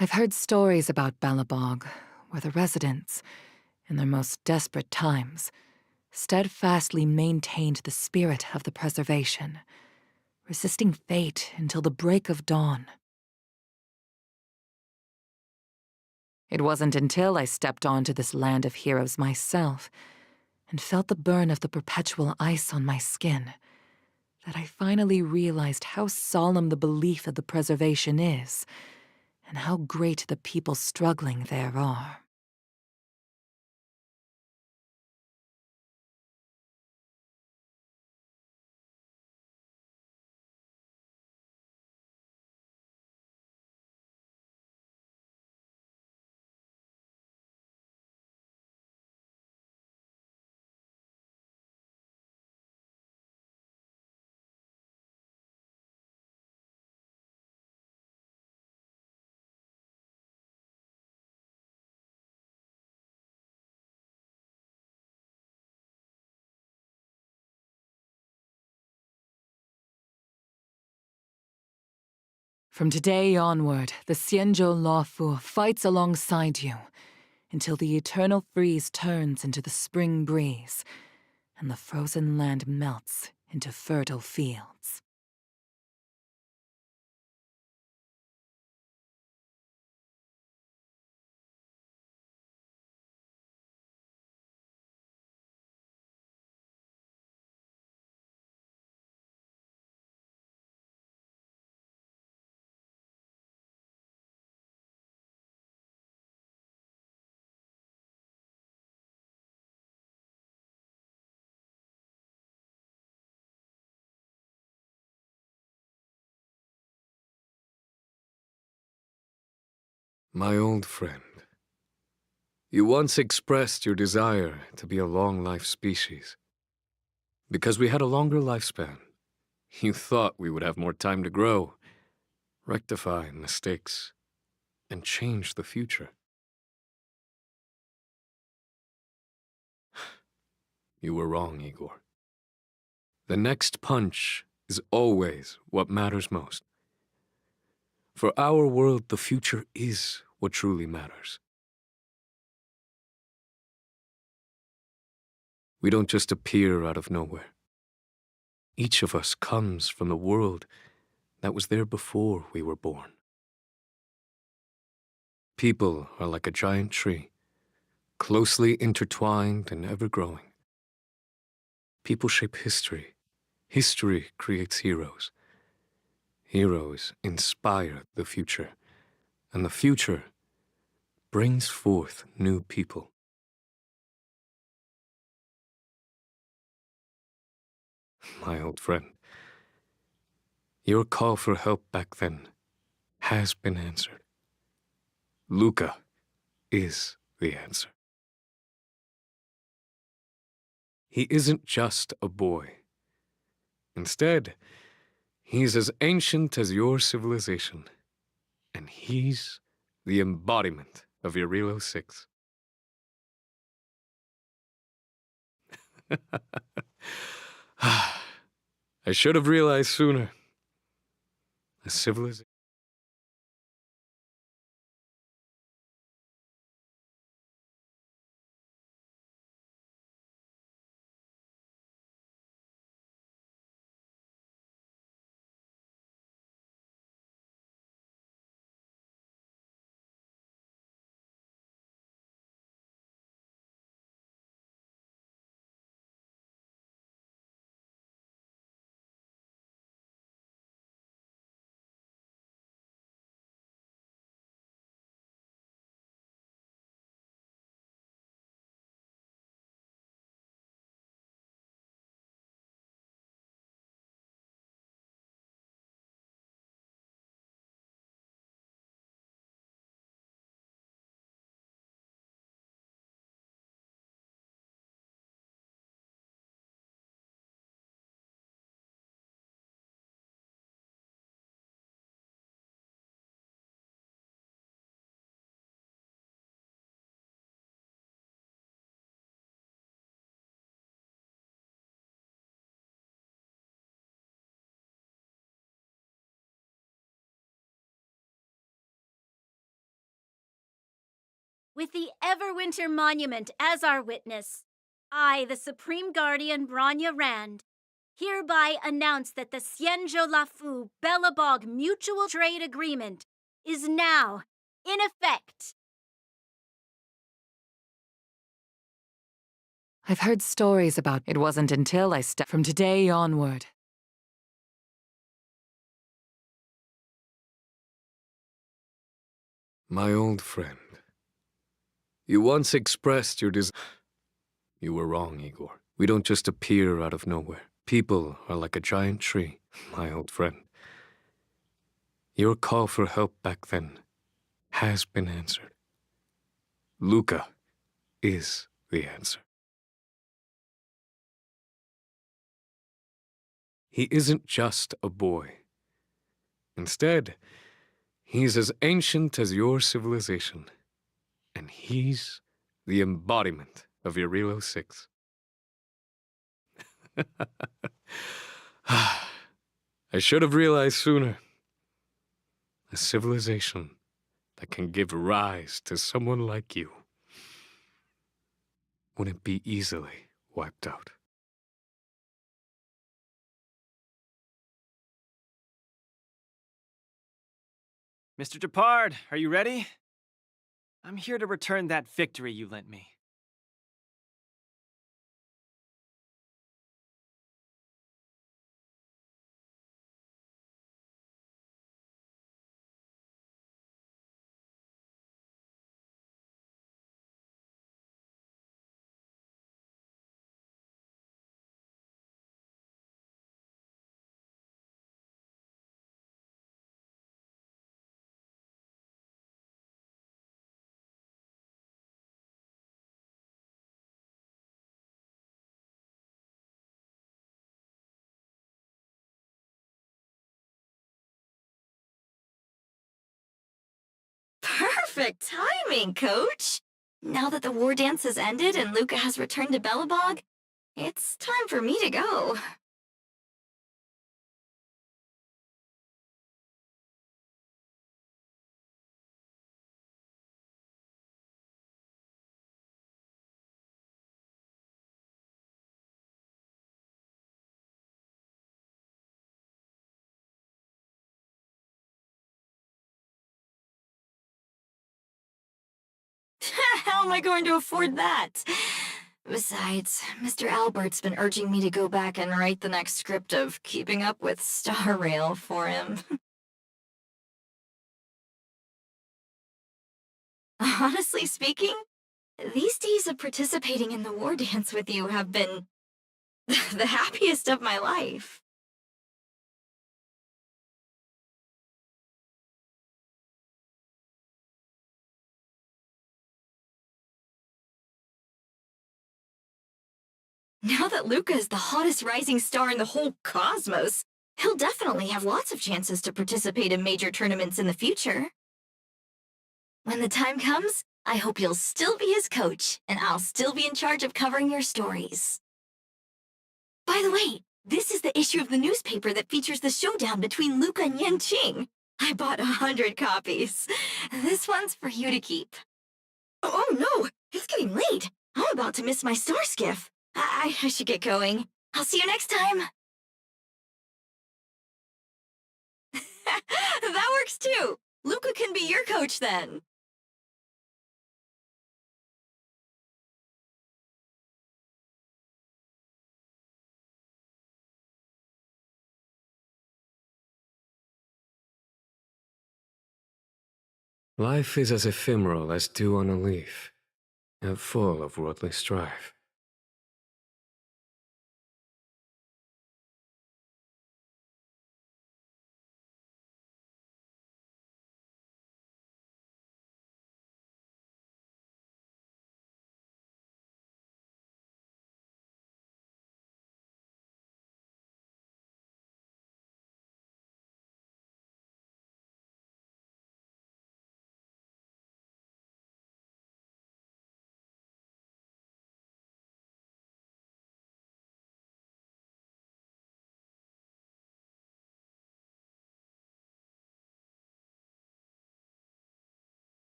I've heard stories about Belobog, where the residents, in their most desperate times, steadfastly maintained the spirit of the preservation, resisting fate until the break of dawn. It wasn't until I stepped onto this land of heroes myself and felt the burn of the perpetual ice on my skin that I finally realized how solemn the belief of the preservation is, and how great the people struggling there are. From today onward, the Xianzhou Lafu fights alongside you until the eternal freeze turns into the spring breeze and the frozen land melts into fertile fields. My old friend, you once expressed your desire to be a long-life species. Because we had a longer lifespan, you thought we would have more time to grow, rectify mistakes, and change the future. You were wrong, Igor. The next punch is always what matters most. For our world, the future is what truly matters. We don't just appear out of nowhere. Each of us comes from the world that was there before we were born. People are like a giant tree, closely intertwined and ever-growing. People shape history. History creates heroes. Heroes inspire the future, and the future brings forth new people. My old friend, your call for help back then has been answered. Luca is the answer. He isn't just a boy. Instead, he's as ancient as your civilization, and he's the embodiment of Eurilo 6. I should have realized sooner. A civilization. With the Everwinter Monument as our witness, I, the Supreme Guardian Bronya Rand, hereby announce that the Xianzhou Lafu Belobog Mutual Trade Agreement is now in effect. I've heard stories about it wasn't until I stepped from today onward. My old friend, you once expressed your desire. You were wrong, Igor. We don't just appear out of nowhere. People are like a giant tree, my old friend. Your call for help back then has been answered. Luca is the answer. He isn't just a boy. Instead, he's as ancient as your civilization, and he's the embodiment of Eurilo 6. I should have realized sooner. A civilization that can give rise to someone like you wouldn't be easily wiped out. Mr. Gepard, are you ready? I'm here to return that victory you lent me. Perfect timing, Coach! Now that the war dance has ended and Luca has returned to Belobog, it's time for me to go. How am I going to afford that? Besides, Mr. Albert's been urging me to go back and write the next script of Keeping Up with Star Rail for him. Honestly speaking, these days of participating in the war dance with you have been the happiest of my life. Now that Luca is the hottest rising star in the whole cosmos, he'll definitely have lots of chances to participate in major tournaments in the future. When the time comes, I hope you'll still be his coach, and I'll still be in charge of covering your stories. By the way, this is the issue of the newspaper that features the showdown between Luca and Yanqing. I bought 100 copies. This one's for you to keep. Oh no, it's getting late. I'm about to miss my star skiff. I should get going. I'll see you next time. That works too. Luca can be your coach then. Life is as ephemeral as dew on a leaf, and full of worldly strife.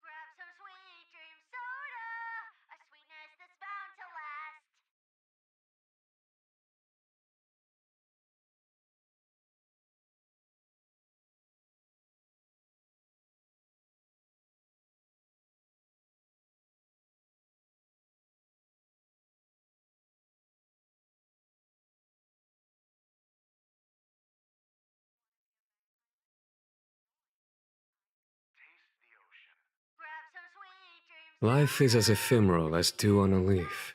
Grab some sweet dream soda, a sweetness that's bound to last. Grab some sweet dream Life is as ephemeral as dew on a leaf,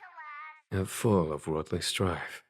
and full of worldly strife.